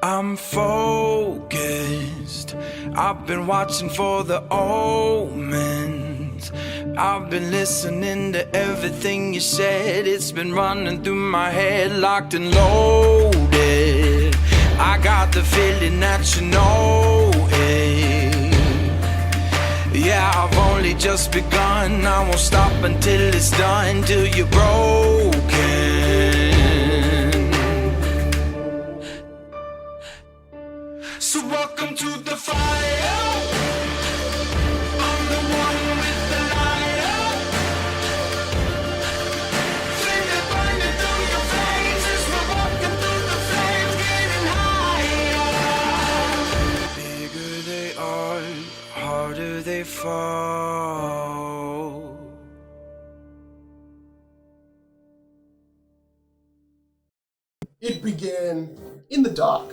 I'm focused. I've been watching for the omens. I've been listening to everything you said. It's been running through my head, locked and loaded. I got the feeling that you know it. Yeah, I've only just begun. I won't stop until it's done, till you're broken. So welcome to the fire. I'm the one with the lighter. Feel it burning through your veins as we're walking through the flames, getting higher. Bigger they are, harder they fall. It began in the dark.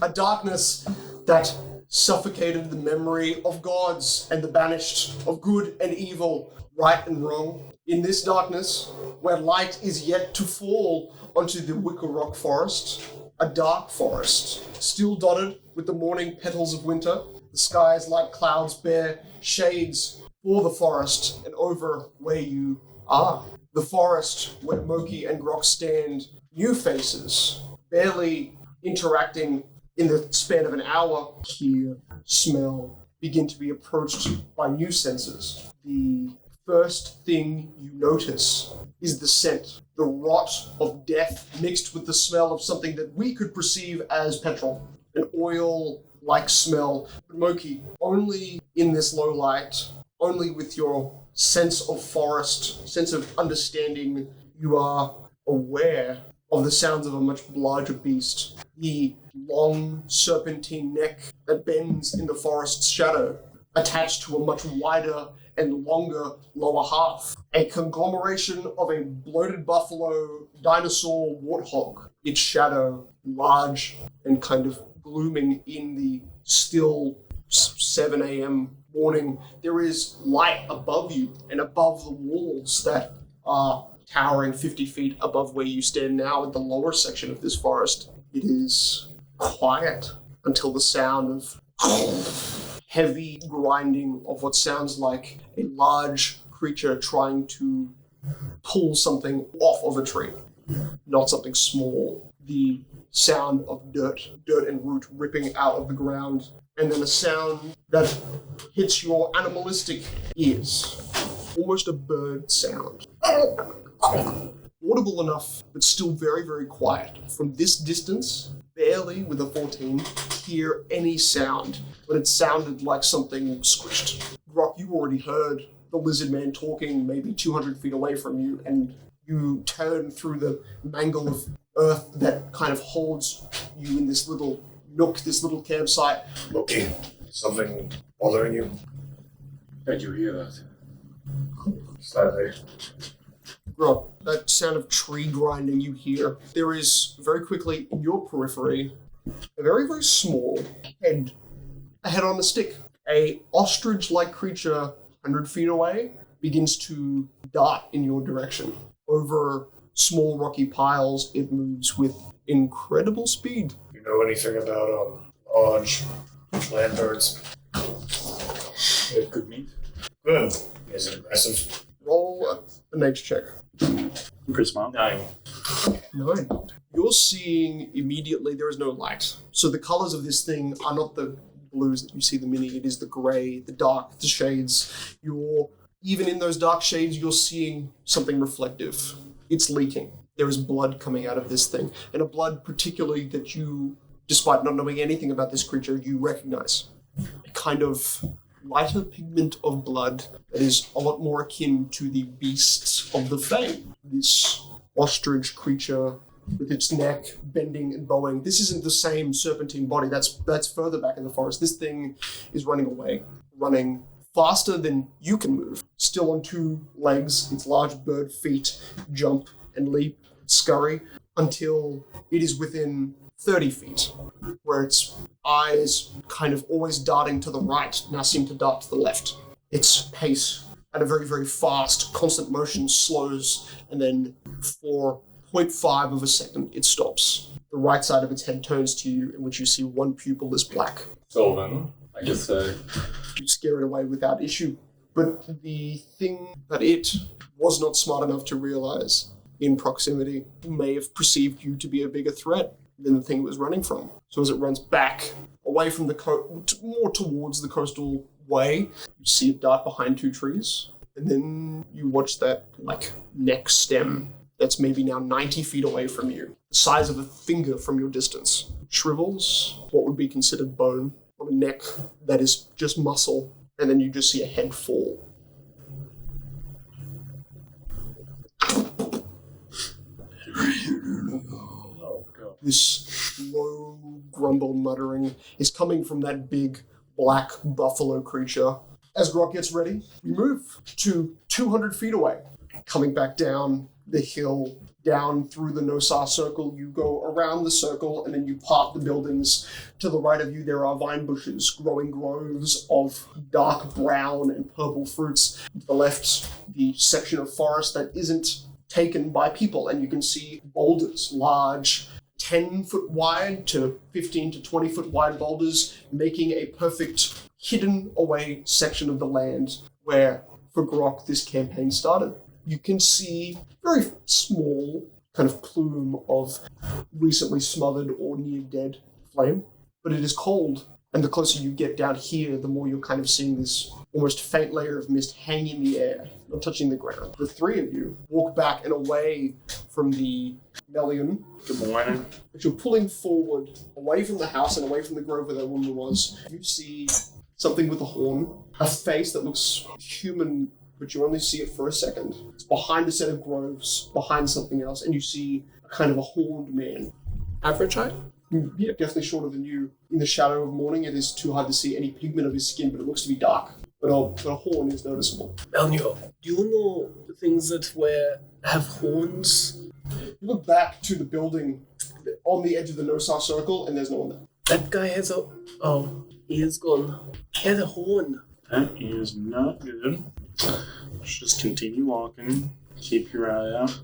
A darkness that suffocated the memory of gods and the banished, of good and evil, right and wrong. In this darkness, where light is yet to fall onto the wicker rock forest, a dark forest, still dotted with the morning petals of winter. The skies like clouds bear shades for the forest and over where you are. The forest where Moki and Grok stand, new faces, barely interacting in the span of an hour, hear, smell, begin to be approached by new senses. The first thing you notice is the scent, the rot of death mixed with the smell of something that we could perceive as petrol, an oil-like smell. But Moki, only in this low light, only with your sense of forest, sense of understanding, you are aware of the sounds of a much larger beast. The long serpentine neck that bends in the forest's shadow, attached to a much wider and longer lower half. A conglomeration of a bloated buffalo, dinosaur, warthog. Its shadow large and kind of glooming in the still 7 a.m. morning. There is light above you and above the walls that are towering 50 feet above where you stand now in the lower section of this forest. It is quiet until the sound of heavy grinding of what sounds like a large creature trying to pull something off of a tree, not something small. The sound of dirt and root ripping out of the ground, and then a sound that hits your animalistic ears, almost a bird sound. Audible enough, but still very, very quiet. From this distance, barely with a 14, hear any sound, but it sounded like something squished. Grok, you already heard the lizard man talking maybe 200 feet away from you, and you turn through the mangle of earth that kind of holds you in this little nook, this little campsite. Okay, something bothering you? Did you hear that? Slightly. Grok, that sound of tree grinding you hear. There is very quickly in your periphery a very, very small head. A head on a stick. A ostrich-like creature 100 feet away begins to dart in your direction. Over small rocky piles, it moves with incredible speed. You know anything about large land birds? It could meet. Good. Is it aggressive? Roll a nature check. Charisma. 9. 9. You're seeing immediately there is no light. So the colors of this thing are not the blues that you see the mini. It is the gray, the dark, the shades. Even in those dark shades, you're seeing something reflective. It's leaking. There is blood coming out of this thing. And a blood particularly that you, despite not knowing anything about this creature, you recognize. A kind of lighter pigment of blood that is a lot more akin to the beasts of the Fang. This ostrich creature with its neck bending and bowing. This isn't the same serpentine body. That's further back in the forest. This thing is running away, running faster than you can move. Still on 2 legs, its large bird feet jump and leap, scurry, until it is within 30 feet, where its eyes, kind of always darting to the right, now seem to dart to the left. Its pace, at a very, very fast, constant motion, slows, and then 4 0.5 of a second, it stops. The right side of its head turns to you, in which you see one pupil is black. So then, I guess You scare it away without issue. But the thing that it was not smart enough to realize in proximity may have perceived you to be a bigger threat than the thing it was running from. So as it runs back away from the more towards the coastal way, you see it dart behind 2 trees, and then you watch that neck stem that's maybe now 90 feet away from you, the size of a finger from your distance. It shrivels what would be considered bone on a neck that is just muscle, and then you just see a head fall. This low grumble muttering is coming from that big black buffalo creature. As Grok gets ready, you move to 200 feet away. Coming back down the hill, down through the Nosar circle, you go around the circle and then you part the buildings. To the right of you, there are vine bushes growing groves of dark brown and purple fruits. To the left, the section of forest that isn't taken by people, and you can see boulders, large 10-foot wide to 15 to 20-foot wide boulders, making a perfect hidden away section of the land where, for Grok, this campaign started. You can see very small kind of plume of recently smothered or near dead flame, but it is cold, and the closer you get down here, the more you're kind of seeing this almost faint layer of mist hang in the air, not touching the ground. The 3 of you walk back and away from the Melian. Good morning. As you're pulling forward, away from the house and away from the grove where that woman was, you see something with a horn, a face that looks human, but you only see it for a second. It's behind a set of groves, behind something else, and you see a kind of a horned man. Average height? Yeah, definitely shorter than you. In the shadow of morning, it is too hard to see any pigment of his skin, but it looks to be dark. But a horn is noticeable. Melnio, do you know the things that have horns? You look back to the building on the edge of the Nosar circle, and there's no one there. That guy has a... Oh, he is gone. He has a horn. That is not good. Let's just continue walking. Keep your eye out.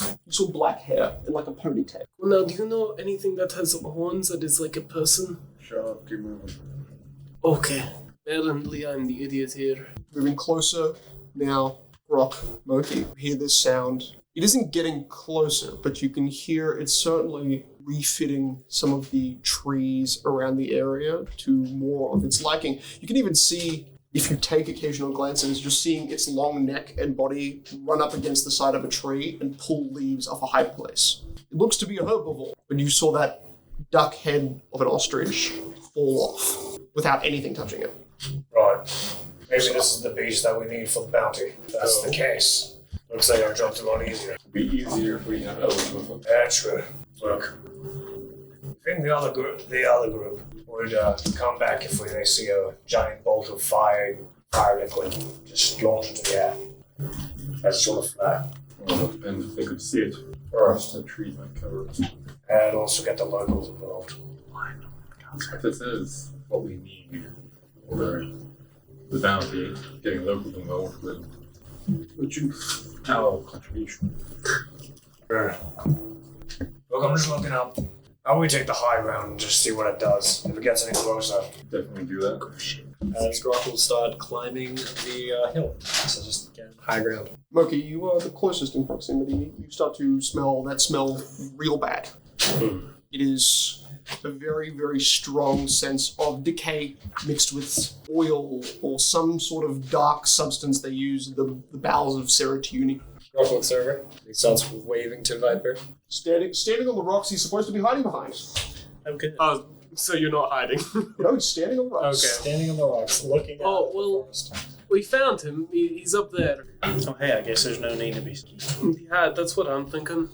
You saw black hair and like a ponytail. Well, now, do you know anything that has horns that is like a person? Shut up, keep moving. Okay. Apparently I'm the idiot here. Moving closer now, Grok, Moki, you hear this sound. It isn't getting closer, but you can hear it's certainly refitting some of the trees around the area to more of its liking. You can even see, if you take occasional glances, just seeing its long neck and body run up against the side of a tree and pull leaves off a high place. It looks to be a herbivore, but you saw that duck head of an ostrich fall off without anything touching it. Right. Maybe this is the beast that we need for the bounty. If that's the case. Looks like our job's a lot easier. It'd be easier if we had elves with us. Yeah, true. Look. I think the other group would come back if they see a giant bolt of fire liquid just launched into the air. That's sort of flat. Well, it depends if they could see it. Or The trees might cover it. and also get the locals involved. If this is what we need for the bounty, getting locals involved with our contribution. Sure. Look, I'm just looking up. How about we take the high ground and just see what it does? If it gets any closer. Definitely do that. And Grok will start climbing the hill. So just again, high ground. Moki, you are the closest in proximity. You start to smell that smell real bad. It is a very, very strong sense of decay mixed with oil or some sort of dark substance they use in the bowels of Seratuni. Grok looks over. He starts waving to Viper. Standing on the rocks he's supposed to be hiding behind. Okay. Oh, so you're not hiding. No, he's standing on the rocks. Okay. Standing on the rocks, looking at Oh, the well- forest. We found him. He's up there. Oh, hey, I guess there's no need to be scared. Yeah, that's what I'm thinking.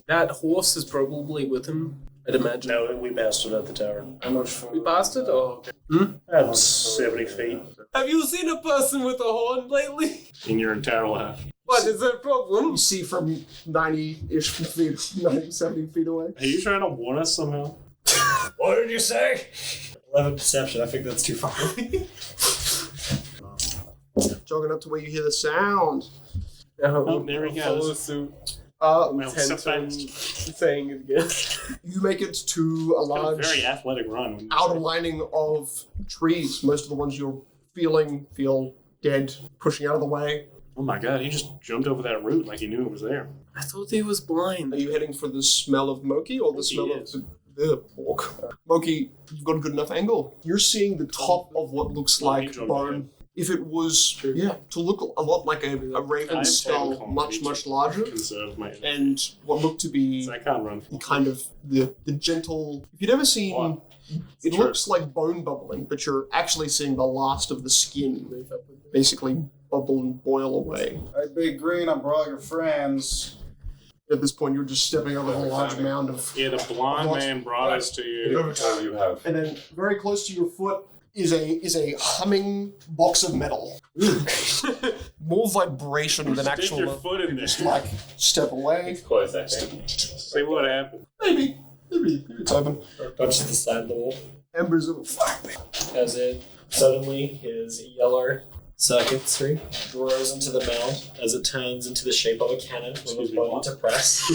That horse is probably with him, I'd imagine. No, we passed it at the tower. How much for We passed it? Oh, okay. About 70 feet. Have you seen a person with a horn lately? In your entire life. What is that problem? You see from 90-ish feet, 90, 70 feet away. Are you trying to warn us somehow? What did you say? 11 perception, I think that's too far. Jogging up to where you hear the sound. Oh, there he follow goes. suit. Intent on saying it again. You make it to a large very athletic run. outer lining of trees. Most of the ones you're feel dead, pushing out of the way. Oh my god, he just jumped over that root like he knew it was there. I thought he was blind. Are you heading for the smell of Moki or the Moki smell is. of the pork? Moki, you've got a good enough angle. You're seeing the top of what looks like jumped bone. If it was, to look a lot like a raven's skull, much larger, Conserve my and what looked to be I can't run. kind of the gentle. If you'd ever seen, What? it looks like bone bubbling, but you're actually seeing the last of the skin basically bubble and boil away. Hey, Big Green, I brought your friends. At this point, you're just stepping over a large mound of. Yeah, the blonde man brought us to you. Oh, you have. And then very close to your foot is a humming box of metal. More vibration than Stick actual. your foot in there. Like step away. Close that thing. See what happened. Maybe it's open. Touches the side of the wall Embers of fire. as it suddenly his yellow circuitry grows into the mound as it turns into the shape of a cannon with a Excuse me, button what? to press.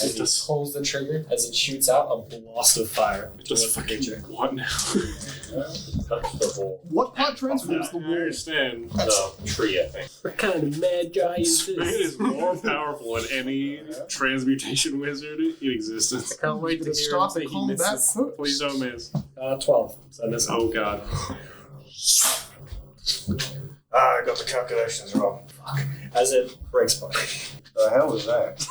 As he pulls the trigger, as it shoots out a blast of fire towards Just the fucking creature. what now? Touch the wall. What part transforms the I wall? understand. The tree, I think. What kind of mad guy is This man this? is more powerful than any transmutation wizard in existence. Can't wait to Gonna hear him start say the he combat misses. first. Please don't miss. 12. So this Oh god. I got the calculations wrong. as it breaks apart. The hell is that?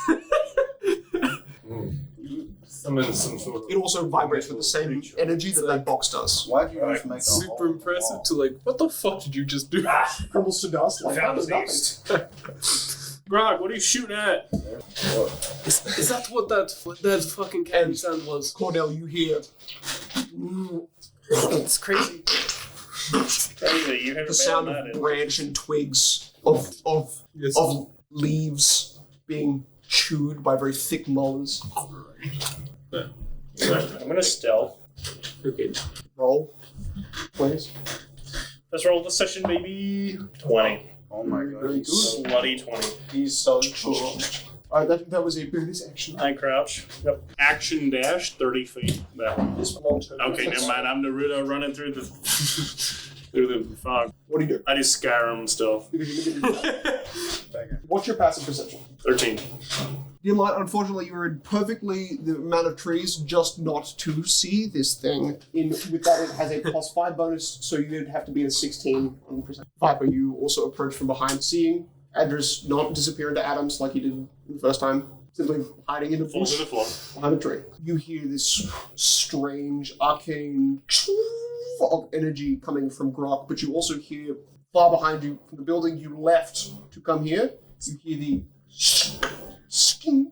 Summon some sort of. It also vibrates with the same energy that box does. Why'd you just make a Super hole in the impressive wall? to like, what the fuck did you just do? Crumbles to dust like Found that the was beast. Grog, what are you shooting at? Is that what that fucking candy sound was? Cordell, you hear It's crazy. Crazy, you the sound of branch and twigs of leaves being chewed by very thick molars. I'm gonna stealth. Okay. Roll, please. Let's roll the session, baby. 20. Oh my god. Very He's good. so, Bloody 20. he's so cool. Alright, that was a bonus action. I crouch. Yep. Action dash 30 feet. That one. This long term. Okay, never mind. I'm Naruto running through the through the fog. What do you do? I do Skyrim stealth. What's your passive perception? 13. Dim light, unfortunately, you're in perfectly the amount of trees just not to see this thing. With that, it has a +5 bonus, so you'd have to be a 16 on perception. Viper, you also approach from behind, seeing Adris not disappear into atoms like you did the first time, simply hiding in a Fall to bush the floor. behind a tree. You hear this strange, arcane of energy coming from Grok, but you also hear far behind you from the building you left to come here, you hear the sking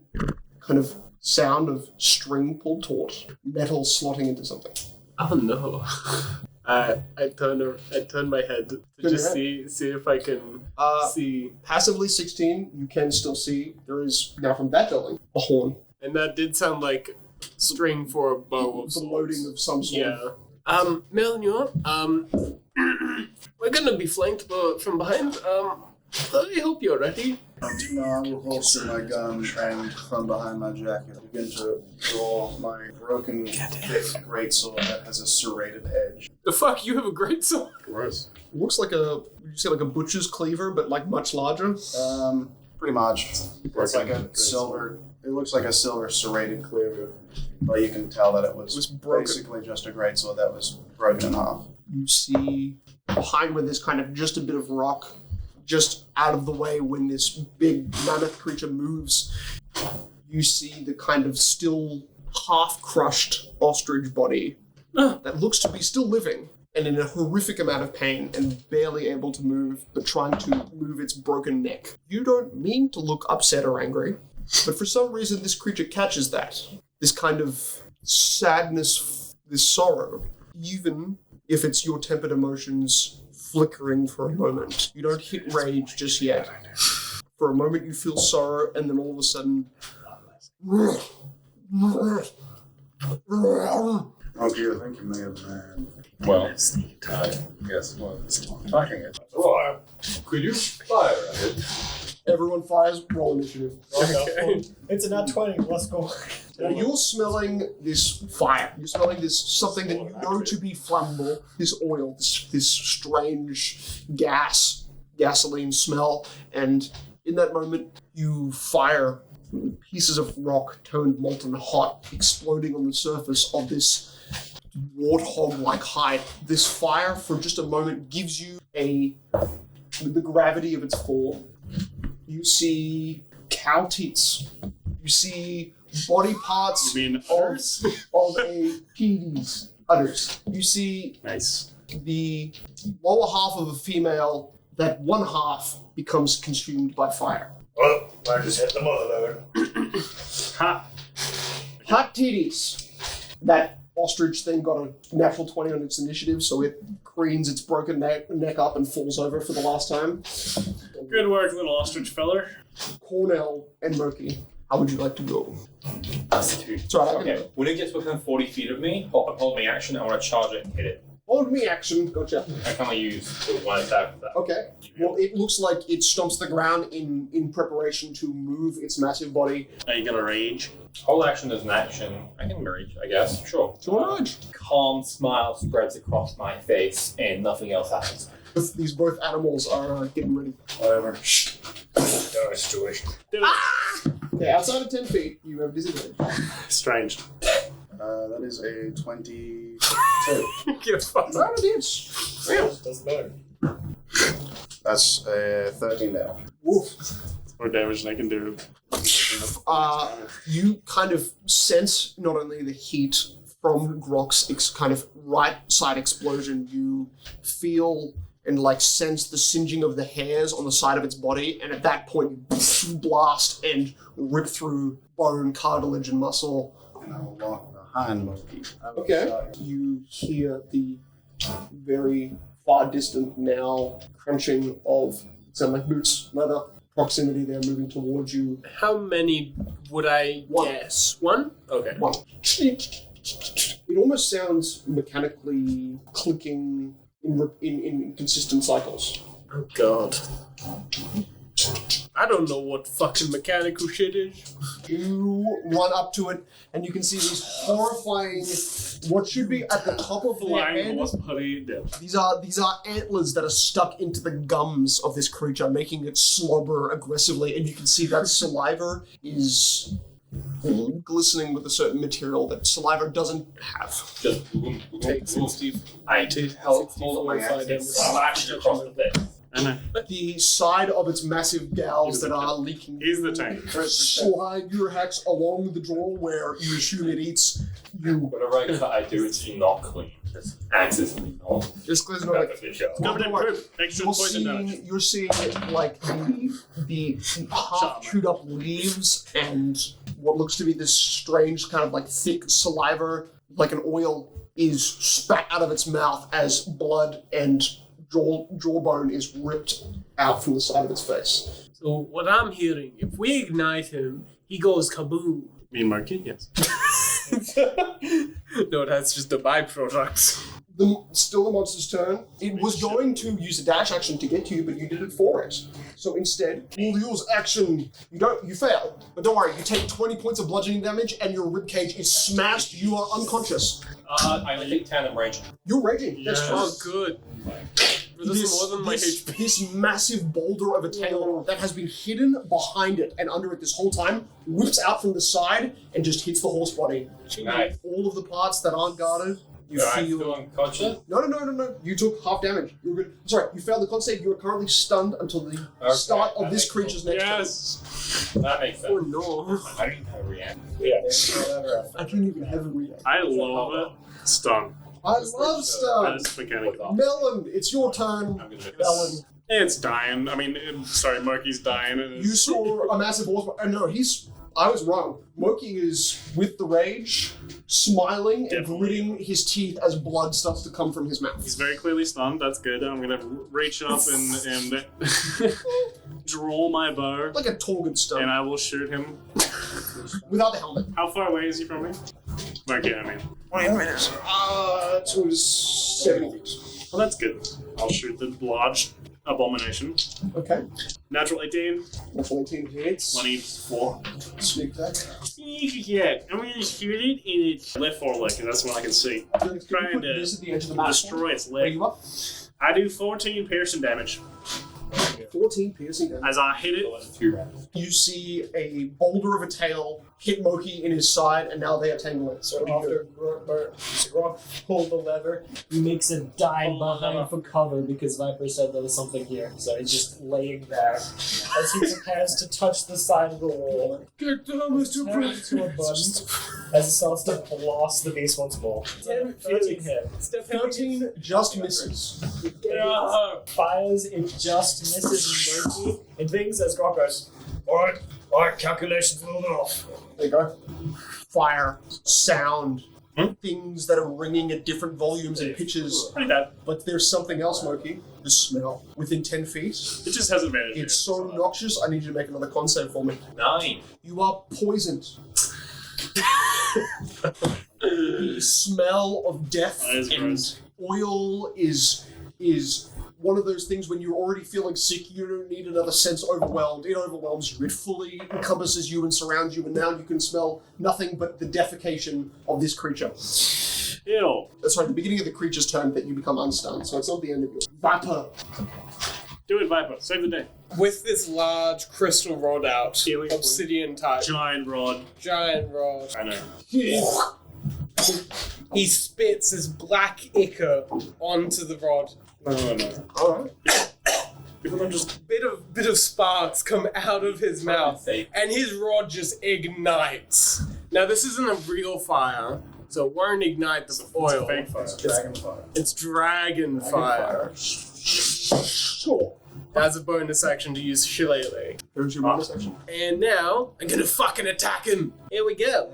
kind of sound of string pulled taut, metal slotting into something. Oh no. I turn my head to Turn just your see if I can see. Passively 16, you can still see there is now from that building a horn, And that did sound like string for a bow of the sorts. loading of some sort. Yeah. Melon, you know, we're gonna be flanked from behind. I hope you're ready. No, I will holster my gun and from behind my jacket begin to draw my broken, thick greatsword that has a serrated edge. The fuck, you have a great sword. Gross. It looks like would you say like a butcher's cleaver, but like much larger? Pretty much. It's like a silver. It looks like a silver serrated cleaver, but you can tell that it was broken. basically just a greatsword that was broken in half. You see behind where there's kind of just a bit of rock, just out of the way when this big mammoth creature moves, you see the kind of still half-crushed ostrich body that looks to be still living and in a horrific amount of pain and barely able to move, but trying to move its broken neck. You don't mean to look upset or angry, but for some reason this creature catches that. This kind of sadness, this sorrow, even if it's your tempered emotions flickering for a moment. You don't hit rage just yet. For a moment you feel sorrow, and then all of a sudden... Okay, I think you may have been. Well, I guess was talking it. Could you fire at it? Everyone fires. Roll initiative. Okay. It's a nat 20. Let's go. Now you're smelling this fire. You're smelling this something that you know to be flammable. This oil, this strange gasoline smell, and in that moment you fire pieces of rock turned molten hot, exploding on the surface of this warthog-like hide. This fire, for just a moment, gives you the gravity of its fall. You see cow teats. You see body parts You mean of udders? a penis. Udders. You see Nice. the lower half of a female, that one half becomes consumed by fire. Well, I just hit the mother load. Ha! Hot titties. That ostrich thing got a natural 20 on its initiative, so it cranes its broken neck up and falls over for the last time. Good work, little ostrich feller. Cornell and Murky, how would you like to go? That's 2. It's alright, I can do Okay, it. when it gets within 40 feet of me, hold me action, I want to charge it and hit it. Hold me action, gotcha. I can only use the one attack of that. Okay. Well, it looks like it stomps the ground in preparation to move its massive body. Are you gonna rage? Whole action is an action. I can rage, I guess. Sure. George! Calm smile spreads across my face and nothing else happens. These both animals are getting ready. Whatever. Shh. Dire situation. Okay, outside of 10 feet, you have disadvantage. Strange. That is a 22. Get fucked. Right, it is. Real. Doesn't matter. That's a 13 damage. Woof. More damage than I can do. You kind of sense not only the heat from Grok's kind of right side explosion, you feel and like sense the singeing of the hairs on the side of its body, and at that point you blast and rip through bone, cartilage, and muscle. And I will walk behind Monkey. I will Okay. shot you. You hear the very far distant now crunching of sound like boots, leather, proximity. They're moving towards you. How many would I One. guess? One? Okay. One. It almost sounds mechanically clicking in consistent cycles. Oh god. I don't know what fucking mechanical shit is. You run up to it, and you can see these horrifying, what should be at the top of their Flying head. wasp putty dead. These are antlers that are stuck into the gums of this creature, making it slobber aggressively, and you can see that saliva is glistening with a certain material that saliva doesn't have. Just boom, boom, Take boom. 60. I hold my five axe and damage. slash it across the face. I know. The side of its massive gals that are leaking He's the tank. slide your hex along the jaw where you assume it eats you. Whatever I do, it's not clean. This axe is not. Just because not like Covered in poop. Extra poison damage. you're seeing like the half chewed up leaves and what looks to be this strange kind of like thick saliva, like an oil, is spat out of its mouth as blood and jawbone is ripped out from the side of its face. So what I'm hearing, if we ignite him, he goes kaboom. Me and Marky, yes. No, that's just a byproduct. Still the monster's turn. It was going to use a dash action to get to you, but you did it for it. So instead, you'll use action. You fail. But don't worry, you take 20 points of bludgeoning damage and your ribcage is smashed. You are unconscious. I only take 10 and rage. You're raging. That's Yes. true. Oh, good. This is more than my HP. This massive boulder of a tail that has been hidden behind it and under it this whole time whips out from the side and just hits the horse body. Nice. All of the parts that aren't guarded, you I'm feel. still unconscious. No. You took half damage. You're good. Sorry, you failed the con save. You are currently stunned until the Okay, start of that this makes creature's next turn. Yes. That makes Oh sense. no. I don't even have a react. I didn't even have a react. I love it. Stun. I love stun. That's mechanical. Melon, it's your turn. I'm gonna hit Melon, It's dying. I mean, sorry, Marky's dying. And you saw a massive horse. No, I was wrong. Moki is with the rage, smiling and Definitely. gritting his teeth as blood starts to come from his mouth. He's very clearly stunned. That's good. I'm gonna reach up and draw my bow, Like a Torgan and stun I will shoot him. without the helmet. How far away is he from me? Marky, I mean. 20 minutes. It was 70 feet. Well, that's good. I'll shoot the blodge. abomination. Okay. Natural 18, 14 hits. 24. Sneak attack. Yeah, I'm gonna shoot it in its left foreleg, because that's the one I can see. Trying to This at the edge of the map. destroy its Where leg. you up? I do 14 piercing damage 14 piercing damage. as I hit it. You see a boulder of a tail hit Moki in his side, and now they are tangling. So after Grok pulled the lever, he makes a dive behind for cover because Viper said there was something here. So he's just laying there as he prepares to touch the side of the wall. Get down, Mr. Turns to a button as it starts to blast the beast once more. 13 hit. 13 just misses. Fires, it just misses Moki. And things as Grok goes, Alright, calculation's a little bit off. There you go. Fire, sound, things that are ringing at different volumes and pitches. Pretty bad. But there's something else, Moki. The smell. Within 10 feet. It just has advantage. It's so noxious, I need you to make another con save for me. 9. You are poisoned. The smell of death That is and gross. oil is one of those things when you're already feeling sick, you don't need another sense overwhelmed. It overwhelms you. It fully encompasses you and surrounds you, and now you can smell nothing but the defecation of this creature. Ew. Sorry, the beginning of the creature's turn that you become unstunned, so it's not the end of your Viper. Do it, Viper. Save the day. With this large crystal rod out, Healing obsidian type, Giant rod. giant rod, I know. he spits his black ichor onto the rod. No. Alright. People don't just. Bit of sparks come out of his mouth, and his rod just ignites. Now this isn't a real fire, so it won't ignite the oil. Fake fire. It's dragon fire. Sure. As a bonus action to use shillelagh. There's your bonus action. And now I'm gonna fucking attack him. Here we go.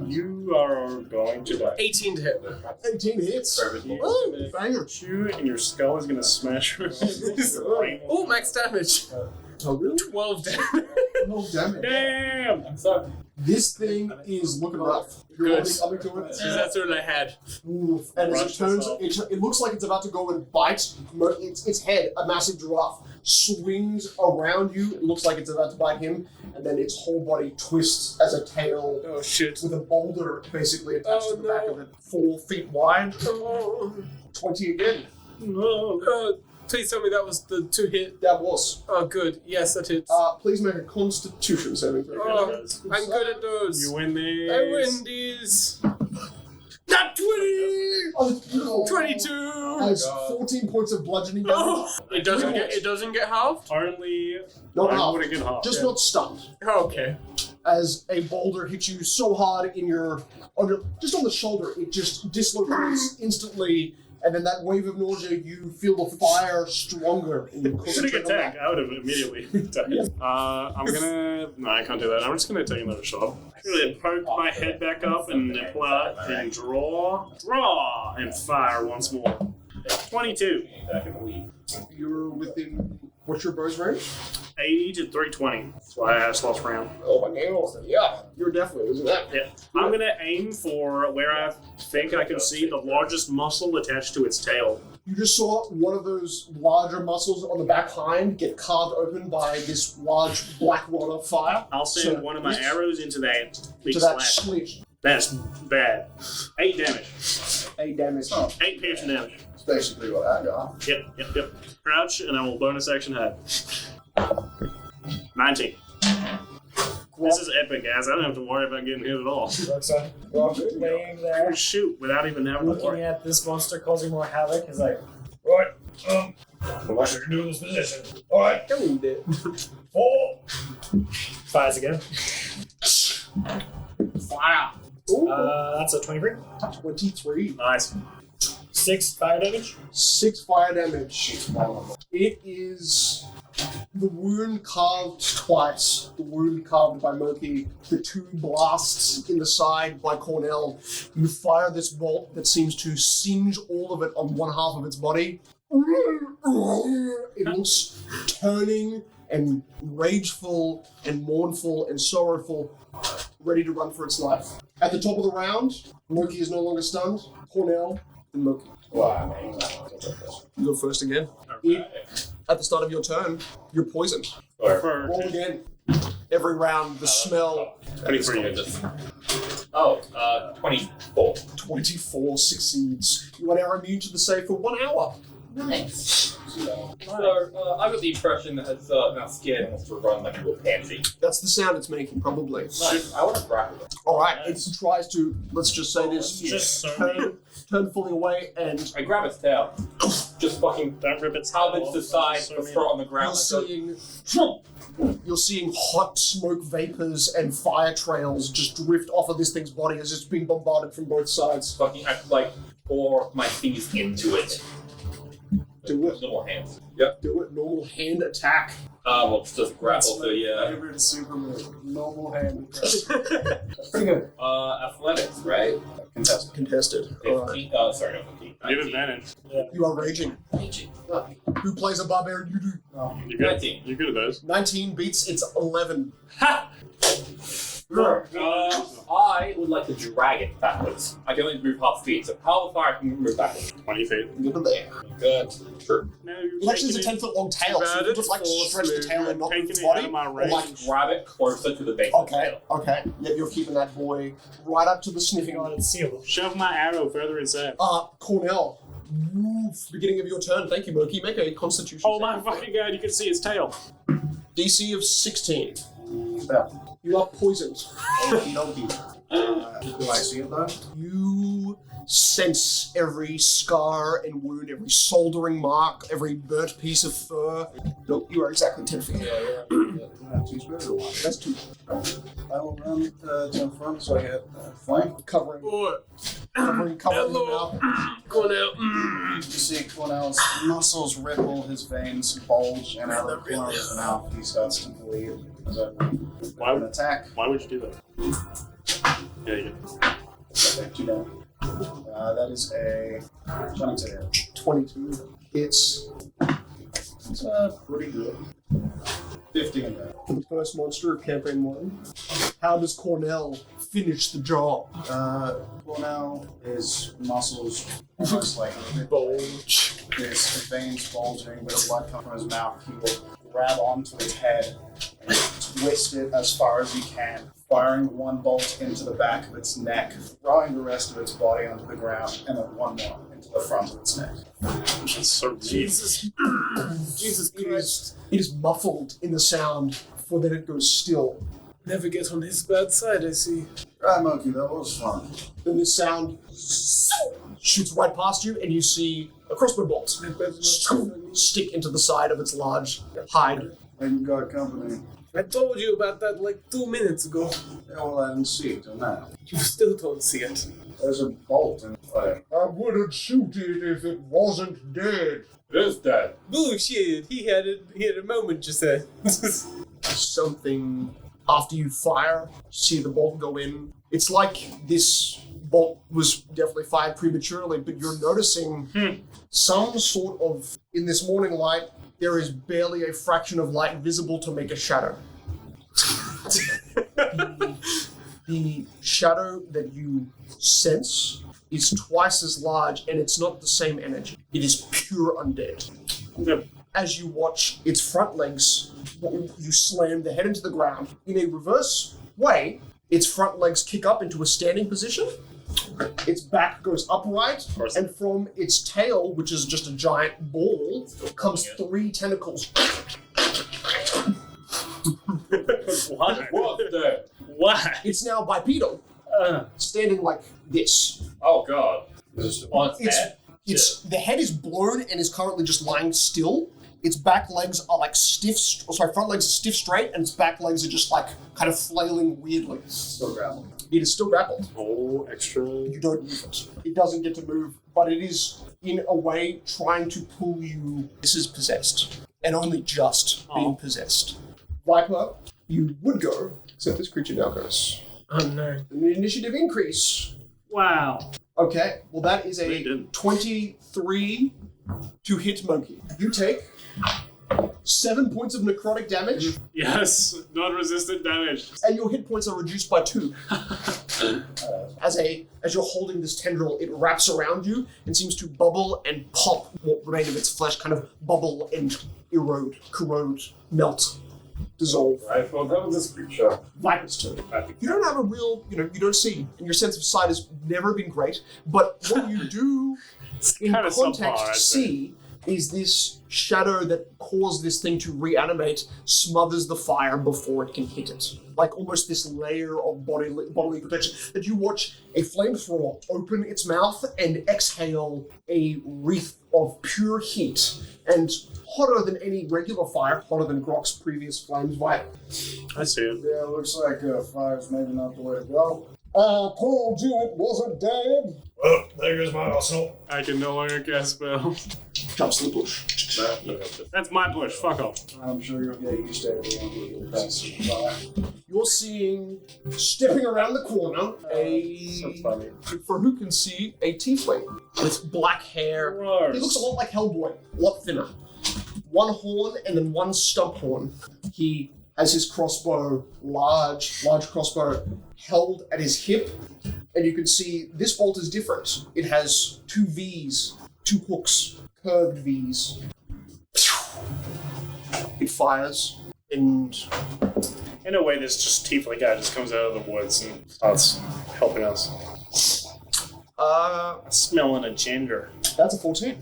You are going to die. 18 to hit. 18 hits. Oh, banger. you and your skull is gonna smash your brain. Oh, max damage. Oh, really? 12 damage. No damage. Damn! I'm sorry. This thing is looking rough. You're Good. already coming to it. That's what I had. Oof. And as it turns, it looks like it's about to go and bite. Its head, a massive giraffe, swings around you. It looks like it's about to bite him, and then its whole body twists as a tail Oh shit. with a boulder basically attached Oh, to the back no. of it. 4 feet wide. Oh, 20 again. no. Please tell me that was the 2 hit. That was. Oh, good. Yes, that hits. Please make a Constitution saving throw. Oh, I'm good at those. You win these. I win these. Not 20! Oh, no. 22! Has 14 points of bludgeoning damage. Oh, it doesn't get halved? Only. Not I half. wouldn't get half. Just not stunned. Okay. As a boulder hits you so hard just on the shoulder, it just dislocates instantly, and then that wave of nausea, you feel the fire stronger. And you Should concentrate on attack. that. I would have immediately died. I'm gonna. No, I can't do that. I'm just gonna take another shot. I'm gonna poke my head back up and apply and draw, and fire once more. 22. You're within. What's your bow's range? 80 to 320. That's why I asked last round. Oh my god. Yeah, you're definitely losing that. Yeah. I'm gonna aim for where I think I can see the largest muscle attached to its tail. You just saw one of those larger muscles on the back hind get carved open by this large black rod of fire. I'll send So, one of my arrows into that big To that slash. slit. That's bad. 8 damage. 8 damage. 8 piercing damage. That's basically what I got. Yep. Crouch, and I will bonus action head. 19. This is epic, guys. I don't have to worry about getting hit at all. Grok laying there, Shoot, without even having to looking worry. at this monster causing more havoc. He's like, right, what should I do in this position? Alright, Don't do it. 4. Fires again. Fire. That's a 23. 23. Nice. 6 fire damage. 6 fire damage. It is the wound carved twice. The wound carved by Moki. The 2 blasts in the side by Cornell. You fire this bolt that seems to singe all of it on one half of its body. It looks turning and rageful and mournful and sorrowful, ready to run for its life. At the top of the round, Moki is no longer stunned. Cornell and Moki. You go first again. It At the start of your turn, you're poisoned. For Roll again. Every round, the smell. 23. 24. 24 succeeds. You are now immune to the save for 1 hour. Nice. So, I got the impression that it's now scared and wants to run like a little pansy. That's the sound it's making, probably. Nice. I want to grapple it. Alright, it tries to, let's just say this, Just so turn fully away, and I grab its tail. Just fucking don't rip its halve head it off. to the side, So throw it on the ground. you're seeing hot smoke vapors and fire trails just drift off of this thing's body as it's being bombarded from both sides. Fucking, I could like pour my fingers into it. Do it. Little hands. Yep. Do it. Normal hand attack. Well, it's just grapple, so yeah. Favorite super move. Normal hand. That's pretty good. Athletics, right? Contested. Contested. Alright. 15, sorry, no, 15. You have advantage. You are raging. 19. Who plays a barbarian? You do. You're good. 19. You're good at those. 19 beats, it's 11. Ha! I would like to drag it backwards. I can only move half feet, so how far I can move backwards? 20 feet. Get it there. Good. Sure. No, you're It actually is a taking 10-foot long tail, so you can just like stretch the tail and not move the taking it out body. of my Or, range. like, Grab it closer to the base of the okay, tail. okay. Yep, you're keeping that boy right up to the sniffing On line. its seal. Shove my arrow further inside. Cornell. Beginning of your turn. Thank you, Murky. Make a constitution. Oh save. my fucking god, you can see his tail. DC of 16. Yeah. You are poisoned. Okie dokie. Do I see it though? You sense every scar and wound, every soldering mark, every burnt piece of fur. Nope, you are exactly 10 feet. Two spirit or one? That's 2. I will run to the front so I get flank. Covering the mouth. Cornell. You see Cornell's muscles ripple, his veins bulge, and out of the corner of his mouth he starts to bleed. As I Why an would, attack. why would you do that? Yeah, you Okay, 2 down. That is a 22. 22. It's It's pretty good. 15 there. for the first monster of campaign 1. How does Cornell finish the job? Cornell, his muscles almost like bulge. His veins bulging, but the blood comes from his mouth. He will grab onto his head and twist it as far as he can, firing one bolt into the back of its neck, throwing the rest of its body onto the ground, and then one more into the front of its neck. That's so deep. Jesus Christ. It is muffled in the sound before then it goes still. Never get on his bad side, I see. Right, Monkey, that was fun. Then this sound shoots right past you, and you see a crossbow bolt stick into the side of its large hide. And you got company. I told you about that like 2 minutes ago. Yeah, well, I didn't see it till now. You still don't see it. There's a bolt in the fire. I wouldn't shoot it if it wasn't dead. It is dead. Bullshit. He had a moment just then. Something after you fire, see the bolt go in. It's like this bolt was definitely fired prematurely, but you're noticing some sort of, in this morning light, there is barely a fraction of light visible to make a shadow. The shadow that you sense is twice as large, and it's not the same energy. It is pure undead. Okay. As you watch its front legs, you slam the head into the ground. In a reverse way, its front legs kick up into a standing position. Its back goes upright, and from its tail, which is just a giant ball, comes 3 tentacles. Why? What the? Why? It's now bipedal, standing like this. Oh god. On its It's, head? the head is blown and is currently just lying still. Its back legs are like front legs are stiff straight, and its back legs are just like kind of flailing weirdly. Still grappling. It is still grappled. Oh, extra. You don't move it. It doesn't get to move, but it is, in a way, trying to pull you. This is possessed, and only just being possessed. Viper, you would go, except this creature now goes. Oh no. An initiative increase. Wow. Okay, well that is We a didn't. 23 to hit Monkey. You take 7 points of necrotic damage, Yes, non-resistant damage. and your hit points are reduced by 2. As you're holding this tendril, it wraps around you and seems to bubble and pop what remains of its flesh, kind of bubble and erode, corrode, melt, dissolve. Right, well, that was this creature. Viper's turn. You don't have a real, you don't see, and your sense of sight has never been great, but what you do in kinda context subpar, I'd say. see is this shadow that caused this thing to reanimate smothers the fire before it can hit it. Like almost this layer of bodily protection that you watch a flamethrower open its mouth and exhale a wreath of pure heat and hotter than any regular fire, hotter than Grok's previous flames vibe. I see it. Yeah, looks like fire's maybe not the way to go. I told you it wasn't dead. Well, there goes my arsenal. I can no longer cast spells. Jumps in the bush. That's my push. Fuck off. I'm sure you'll get used to everyone who gets past the fire. You're seeing, stepping around the corner, So funny. for who can see, a tiefling with black hair. Gross. He looks a lot like Hellboy, a lot thinner. One horn and then one stump horn. He has his crossbow, large crossbow, held at his hip, and you can see this bolt is different. It has 2 V's, 2 hooks, curved V's. It fires, and In a way, this just tiefling guy just comes out of the woods and starts helping us. Smelling a ginger. that's a 14.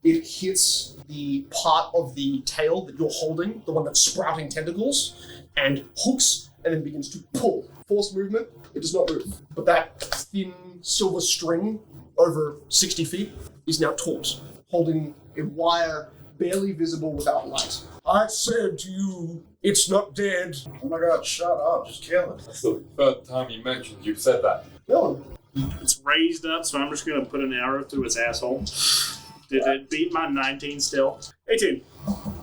It hits the part of the tail that you're holding, the one that's sprouting tentacles, and hooks, and then begins to pull. Forced movement, it does not move. But that thin silver string over 60 feet is now taut, holding a wire barely visible without light. I said to you, it's not dead. Oh my god, shut up, just kill it. That's the third time you mentioned you've said that. No. It's raised up, so I'm just going to put an arrow through its asshole. Did it beat my 19 still? 18.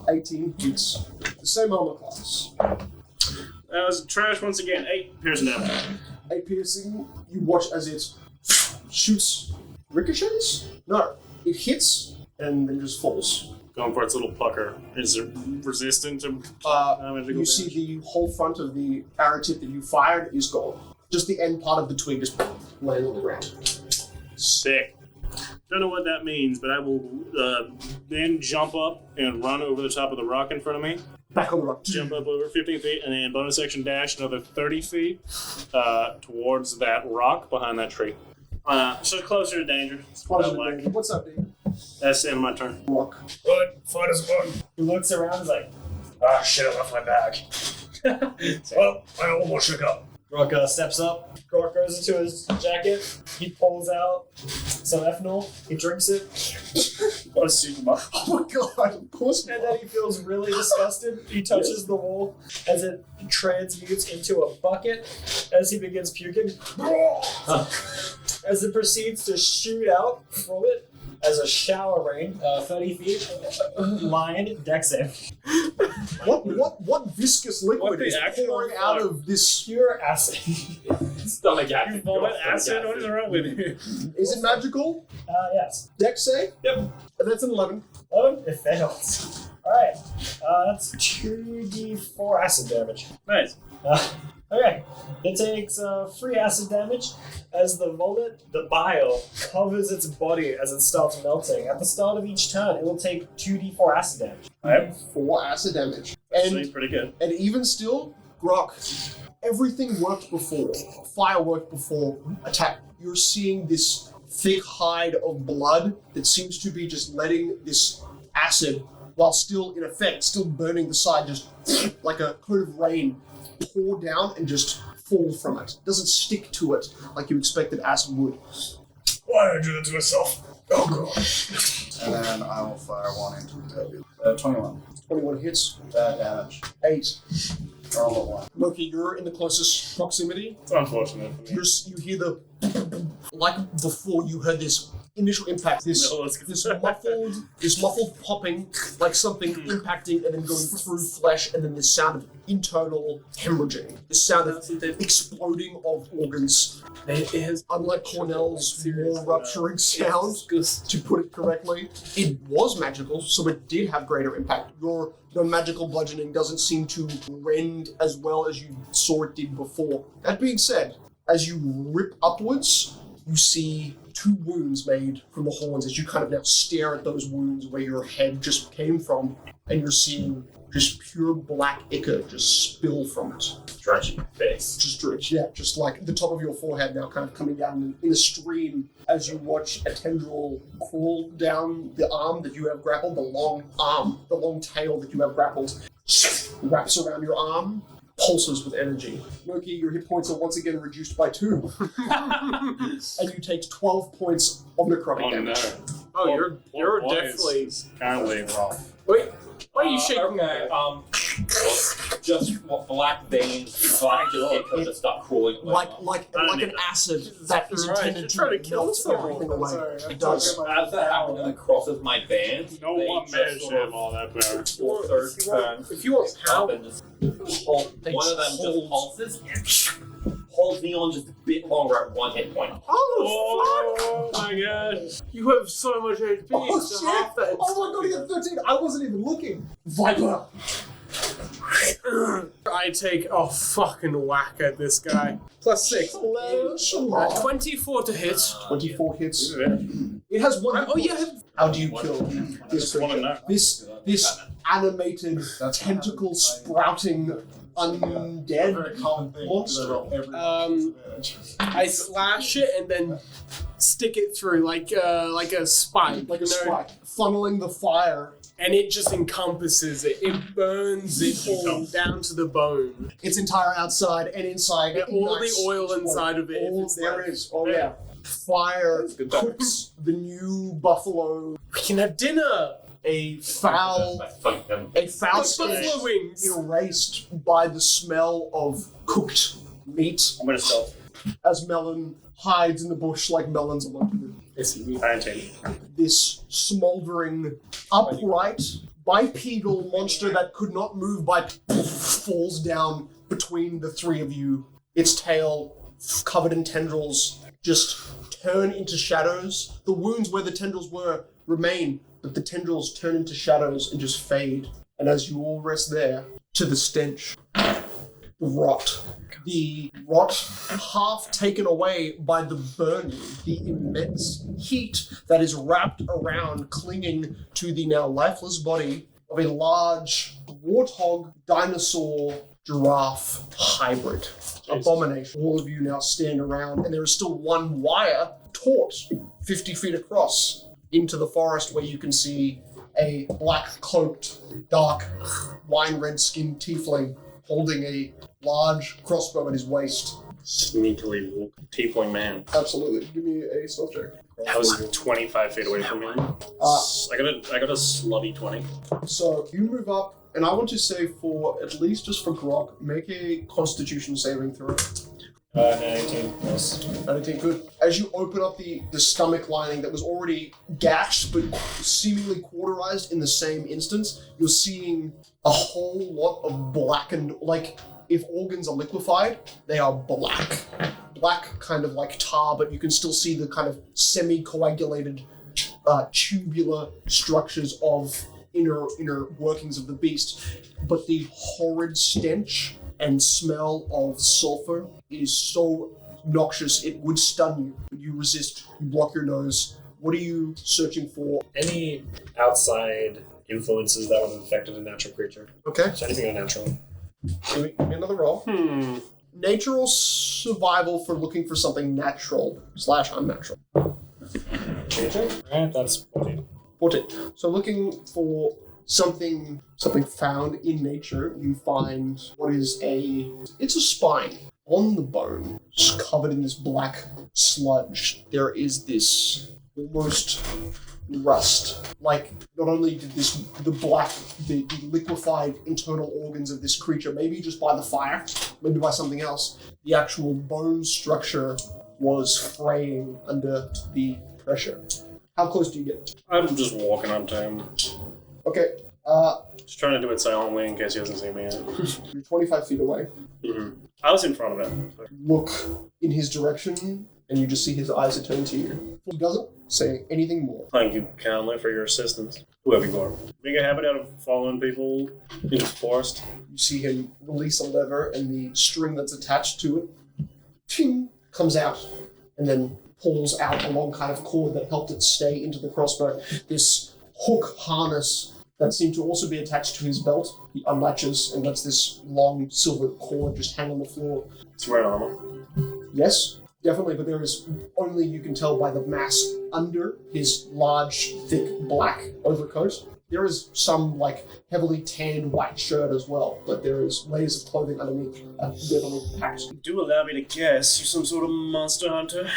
18 hits. The same armor class. That was trash once again. 8 piercing damage. 8 piercing, you watch as it shoots, ricochets? No, it hits and then just falls. Going for its little plucker. Is it resistant to magical You see the whole front of the arrow tip that you fired is gone. Just the end part of the twig just laying on the ground. Sick. Don't know what that means, but I will then jump up and run over the top of the rock in front of me. Back on the rock. Jump up over 15 feet, and then bonus action dash another 30 feet towards that rock behind that tree. So closer to danger. What's up, dude? That's the end of my turn. Rock. Right, fight us a button. He looks around and is like, Ah, shit, I left my bag. Well, I almost shook up. Grok steps up. Grok goes into his jacket. He pulls out some ethanol. He drinks it. What a super Oh my god, of course And then he feels really disgusted. He touches the wall as it transmutes into a bucket as he begins puking. As it proceeds to shoot out from it as a shower rain, 30 feet. Lion, deck save. What viscous liquid What the is actual pouring out of this? Pure acid. Stomach acid. You vomit acid? What is wrong with you? Is it magical? Yes. Dex save? Yep. And that's an 11. It fails. Alright. That's 2d4 acid damage. Nice. Okay. It takes 3 acid damage as the vomit, the bile, covers its body as it starts melting. At the start of each turn, it will take 2d4 acid damage. I have 4 acid damage. Actually, pretty good. And even still, Grok, everything worked before. Fire worked before attack. You're seeing this thick hide of blood that seems to be just letting this acid, while still in effect, still burning the side, just like a coat of rain, pour down and just fall from it. Doesn't stick to it like you expected acid would. Why did I do that to myself? Oh god. And then I will fire one into the dead. 21. 21 hits. Bad damage. 8. Roll a 1. Loki, you're in the closest proximity. It's unfortunate for me. You hear the, like before you heard this initial impact, this No, let's get this muffled popping, like something impacting and then going through flesh, and then this sound of internal hemorrhaging, this sound of exploding of organs. Unlike Cornell's more rupturing sound, to put it correctly, it was magical, so it did have greater impact. Your magical bludgeoning doesn't seem to rend as well as you saw it did before. That being said, as you rip upwards, you see 2 wounds made from the horns as you kind of now stare at those wounds where your head just came from, and you're seeing just pure black ichor just spill from it. Drenching your face. Just drench, yeah, just like the top of your forehead now kind of coming down in a stream as you watch a tendril crawl down the arm that you have grappled, the long arm, the long tail that you have grappled, wraps around your arm, pulses with energy. Loki, your hit points are once again reduced by 2. And you take 12 points of necrotic damage. Oh, you're definitely currently rough. Wait, why are you shaking that? Just black veins, black ichor that start crawling. Like an acid that is intended to trying to kill melt someone. everything away. Sorry, It does. As that happens and it crosses my band, No they one just man should sort have of all that power. turn. If you want Up power, and just one of them just pulses and holds me on just a bit longer at 1 hit point. Oh my god. you have so much HP. Oh so shit! half that. Oh my god, he got 13! I wasn't even looking! Viper! I take a fucking whack at this guy. Plus 6. 24 to hit. 24 hits. It has one. Oh yeah. How do you kill this Just wanna know. This animated, tentacle sprouting, undead monster? I slash it and then stick it through like a spike. Like a spike, funneling the fire. And it just encompasses it. It burns it all down to the bone. Its entire outside and inside. And all the ignites. oil inside of it. if All it's there left. is. Oh yeah. Fire cooks the new buffalo. We can have dinner. A foul Buffalo stench wings. erased by the smell of cooked meat. I'm gonna stealth. As Melon hides in the bush like melons among them. This smoldering, upright, bipedal monster that could not move falls down between the 3 of you. Its tail, covered in tendrils, just turn into shadows. The wounds where the tendrils were remain, but the tendrils turn into shadows and just fade. And as you all rest there, to the stench, rot. The rot half taken away by the burning, the immense heat that is wrapped around, clinging to the now lifeless body of a large warthog, dinosaur, giraffe hybrid. Abomination. All of you now stand around, and there is still one wire taut 50 feet across into the forest where you can see a black-cloaked, dark, wine-red-skinned tiefling holding a large crossbow at his waist. Sneakily walk. Tiefling man. Absolutely. Give me a stealth check. That was 25 feet away from me. I got a slutty 20. So you move up, and I want to say for, at least just for Grok, make a Constitution saving throw. 19. Yes. 19, good. As you open up the stomach lining that was already gashed but seemingly cauterized in the same instance, you're seeing a whole lot of blackened, like if organs are liquefied, they are black. Black kind of like tar, but you can still see the kind of semi-coagulated tubular structures of inner workings of the beast. But the horrid stench and smell of sulfur is so noxious it would stun you. But you resist, you block your nose. What are you searching for? Any outside influences that would have affected a natural creature? Okay, So anything unnatural. give me another roll. Natural survival for looking for something natural / unnatural. Alright, that's 14. 14. So looking for something found in nature, you find what is it's a spine. On the bone, just covered in this black sludge, there is this almost rust. Like, not only did the liquefied internal organs of this creature, maybe just by the fire, maybe by something else, the actual bone structure was fraying under the pressure. How close do you get? I'm just walking up to him. Okay, Just trying to do it silently in case he doesn't see me yet. you're 25 feet away. I was in front of him. Look in his direction, and you just see his eyes are turned to you. He doesn't say anything more. Thank you kindly for your assistance. Whoever you are. Make a habit out of following people into the forest. You see him release a lever, and the string that's attached to it ting, comes out, and then pulls out a long kind of cord that helped it stay into the crossbow. This hook harness that seemed to also be attached to his belt. He unlatches and lets this long silver cord just hang on the floor. It's red armor. Yes, definitely, but there is only, you can tell by the mask under his large, thick, black overcoat. There is some, like, heavily tanned white shirt as well, but there is layers of clothing underneath a definitely packed. Do allow me to guess, you're some sort of monster hunter?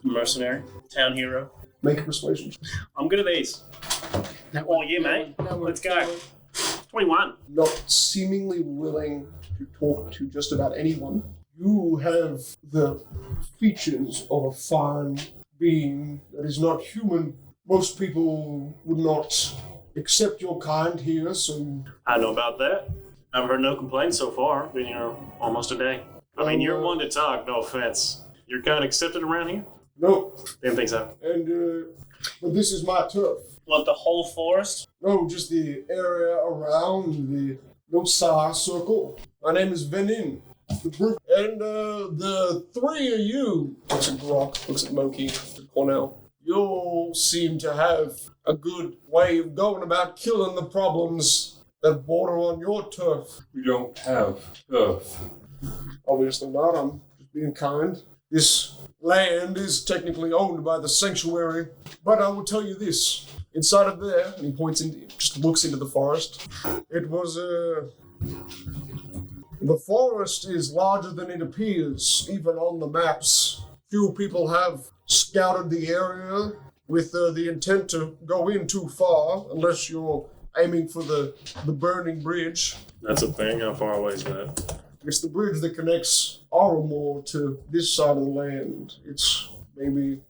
Mercenary? Town hero? Make a persuasion. I'm good at these. Oh, yeah, mate. Let's go. 21. Not seemingly willing to talk to just about anyone. You have the features of a fine being that is not human. Most people would not accept your kind here, so... I know about that. I've heard no complaints so far. Been here almost a day. I mean, you're one to talk, no offense. You're kind of accepted around here? No. Didn't think so. And, but this is my turf. What, the whole forest? No, just the area around the Nosar circle. My name is Venin. And the three of you, looks at Grok, looks at Monkey, looks at Cornell, you seem to have a good way of going about killing the problems that border on your turf. We don't have turf. Obviously not, I'm just being kind. This land is technically owned by the Sanctuary, but I will tell you this. Inside of there, and he points in, just looks into the forest, it was the forest is larger than it appears, even on the maps. Few people have scouted the area with the intent to go in too far, unless you're aiming for the burning bridge. That's a thing? How far away is that? It's the bridge that connects Aramore to this side of the land. It's maybe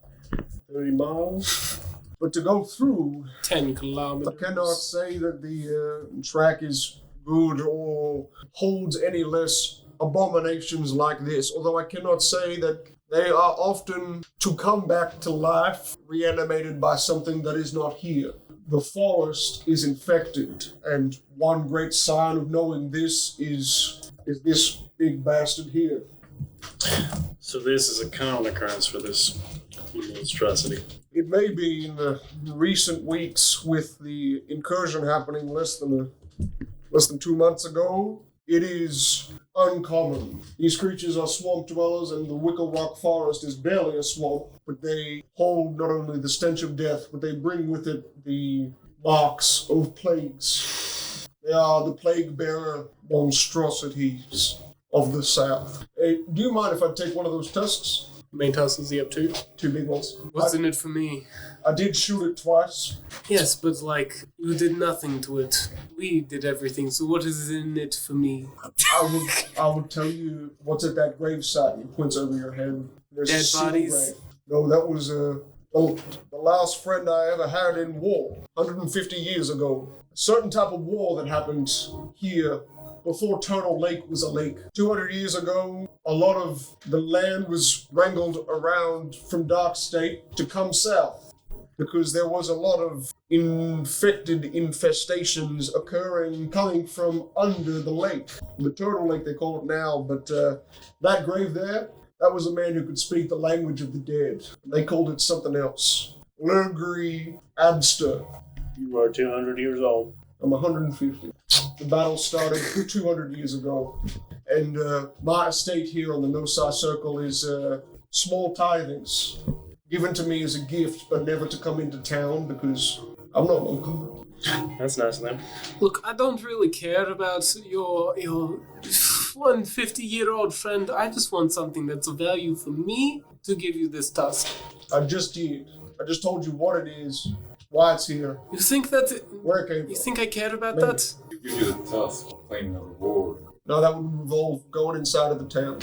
30 miles. But to go through, 10 kilometers. I cannot say that the track is good or holds any less abominations like this, although I cannot say that they are often to come back to life, reanimated by something that is not here. The forest is infected, and one great sign of knowing this is this big bastard here. So this is a common occurrence for this monstrosity. It may be in the recent weeks with the incursion happening less than 2 months ago. It is uncommon. These creatures are swamp dwellers, and the Wickle Rock Forest is barely a swamp, but they hold not only the stench of death, but they bring with it the marks of plagues. They are the plague-bearer monstrosities of the south. Hey, do you mind if I take one of those tusks? Main tusks, you have two? Two big ones. What's in it for me? I did shoot it twice. Yes, but like, you did nothing to it. We did everything, so what is in it for me? I will tell you what's at that gravesite. And he points over your head. There's Dead a single bodies? grave. No, that was the last friend I ever had in war, 150 years ago. A certain type of war that happened here before Turtle Lake was a lake. 200 years ago, a lot of the land was wrangled around from Dark State to come south, because there was a lot of infected infestations coming from under the lake. The Turtle Lake, they call it now, but that grave there, that was a man who could speak the language of the dead. They called it something else. Lurgri Abster. You are 200 years old. I'm 150. The battle started 200 years ago. And my estate here on the Nosai Circle is small tithings, given to me as a gift, but never to come into town because I'm not local. That's nice of them. Look, I don't really care about your 150-year-old friend. I just want something that's of value for me to give you this tusk. I just did. I just told you what it is, why it's here, You think that... where it came from. You think I care about Maybe. that? We give you the tusk, claiming a reward. No, that would involve going inside of the town.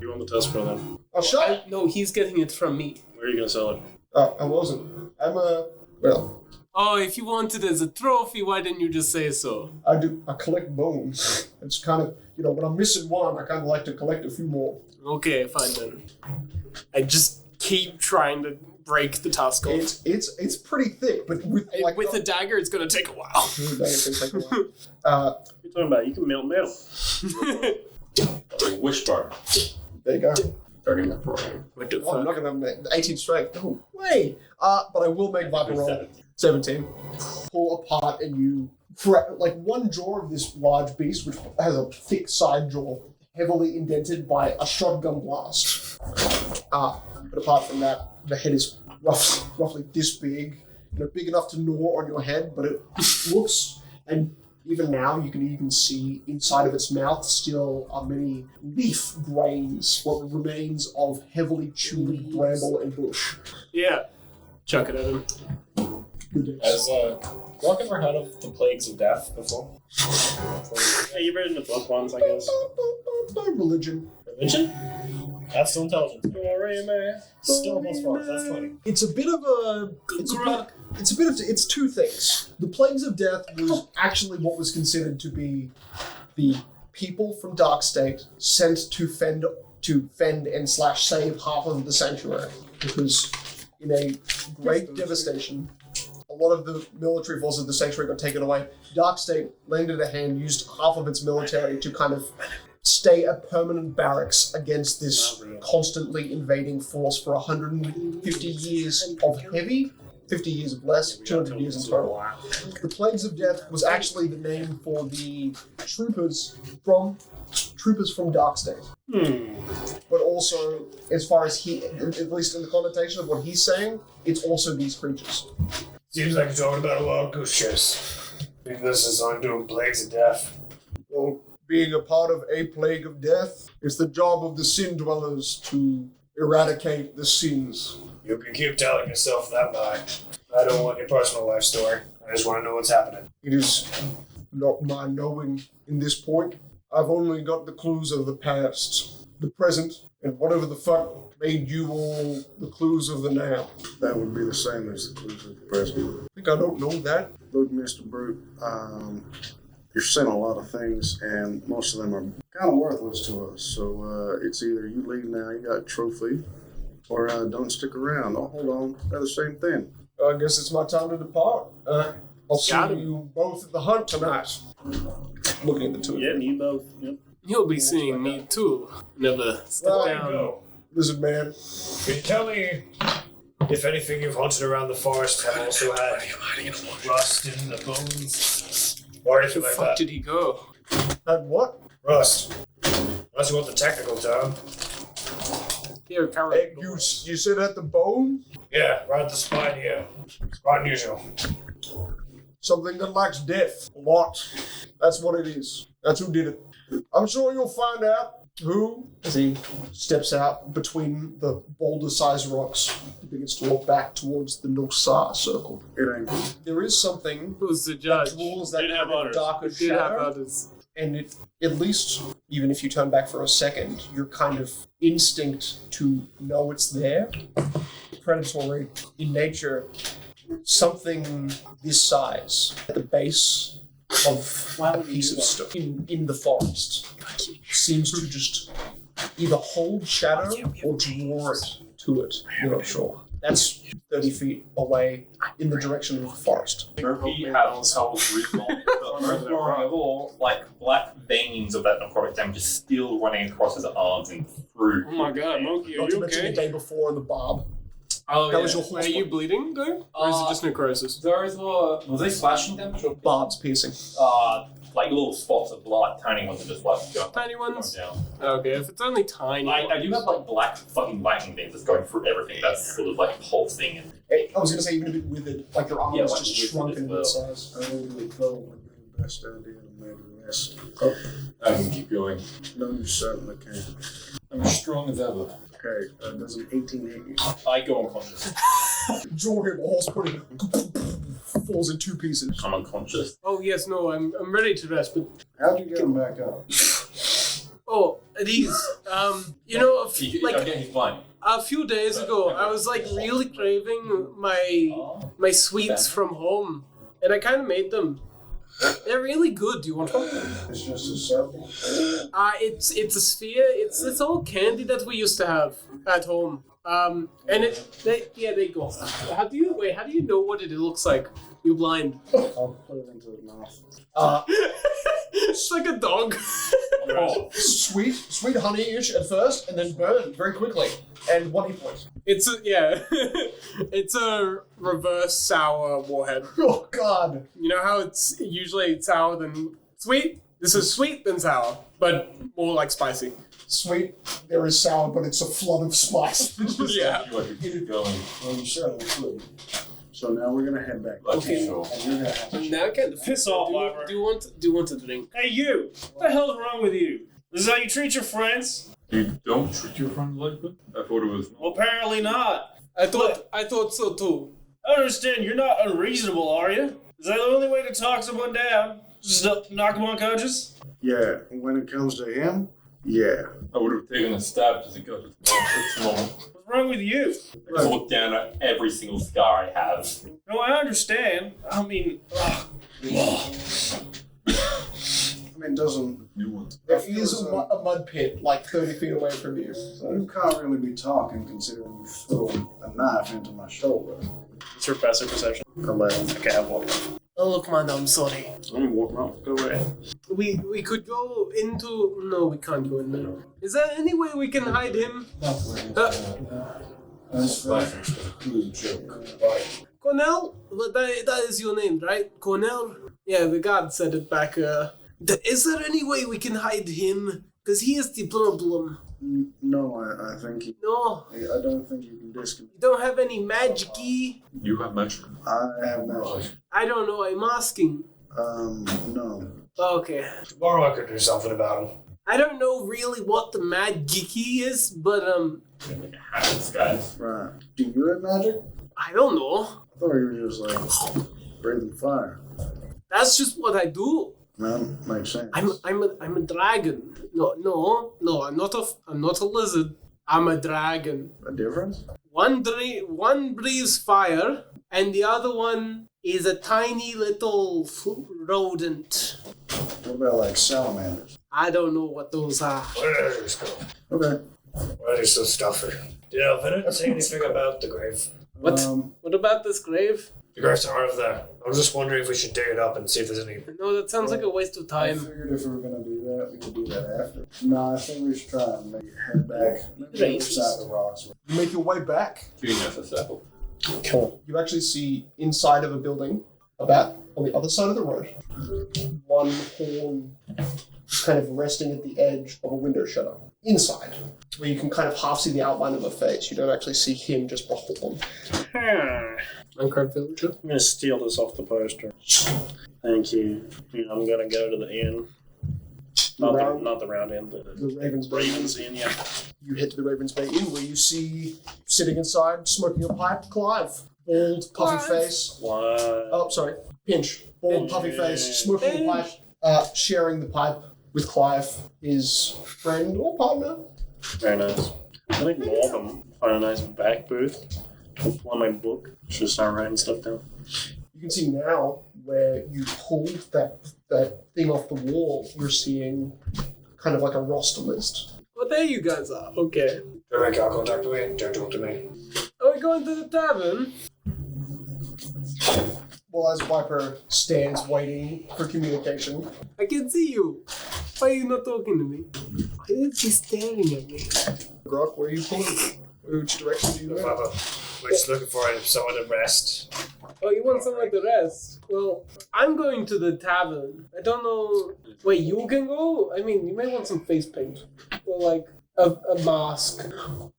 You want the tusk for them? I'll show you. No, he's getting it from me. Where are you going to sell it? I wasn't. I'm a well. Oh, if you want it as a trophy, why didn't you just say so? I do. I collect bones. It's kind of when I'm missing one, I kind of like to collect a few more. Okay, fine then. I just keep trying to break the tusk off. It's pretty thick, but with a dagger, it's gonna take a while. You're What are you talking about? You can melt metal. Wishbone. there you go. 30 more pro. What the Oh, I'm fuck? not gonna make 18 strength. No way. But I will make Viper roll 17. Pull apart and you like one jaw of this large beast, which has a thick side jaw, heavily indented by a shotgun blast. But apart from that, the head is roughly this big, big enough to gnaw on your head, but it looks, and even now you can even see inside of its mouth still are many leaf grains, what remains of heavily chewed bramble and bush. Yeah. Chuck it at him. Has Rock ever heard of the plagues of death before? Yeah, you've read in the book once, I guess. Religion. Religion? That's still intelligence. Still plus 4. That's funny. It's a bit of a. It's two things. The plagues of death was actually what was considered to be the people from Darkstate sent to fend and /save half of the sanctuary, because in a great devastation, a lot of the military forces of the sanctuary got taken away. Darkstate lended a hand, used half of its military to kind of stay a permanent barracks against this constantly invading force for 150 years of heavy, 50 years of less, 200 years in total. The Plagues of Death was actually the name for the troopers from Darkstate. But also, as far as at least in the connotation of what he's saying, it's also these creatures. Seems like you're talking about a wild goose chase. I think this is on doing plagues of death. Well, being a part of a plague of death, it's the job of the sin dwellers to eradicate the sins. You can keep telling yourself that lie. I don't want your personal life story. I just want to know what's happening. It is not my knowing in this point. I've only got the clues of the past, the present, and whatever the fuck made you all the clues of the now. That would be the same as the clues of the present. I think I don't know that. Look, Mr. Brute, you're saying a lot of things, and most of them are kind of worthless to us. So it's either you leave now, you got a trophy, or don't stick around. Oh, hold on, they're the same thing. I guess it's my time to depart. I'll see you both at the hunt tonight. Looking at the two of Yeah, you. you both. Yep. You'll be seeing me too. Never step Well, down. Go. Lizard man. Can you tell me if anything you've hunted around the forest have also had rust in the bones? Or Where anything the like fuck that? did he go? Had what? Rust. Unless you want the technical term. Here, Hey, Carol. you said at the bone? Yeah, right at the spine here. Quite unusual. Something that lacks depth. A lot. That's what it is. That's who did it. I'm sure you'll find out who. As he steps out between the boulder-sized rocks, he begins to walk back towards the Nosar circle. It ain't. There is something Who's the judge? draws that Did have kind of others. darker Did have shadow. others. And it, at least, even if you turn back for a second, your kind of instinct to know it's there, predatory in nature, something this size at the base of a piece of stone in the forest seems to just either hold shadow or draw it to it. You're not sure. That's 30 feet away in the direction of the forest. He has all like black veins of that necrotic damage just still running across his arms and through. Oh my god, Monkey, are Not to you mention the okay? day before in the barb. Oh, That was your Are horse. you bleeding though? Or is it just necrosis? Those were they slashing damage or Barbs piercing. like little spots of blood, tiny ones that just like going Tiny ones? down. Okay, if it's only tiny. I do have like black fucking lightning things that's going through everything. That's sort of like the whole thing. And I was going to say even a bit withered, like your arm Yeah, is like just withered shrunken in as size. I only thought would be the best idea to maybe rest. I can keep going. No, you certainly can. I'm as strong as ever. Okay, does an 18 hit you? I go unconscious. Draw him, the horse pretty falls in two pieces. I'm unconscious. Oh yes, no, I'm ready to rest, but How'd you get him back up? these, you know, Again, he's fine. A few days ago, I was like really craving my sweets from home, and I kind of made them. They're really good. Do you want one? It's just a circle. It's a sphere. It's all candy that we used to have at home. And they go. How do you know what it looks like? You blind. I'll put it into his mouth. It's like a dog. Sweet honey-ish at first, and then burn very quickly. And 1 hit point. It's a reverse sour warhead. Oh God! You know how it's usually sour than sweet? This is sweet than sour, but more like spicy. Sweet, there is sour, but it's a flood of spice. Yeah. Keep going. Well, you certainly could. So now we're gonna head back. Okay. And you're gonna have to Now can Piss off, Viper. Do you want a drink? Hey, you! What the hell's wrong with you? This is how you treat your friends? You don't treat your friends like that? I thought it was. Well, apparently not. I thought so too. I understand you're not unreasonable, are you? Is that the only way to talk someone down? Just knock them unconscious? Yeah, and when it comes to him, yeah. I would have taken a stab just to go to the moment. What's wrong with you? I just look down at every single scar I have. No, I understand. I mean, I mean, doesn't. New one. There is a mud pit like 30 feet away from you. So you can't really be talking considering you threw a knife into my shoulder. it's your passive perception. 11. Okay, I'll walk. Oh look, man, I'm sorry. Let me walk around. Go away. We could go into. No, we can't go in there. Is there any way we can hide him? That's good joke. Cornell? Well, that is your name, right? Cornell? Yeah, the guard said it back. Is there any way we can hide him? Because he is the problem. No, I think he. No, I don't think you can disconnect. you don't have any magic-y? You have magic. I have magic. I don't know, I'm asking. No. Okay. Tomorrow I could do something about him. I don't know really what the magic-y is, but, Like a hat disguise. Right. Do you have magic? I don't know. I thought you were just like breathing fire. That's just what I do. That makes sense. I'm a dragon. No, I'm not a lizard. I'm a dragon. A difference? One breathes fire, and the other one is a tiny little rodent. What about like salamanders? I don't know what those are. Where did this go? Okay. Why are they so stuffy? Did Elvin say anything about the grave? What? What about this grave? The grave's not over there. I was just wondering if we should dig it up and see if there's any. No, that sounds like a waste of I time. figured if we were gonna do that, we could do that after. No, I think we should try and maybe head back. Maybe the other side of the rocks. You make your way back. Genius as apple. Cool. You actually see inside of a building, about on the other side of the road, one horn kind of resting at the edge of a window shutter. Inside, where you can kind of half see the outline of a face. You don't actually see him, just the horn. Uncard villager. I'm gonna steal this off the poster. Thank you. I'm gonna go to the inn. Not the round inn, The Raven's Bay. Ravens Inn, yeah. You head to the Raven's Bay Inn, where you see, sitting inside, smoking a pipe, Clive. Bald, puffy face. What? Oh, sorry. Pinch. Bald, puffy face, smoking a pipe, sharing the pipe with Clive, his friend or partner. Very nice. I think more of them find a nice back booth to pull my book. Just start writing stuff down. You can see now where you pulled that thing off the wall, you're seeing kind of like a roster list. Well, there you guys are. Okay. Don't make eye contact with me. Don't talk to me. Are we going to the tavern? Well, as Viper stands waiting for communication, I can see you. Why are you not talking to me? Why is he staring at me? Grok, where are you pulling? Which direction do you go? Papa, we're just looking for someone to rest. Oh, you want somewhere to rest? Well, I'm going to the tavern. I don't know. Wait, you can go? I mean, you may want some face paint. Or like a mask.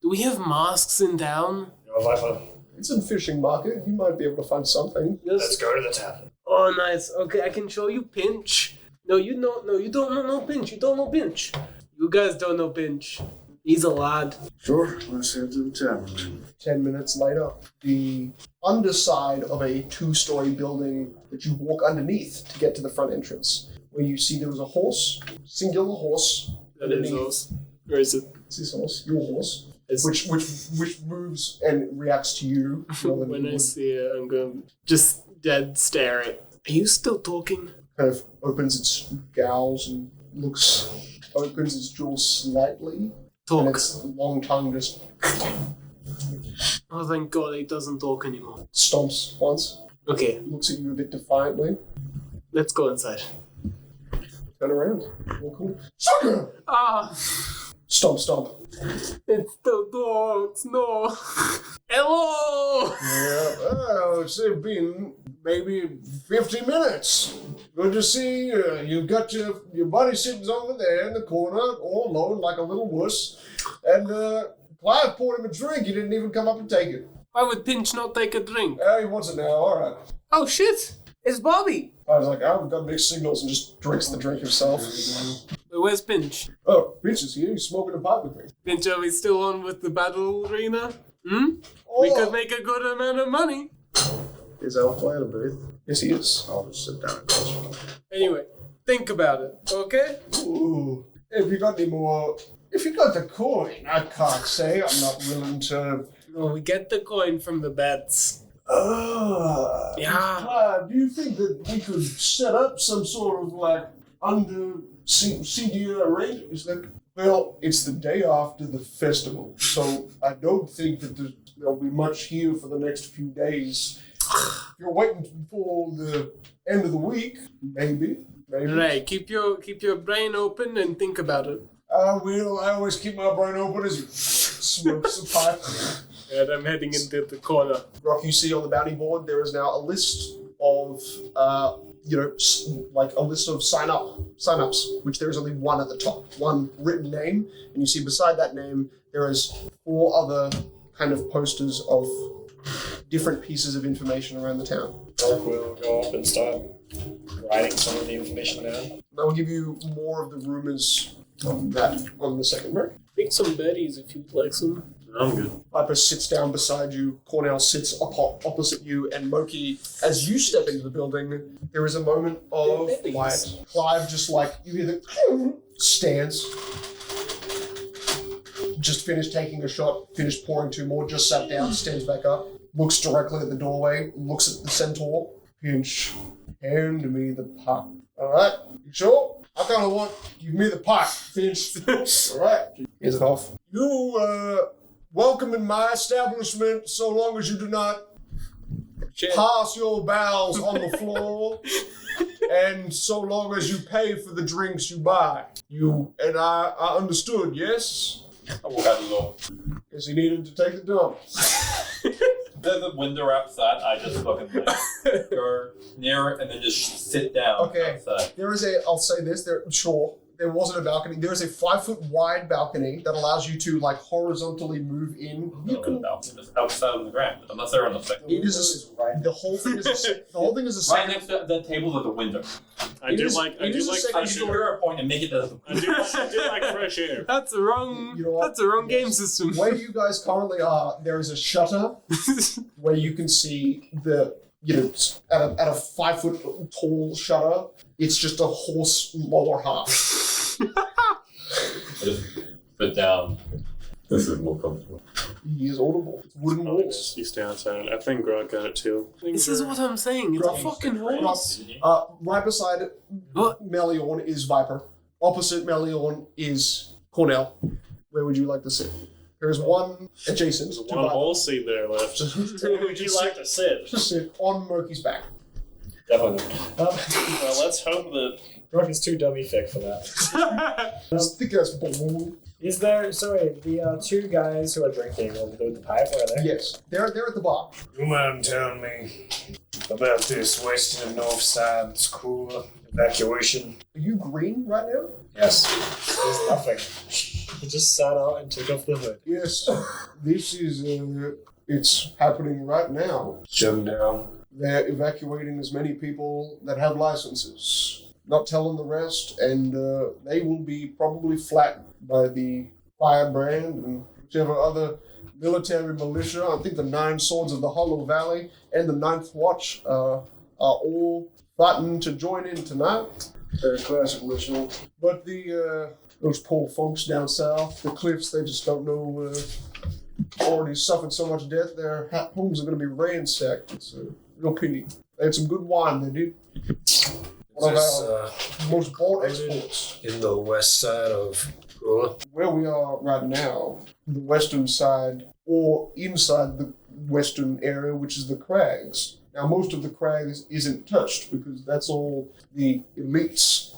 Do we have masks in town? No, Viper. It's a fishing market. You might be able to find something. Let's go to the tavern. Oh, nice. Okay, I can show you Pinch. No, you don't know Pinch. You don't know Pinch. You guys don't know Pinch. He's a lad. Sure, let's head to the tavern. 10 minutes later, the underside of a 2-story building that you walk underneath to get to the front entrance, where you see there was a horse, singular horse. That is underneath. yours. Where is it? It's his horse, your horse. which moves and reacts to you. more than When you I would. see it, I'm going to just dead stare at. Are you still talking? Kind of opens its jowls and opens its jaws slightly, and Talk. its long tongue just Oh, thank God he doesn't talk anymore. stomps once, Okay, looks at you a bit defiantly, let's go inside. turn around, all cool. Sucker! Ah, Stomp, stomp. it's the dogs. No. Hello. Yeah, well, it's been maybe 50 minutes. Good to see you. You've got your buddy sitting over there in the corner, all alone like a little wuss. And Clive poured him a drink. He didn't even come up and take it. Why would Pinch not take a drink? He wants it now. All right. Oh shit! It's Bobby. I was like, I've got mixed signals, and just drinks the drink himself. Where's Pinch? Oh, bitch is here. He's smoking a pipe with me. Pinch, are we still on with the battle arena? We could make a good amount of money. Is Elfway in a booth? Yes, he is. I'll just sit down across from him. Anyway, think about it, okay? Ooh. If you got any more... If you got the coin, I can't say. I'm not willing to... Well, we get the coin from the bets. Yeah. Clive, do you think that we could set up some sort of like under CDR arrangement? Like, well, it's the day after the festival, so I don't think that there'll be much here for the next few days. If you're waiting for the end of the week, maybe. Right, keep your brain open and think about it. I will. I always keep my brain open as you smoke some pipe. And I'm heading into the corner. Rock, you see on the bounty board, there is now a list of, like a list of sign-ups, which there is only one at the top, one written name, and you see beside that name, there is 4 other kind of posters of different pieces of information around the town. Dark will go up and start writing some of the information down. I will give you more of the rumors on that on the second break. Pick some berries if you'd like some. I'm good. Viper sits down beside you, Cornell sits opposite you, and Moki, as you step into the building, there is a moment of quiet. Clive just like, you hear the stands, just finished taking a shot, finished pouring 2 more, just sat down, stands back up, looks directly at the doorway, looks at the centaur. Pinch, hand me the pipe. Alright, you sure? I kind of want, give me the pipe, Finch. Alright, here's it off. You, welcome in my establishment so long as you do not pass your bowels on the floor and so long as you pay for the drinks you buy. You and I understood, yes? I walk out the door. Guess he needed to take the dump. There's a window outside. I just fucking like, go near it and then just sit down Okay. outside. There is I'll say this, there wasn't a balcony. There is a 5-foot wide balcony that allows you to like horizontally move in. You can. Just outside on the ground, unless they're on the second. It is the whole thing is a Right next to the table at the window. I do like fresh Shoot air. her a point and make it the. I do like fresh air. That's the wrong. You know what? That's the wrong game system. Where you guys currently are, there is a shutter where you can see the at a 5-foot tall shutter. It's just a horse lower half. I just put down. This is more comfortable. He is audible. It's wooden walls. You stay outside. I think Grog got it too. This is what I'm saying. It's a fucking horse. Right beside Meliorn is Viper. Opposite Meliorn is Cornell. Where would you like to sit? There is one adjacent. There's to one Viper. whole seat there left. Where would you like to sit? Just sit on Murky's back. Definitely. Well, let's hope that. Rook is too dummy thick for that. Just thick as bone. Is there, sorry, the 2 guys who are drinking with the pipe, where are they? Yes, they're at the bar. You mind telling me about this west and north side school evacuation? Are you green right now? Yes. There's nothing. He just sat out and took off the hood. Yes. This is it's happening right now. Shut down. They're evacuating as many people that have licenses. Not telling the rest, and they will be probably flattened by the Firebrand and whichever other military militia. I think the 9 Swords of the Hollow Valley and the 9th Watch are all fighting to join in tonight. Very classic ritual. But those poor folks down south, the cliffs, they just don't know already suffered so much death, their homes are going to be ransacked. It's a real pity. They had some good wine, they did. One of our most bought exports. In the west side of Krueler. Where we are right now, the western side, or inside the western area, which is the crags. Now, most of the crags isn't touched because that's all the elites,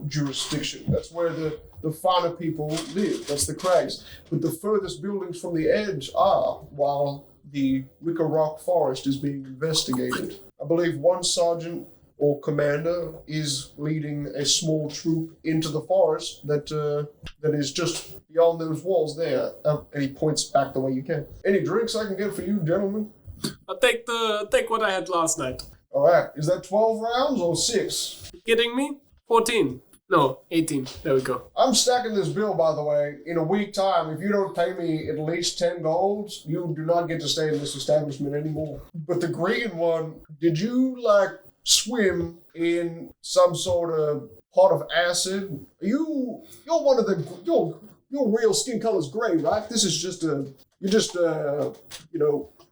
jurisdiction. That's where the finer people live. That's the crags. But the furthest buildings from the edge are, while the Wicker Rock Forest is being investigated. I believe one sergeant or commander is leading a small troop into the forest that is just beyond those walls there. And he points back the way you can. Any drinks I can get for you, gentlemen? I'll take what I had last night. All right. Is that 12 rounds or 6? You kidding me? 14. No, 18. There we go. I'm stacking this bill, by the way. In a week time, if you don't pay me at least 10 golds, you do not get to stay in this establishment anymore. But the green one, did you, swim in some sort of pot of acid? You're one of the... Your real skin color's gray, right? This is just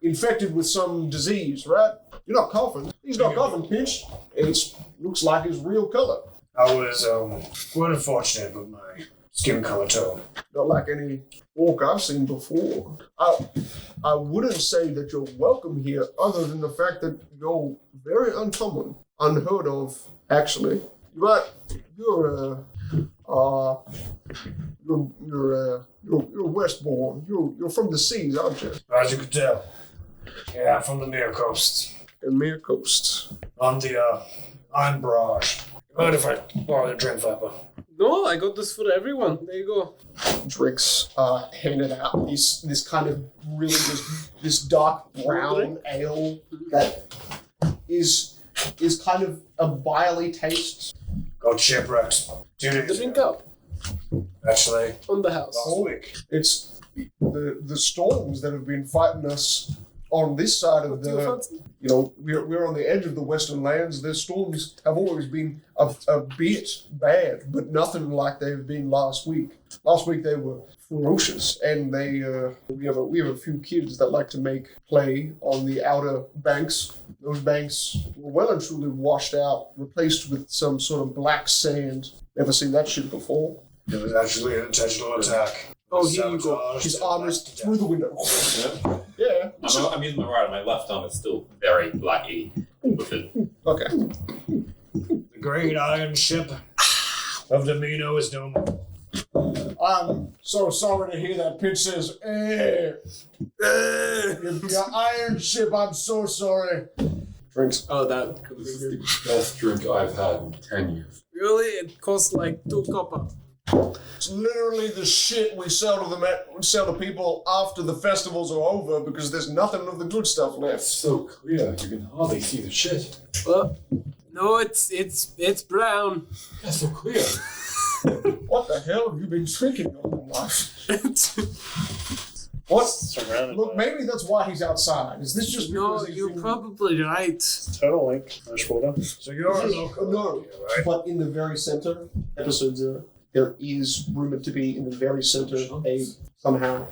infected with some disease, right? You're not coughing. He's not coughing, Pinch. It looks like his real color. I was quite unfortunate with my skin color tone. Not like any orc I've seen before. I wouldn't say that you're welcome here, other than the fact that you're very uncommon, unheard of, actually. You're Westbourne. You're from the seas, aren't you? As you could tell. Yeah, I'm from the near coast. The near coast. On the Iron Barrage. Mind if I borrow the drink, Viper? No, I got this for everyone. There you go. Drinks handed out. This kind of really this dark brown ale that is kind of a vilely taste. Got shipwrecked 2 days Drink ago. up. Actually, On the house. last week. It's the storms that have been fighting us on this side of the. We're on the edge of the Western Lands. The storms have always been a bit bad, but nothing like they've been last week. Last week they were ferocious, and we have a few kids that like to make play on the outer banks. Those banks were well and truly washed out, replaced with some sort of black sand. Never seen that shit before. It was actually an intentional attack. Oh, here you go. His arm is through the window. Yeah. I'm using my right, and my left arm is still very blacky with it. Okay. The great iron ship of Damino is no more. I'm so sorry to hear that. Pitch says, your iron ship, I'm so sorry. Drinks. Oh, that. This is the best drink I've had in 10 years. Really? It costs like 2 copper. It's literally the shit we sell to people after the festivals are over because there's nothing of the good stuff It's left. so clear, you can hardly see the shit. Well, no, it's brown. That's so clear. What the hell have you been drinking your whole life? What? Surrounded Look, by maybe that's why he's outside. Is this just No, because he's you're in- probably right. total link. Fresh water. So you're a local. No, right? but in the very center, episode 0, there is rumored to be in the very center somehow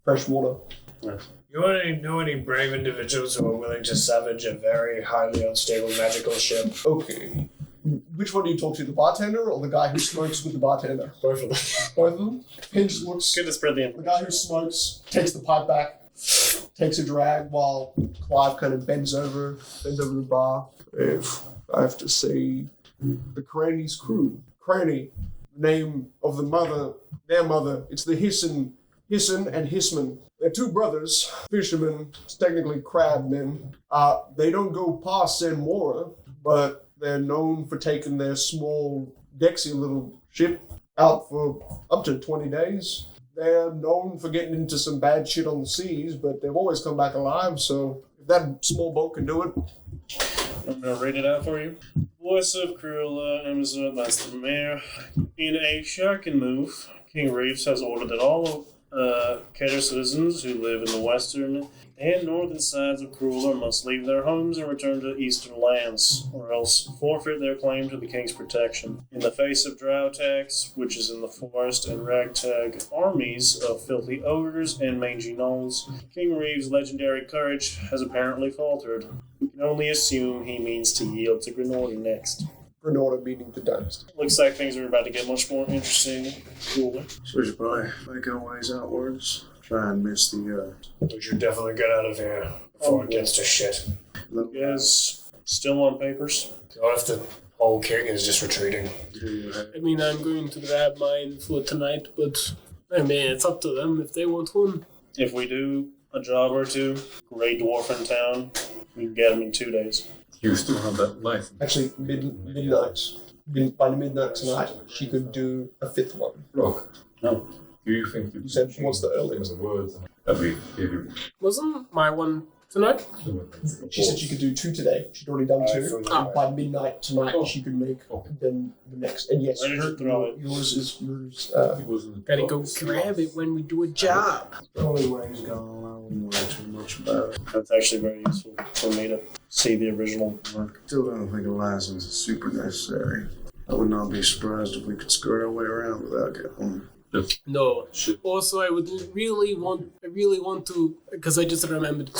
fresh water. You know any brave individuals who are willing to salvage a very highly unstable magical ship? Okay. Which one do you talk to, the bartender or the guy who smokes with the bartender? Both of them. Both of them? Pinch looks. Good to spread the The information. guy who smokes takes the pipe back, takes a drag while Clive kind of bends over the bar. If I have to say, the Cranny's crew. Cranny, name of their mother. It's the Hisson and Hissman. They're 2 brothers, fishermen, technically crab men. They don't go past San Mora, but they're known for taking their small, dexy little ship out for up to 20 days. They're known for getting into some bad shit on the seas, but they've always come back alive, so if that small boat can do it. I'm going to read it out for you. Voice of Krueler, Amazon, that's the mayor. In a shocking move, King Reeves has ordered that all Keter citizens who live in the western and northern sides of Krueler must leave their homes and return to eastern lands, or else forfeit their claim to the king's protection. In the face of drow attacks, witches in the forest, and ragtag armies of filthy ogres and mangy gnolls, King Reeve's legendary courage has apparently faltered. We can only assume he means to yield to Granada next. Granada meaning the dynasty. Looks like things are about to get much more interesting and cooler. So we should probably make our ways outwards. Try and miss the, We should definitely get out of here before it gets to shit. You guys still on papers? What if the whole king is just retreating? I mean, I'm going to grab mine for tonight, but I mean, it's up to them if they want one. If we do a job or two, Grey Dwarf in town, we can get them in 2 days. You still have that license. Actually, midnight. By midnight tonight, she could do a fifth one. Look, no. Do you think You said what's the earliest? the words that we give you? Wasn't my one tonight? She said she could do 2 today. She'd already done 2. Ah. By midnight tonight, she could make then the next. And yes, Why did you throw it? yours is yours. It wasn't. Gotta go grab it when we do a job. early ways gone. I wouldn't worry too much about it. That's actually very useful for me to see the original work. Still don't think a license is super necessary. I would not be surprised if we could skirt our way around without getting one. No. Also, I really want to, because I just remembered.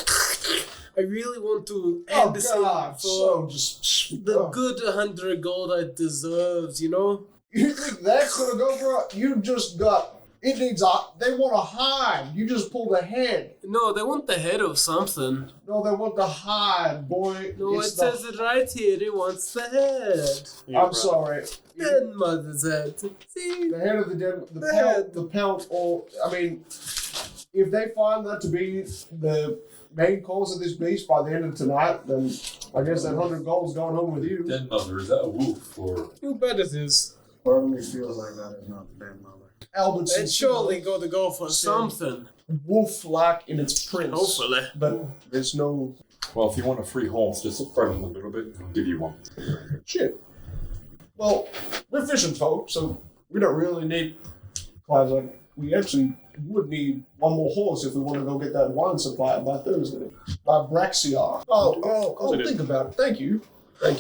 I really want to Oh end this God! for So just the good 100 gold I deserves, you know? You think that's gonna go for? You just got. It needs a. They want a hide. You just pulled a head. No, they want the head of something. No, they want the hide, boy. No, It's it says it right here. It wants the head. I'm sorry. Dead mother's head. See? The head of the dead, The head. the pelt, or I mean, if they find that to be the main cause of this beast by the end of tonight, then I guess that 100 gold's going home with you. Dead mother, is that a wolf or? You bet it is. Part of me feels like that is not the damn mother. Albertson, It's surely got to go for something. wolf-like in its prints, Hopefully. but there's no Well, if you want a free horse, just spread them a little bit. I'll give you one. shit. Well, we're fishing folk, so we don't really need. Like, we actually would need one more horse if we want to go get that wine supply by Thursday. By Braxiar. Oh, think about it. Thank you. Do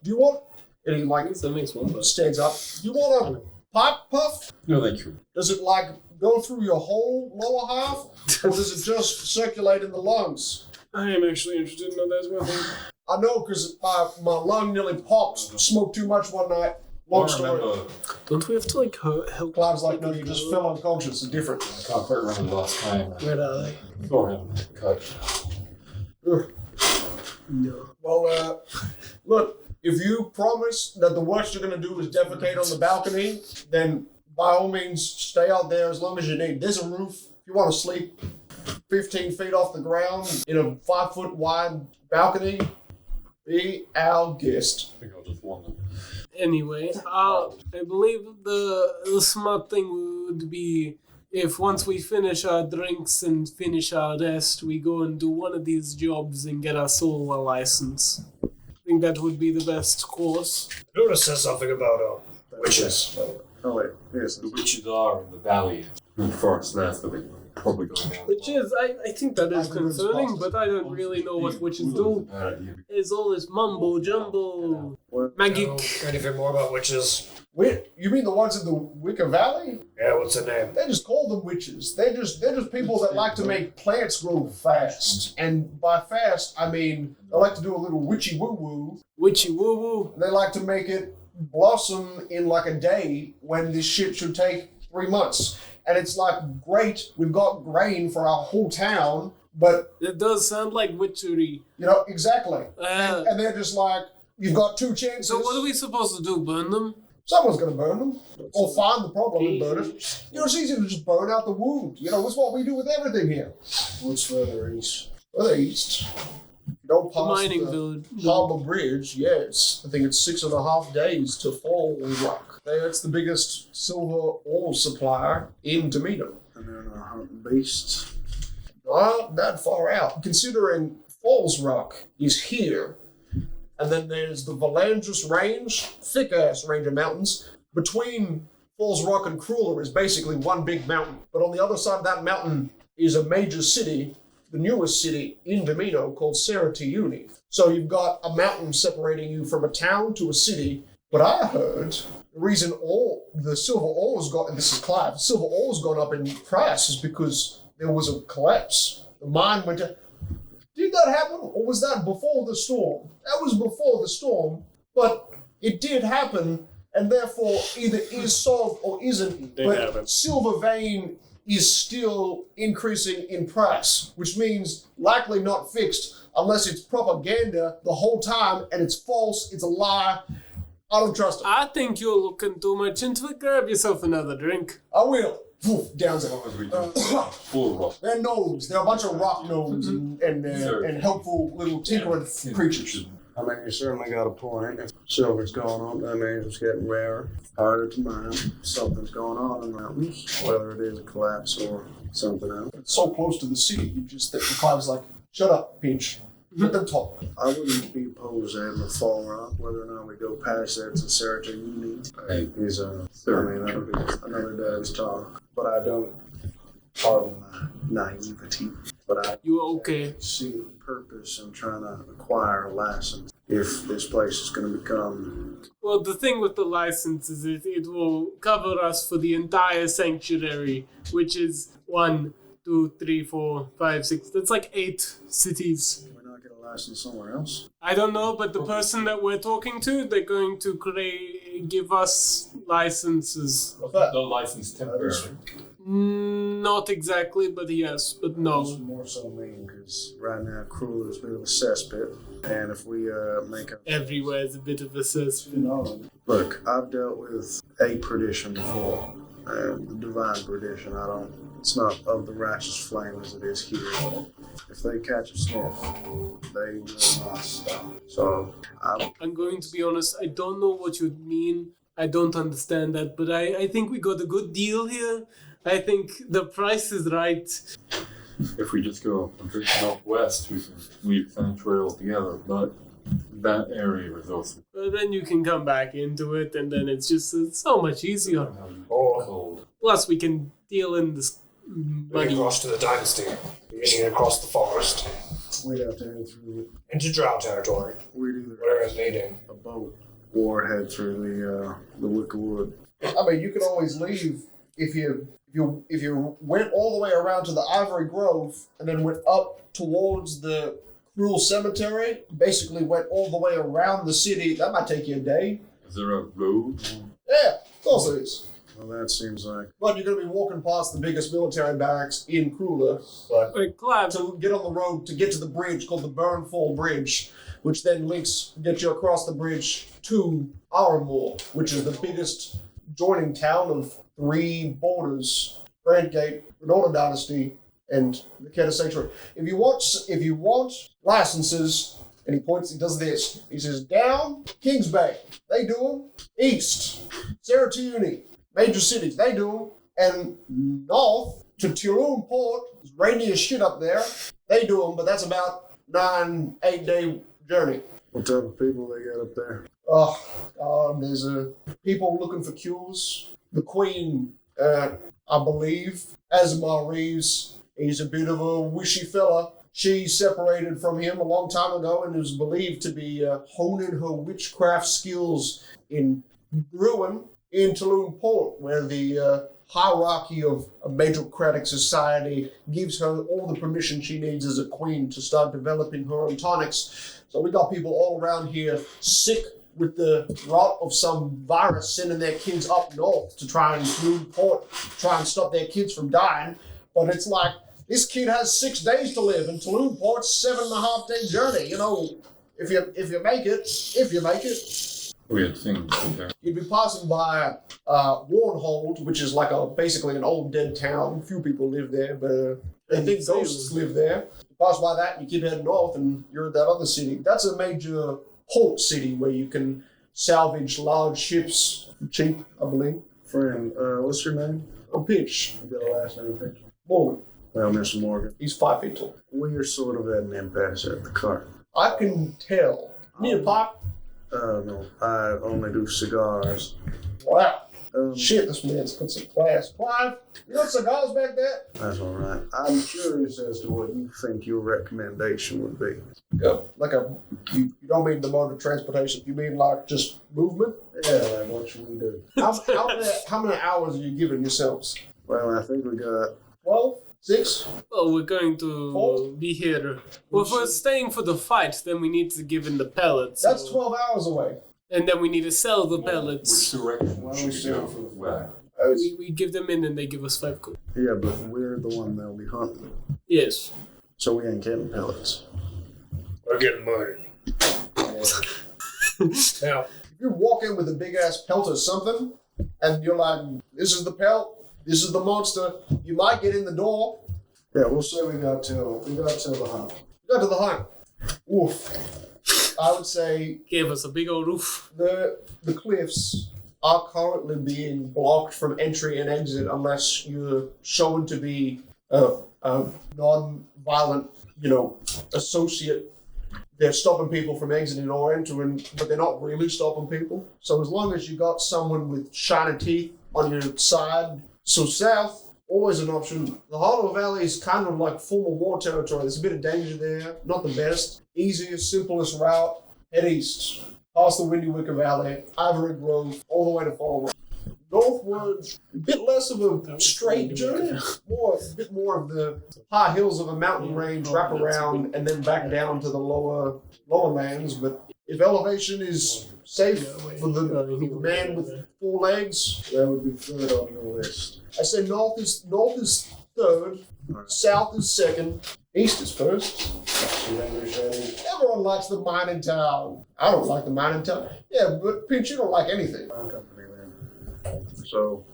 you want? And he like That makes one better. stands up. Do you want a pipe puff? No, thank you. Does it like go through your whole lower half, or does it just circulate in the lungs? I am actually interested in that as well. I know because my lung nearly popped. Smoked too much one night. Long story. Don't we have to like help? Clive's like, no, you just fell unconscious. It's different. I can't quite remember the last time. Where are they? Go ahead. Cut. No. Well, look, if you promise that the worst you're going to do is defecate on the balcony, then by all means stay out there as long as you need. There's a roof. If you want to sleep 15 feet off the ground in a 5 foot wide balcony, be our guest. I think I'll just wander. Anyway, I believe the smart thing would be if once we finish our drinks and finish our rest, we go and do one of these jobs and get our soul a license. I think that would be the best course. Luna says something about witches. Oh wait, yes. The witches are in the valley. In the forest left, but they're probably going down. Which is, I think that is concerning, but I don't really know what witches do. It's all this mumbo jumbo, magic. Know anything more about witches? Wait, you mean the ones in the Wicker Valley? Yeah, what's her name? They just call them witches. They're just people that like to make plants grow fast. And by fast, I mean they like to do a little witchy woo woo. Witchy woo woo. They like to make it blossom in like a day when this shit should take 3 months. And it's like, great, we've got grain for our whole town, but It does sound like witchery. you know exactly. And they're just like, you've got 2 chances. So what are we supposed to do? Burn them? Someone's going to burn them. Or find the problem and burn it. You know, it's easy to just burn out the wound. You know, that's what we do with everything here. What's further east? Further east. You don't The pass mining the village. Harbour Bridge, yes. I think it's 6.5 days to Fall Rock. That's the biggest silver ore supplier in Damino. And then a hunting beast. Not that far out. Considering Falls Rock is here, and then there's the Valandris Range, thick-ass range of mountains. Between Falls Rock and Krueler is basically one big mountain. But on the other side of that mountain is a major city, the newest city in Damino, called Ceratiuni. So you've got a mountain separating you from a town to a city. But I heard the reason all the silver ore's got, and this is Clive, silver ore's gone up in price is because there was a collapse. The mine went down. Did that happen, or was that before the storm? That was before the storm, but it did happen, and therefore either is solved or isn't. Did but happen. silver vein is still increasing in price, which means likely not fixed unless it's propaganda the whole time, and it's false, it's a lie. I don't trust it. I think you're looking too much into it. Grab yourself another drink. I will. Poof, down to Full rock. They're gnomes. They're a bunch of rock gnomes and helpful little tinkering creatures. I mean, you certainly got a point. If silver's going on, that means it's getting rarer, harder to mine. Something's going on in the mountains, whether it is a collapse or something else. It's so close to the city, you just think the Clive's like, shut up, Peach. Let them talk. I wouldn't be opposed to having a fall rock, whether or not we go past that to Ceratiuni. Hey, Is I mean, that'll be another day's talk. But I don't, pardon my naivety, but I You okay? see the purpose in trying to acquire a license if this place is going to become. Well, the thing with the license is it will cover us for the entire sanctuary, which is 1, 2, 3, 4, 5, 6. That's like 8 cities. We're not going to license somewhere else. I don't know, but the person that we're talking to, they're going to give us licenses. What's that? the license temporary. Not exactly, but yes, but It's no. more so mean because right now Krueler is a bit of a cesspit, and if we make a Everywhere is a bit of a cesspit. look, I've dealt with a perdition before, and the divine perdition. It's not of the righteous flame as it is here. If they catch a sniff, they will not stop. So I'm going to be honest, I don't know what you mean. I don't understand that, but I think we got a good deal here. I think the price is right. If we just go a bit northwest, we can leave Sanctuary altogether, but that area is also But then you can come back into it, and then it's so much easier. Or cold. Plus, we can deal in this moving money. across to the dynasty, using it across the forest we'd have to head through. into drow territory, We'd either whatever is needed. a boat or head through the wicker wood. I mean, you can always leave if you went all the way around to the Ivory Grove and then went up towards the Cruel Cemetery, basically went all the way around the city. That might take you a day. Is there a road? Yeah, of course it is. Well, that seems like But you're going to be walking past the biggest military barracks in Krueler Wait, Clive, to get on the road to get to the bridge called the Burnfall Bridge, which then gets you across the bridge to Aramore, which is the biggest joining town of 3 borders: Brandt Gate, Renora Dynasty, and the Keter Sanctuary. If you want licenses, and he does this. He says down Kings Bay, they do them. East, Ceratiuni, major cities, they do them. And north to Tulum Port, it's rainy as shit up there. They do them, but that's about 9-8 day journey. what type of people they got up there. There's people looking for cures. The Queen, I believe, Azamar Reeves, he's a bit of a wishy fella. She separated from him a long time ago and is believed to be honing her witchcraft skills in brewing in Tulum Port, where the hierarchy of a metrocratic society gives her all the permission she needs as a queen to start developing her own tonics. So we got people all around here sick with the rot of some virus sending their kids up north to try and Tulum Port, try and stop their kids from dying. But it's like, this kid has 6 days to live, and Tulum Port's 7.5 day journey. You know, if you make it, We had things there. you'd be passing by Warnhold, which is like basically an old dead town. Few people live there, but they think ghosts live there. You pass by that, and you keep heading north, and you're at that other city. That's a major port city where you can salvage large ships cheap, I believe. Friend, what's your name? A pitch. You got a last name, Pitch? Morgan. Well, Mr. Morgan, He's 5 feet tall. we are sort of at an impasse at the cart. I can tell. Need a pipe? No, I only do cigars. Wow. Shit, this man's got some class. Clive, you got cigars back there? That's all right. I'm curious as to what you think your recommendation would be. You don't mean the mode of transportation. You mean like just movement? Yeah, like what should we do? How many hours are you giving yourselves? Well, I think we got 12? 6? Well, we're going to be here. Well, if we're staying for the fight, then we need to give in the pellets. That's so- 12 hours away. And then we need to sell the pellets. Which direction Why don't should we we sell go? for the Where? We give them in and they give us 5 gold. Yeah, but we're the one that'll be hunting. Yes. So we ain't getting pellets. We're getting murdered. Now, If you walk in with a big ass pelt or something, and you're like, this is the pelt, this is the monster, you might get in the door. Yeah, we'll say we got till the hunt. Go to the hunt. Oof. I would say Gave us a big old roof. the cliffs are currently being blocked from entry and exit unless you're shown to be a non-violent, associate. They're stopping people from exiting or entering, but they're not really stopping people. So as long as you got someone with shiny teeth on your side, so south, always an option. The Hollow Valley is kind of like former war territory. There's a bit of danger there. Not the best. Easiest, simplest route. Head east. Past the Windy Wicker Valley. Ivory Grove. All the way to Fall. Northward, a bit less of a straight journey. A bit more of the high hills of a mountain range, wrap around, and then back down to the lower lands. But if elevation is safe for the man with 4 legs, That would be third on your list. I say north is third, south is second, east is first. You understand? Everyone likes the mining town. I don't like the mining town. Yeah, but Pinch, you don't like anything. Fine company then. So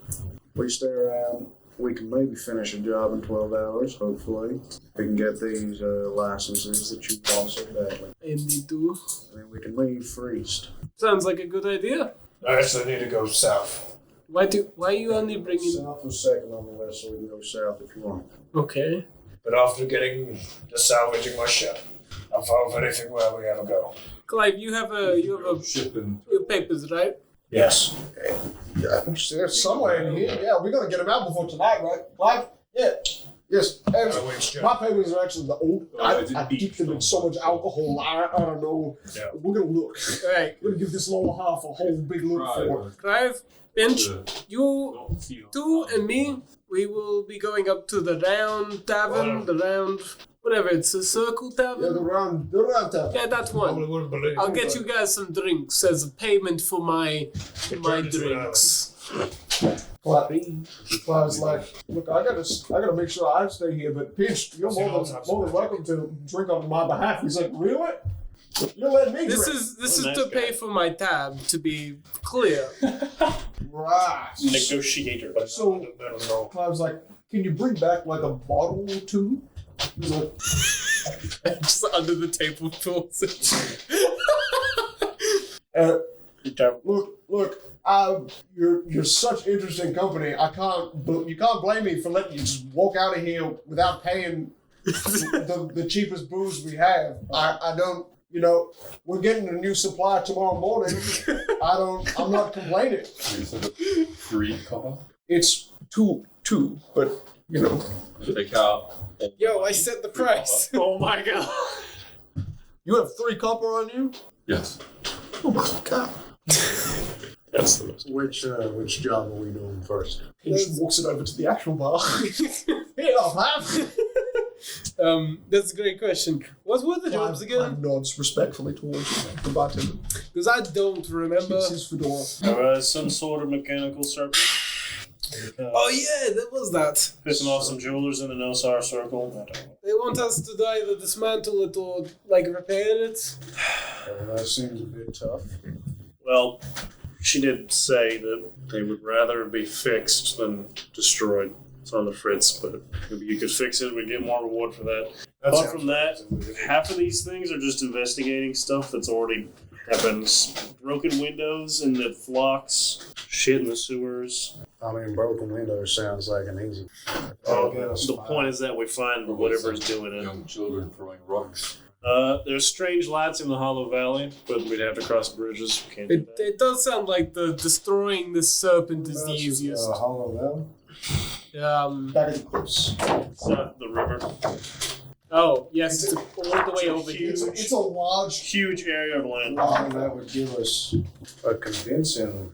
we stay around. We can maybe finish a job in 12 hours, hopefully. We can get these licenses that you want so badly. Indeed do. And then we can leave for east. Sounds like a good idea. I actually need to go south. Why you only bringing... South was second on the list, so we can go south if you want. Okay. But after getting to salvaging my ship, I'll follow anything where we ever go. Clive, you have Shipping. your papers, right? Yes. Yeah, there's somewhere in here. Yeah, we're gonna get them out before tonight, right? Clive? Yeah. Yes. And my papers are actually the old. I dipped them in so much alcohol. I don't know. Yeah. We're gonna look. Alright. We're gonna give this lower half a whole big look for it. Clive, Pinch, you two and me, we will be going up to the round tavern, whatever, it's a circle Yeah, the tavern? round tavern. Yeah, that Probably one. wouldn't believe I'll it, get but you guys some drinks as a payment for my drinks. Clive's like, look, I gotta make sure I stay here, but Pinch, you're more than welcome to drink on my behalf. He's like, really? You're letting me This drink? is nice to guy. pay for my tab, to be clear. Right. Negotiator. So- I don't know. Clive's like, can you bring back like a bottle or two? He's like, Just under the table pulls it. look, you're such interesting company. You can't blame me for letting you just walk out of here without paying the cheapest booze we have. I don't, we're getting a new supply tomorrow morning. I'm not complaining. Free copper. It's two, but Take out. Yo, I set the price. Oh my god. you have 3 copper on you? Yes. Oh my god. That's the most. Which job are we doing first? He just walks it over to the actual bar. Here, I'll have. That's a great question. What were the jobs Clive again? nods respectfully towards you, the bartender. Because I don't remember. Keeps his fedora. Some sort of mechanical circle. Oh yeah, that was that. Pissing off some jewelers in the Nosar circle. I don't know. They want us to either dismantle it or repair it. Well, that seems a bit tough. Well, she did say that they would rather be fixed than destroyed. It's on the fritz, but maybe you could fix it. We'd get more reward for that. Apart from that, half of these things are just investigating stuff that's already happened. Broken windows in the flocks, shit in the sewers. I mean, broken windows sounds like an easy. The point is that we find whatever's doing it. Young children throwing rocks. There's strange lights in the Hollow Valley, but we'd have to cross bridges. We can't do that. It does sound like destroying the serpent is the easiest. Hollow Back at the cliffs. It's not the river. Oh, yes, it's all the way over here. It's a large Huge area of land. Well, that would give us a convincing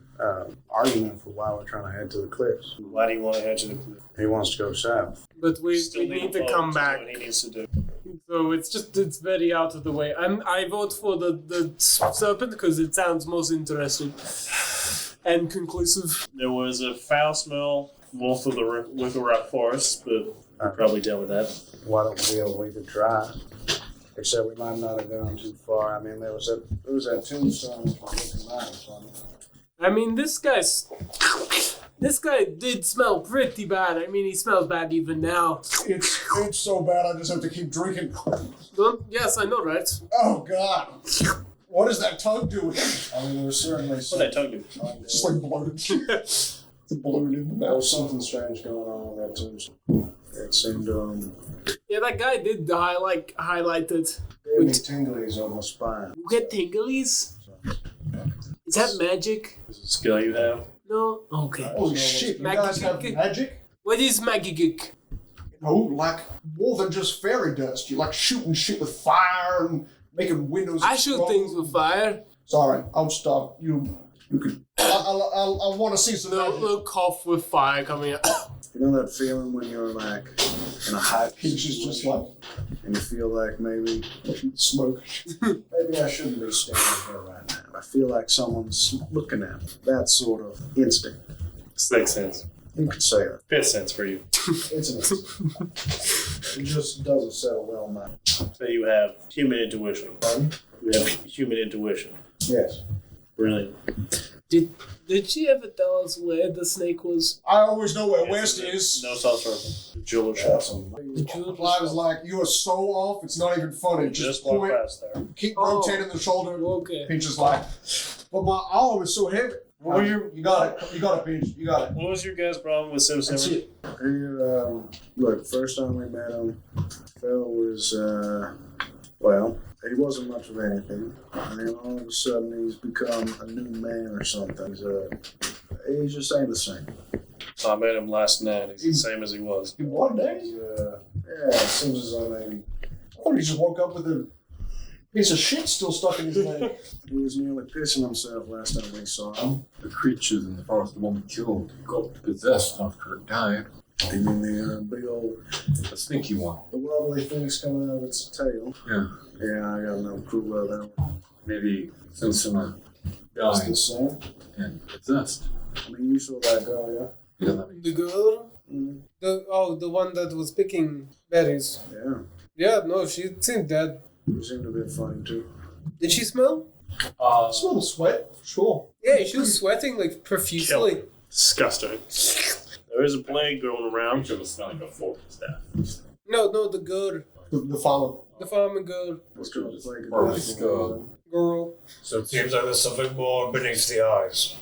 argument for why we're trying to head to the cliffs. Why do you want to head to the cliff? He wants to go south. But we Still need to follow come do back. what he needs to do. So it's very out of the way. I vote for the serpent because it sounds most interesting and conclusive. There was a foul smell north of the Wicker Rock Forest, but probably dealt with that. Why don't we could try? Except we might not have gone too far. I mean, there was that tombstone from looking nice on it. I mean, this guy did smell pretty bad. I mean, he smells bad even now. It's so bad I just have to keep drinking. Well, yes, I know, right? Oh God. What is that tongue doing? I mean, there was certainly What's that tongue do? It's just like bloated. It's a balloon in the There mouth. was something strange going on with that tombstone. It seemed Yeah, that guy did highlight it. gave me tinglies on my spine. You get tinglies? Is that magic? Is it a skill you have? No? Okay. Holy shit, you guys have magic? What is magic? No, like more than just fairy dust. You like shooting shit with fire and making windows. I shoot explode. things with fire. Sorry, I'll stop. You could. I want to see some magic. Little cough with fire coming out. You know that feeling when you're like in a hot Pinch is just like and you feel like maybe smoke. maybe I shouldn't be standing here right now. I feel like someone's looking at me. That sort of instinct. Sixth sense. You could say that. Fifth sense for you. It's an instinct. It just doesn't settle well in my. So you have human intuition. Pardon? You have human intuition. Yes. Brilliant. Did she ever tell us where the snake was? I always know where West is. No sauce for jeweler shop. That's The jewel? Clive is like, you are so off, it's not even funny. Just Just walk point, past there. keep Oh. rotating the shoulder. Okay. Pinch is like, but my arm is so heavy. What were your- You got it. You got it, Pinch. You got it. What was your guys' problem with Sim That's Simmer? it. Look, first time we met him, fellow was, well, he wasn't much of anything. And then all of a sudden he's become a new man or something. He's just ain't the same. I met him last night. He's the same as he was. In one day? Yeah, it seems as though maybe I thought he just woke up with a piece of shit still stuck in his leg. he was nearly pissing himself last time we saw him. The creatures in the forest, the one we killed, got possessed after it died. You mean the big old, A sneaky one. the wobbly things coming out of its tail? Yeah. Yeah, I got no clue about that one. Maybe Simmer It's died the same. and possessed. I mean, you saw that girl, yeah? Yeah, that makes The girl? Mm, The one that was picking berries. yeah. Yeah, no, she seemed dead. You seemed a bit funny, too. Did she smell? I smell the sweat, sure. Yeah, she was sweating like profusely. Disgusting. There is a plague going around. Creature was smelling before staff. No, the girl. The farmer. The farming girl. What's going to play Or good? skull. Girl. So it seems like there's something more beneath the eyes.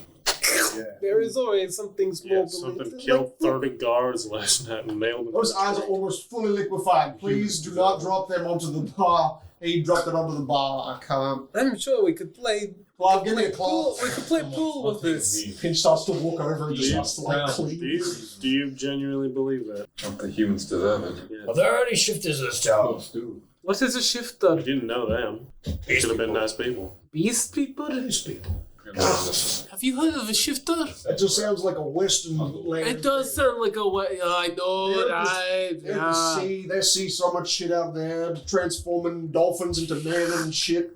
Yeah. There is always something small. Yeah, something killed 30 guards last night and nailed them. Those eyes are almost fully liquefied. Please do not drop them onto the bar. He dropped it onto the bar. I can't. I'm sure we could play. Clive, give me a pool. claw. We could play pool with this. Pinch starts to walk over and just starts to like clean. Do you genuinely believe that? Don't the humans deserve it? Yeah. Are there any shifters in this town? do. What is a shifter? I didn't know them. They should have been nice people. Beast people? These people. Have you heard of a shifter? That just sounds like a Western land. It does sound like a way. I know, Yeah, right? They Yeah. see, they see so much shit out there, transforming dolphins into men and shit.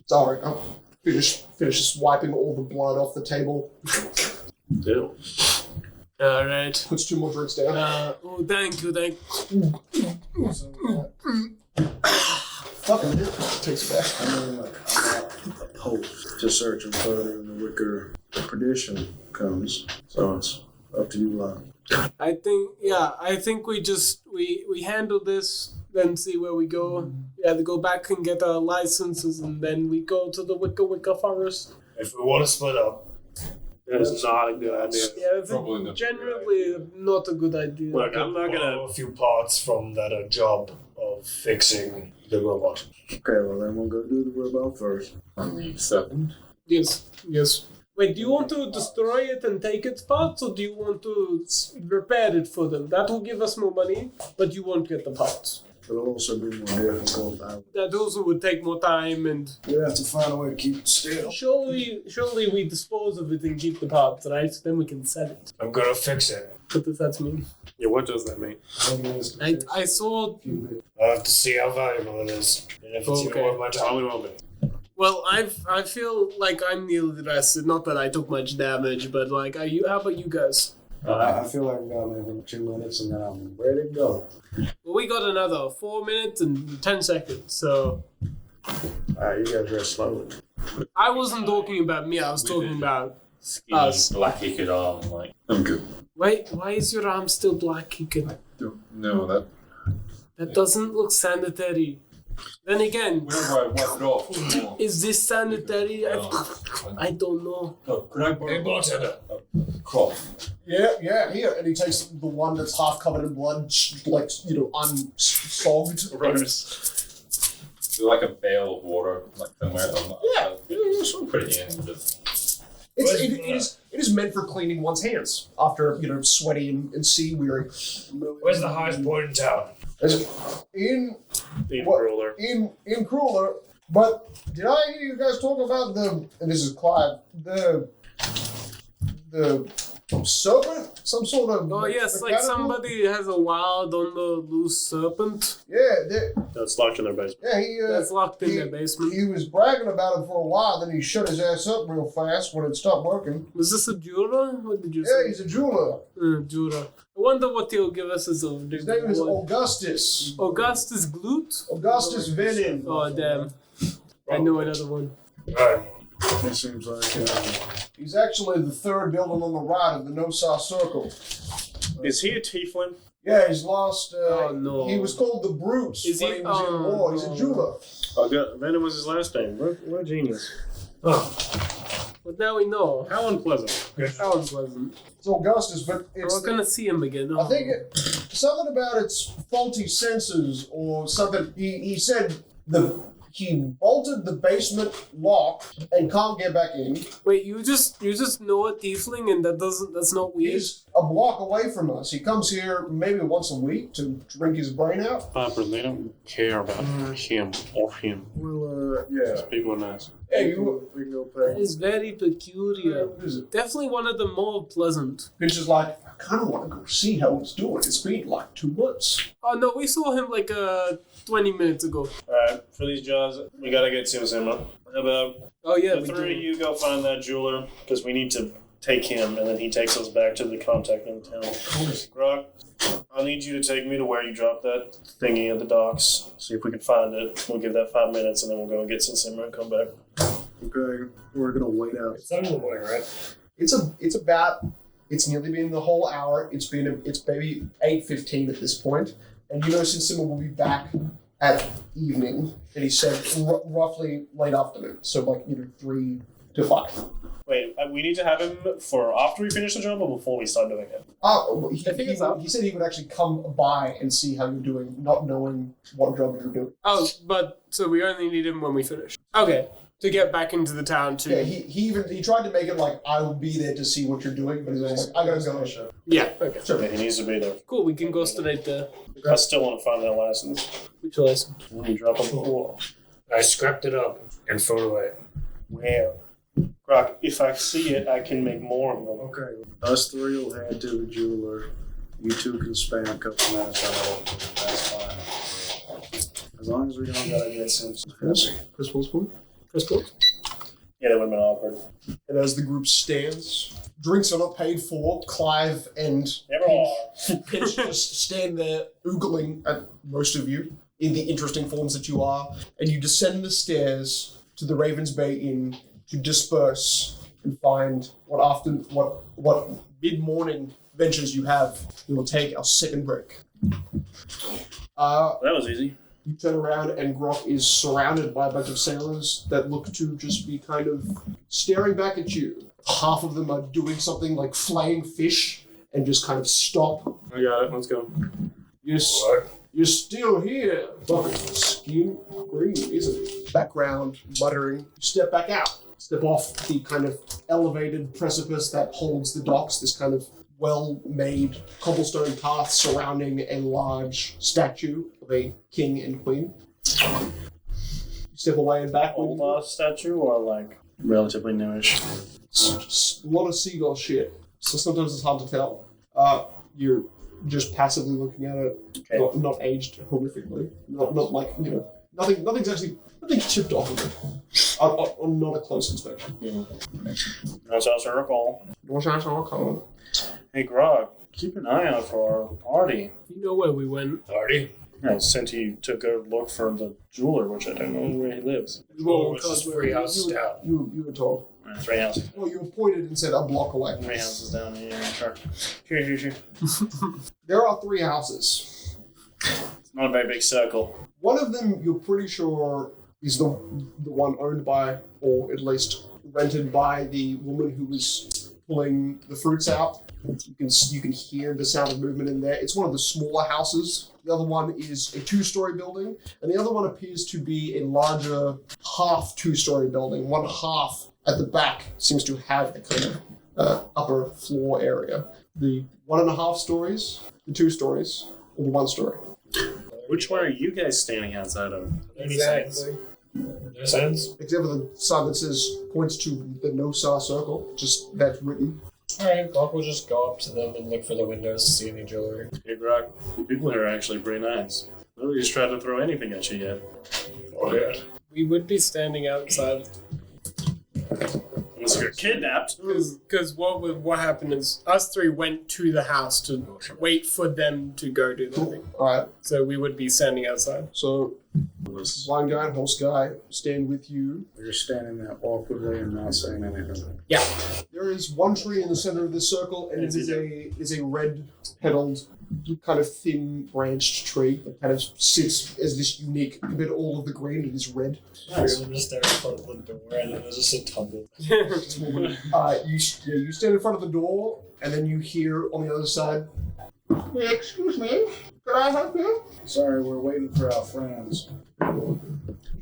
Sorry, I'll finish just wiping all the blood off the table. Ew. All right. Puts 2 more drinks down. Oh, thank you. Fucking hell. Takes it back. I mean, look, I'm not opposed to searching further in the wicker perdition comes. So it's up to you lot. I think we handle this, then see where we go. We have to go back and get our licenses, and then we go to the Wicca Forest. If we want to split up, That is not a good idea. Yeah, it's Probably not a generally not a good idea. Look, I'm not borrow gonna. a few parts from that job of fixing the robot. Okay, well then we'll go do the robot first. On the 7th. Yes. Wait, do you want to destroy it and take its parts, or do you want to repair it for them? That will give us more money, but you won't get the parts. It'll also be more difficult. That also would take more time, and We have to find a way to keep it still. surely we dispose of it and keep the parts, right? Then we can sell it. I'm gonna fix it. What does that mean? Yeah, what does that mean? I saw. I'll have to see how valuable it is. And if it's even Okay. worth my time. Probably won't be. Well, I feel like I'm nearly rested. Not that I took much damage, but like, how about you guys? I feel like we got maybe 2 minutes and then I'm ready to go. Well, we got another 4 minutes and 10 seconds, so Alright, you guys rest slowly. I wasn't talking about me. I was talking about Skinny, us. black-naked arm, like, I'm good. Wait, why is your arm still black? No, that. That doesn't look sanitary. Then again, Whenever I wipe it off. is this sanitary? I don't know. Could I borrow Hey, bartender. cloth? Yeah, here. And he takes the one that's half covered in blood, like, unsogged. Like a bale of water, like somewhere. Yeah. Put it in. Just. It is meant for cleaning one's hands after, sweaty and sea-weary. Where's the highest point in town? In Krueler. in Krueler, but did I hear you guys talk about and this is Clive, the serpent? Some sort of Oh yes, like mechanical? somebody has a wild on the loose serpent Yeah, That's locked in their basement. that's locked in their basement. He was bragging about it for a while, then he shut his ass up real fast when it stopped working. Was this a jeweler? What did you Yeah, say? he's a jeweler. Jeweler. I wonder what he'll give us as a His name is Augustus. Augustus Glute? Augustus Venin. Oh damn. I know another one. Alright. It seems like He's actually the third building on the right of the No-Saw Circle. Is he a tiefling? Yeah, he's lost. Oh, no. He was called the Brute Is when he? he was in Oh, war. He's a no. jeweler. Venom was his last name. What a genius. But now we know. How unpleasant. How unpleasant. It's Augustus, but it's. We're gonna see him again. I think something about its faulty sensors or something. He said he bolted the basement lock and can't get back in. Wait, you just know a tiefling and that's not weird? He's a block away from us. He comes here maybe once a week to drink his brain out. Popper, they don't care about him or him. well, yeah. People are nice. Hey, you. We can go That pay. is very peculiar. What is it? Definitely one of the more pleasant. It's just like, I kind of want to go see how it's doing. It's been like 2 months. Oh no, we saw him like 20 minutes ago. Alright, for these jobs, we gotta get Sim Simma. How about Oh yeah, the we three of do. you go find that jeweler, because we need to take him, and then he takes us back to the contact in town. Grok, I'll need you to take me to where you dropped that thingy at the docks. See if we can find it. We'll give that 5 minutes, and then we'll go and get Sim Simma and come back. Okay, we're gonna wait out. It's 7 in the morning, right? It's nearly been the whole hour. It's maybe 8:15 at this point. And since Simon will be back at evening, and he said roughly late afternoon. So 3 to 5. Wait, we need to have him for after we finish the job or before we start doing it? He said he would actually come by and see how you're doing, not knowing what job you're doing. Oh, but so we only need him when we finish. Okay, to get back into the town too. Yeah, he tried to make it like I will be there to see what you're doing, but he's like I gotta go. Yeah, okay. Yeah, he needs to be there. Cool, we can go straight there. I still want to find that license. Which license? When you drop on the wall. I scrapped it up and threw it away. Well, Grok, if I see it, I can make more of them. Okay. Us three will head to the jeweler. You two can spend a couple minutes on it. That's fine. As long as we don't gotta get some Chris Wolfsburg. Yeah, that would have been awkward. And as the group stands, drinks are not paid for. Clive and Never are. Pinch just stand there oogling at most of you in the interesting forms that you are, and you descend the stairs to the Ravens Bay Inn to disperse and find what mid-morning ventures you have. We will take our second break. That was easy. You turn around and Grok is surrounded by a bunch of sailors that look to just be kind of staring back at you. Half of them are doing something like flaying fish and just kind of stop. I got it. Let's go. You You're still here. Fucking skin green, isn't it? Background muttering. You step back out. Step off the kind of elevated precipice that holds the docks, this kind of well-made cobblestone path surrounding a large statue of a king and queen. You step away and back. Old statue or like relatively newish? A lot of seagull shit, so sometimes it's hard to tell. You're just passively looking at it, Okay. not aged horrifically, not like nothing's chipped off of it. On not a close inspection. No sauce or recall. Hey, Grog, keep an eye out for our party. You know where we went. Party? Yeah, since he took a look for the jeweler, which I don't know where he lives. Oh, it's just 3 houses down. You were told. 3 houses. Well, you were pointed and said a block away. 3 houses down here, sure. Sure. There are 3 houses. It's not a very big circle. One of them, you're pretty sure, is the one owned by, or at least rented by, the woman who was pulling the fruits out. You can hear the sound of movement in there. It's one of the smaller houses. The other one is a 2-story building, and the other one appears to be a larger half 2-story building. One half at the back seems to have a kind of upper floor area. The 1.5 stories, the 2 stories, or the 1 story. Which one are you guys standing outside of? Exactly. No sense? Except for the sign that says, points to the No-Sar circle, just that's written. Alright, Glock will just go up to them and look for the windows to see any jewelry. Hey, Grog, the people here are actually pretty nice. Nobody's tried to throw anything at you yet. Oh, yeah. We would be standing outside. Unless you're kidnapped. Because what happened is us 3 went to the house to wait for them to go do the thing. Alright, So we would be standing outside. so blind guy and horse guy stand with you. You're just standing there awkwardly and not saying anything. Yeah. There is one tree in the center of this circle, and it is a red-petaled, kind of thin branched tree that kind of sits as this unique. Compared to all of the green, it is red. Nice. I'm just there in front of the door, and then there's just a tumble. You stand in front of the door, and then you hear on the other side, "Excuse me, can I help you?" Sorry, we're waiting for our friends.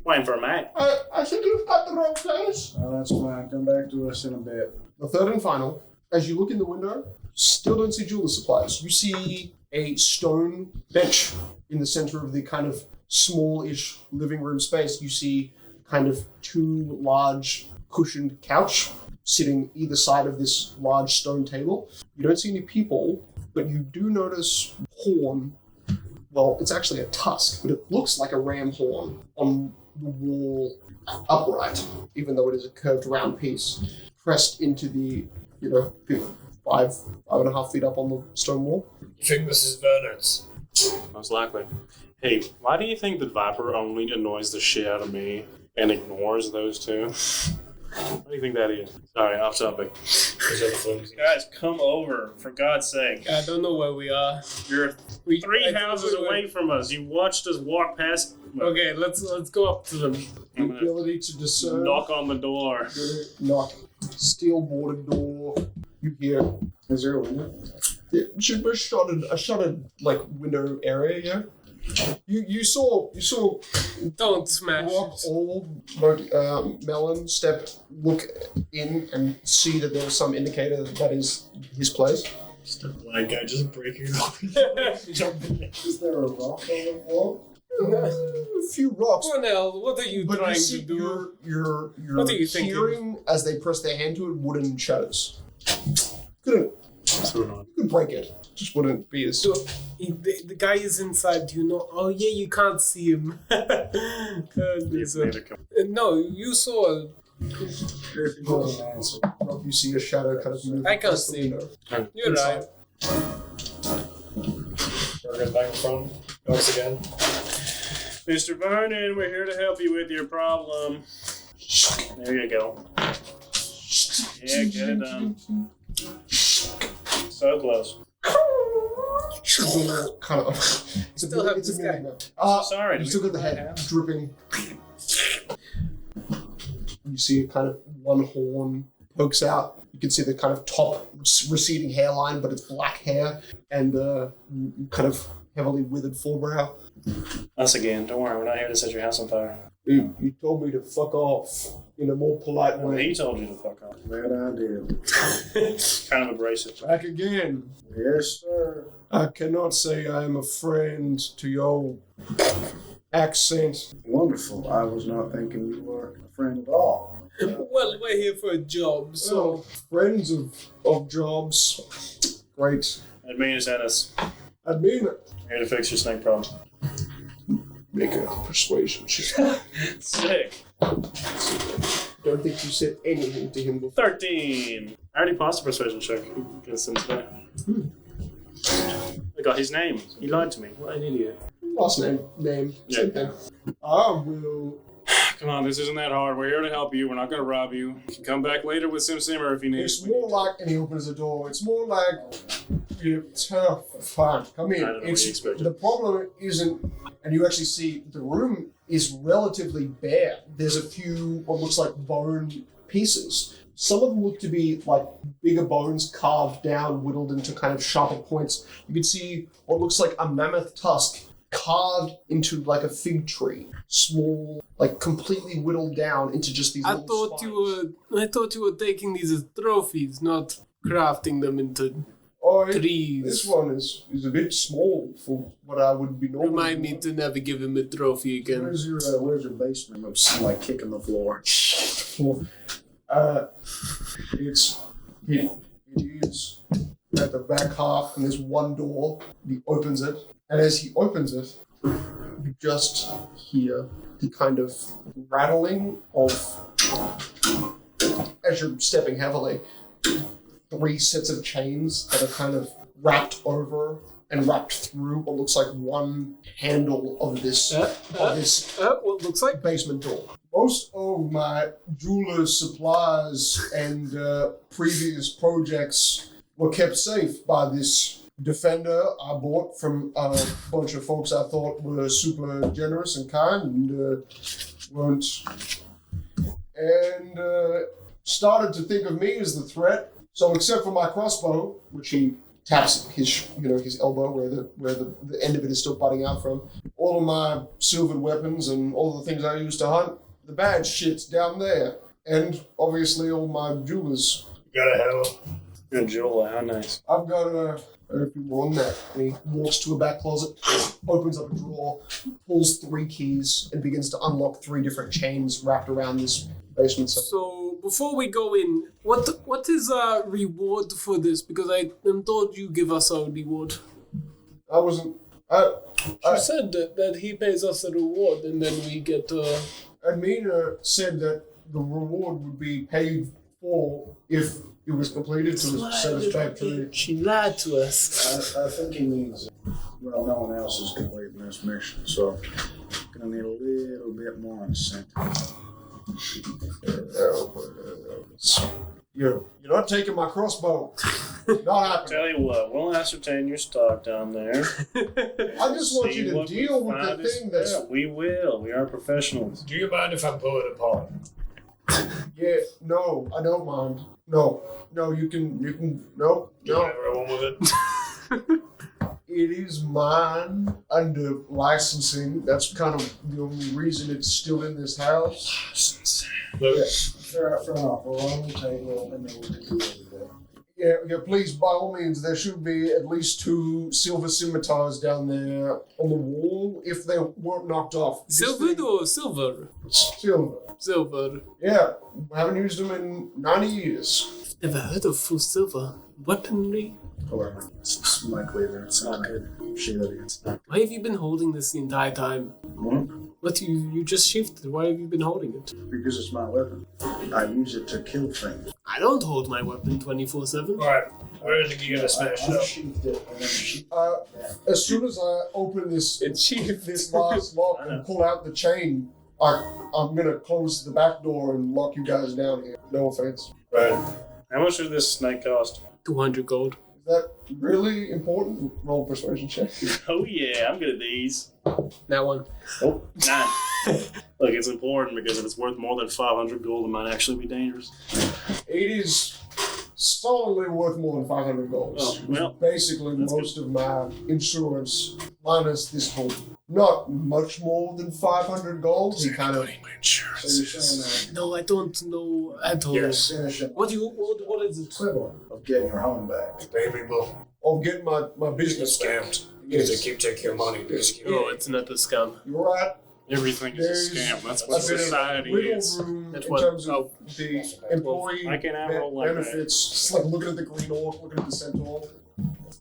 Waiting for a mate. I think you've got the wrong place. Oh, that's fine. Come back to us in a bit. The third and final, as you look in the window, still don't see jeweler supplies. You see a stone bench in the center of the kind of small-ish living room space. You see kind of 2 large cushioned couch sitting either side of this large stone table. You don't see any people, but you do notice horn. Well, it's actually a tusk, but it looks like a ram horn on the wall upright, even though it is a curved round piece pressed into the, 5.5 feet up on the stone wall. You think this is Bernard's? Most likely. Hey, why do you think the Viper only annoys the shit out of me and ignores those 2? What do you think that is? Sorry, off topic. Guys, come over, for God's sake. I don't know where we are. You're 3 houses away from us. You watched us walk past. Okay, let's go up to them. The ability to discern. Knock on the door. Knock. Steel boarded door. You hear. Is there a window? Yeah, should be a shuttered like window area. Yeah. You saw Don't smash Rock it. old Melon look in and see that there was some indicator that is his place. Just a blind guy just breaking open. Jumping in. Is there a rock on the wall? A few rocks. Cornell, what are you But trying you see, to do? you're What are you thinking? hearing as they press their hand to it wooden shadows. You could break it, just wouldn't be as. So, the guy is inside. Do you know? Oh yeah, you can't see him. No, you saw. You see a shadow kind of move. I can't across the see. window. You're right. Burger's back in front. Once again. Mr. Vernon, we're here to help you with your problem. There you go. Yeah, get it done. So close. Kind of. Still have this guy. Sorry. You still got the head dripping. You see a kind of one horn pokes out. You can see the kind of top receding hairline, but it's black hair and kind of heavily withered forebrow. Us again. Don't worry, we're not here to set your house on fire. You told me to fuck off in a more polite Well, way. he told you to fuck off. That I did. Kind of abrasive. Back again. Yes, sir. I cannot say I am a friend to your accent. Wonderful. I was not thinking you were a friend at all. Well, we're here for a job, so. So, friends of jobs. Great. Admin sent us. I mean it. Here to fix your snake problem. Make a persuasion check. Sick. Don't think you said anything to him before. 13. I already passed the persuasion check. Gets him today. I got his name. He lied to me. What an idiot. Last name, same thing. I will. Come on, this isn't that hard. We're here to help you. We're not going to rob you. You can come back later with Sim Simmer if you need. It's more like, and he opens the door. It's more like, fine, come in. I don't know what you expected. The problem isn't, and you actually see the room is relatively bare. There's a few what looks like bone pieces. Some of them look to be like bigger bones carved down, whittled into kind of sharper points. You can see what looks like a mammoth tusk carved into like a fig tree. Small, like completely whittled down into just these I little thought spines. you were taking these as trophies, not crafting them into Oh, trees. this one is a bit small for what I would be normally. Remind me to never give him a trophy again. Where's your basement? I'm like kicking the floor. It is at the back half, and there's one door. He opens it, and as he opens it, you just hear the kind of rattling of, as you're stepping heavily, 3 sets of chains that are kind of wrapped over and wrapped through what looks like one handle of this What looks like? basement door. Most of my jeweler's supplies and previous projects were kept safe by this defender I bought from a bunch of folks I thought were super generous and kind and weren't. And started to think of me as the threat. So except for my crossbow, which he taps his elbow where the end of it is still butting out from, all of my silvered weapons and all the things I used to hunt, the bad shit's down there. And obviously all my jewelers. You got a hell. You're a jeweler. How nice. I've got a few more on that. And he walks to a back closet, opens up a drawer, pulls 3 keys, and begins to unlock 3 different chains wrapped around this basement. So before we go in, what is a reward for this? Because I am told you give us a reward. I wasn't. You said that he pays us a reward and then we get. Admina said that the reward would be paid for if it was completed to a satisfactory. She lied to us. I think he means, well, no one else is completing this mission, so gonna need a little bit more incentive. You're not taking my crossbow. Not happening. Tell you what, we'll ascertain your stock down there. I just want you to deal with the thing that's. Yeah, we will. We are professionals. Do you mind if I pull it apart? Yeah, no, I don't mind. No, you can. No. Everyone with it. It is mine under licensing. That's kind of the only reason it's still in this house. Look, Fair enough. We're on the table, and then we can do everything. Yeah, please, by all means, there should be at least 2 silver scimitars down there on the wall if they weren't knocked off. Silver or silver? Silver. Silver. Yeah, haven't used them in 90 years. Never heard of full silver. Weaponry? However, it's likely that it's not good. Shield against that. Why have you been holding this the entire time? What? What, you just shifted. Why have you been holding it? Because it's my weapon. I use it to kill things. I don't hold my weapon 24/7. alright, where is it you gonna smash it up? Sheathed it and then As soon as I open this last lock and pull out the chain, I'm gonna close the back door and lock you guys down here. No offense. Right. How much does this snake cost? 200 gold. Is that really important? Roll persuasion check. Oh yeah, I'm good at these. That one. Oh, 9. Look, it's important because if it's worth more than 500 gold, it might actually be dangerous. It is solidly worth more than 500 gold. Oh, well, Basically, that's most of my insurance minus this whole. Not much more than 500 gold. He kind of. So you're saying No, I don't know at all. Yes. that finish it What is it? equivalent of getting your home back. Pay people. Of getting my Get business back. scammed. Because they keep taking your money. Because you No, it's not a scam. You're right. everything is a There's scam. That's a what bit of society wiggle is. room That's in what- terms of oh. the employee I can have a roll like that. benefits. Just like looking at the green orc, looking at the centaur.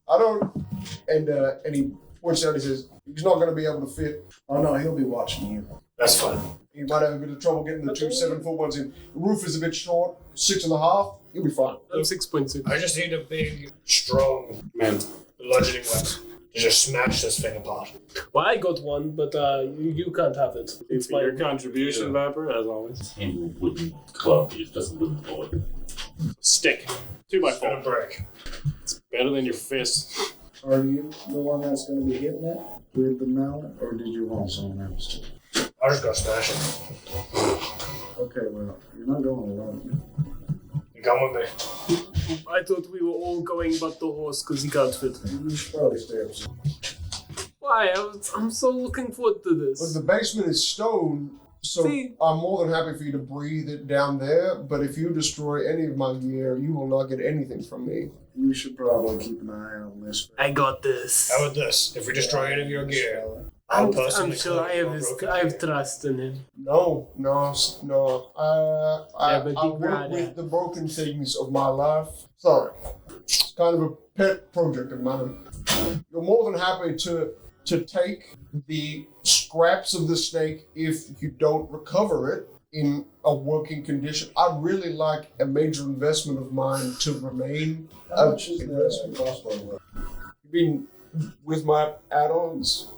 I don't. And he points out. He says he's not going to be able to fit. Oh no, he'll be watching you. That's fine. He might have a bit of trouble getting the 2 7-foot ones in. The roof is a bit short, 6.5. He'll be fine. I'm 6.6. I just need a big, strong Man, bludgeoning weapon to just smash this thing apart. Well, I got one, but you can't have it. It's for your my contribution, Viper, as always. And wooden club, it's just a wooden bullet. Stick. 2 by It's gonna 4. break. It's better than your fist. Are you the one that's going to be hitting it with the mallet, or did you want someone else? I just gotta smash it. Okay, well, you're not going alone. You come with me. I thought we were all going but the horse because he can't fit. You should probably stay up. Why? I'm so looking forward to But this. the basement is stone, so See? I'm more than happy for you to breathe it down there. But if you destroy any of my gear, you will not get anything from me. You should probably keep an eye on this. I got this. How about this? If we destroy any of your gear, I'll I'm personally sure I collect have your broken I have gear. trust in him. No. I Yeah, but you work gotta- with the broken things of my life. Sorry, it's kind of a pet project of mine. You're more than happy to take the scraps of the snake if you don't recover it in a working condition. I'd really like a major investment of mine to remain. How much is the crossbow worth? You've been with my add-ons.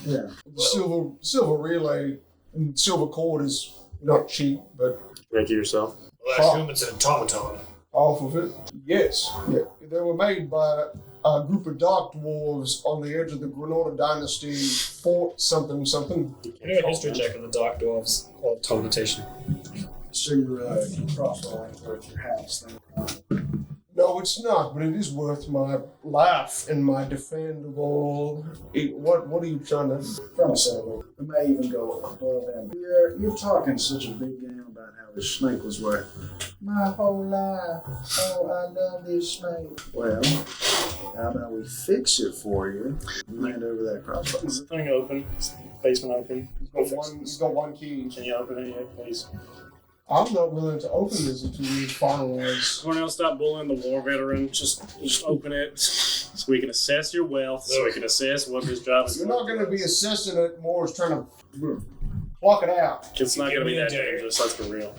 Yeah. The silver relay and silver cord is not cheap, but Make it yourself. Well, I assume it's an automaton. half of it, yes. Yeah. They were made by a group of dark dwarves on the edge of the Granada dynasty, Fort something something. Can you do a history check of the Dark Dwarves or automaton? So your crossbow ain't worth your house then. No, it's not, but it is worth my life and my defendable. What are you trying to? From a settler. We may even go above them. You're talking such a big game about how this snake was worth my whole life. Oh, I love this snake. Well, how about we fix it for you and hand over that crossbow? Is the thing open? Is the basement open? He's got one key. Can you open it yet, please? I'm not willing to open this until we finalize. Everyone else stop bullying the war veteran. Just open it so we can assess your wealth, so we can assess what this job is. You're not going to be assessing it more as trying to pluck it out. It's not going to be that Give me a day. dangerous, let's be real.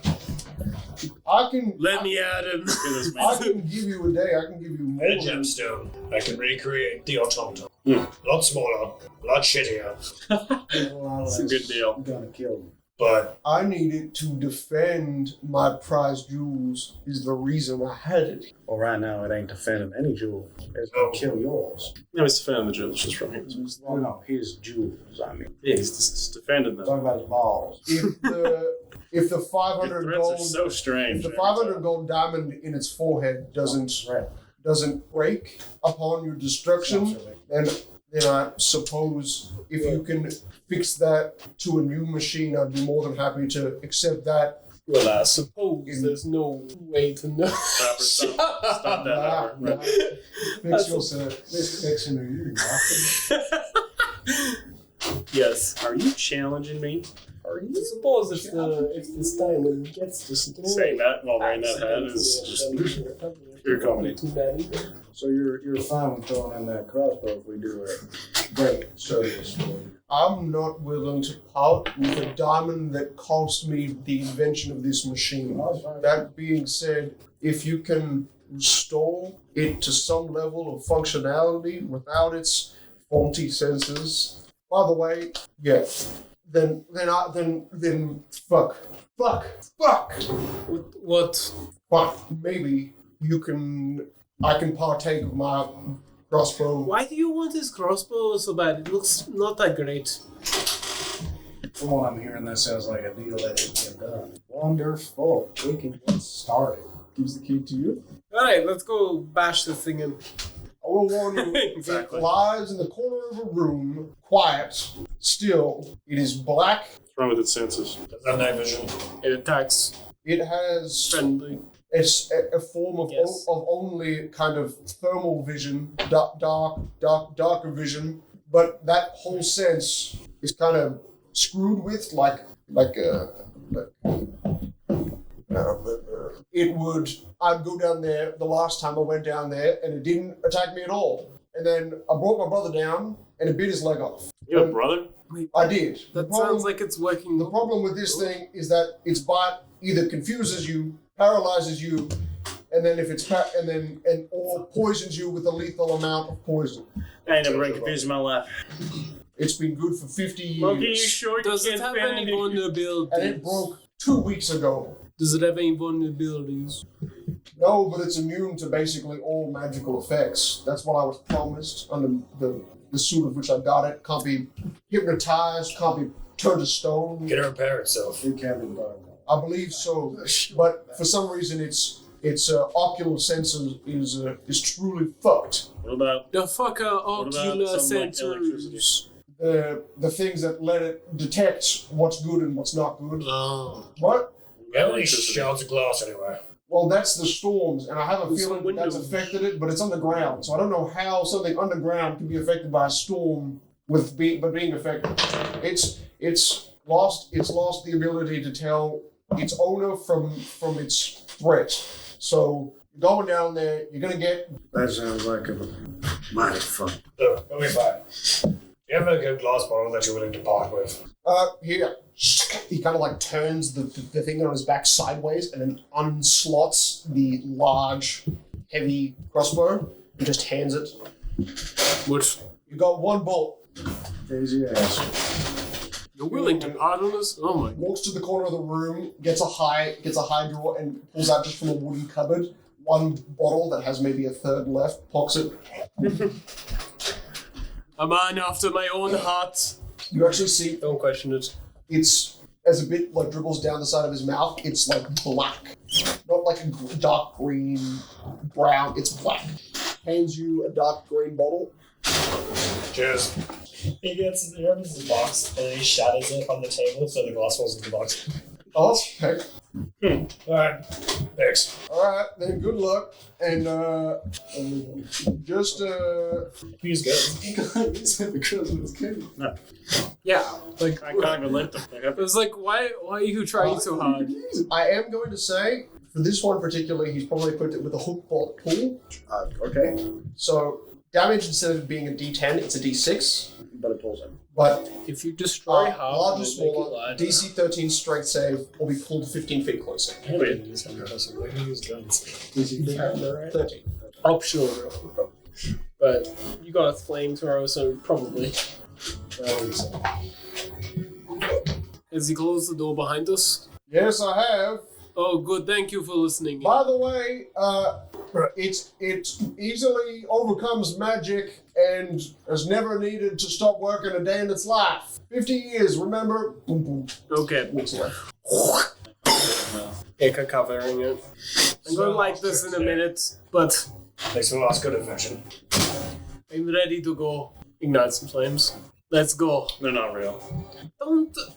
I can. Let me at him. Look at this I man. can give you a day. I can give you more. And a than- gemstone. I can recreate the automaton. Hmm. A lot smaller, a lot shittier, It's a good deal. I'm gonna kill you. but I needed to defend my prized jewels. Is the reason I had it. Well, right now it ain't defending any jewel. It's gonna kill yours. No, he's defending the jewels just from here. Well, no, his jewels. I mean, Yeah, he's just defending them. talking about his balls. If the Your 500 threats are gold, so if strange. the every 500 time. gold diamond in its forehead doesn't Right. break upon your destruction, then I suppose if you can fix that to a new machine, I'd be more than happy to accept that. Well, I suppose there's no way to know. Harper, stop that, Harper. Nah, fix yourself. This fixing to you. Yes. Are you challenging me? I suppose if this diamond gets destroyed, Saying that while wearing that hat is just pure comedy. too bad either. So you're fine with throwing in that crossbow if we do a great service for you. I'm not willing to part with a diamond that cost me the invention of this machine. That being said, if you can restore it to some level of functionality without its faulty sensors, by the way, yeah, then fuck. What? But maybe I can partake of my crossbow. Why do you want his crossbow so bad? It looks not that great. From what I'm hearing, that sounds like a deal that can get done. Wonderful. We can get started. gives the key to you. Alright, let's go bash this thing in. I will warn you, Exactly. it lies in the corner of a room, quiet, still. It is black. What's wrong with its senses? Does that night vision? It attacks It has friendly. it's a form of, Yes. of only kind of thermal vision, darker vision, but that whole sense is kind of screwed with it would. I'd go down there the last time I went down there, and it didn't attack me at all. And then I brought my brother down, and it bit his leg off. You have a brother? I did. That sounds like it's working. The problem with this thing is that its bite either confuses you, paralyzes you, and then if it's or poisons you with a lethal amount of poison. I ain't never been confused in my life. It's been good for 50 years. Monkey, you sure you Does it can't have stand any it? vulnerabilities? And it broke 2 weeks ago. Does it have any vulnerabilities? No, but it's immune to basically all magical effects. That's what I was promised under the suit of which I got it. Can't be hypnotized, can't be turned to stone. Can it repair itself? It can be burned. I believe so. But for some reason its ocular sense is truly fucked. What about The fucker What ocular about some, like, sensors. The things that let it detect what's good and what's not good. Oh. What? We have any shards of glass anywhere? Well, that's the storms, and I have a There's feeling some that's windows. affected it, but it's underground, so I don't know how something underground can be affected by a storm being affected. It's lost the ability to tell its owner from its threat. So going down there, you're gonna get. That sounds like a mighty fun. Look, it'll be fine. Do you have a good glass bottle that you're willing to part with? Here. He kind of like turns the thing on his back sideways and then unslots the large, heavy crossbow and just hands it. What? You got one bolt. Crazy ass. You're willing to pardon us? Oh my. Walks to the corner of the room, gets a high drawer, and pulls out just from a wooden cupboard one bottle that has maybe a third left. Pocks it. A man after my own heart. You actually see Don't question it. it's as a bit like dribbles down the side of his mouth. It's like black, not like a dark green, brown. It's black. Hands you a dark green bottle. Cheers. He opens his box and then he shatters it on the table so the glass falls into the box. Oh, heck. Alright. Thanks. All right, then. Good luck, and just He's good. Yeah. Like, I can't even lift them. it was like, why are you trying so hard? I am going to say for this one particularly, he's probably put it with a hook bolt pull. Okay, So damage instead of being a D10, it's a D6. but it pulls in. But If you destroy half, large or it'll make it smaller, larger. DC 13 strength save will be pulled 15 feet closer. I don't use guns. Why do you use guns? 13. Optional, but you got a flamethrower, so probably. Has he closed the door behind us? Yes, I have. Oh, good. Thank you for listening. By the way, it easily overcomes magic and has never needed to stop working a day in its life. 50 years, remember? Boom, boom. Okay. Walks away. Eka covering it. I'm going to like this in a minute, but Thanks for the last good invention. I'm ready to go. Ignite some flames. Let's go. They're not real.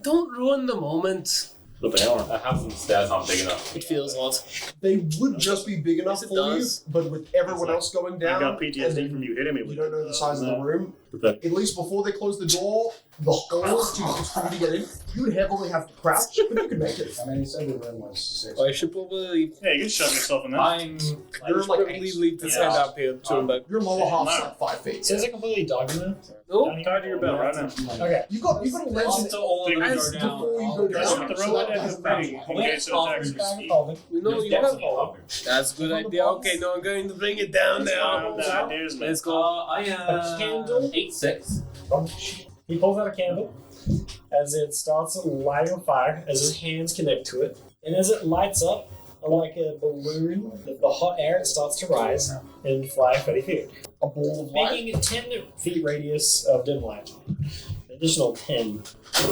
Don't ruin the moment. But they are. I have some stats not big enough. It feels hot. They would just be big enough Yes, it for does. you, but with everyone else going I down, got PTSD and from you hitting me you with don't know the size of the room. Okay. At least before they close the door, the hole to get in, you would heavily have to crouch, but you could make it. I mean, he said the room was 6. I should probably. Yeah, you can shove yourself in there. I'm. You're should like probably leave this hand up here to him back. your lower half's like 5 feet. So is it completely dogma? No. I'm tied to your belt right now. Okay. You got a legend Also, all of them As go down. before you go Just down. throw it at the thing in case it attacks you. You know, you have. That's a good idea. Okay, now I'm going to bring it down now. That is me. Let's go. I am candle? 8'6". He pulls out a candle as it starts lighting on fire, as his hands connect to it. And as it lights up like a balloon, the hot air starts to rise and fly 30 feet, A ball of light. making a 10 feet radius of dim light. Additional 10.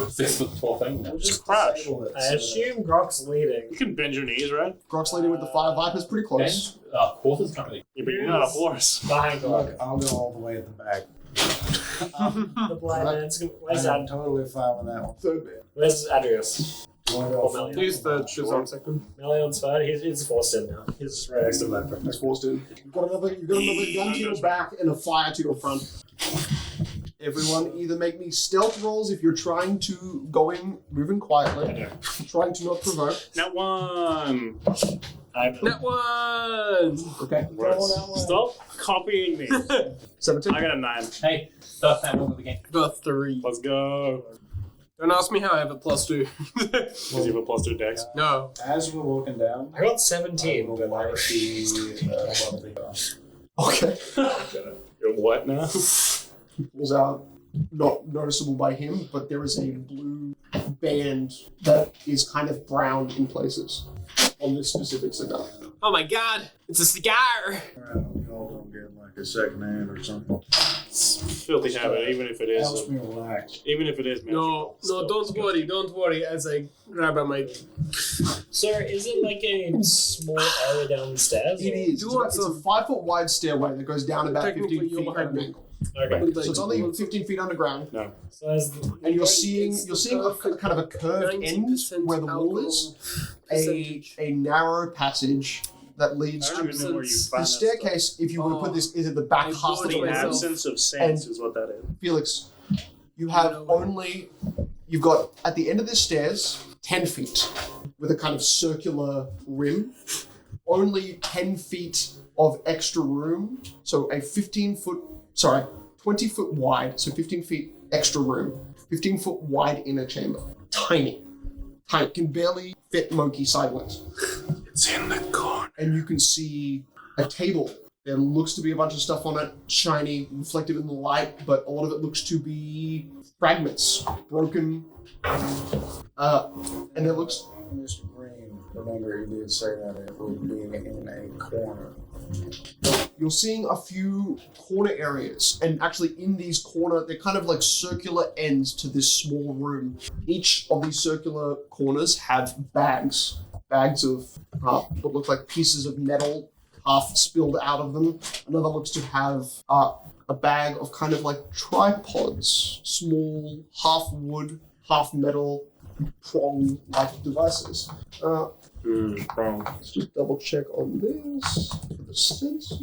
6 foot tall thing. We'll just crash. disable it. I assume Grok's leading. You can bend your knees, right? Grok's leading with the fire vipers pretty close. Quarters company. Yeah, but you're not a horse. Behind Grok. Look, I'll go all the way at the back. The blind man's gonna. Where's I'm that? totally fine with that one. Third man. Where's Adrius? You wanna go Or first? He's third, she's on second. Melion's third. He's forced in now. He's right next to Viper. That's forced in. You've got another gun to your back and a fire to your front. Everyone either make me stealth rolls if you're trying to moving quietly, trying to not provoke. Not one. Net one! Okay. Stop copying me. 17. I got a 9. Hey, first time of the game. Got 3. Let's go. Don't ask me how I have a +2. Does he have a +2 dex? No. As we're walking down, I got 17. we'll light the Okay. You're what now? Pulls out, not noticeable by him, but there is a blue band that is kind of brown in places on this specific cigar. Oh my god! It's a cigar! Alright, we all gonna get like a second hand or something. It's filthy habit, even if it is. helps me relax. Even if it is magical. No, don't worry as I grab at my... Sir, is it like a small area down the stairs? It is. It's a 5 foot wide stairway that goes down about 15 Technically, feet you're at behind an me. angle. Okay. So it's only 15 feet underground. So as And you're seeing a kind of a curved end 90% where the wall is, percentage. a narrow passage that leads I to don't even know where you Absence. find the that stuff. staircase. If you were to put this, is at the back I half of bought the it The room. myself. absence of sense is what that is. Felix, you have you've got at the end of the stairs 10 feet with a kind of circular rim, only 10 feet of extra room, so a 20 foot wide, so 15 feet extra room, 15 foot wide inner chamber. Tiny, can barely fit Monkey sideways. It's in the corner. And you can see a table. There looks to be a bunch of stuff on it, shiny, reflective in the light, but a lot of it looks to be fragments, broken. And it looks... Mr. Green, remember he did say that it would be in a corner. You're seeing a few corner areas, and actually in these they're kind of like circular ends to this small room. Each of these circular corners have bags of what look like pieces of metal, half spilled out of them. Another looks to have a bag of kind of like tripods, small, half wood, half metal, prong-like devices. Wrong. Let's just double check on this for the sensor.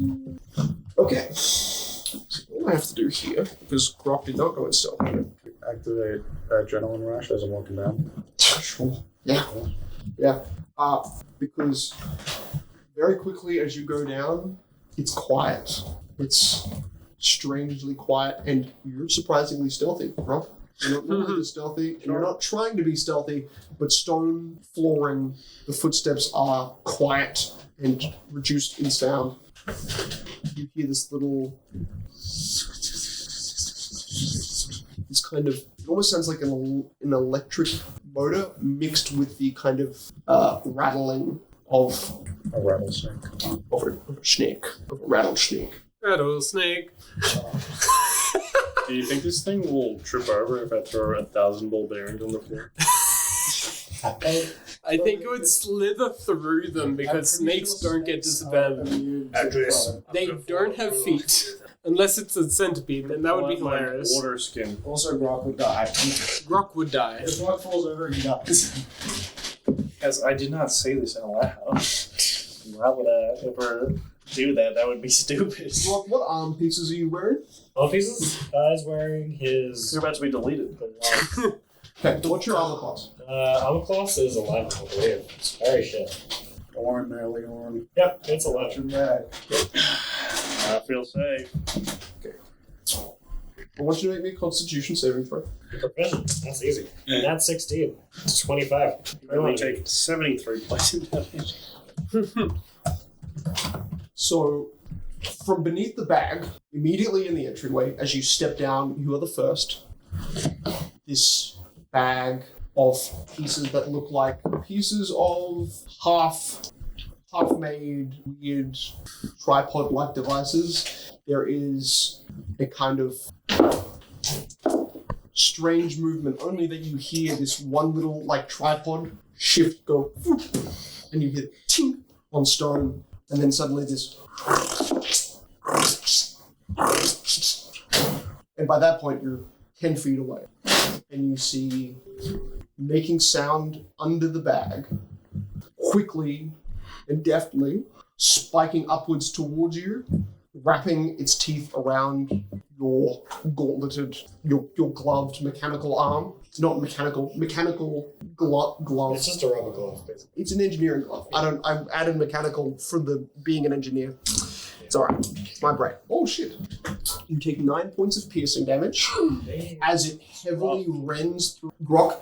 Okay. So all I have to do here, because Grok did not go in stealth. Activate adrenaline rush as I'm walking down. Sure. Yeah. Yeah. Because very quickly as you go down, it's quiet. It's strangely quiet, and you're surprisingly stealthy, Grok. You're not normally stealthy, and you're not trying to be stealthy, but stone flooring, the footsteps are quiet and reduced in sound. You hear this little... This kind of... It almost sounds like an electric motor mixed with the kind of rattling of... A rattlesnake. Of a snake. Of a rattlesnake. Rattlesnake. Do you think this thing will trip over if I throw 1,000 ball bearings on the floor? I think it would slither through them because snakes don't get disadvantage. They don't have feet. Unless it's a centipede, then that would be hilarious. Water skin. Also, Grok would die. Grok would die. If Grok falls over, he dies. Guys, I did not say this in a loud. Why would I ever do that? That would be stupid. What arm pieces are you wearing? all pieces. He's wearing his. You're about to be deleted. Okay, what's your armor class? Armor class is 11, I believe. It's very shit. Orn, Melly, Orn. Yep, it's 11. Back. I feel safe. I want you to make me a Constitution saving throw. Proficient. That's easy. And that's 16. It's 25. I only take 73 poison damage. So, from beneath the bag, immediately in the entryway, as you step down, you are the first. This bag of pieces that look like pieces of half-made, weird, tripod-like devices. There is a kind of strange movement, only that you hear this one little like tripod shift go, and you hear ting on stone, and then suddenly this, and by that point you're 10 feet away, and you see making sound under the bag, quickly and deftly spiking upwards towards you, wrapping its teeth around your gauntleted, your gloved mechanical arm. It's not mechanical glove. It's just a rubber glove, basically. It's an engineering glove. I added mechanical for the being an engineer. It's alright. It's my brain. Oh shit. You take 9 points of piercing damage as it heavily rends through Grok.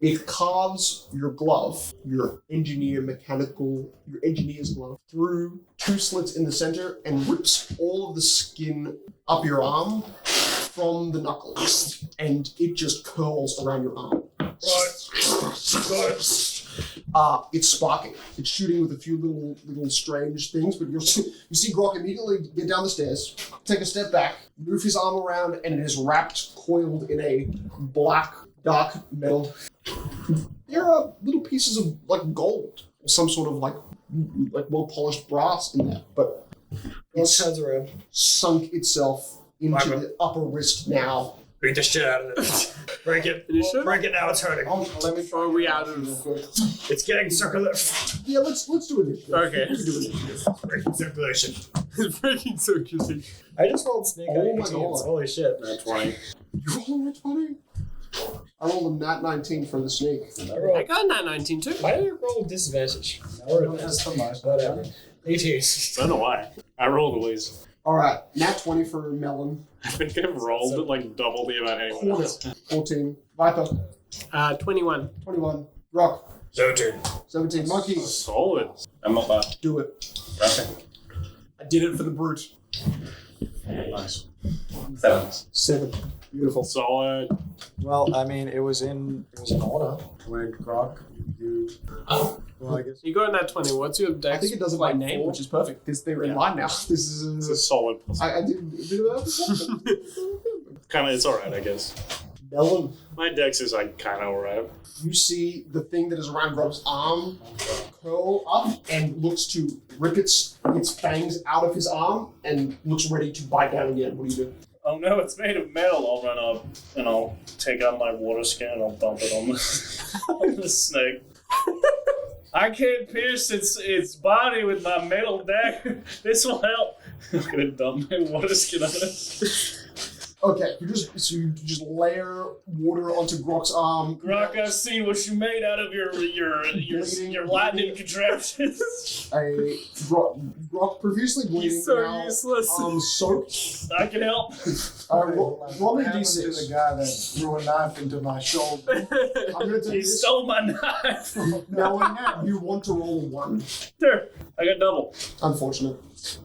It carves your glove, your engineer's glove, through 2 slits in the center and rips all of the skin up your arm from the knuckles. And it just curls around your arm. It's sparking. It's shooting with a few little strange things, but you see Grok immediately get down the stairs, take a step back, move his arm around, and it is wrapped, coiled in a black, dark metal. There are little pieces of like gold or some sort of like well polished brass in there, but it turns around, sunk itself into the upper wrist now. Beat the shit out of it. Break it. Break it now, it's hurting. Let me try. We out of It's getting circular. Yeah, let's do it. Okay. Let's do it. Breaking circulation. breaking circulation. I just rolled snake Oh eye my 18s. God. Holy shit. Nat 20. You rolled a 20? I rolled a nat 19 for the snake. I got a 19 too. Why did I roll disadvantage? Or just so much, whatever. 18. I don't know why. I rolled at least. Alright, nat 20 for Melon. I think I've rolled like double the amount anyone Corner, else. 14. Viper, 21. 21. Rock, So turn. 17. Monkey, Solid. I'm not bad. do it. Okay. I did it for the brute. Nice. 7. 7. Beautiful. Solid. Well, I mean, it was in order. When Grok, you. Well, I guess. You got in that 20. What's your dex? I think it does it by name, which is perfect, because they're in line now. This It's a is solid plus. I did a bit of that. Kind of, it's alright, I guess. Melon, My dex is like kind of alright. you see the thing that is around Grub's arm curl up and looks to rip its fangs out of his arm and looks ready to bite down again. What do you do? Oh no, it's made of metal. I'll run up and I'll take out my water skin and I'll dump it on the, on the snake. I can't pierce its body with my metal dagger. This will help. I'm gonna dump my water skin on it. Okay, you just layer water onto Grok's arm. Grok, I've seen what you made out of your lightning contraptions. Grok profusely bleeding. He's so now, useless. Soaked. I can help. Roll me What happened to the d6. guy that threw a knife into my shoulder? I'm gonna tell He you this. stole my knife. Melon, you want to roll a 1. There, I got double. Unfortunate.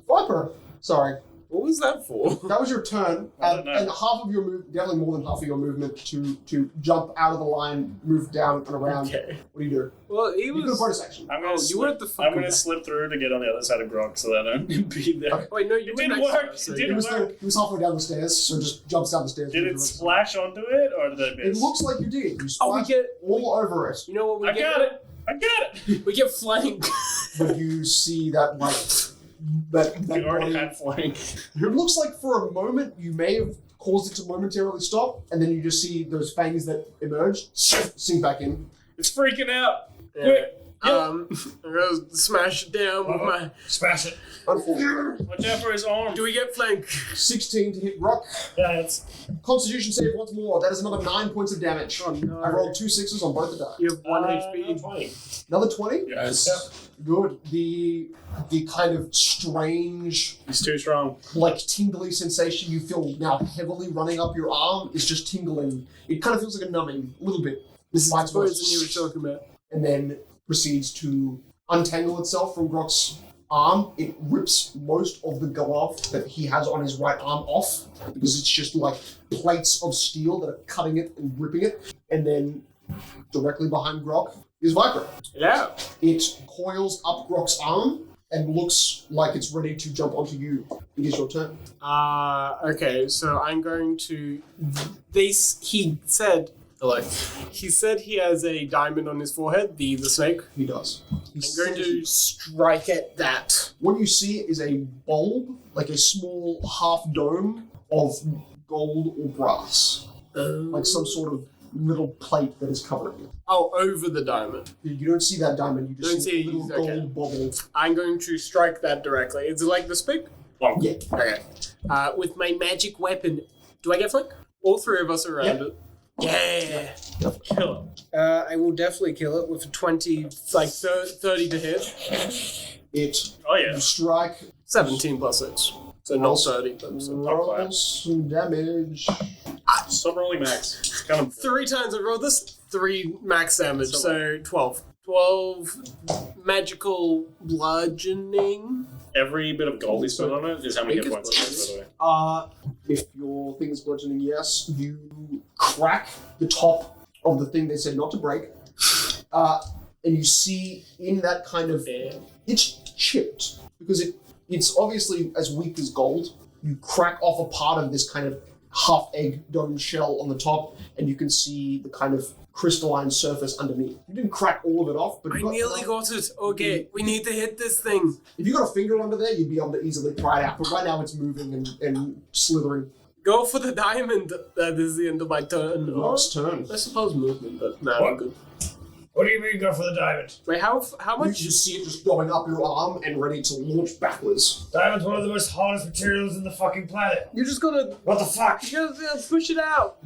Viper, sorry. What was that for? That was your turn, I don't know. and half of your move, definitely more than half of your movement to jump out of the line, move down and around. Okay. What do you do? Well, he You do a was. bonus action. I'm gonna You slip, were at the I'm fucking. gonna slip through to get on the other side of Grok so that I don't impede there. Okay. Wait, no, you It were didn't next to work. us, so It you- didn't work. He was halfway down the stairs, so just jumps down the stairs. Did it splash onto it or did I It miss? looks like you did. You Oh, we splashed get. all over it, You know what we I get? got it. I got it. We get flanked. but you see that like that We already body. had flank. It looks like for a moment you may have caused it to momentarily stop, and then you just see those fangs that emerge sink back in. It's freaking out. Yeah. Quick. I'm gonna smash it down with my. Smash it. Unfortunately, Watch out for his arm. Do we get flanked? 16 to hit Rock. Yeah, it's. Constitution save once more. That is another 9 points of damage. Oh no. I rolled 2 6s on both the die. You have 1 Uh, HP. 20. Another 20? Yes. Good. The kind of strange, He's too strong. like tingly sensation you feel now heavily running up your arm is just tingling. It kind of feels like a numbing, a little bit. This is the Mine's poison worse. you were talking about. And then proceeds to untangle itself from Grok's arm. It rips most of the glove that he has on his right arm off because it's just like plates of steel that are cutting it and ripping it. And then directly behind Grok is Viper. Yeah. It coils up Grok's arm and looks like it's ready to jump onto you. It is your turn. Okay, so I'm going to. He said. Hello. He said he has a diamond on his forehead, the snake. He does. I'm going to strike at that. What you see is a bulb, like a small half dome of gold or brass. Like some sort of little plate that is covering it. Oh, over the diamond. You don't see that diamond, you just Don't see a see- little okay. gold bubble. I'm going to strike that directly. Is it like the spike? Yeah. Okay. With my magic weapon, do I get flank? All three of us are around it. Yeah. Kill it. I will definitely kill it with a 20, like 30 to hit. Oh yeah. You strike, 17 plus 6. So not 30, but so roll some damage. Stop rolling max. It's kind of 3 times I rolled this, 3 max damage, so 12. 12 magical bludgeoning. every bit of gold we spent on it is how many hit points it has, by the way. If your thing is bludgeoning, yes, you crack the top of the thing they said not to break, and you see in that kind of it's chipped because it's obviously as weak as gold. You crack off a part of this kind of half egg dome shell on the top, and you can see the kind of crystalline surface underneath. You didn't crack all of it off, but I nearly got it. Okay, we need to hit this thing. If you got a finger under there, you'd be able to easily pry it out. But right now, it's moving and slithering. Go for the diamond. That is the end of my turn. Last turn. I suppose movement, but no, What? I'm good. What do you mean go for the diamond? Wait, how You much? just see it just going up your arm and ready to launch backwards. Diamond's one of the most hardest materials in the fucking planet. You just gotta, What the fuck? you gotta push it out.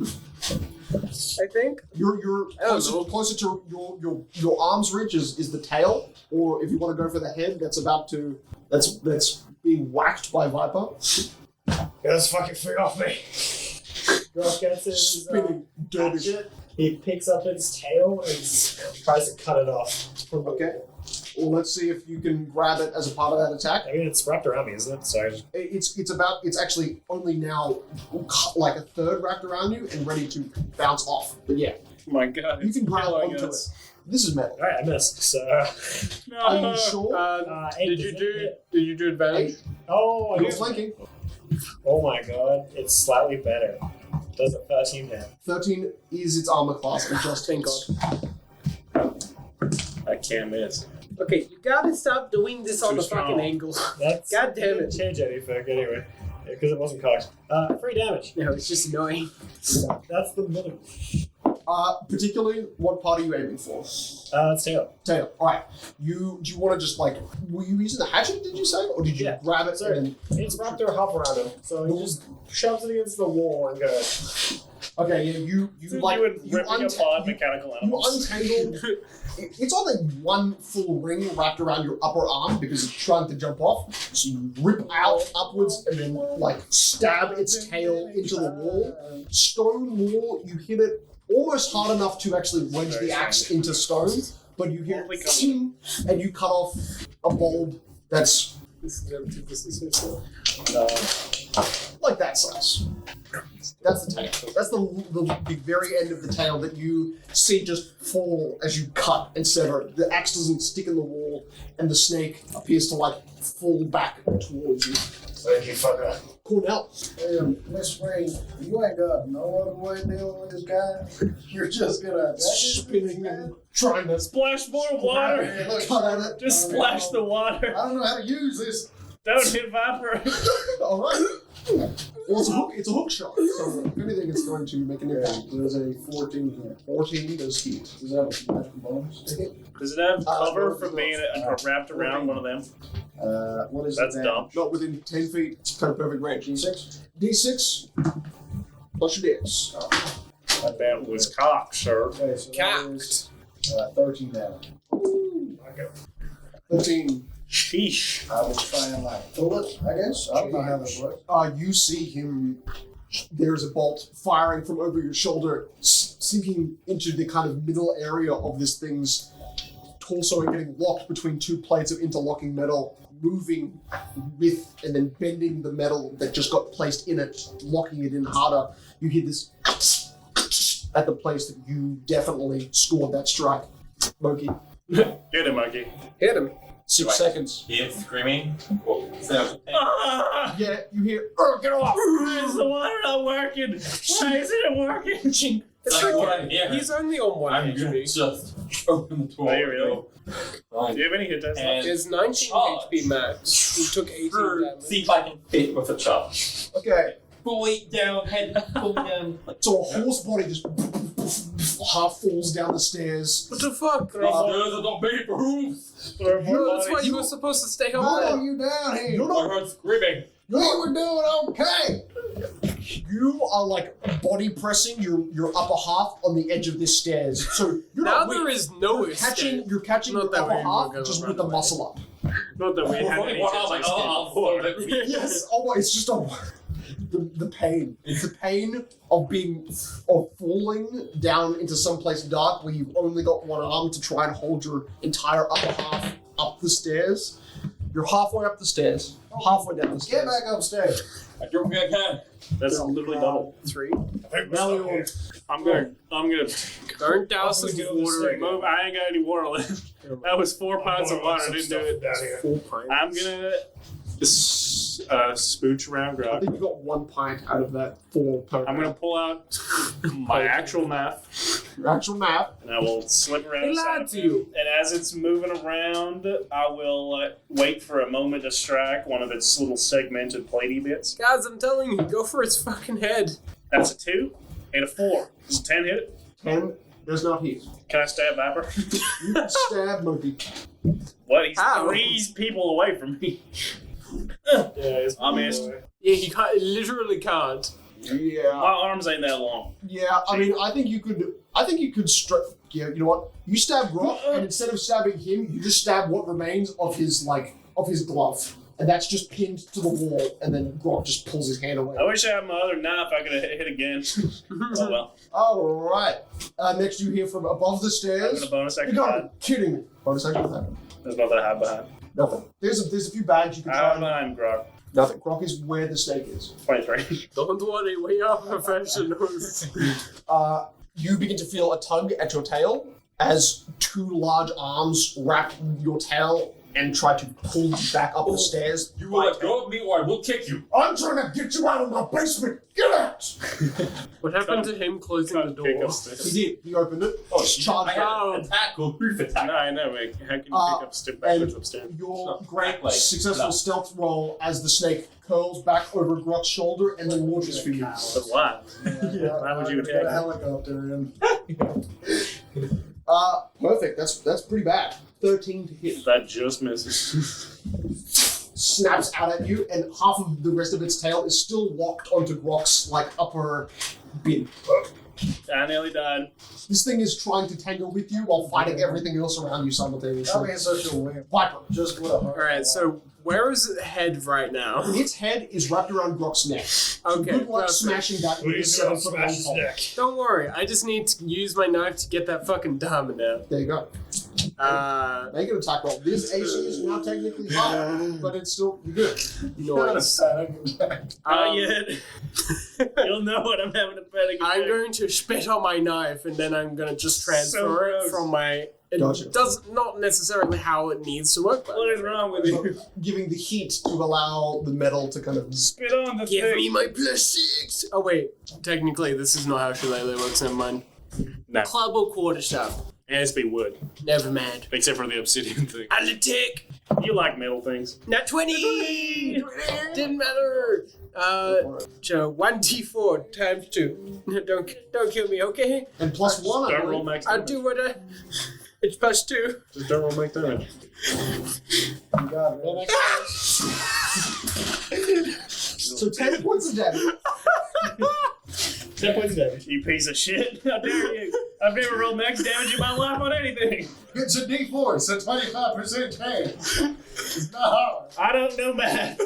I think. You're I don't know. closer to your arm's reach is the tail, or if you want to go for the head, that's being whacked by Viper. Get this fucking thing off me. Groff gets his Spinning derby. hatchet. He picks up its tail and tries to cut it off. Okay. Well, let's see if you can grab it as a part of that attack. I mean, it's wrapped around me, isn't it? So It's actually only now like a third wrapped around you and ready to bounce off. But yeah, Oh my god, you it's can grab killing onto us. it. This is metal. alright, I missed. So Are you sure? eight Did you do advantage? 8. Oh, I You're guess. flanking. Oh my god, it's slightly better. Does a 13 hit? 13 is its armor class. And just Thank God. I can't miss. Okay, you gotta stop doing this on Too the fucking strong. angle. That's God damn it. didn't change anything anyway, because it wasn't cocked. 3 damage. No, it's just annoying. That's the minimum. Particularly, what part are you aiming for? Tail. Tail. All right. Do you want to just like? Were you using the hatchet? Did you say, or did you Yeah. grab it Sorry. and It's wrapped their hop around him, so he just shoves it against the wall and goes. Okay, yeah, you like you would you, ripping apart mechanical you animals. untangled. It's on like one full ring wrapped around your upper arm because it's trying to jump off. So you rip out upwards and then like stab its tail into the wall. Stone wall. You hit it almost hard enough to actually wedge the axe into stone, but you hear it ting, and you cut off a bulb that's like that size. That's the tail. That's the very end of the tail that you see just fall as you cut and sever. The axe doesn't stick in the wall, and the snake appears to like fall back towards you. Thank you, fucker. Cornell. Miss Spring, you ain't got no other way of dealing with this guy. You're just gonna Spinning and trying to Splash more water! Hey, look, cut at it. Just splash the water! I don't know how to use this. Don't hit Viper! Alright. Well, it's a hook shot, so if anything, it's going to make an impact. There's a 14 here. 14 does hit. Does that have a magical bonus? Does it have cover it's from being wrapped around one of them? What is That's the dumb. Not within 10 feet, it's kind of perfect range. D6? D6 plus your dex. That was cocked, sir. Okay, so that is 13 damage. 13. Sheesh. I will try and like pull it, I guess. I don't know how this works. You see him. There's a bolt firing from over your shoulder, sinking into the kind of middle area of this thing's torso and getting locked between two plates of interlocking metal, moving with and then bending the metal that just got placed in it, locking it in harder. You hear this at the place that you definitely scored that strike. Monkey. Get him, monkey. Hit him. 6 seconds. Hear screaming? What sounds? Yeah, you hear, get off! Why is the water not working? Why isn't it working? It's Like what okay. I'm hearing. He's only on 1 I'm gonna HP. just open the door. Are you really? Fine. Do you have any hit dice left? And There's 19 HP max. He took 18 damage. see if I can fit with a charge. Okay, Full weight down, head full down. so a horse body just half falls down the stairs. What the fuck? These stairs are not made for hooves. No, that's why you were supposed to stay up Oh, there. you down here? You're I not, heard screaming. You were doing okay. you are like body pressing your upper half on the edge of this stairs. So you're Now not there weak. is no Catching, escape. you're catching Not your that upper way, half we're gonna just run with the away. muscle up. Not that we had any hit Like, dice. Yes. Oh, it's just the pain. It's the pain of falling down into someplace dark where you've only got one arm to try and hold your entire upper half up the stairs. You're halfway up the stairs. Halfway down the Get stairs. back upstairs. I don't think I can. That's literally double. 3. Melior, I'm gonna Don't douse us with water move. again. I ain't got any water left. That was 4 pints of water. I didn't do it. Down here. 4 pints. I'm gonna spooch around I Grog. think you got 1 pint out of that 4 per. I'm gonna pull out my actual map your actual map. and I will slip around. He the side lied of to it. you. And as it's moving around, I will wait for a moment to strike one of its little segmented platey bits. Guys, I'm telling you, go for its fucking head. That's a 2 and a 4. Does a 10 hit it? 10 does not hit. Can I stab Viper? You can stab Monkey. What? He's How? 3 people away from me. Yeah, I missed. Yeah, he can't, literally can't. Yeah. My arms ain't that long. Yeah, I mean, I think you could strike. Yeah, you know what? You stab Grok, and instead of stabbing him, you just stab what remains of his glove, and that's just pinned to the wall. And then Grok just pulls his hand I away. wish I had my other knife. I could have hit again. Oh well. All right. Next, you hear from above the I'm stairs. gonna bonus You action. gotta be kidding me. Bonus action for that. There's nothing I have behind. Nothing. There's a few bags you can try. I'm behind Grog. Nothing. Grok is where the snake is. 23. Don't worry, we are professionals. You begin to feel a tug at your tail as 2 large arms wrap your tail and try to pull you back up the stairs. You will let go of me or I will kick you. I'm trying to get you out of my basement. Get out! What happened to him closing the Pick door? up sticks. He did. He opened it. Oh, Charged I out. had an attack or brief attack. No, I know, mate. How can you pick up stick and backwards upstairs? Your No, great like, successful no. stealth roll as the snake curls back over Grot's shoulder and then launches for you. But why? Why would you Got a attack? helicopter in. Perfect. That's pretty bad. 13 to hit. That just misses. Snaps out at you, and half of the rest of its tail is still locked onto Grok's upper bit. I nearly died. This thing is trying to tangle with you while fighting everything else around you That'll simultaneously. be such a win. Viper. Just with a heart. Alright, so where is its head right now? Its head is wrapped around Grok's neck. So Okay, good luck perfect. smashing that with Please a don't 7 foot smash long his pole. neck. Don't worry, I just need to use my knife to get that fucking Damino. There you go. Make an attack roll. This AC is now technically high, but it's still good. Noise. Not yet. You'll know what I'm having a panic attack. I'm going to spit on my knife and then I'm going to just transfer So it gross. from my... It Gotcha. does not necessarily how it needs to work, but What is wrong with you? Giving the heat to allow the metal to kind of. Spit on the give thing. me my +6! Oh wait, technically this is not how Shillelagh works, never mind. No. Club or quarterstaff? It has to be wood. Never mind. Except for the obsidian thing. And a tick! You like metal things. Nat 20! Didn't matter! So 1d4 times 2. Don't kill me, okay? And +1, I Don't roll believe. max I'll damage. do what I... It's +2. Just don't roll max damage. You got it. So 10 points of damage. 10 points of damage. You piece of shit. How dare you? I've never rolled max damage in my life on anything. It's a D4. It's a 25% chance. It's not hard. I don't know math.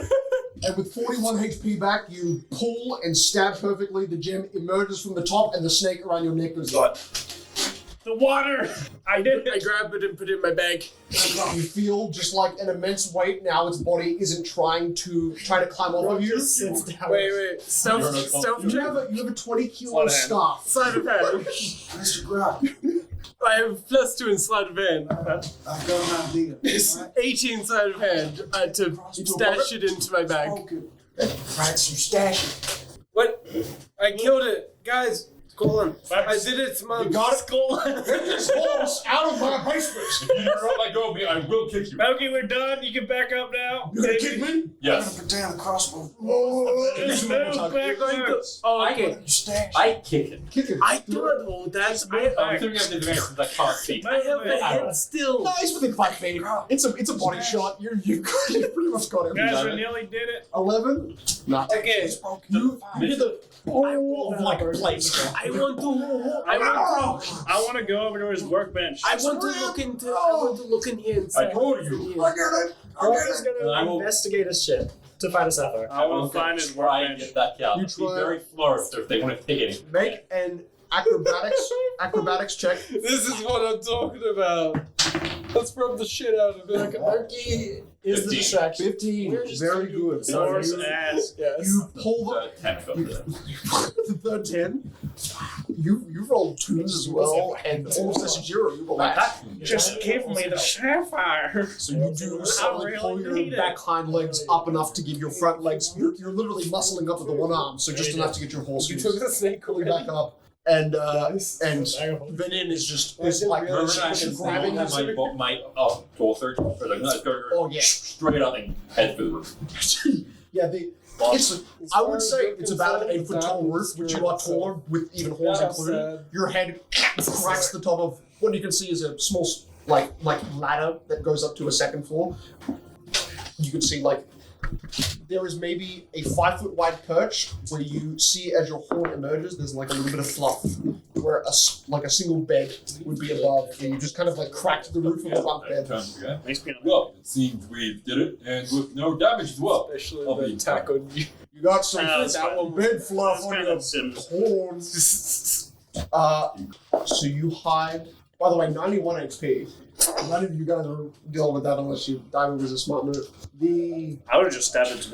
And with 41 HP back, you pull and stab perfectly. The gem emerges from the top, and the snake around your neck goes up. The water. I did I it. grab it and put it in my bag. You feel just like an immense weight. Now its body isn't trying to climb off of you. Wait. Stealth You check. have a 20 kilo Sleight of hand. scarf. Sleight of hand. Mr. Grant, I have +2 in sleight of hand. I've got an idea. It's 18 sleight of hand to stash it into my bag. Right, so stash it. What? I killed it. Guys, Colin, I did it, Mom. You got it? Colin. Get this horse out of my basement. If you do not let go of me, I will kick you. Smokey, we're done. You can back up now. You gonna kick me? Yes. I'm gonna put down the crossbow. Just move backwards. Oh, okay. You stash. I kick it. Kick it. I don't know. That's I'm assuming I have the advantage since I can't see. I have the head still. No, he's within 5 feet. It's a body shot. You've pretty much got him. Guys, we nearly did it. 11. Not. Okay. You did the Of like a place. I want to go over to his workbench. I want to look in here and see. I told you. I get it. Rock is I gonna will- investigate his shit to find a sapphire. I will find his Try and workbench. get that cow. You Be try- very flourished if they want to take anything. make an acrobatics check. This is what I'm talking about. Let's rub the shit out of it. Monkey Is the 15. distraction. 15. Very good. Horse You- ass. Yes. You pull the 10 go for that. the third 10. You rolled 2s as well, and almost as a 0. You roll back. Just give me the sapphire. So you do suddenly really pull need your it. back hind legs up enough to give your front legs. You're literally muscling up with the one arm, so just enough to get your horse You took the snake pulling already. back up. And Venin is just like Remember when I just said grabbing have his. my door search? Or like, let's go Oh yeah, straight up and head for the roof. yeah. It's I would say it's about an 8 foot tall roof, which you are taller with even horns Yeah, included. sad. Your head cracks the top of what you can see is a small like ladder that goes up to a second floor. You can see like there is maybe a 5 foot wide perch where you see as your horn emerges. There's like a little bit of fluff where a single bed would be above. And you just kind of like cracked the roof of the bunk bed. Okay. Makes me Well, it seems we did it, and with no damage as well. Especially I'll the be attack on you. You got some that's fine. bed fluff That's on kind your of Sims. horns. So you hide. By the way, 91 HP. None of you guys are dealing with that unless you Diamond was a smart move. I would have just stabbed it to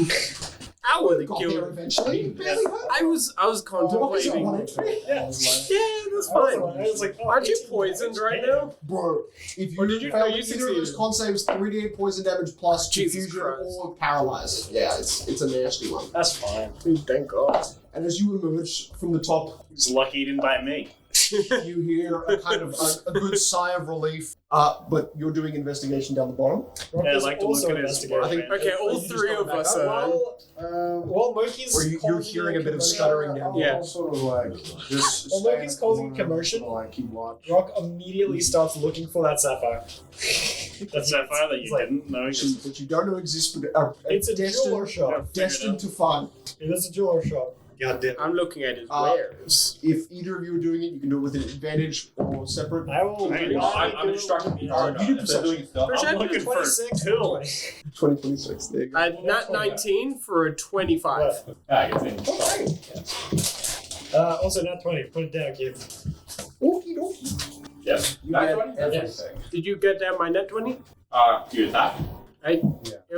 death. I would have Got killed there him. eventually. You barely hurt. I was contemplating. One HP. Yeah. That's fine. I was like, oh, Aren't you 18 poisoned damage. right now? Bro, if you Or did you- fail no, you either of succeeded. those con saves, 3d8 poison damage plus Jesus confusion Christ. or paralyze. Yeah, it's a nasty one. That's fine. Thank God. And as you emerge from the top, He's lucky he didn't bite me. you hear a kind of a good sigh of relief. But you're doing investigation down the bottom. Rock Yeah, I'd is like to also look at his investigating. I think- Okay, all You just three go of back us up. are. Well, Moki's Or you're causing hearing a bit of commotion. stuttering down Yeah. I'm sort of like just. Well, Loki's causing commotion. Like keep watch. Rock immediately starts looking for that sapphire. That's sapphire that you Like, didn't know existed. But you don't know exists, but are It's a jeweler shop. destined to find. It is a jeweler shop. God damn. I'm looking at his Uh, wares. If either of you are doing it, you can do it with an advantage or separate. I will. I'm instructing you. You do If they're doing stuff. I'm looking for 26 pills. 2026. There you go. Nat 19 for a 25. I guess Also, not 20. Put it down, kid. Okie dokie. Yes. You get Yes. everything. Did you get down my net 20? Do you attack? It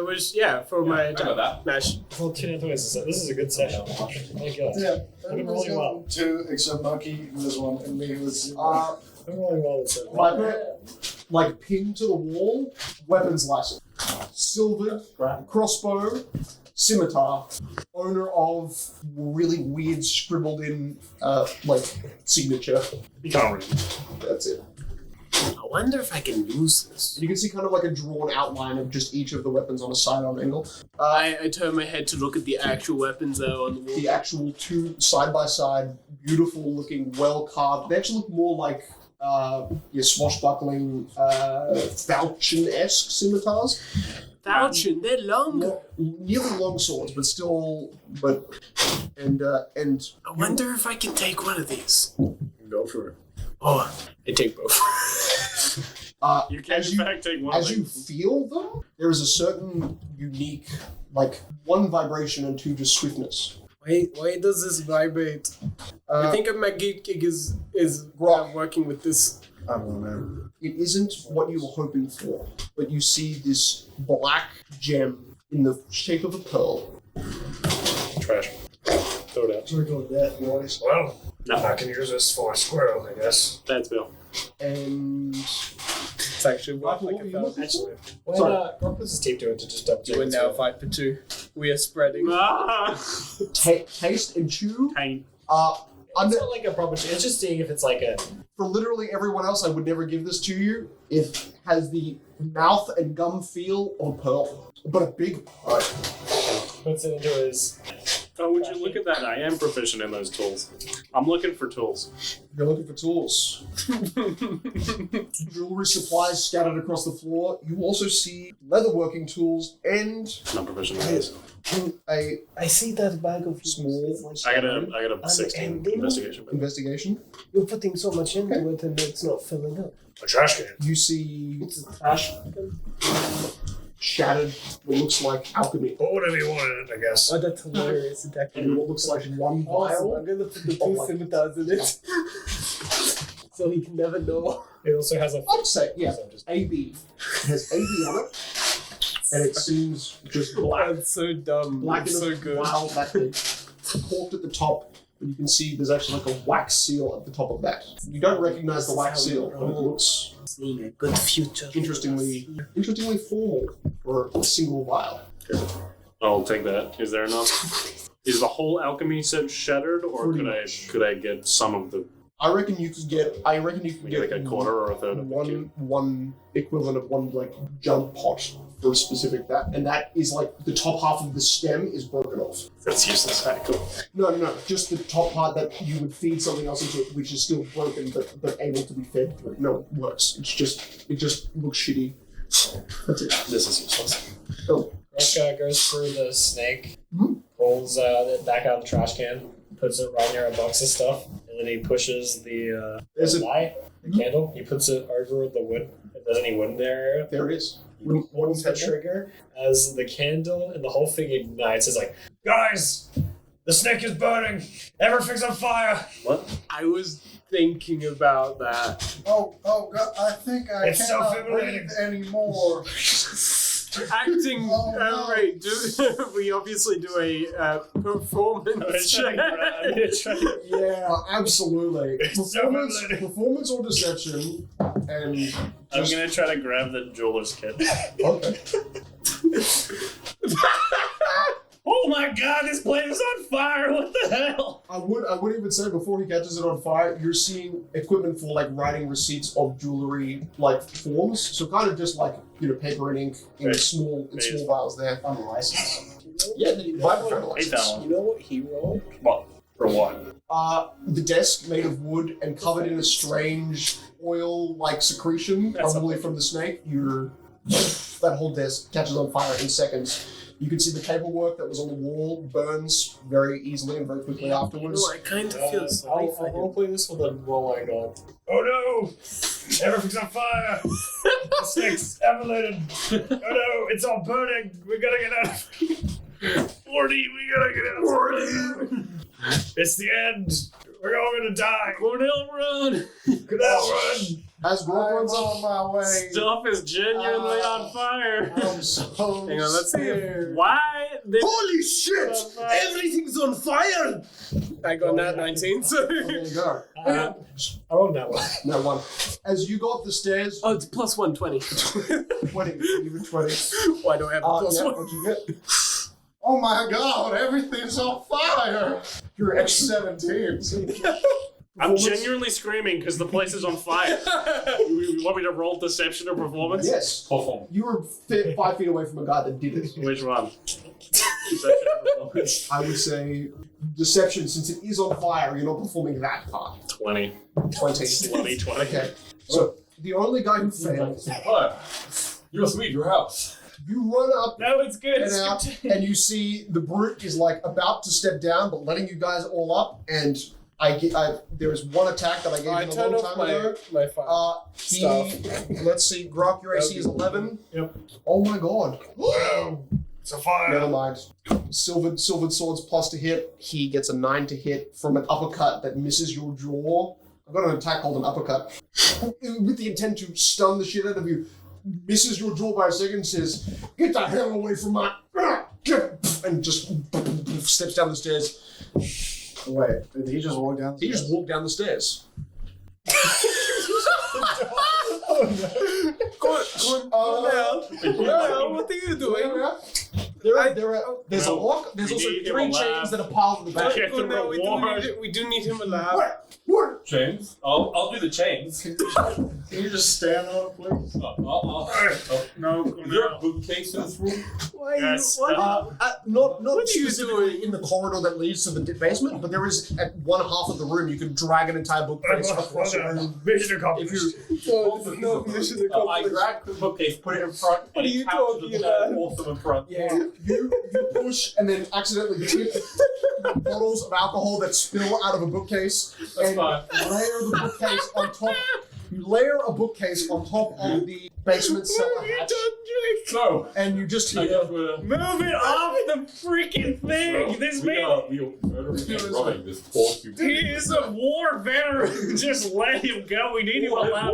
was, for my I got that. Mash. Well, 2 net 20s. This is a good session. Thank God. Yeah, I'm everybody's rolling well. got 2 except Monkey, who was 1, and me, who was 0. I'm rolling well this time. Viper, like pinned to the wall, weapons license. Silvered, crossbow, scimitar, owner of really weird scribbled in, signature. You can't read. That's it. I wonder if I can use this. You can see kind of like a drawn outline of just each of the weapons on a side-on angle. I turn my head to look at the actual weapons though on the wall. The actual 2 side-by-side, beautiful looking, well-carved. They actually look more like your swashbuckling, falchion-esque scimitars. Falchion, they're long. Nearly long swords, but still, and I wonder if I can take one of these. go for it. Oh, I take both. You can in fact take one. As you feel them, there is a certain unique, one vibration and 2 just swiftness. Why does this vibrate? I think my gig is Rock. working with this. I don't know. It isn't what you were hoping for, but you see this black gem in the shape of a pearl. Trash. Throw it out. Look at that, boys. Well, No. I can use this for a squirrel, I guess. That's Bill. And It's actually worth like a felt. Actually, Sorry. what puts his team to it to just double check? We're it's now real? 5 for 2. We are spreading. taste and chew. Pain. Under, It's not like a proper. It's just seeing if it's like a. for literally everyone else, I would never give this to you. It has the mouth and gum feel of a pearl, but a big pearl. Puts it into his. Oh, would you look at that? I am proficient in those tools. I'm looking for tools. You're looking for tools. Jewelry supplies scattered across the floor. You also see leatherworking tools and I'm proficient in those. a I see that bag of small I got a 16 ending? investigation. investigation. You're putting so much into it and it's not filling up. A trash can. You see It's a trash. shattered what looks like alchemy. Put whatever you want in it, I guess. Oh, that's hilarious. It actually And what looks like one awesome. vial. I'm gonna put the Oh two my scimitars in it. So he can never know. It also has a. I'd say, yeah, So just- AB. It has AB on it. And it seems just black. That's so dumb. Black It's so good. Wow, that big. Corked at the top, but you can see there's actually like a wax seal at the top of that. You don't recognize the wax seal, but it looks Seeing a good future. interestingly formal for a single vial. I'll take that. Is there enough? Is the whole alchemy set shattered, or Pretty could I get some of the I reckon you could get maybe like a quarter or a third of the cube? one equivalent of one like jump pot for a specific that, and that is like the top half of the stem is broken off. That's useless. Alright, cool. No, just the top part that you would feed something else into it, which is still broken but able to be fed through. No, it works. It just looks shitty. That's it. This is useless. Oh, Rushka goes through the snake, Mhm. pulls it back out of the trash can, puts it right near a box of stuff, and then he pushes the There's a- light, the candle. He puts it over the wood. If there's any wood there, there it is. he pulls the trigger as the candle and the whole thing ignites. It's like, Guys! The snake is burning! Everything's on fire! I was thinking about that. Oh God! I think I It's cannot self-immolating. breathe anymore. Acting. Oh, no. Wait. We obviously do a performance check. Yeah, absolutely. Performance- Performance or deception, and I'm gonna try to grab the jeweler's kit. okay. Oh my god, this place is on fire! What the hell? I would even say before he catches it on fire, you're seeing equipment for like writing receipts of jewelry like forms. So kind of just like paper and ink in Right. small Right. vials there. On the license. Yeah, then you buy for Hey, that one. You know what he rolled? What? For what? The desk made of wood and covered in a strange oil-like secretion, That's probably from the snake. That whole desk catches on fire in seconds. You can see the paperwork that was on the wall burns very easily and very quickly afterwards. I kind of feel sorry I'll for him. roleplay this with a roll I got. Oh no! Everything's on fire! The snake's emulated! Oh no, it's all burning! We gotta get out! 40, we gotta get out! 40! It's the end! We're all gonna die! Cornell, run! Get out, run! As Grog I'm runs on my way. Stuff is genuinely on fire. I'm so Hang on, let's see. scared. Why? This Holy shit! Everything's on fire! I got that 19, so. There you go. I rolled that one. No one. As you go up the stairs, Oh, it's plus 120. 20, even 20. Why do I have a plus Yeah, one? what'd you get? Oh my God! Everything's on fire. You're at 17. I'm genuinely screaming because the place is on fire. You want me to roll deception or performance? Yes. Perform. You were 5 feet away from a guy that did it. Which one? Deception or performance? I would say deception, since it is on fire, you're not performing that part. 20. 20. 20. Okay. So, the only guy who failed, You must leave your house. you run up No, it's good. and out, and you see the brute is like about to step down, but letting you guys all up, and there is one attack that I gave I him a turned long off time ago. my fire. Let's see, Grok, your AC is 11. Yep. Oh my god. It's on fire! Never mind. Silvered swords plus to hit. He gets a 9 to hit from an uppercut that misses your jaw. I've got an attack called an uppercut. With the intent to stun the shit out of you. Misses your jaw by a second, says, "Get the hell away from my..." And just steps down the stairs. Wait, did he just walk down? He just walked down the stairs. Now, what are you doing? There's a lock. There's We also need him 3 alive. chains that are piled in the back. Get the Now reward. we do need him alive. Chains. I'll do the chains. Can you just stand on it, please? No, Is there a bookcase in this room? Why Yes. Not What are you specifically in the corridor that leads to the basement, but there is at one half of the room you can drag an entire bookcase across the room. Mission If accomplished. you No, mission I accomplished. grab the bookcase, put it in front, What are and you capture talking the about? awesome in front. you push and then accidentally tip bottles of alcohol that spill out of a bookcase and fine. layer the bookcase on top. You layer a bookcase on top of the basement cellar hatch, No. and you just I hear. guess we're... Move it off the freaking thing! This man, We are murdering and robbing this poor he human. is a war veteran. Just let him go. We need him alive.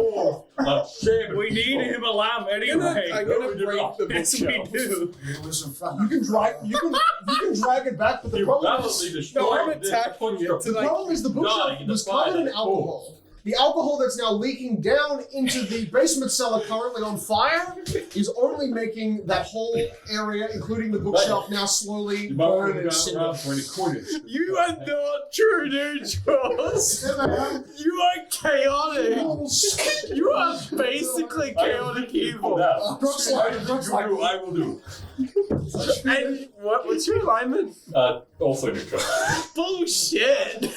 We need him alive anyway. I'm gonna break the Yes, we bookshelf. do. You can drag it back, but the problem is I'm attacking it the problem is the bookshelf was covered in alcohol. The alcohol that's now leaking down into the basement cellar currently on fire is only making that whole area, including the bookshelf, now slowly burn and cinder. You are not true, Charles. You are chaotic. You are basically chaotic evil. I will do. And what's your alignment? Also neutral. Bullshit.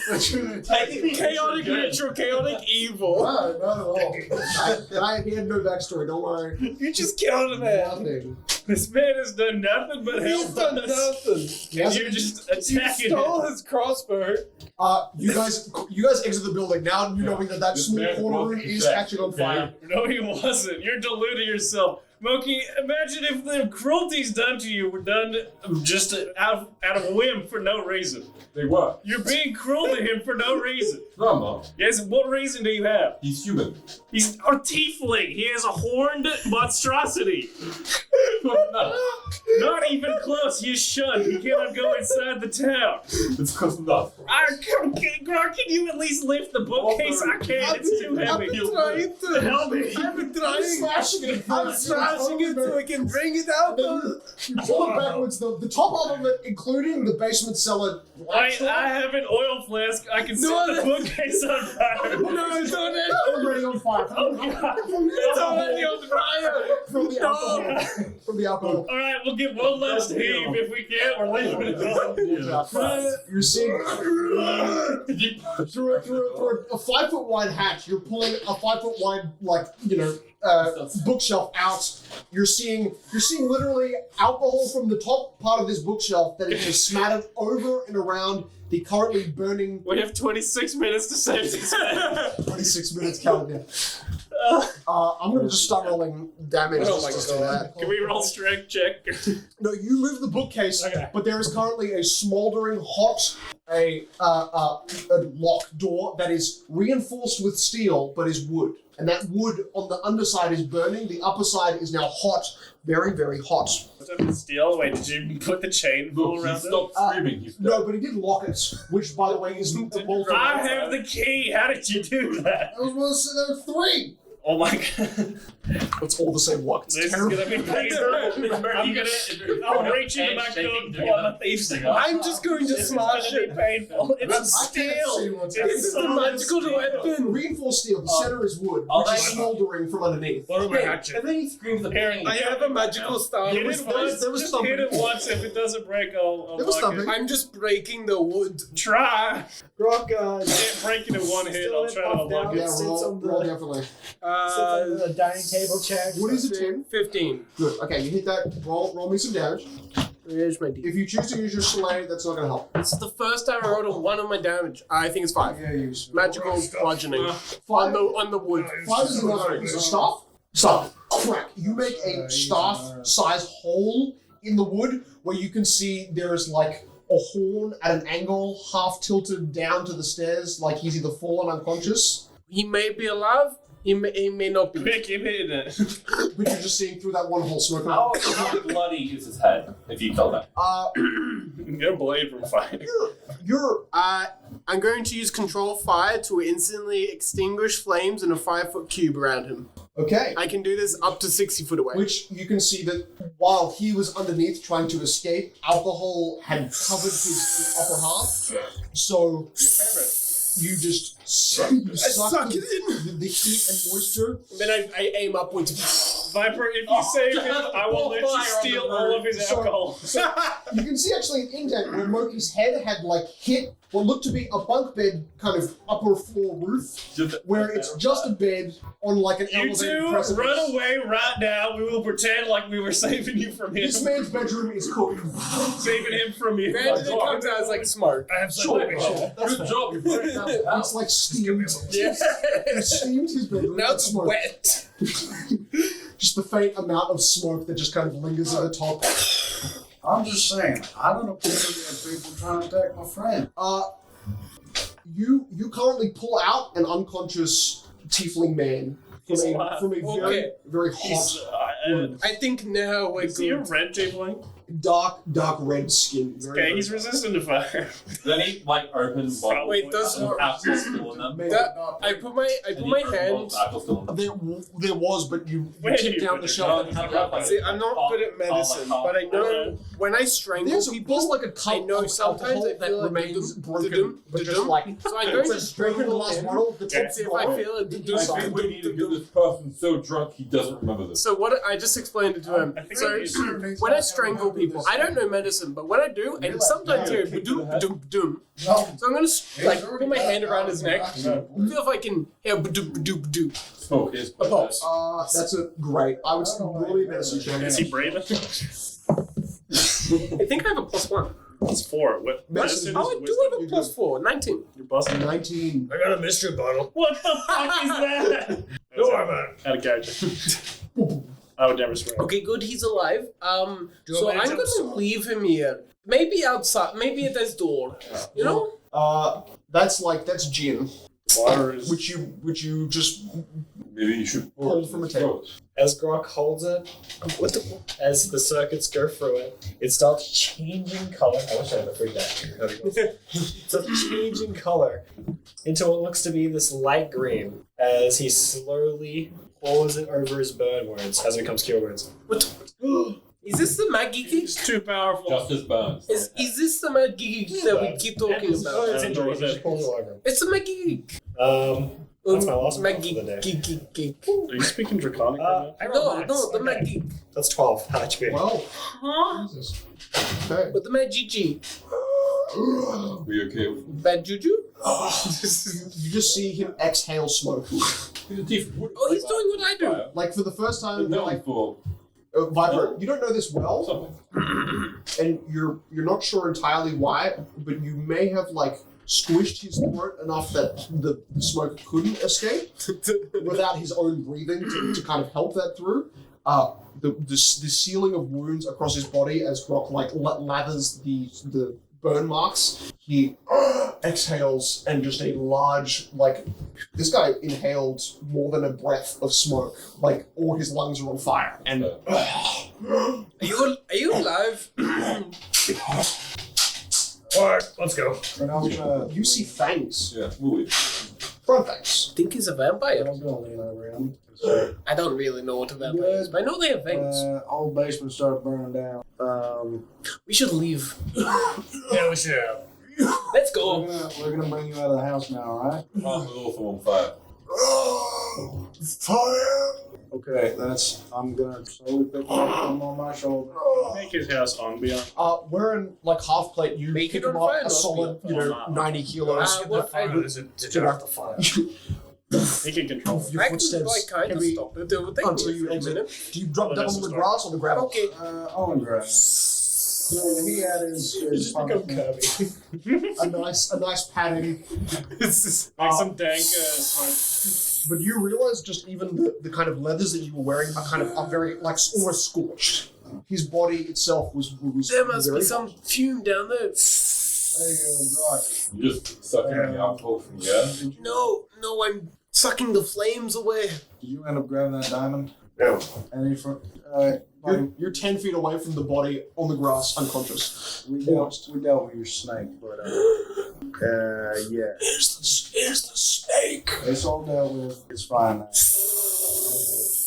Chaotic neutral, chaotic evil. No, not at all. He had no backstory, don't worry. You just killed a man. Nothing. This man has done nothing but help He's done us. nothing. And you're just You attacking stole him. his crossbow. You guys exit the building now. You knowing that This small man corner room broke his is back, catching on okay? fire. No, he wasn't. You're deluding yourself. Moki, imagine if the cruelties done to you were done just out of whim for no reason. They were. You're being cruel to him for no reason. No, I'm not. Yes, what reason do you have? He's human. He's a tiefling. He has a horned monstrosity. No. Not even close. He's shunned. He cannot go inside the town. It's close enough. Grog, can you at least lift the bookcase? I can't. It's too heavy. Trying to Help me. I've been trying. Smashing it. I'm smashing it so I can bring it out. You pull it backwards. The top of it, including the basement cellar. I have an oil flask. I can set the bookcase on fire. No, it's on it. Already on fire. Oh, God. It's already on fire. From the alcohol. From the alcohol. All right, we'll get one last heave if we can. We're leaving it alone. You're seeing through a 5 foot wide hatch. You're pulling a 5 foot wide, bookshelf out. You're seeing literally alcohol from the top part of this bookshelf that is just smattered over and around the currently burning. We have 26 minutes to save this man. 26 minutes counting. I'm gonna just start rolling damage. Oh my just to do God. that. Can we roll strength check? No, you move the bookcase, Okay. but there is currently a smoldering hot a locked door that is reinforced with steel but is wood. And that wood on the underside is burning, the upper side is now hot, very, very hot. What's up with steel? Wait, did you put the chain Look, he around it? stopped screaming. He's No, but he did lock it, which by the way is a molten. I have the key. How did you do that? There was 3! Oh my god. It's all the same lock. It's This is terrible. gonna be painful. I'll reach into my coat, pull out my thief's thing. I'm just going to smash it. Painful. It's I can't see steel. what's This is the magical weapon. Reinforced steel, the center is wood, I'll which is let- smoldering from underneath. What am I hatching? And then he screams apparently. I have a magical star. Hit it once. there was Just something. hit it once. If it doesn't break, I'll There was lock something. it. I'm just breaking the wood. Try. Rock on. Can't break it in one hit. I'll try to unlock Yeah, it. Sits roll on the- definitely. Sits on the dining table check. What is it, Tim? 15. Good. Okay, you hit that. Roll me some damage. Here's my D. If you choose to use your Slay, that's not going to help. This is the first time I rolled a 1 on my damage. I think it's 5. Yeah, use. Magical bludgeoning. Five, On the wood. 5 is enough. So staff? Staff. Crack. You make a staff-sized hole in the wood where you can see there is like a horn at an angle, half tilted down to the stairs, like he's either fallen unconscious. He may be alive. He may not be. Make him hit it. But you're just seeing through that one hole smoking How out. bloody is his head if you felt that? Get a blade from fighting. You're I'm going to use control fire to instantly extinguish flames in a 5-foot cube around him. Okay. I can do this up to 60 foot away. Which you can see that while he was underneath trying to escape, alcohol had covered his upper half. So you just suck the heat and moisture. Then I aim upwards. Viper, if you save him, I will let you steal all of his alcohol. So you can see actually an indent where Moki's head had hit what looked to be a bunk bed kind of upper floor roof, where it's just a bed on an You elevated two, precipice. run away right now. We will pretend like we were saving you from him. This man's bedroom is cooked. Saving him from you. Granted, it comes out as like smoke. I have Sure. Good job. You put it down. It's like steamed. Yeah. Steamed his bedroom. Now with it's smoke. wet. Just the faint amount of smoke that just kind of lingers at the top. I'm just saying, I don't approve of people trying to attack my friend. You currently pull out an unconscious tiefling man from a very, very hot, I think now we're Is he a good. red tiefling? dark red skin. Very, Okay, he's resistant to fire. Then he open bottles. Wait, does alcohol still in them? I put my hand. Alcohol still in them. There was, but you Where kicked did you down put the it? shelf. See, I'm not good at medicine, but I know when I strangle There's people, like a cup I know of sometimes alcohol I that feel like remains dum-dum, broken, dum-dum, but just dum-dum. So I'm going to it's drinking the strangle last him. bottle. The top's See if gone. I feel it. I think we need to get this person so drunk he doesn't remember this. So what I just explained it to him. I think So I used when I strangle people, I don't know medicine, but when I do, and sometimes hear ba-doom, ba-doom, ba-doom. So I'm gonna put my hand around his neck, feel if I can hear ba-doom, ba-doom, ba-doom. Smoke is A pulse. That's a great. I would roll me a medicine check. Is he brave? I think I have a +1. It's 4. What? Medicine. Oh, I do have a +4. 19. You're busting. 19. I got a mystery bottle. What the fuck is that? No, I'm out. Out of character. I would never swear. Okay, good. He's alive. Do you So want me I'm to gonna jump leave him here. Maybe outside. Maybe at this door. You know? That's gin, Water is. which you just Maybe you should pulled from a table. As Grok holds it, as the circuits go through it, it starts changing color. I wish I had a free that. It starts changing color into what looks to be this light green as he slowly pours it over his burn wounds as it becomes cure wounds. What? Is this the Magiki? It's too powerful. Justice burns. Is this the Magiki that we keep talking Oh, about? it's injuries. Just pulls it over. It's the Magiki. That's my last one for the day. Magiki. Are you speaking Draconic right I rolled No, the max. Magiki. That's 12 HP. Well, Huh? Jesus. Okay. But the Magiki. We okay with Bad juju? You just see him exhale smoke. Oh, he's doing what I do. Like for the first time, No, like for Viper, you don't know this well, something. and you're not sure entirely why, but you may have squished his throat enough that the smoke couldn't escape without his own breathing to kind of help that through. The sealing of wounds across his body as Grok lathers the burn marks. He exhales and just a large this guy inhaled more than a breath of smoke. All his lungs are on fire. And Are you alive? Alright, let's go. But I was, you see fangs, Yeah, move it. front fangs. I think he's a vampire. I was gonna lean over him. I don't really know what a vampire is, but I know they have fangs. Old basement started burning down. We should leave. Yeah, we should have. Let's go. We're gonna bring you out of the house now, alright? Mom was also on fire. Fire! Okay, I'm gonna slowly pick him on my shoulder. Make his house on beyond. Wearing half plate, you Make pick it him on up fire, a not solid, be on 90 kilos. What I do? Turn off the fire. He can control. Your I can footsteps kind of heavy stop it. It would take until me you a exit. minute. Do you drop Oh, down that's on the the grass or the gravel? Okay. On the grass. So he had his Become Kirby. a nice padding. Like some dank smoke. But you realize just even the kind of leathers that you were wearing are very almost scorched. His body itself was There must very be some fume down there. There you go, right. You just sucking the alcohol from the air. No, I'm sucking the flames away. Did you end up grabbing that diamond? No. Any from You're 10 feet away from the body on the grass, unconscious. we dealt with your snake, but Yeah. Here's the snake. It's all dealt with. It's fine now.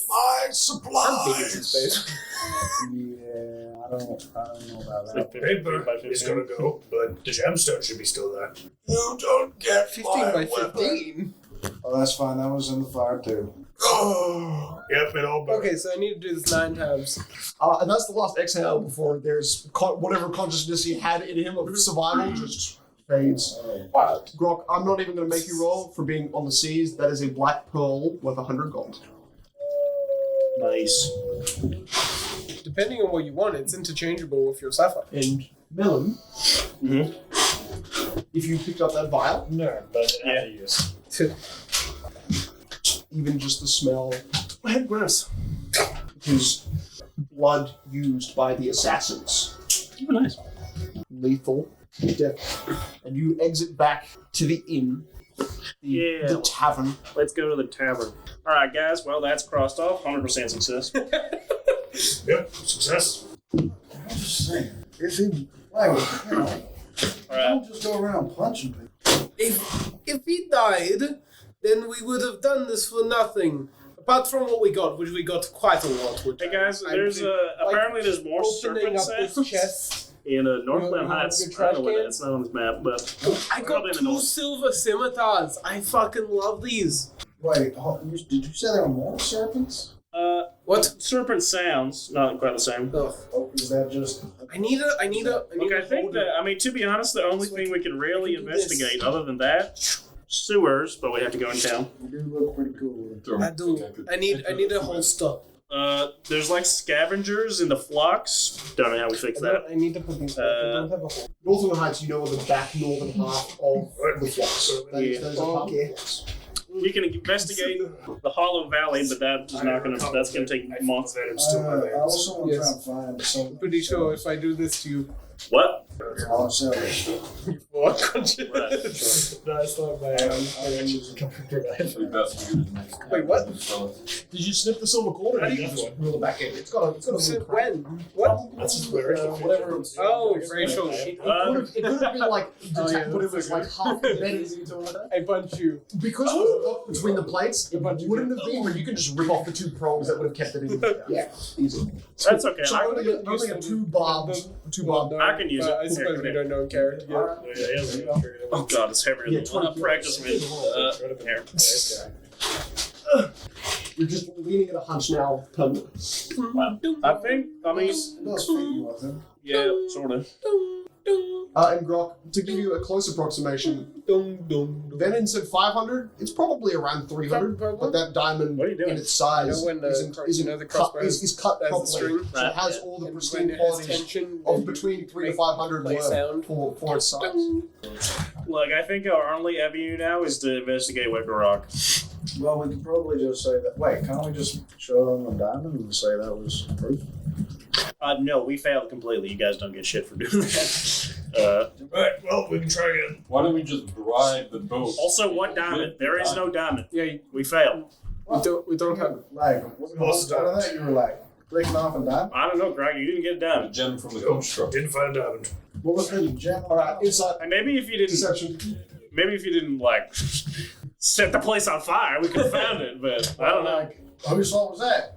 My supplies. Yeah, I don't know about The that. paper is gonna go, but the gemstone should be still there. You don't get 15 my by weapon. 15. Oh, that's fine. That was in the fire too. Oh. Yep, it all burned. Okay, so I need to do this 9 times. And that's the last exhale before there's whatever consciousness he had in him of survival just fades. Grok, I'm not even going to make you roll for being on the seas. That is a black pearl worth 100 gold. Nice. Depending on what you want, it's interchangeable with your sapphire. And Melon, if you picked up that vial, No, but yeah, use. even just the smell, head gross. His blood used by the assassins. Oh, nice. Lethal, death. And you exit back to the inn, the tavern. Let's go to the tavern. All right, guys. Well, that's crossed off. 100% success. Yep, success. I'm just saying. If he, like, you know, All right. don't just go around punching people. If he died, then we would have done this for nothing. Apart from what we got, which we got quite a lot. Which Hey guys, I there's think, apparently there's more opening serpent up this sounds chest. in Northland You have Heights. good I trash don't know where can? that's not on this map, but I got Probably in the 2 north. silver scimitars. I fucking love these. Wait, did you say there were more serpents? What? serpent sounds not quite the same. Ugh. Or is that just... I need a. Look, I think that to be honest, the only thing we can really I can do this. investigate other than that, sewers, but we have to go in town. You do look pretty cool. I do. I need a holster. There's like scavengers in the flocks. Don't know how we fix that. I need to put these back. I don't have a holster. Northern Heights, you know, are the back northern half of the flocks. Those are half the flocks. We can investigate the Hollow Valley, but that's gonna take months. I also want to try and find I'm some... pretty sure if I do this to you, What? I'll sell it. you fall unconscious. No, it's not my Wait, what? Did you snip the silver cord? How do you just reel it back in? It's got a Since when? What? That's just racial. whatever it was. Oh, racial. It could have been like detached, but it was like half embedded into it. I punch you. Because it was locked between the plates, it wouldn't have been, but you can just rip off the 2 prongs that would have kept it in. Yeah, easy. That's okay. So only a 2 barbed. I can use it. I suppose we don't know character yet. Oh god, it's heavier than the one I practiced with. Here. You're just leaning at a hunch now, permanently. I mean, It does fit you, I think. yeah, sort of. And Grok, to give you a close approximation, Venom said 500. It's probably around 300, but that diamond What are you doing? in its size You know when the isn't crossbow is cut has a properly. string? So it has all the And pristine when it has qualities tension, of then between 3 to make 500 play worth sound. for its size. Look, I think our only avenue now is to investigate Wicker Rock. Well, we could probably just say that... Wait, can't we just show them a diamond and say that was proof? No, we failed completely. You guys don't get shit for doing that. Right, well, we can try again. Why don't we just bribe the boat? Also, what diamond? There is no diamond. Yeah, We failed. we don't have. Like, what Lost the of that? You were like, breaking off a diamond? I don't know, Greg. You didn't get a A diamond. gem from the coach truck. Didn't find a diamond. What was the gem? Alright, inside And maybe if you didn't, deception. like set the place on fire, we could have found it. But I don't know. Like, whose fault was that?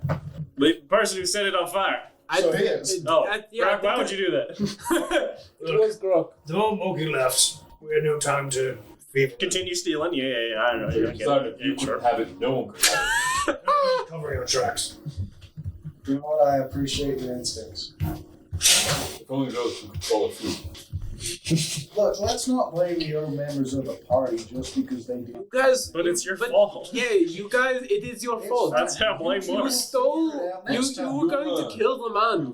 The person who set it on fire. So it is. Oh, yeah, Greg, why would you do that? It was Grok. The moment Moki left, we had no time to feed. Continue stealing. Yeah. I don't know. They You get decided it. if you Yeah, sure. couldn't have it, no one could have it. Covering our tracks. You know what? I appreciate your instincts. If only those who control the food. Look, let's not blame the other members of the party just because they do. You guys. But it's your fault. Yeah, you guys. It is your fault. That's how blame You works. stole. You were going to kill the man.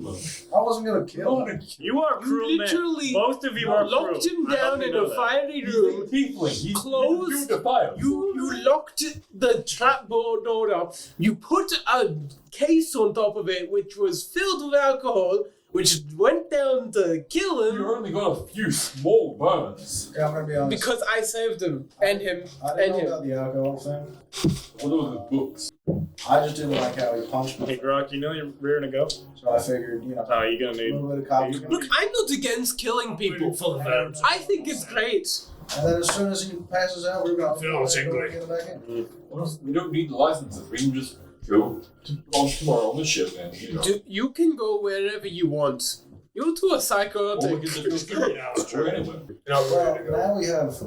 I wasn't gonna kill him. You are cruel You men. literally Both of you are cruel. locked him I hope down you in know a that. fiery room. He's Closed. the fire. You locked the trapdoor door up. You put a case on top of it, which was filled with alcohol, which went down to kill him. You only got a few small burns. Yeah, I'm gonna be honest. Because I saved him and him I and didn't know him. about the alcohol thing. What are the books? I just didn't like how he punched Hey, me. Grok, you know you're rearing to go? So I figured, you know, Oh, you're gonna a need. little bit of coffee. Look, I'm not against killing people. Full of venom. I think it's great. And then as soon as he passes out, we're going Phil, it's to English. get it back in. Well, we don't need the licenses. We can just go to our own ship and, you know. You can go wherever you want. You two are psychotic. Or we can just go anywhere. Well, now we have,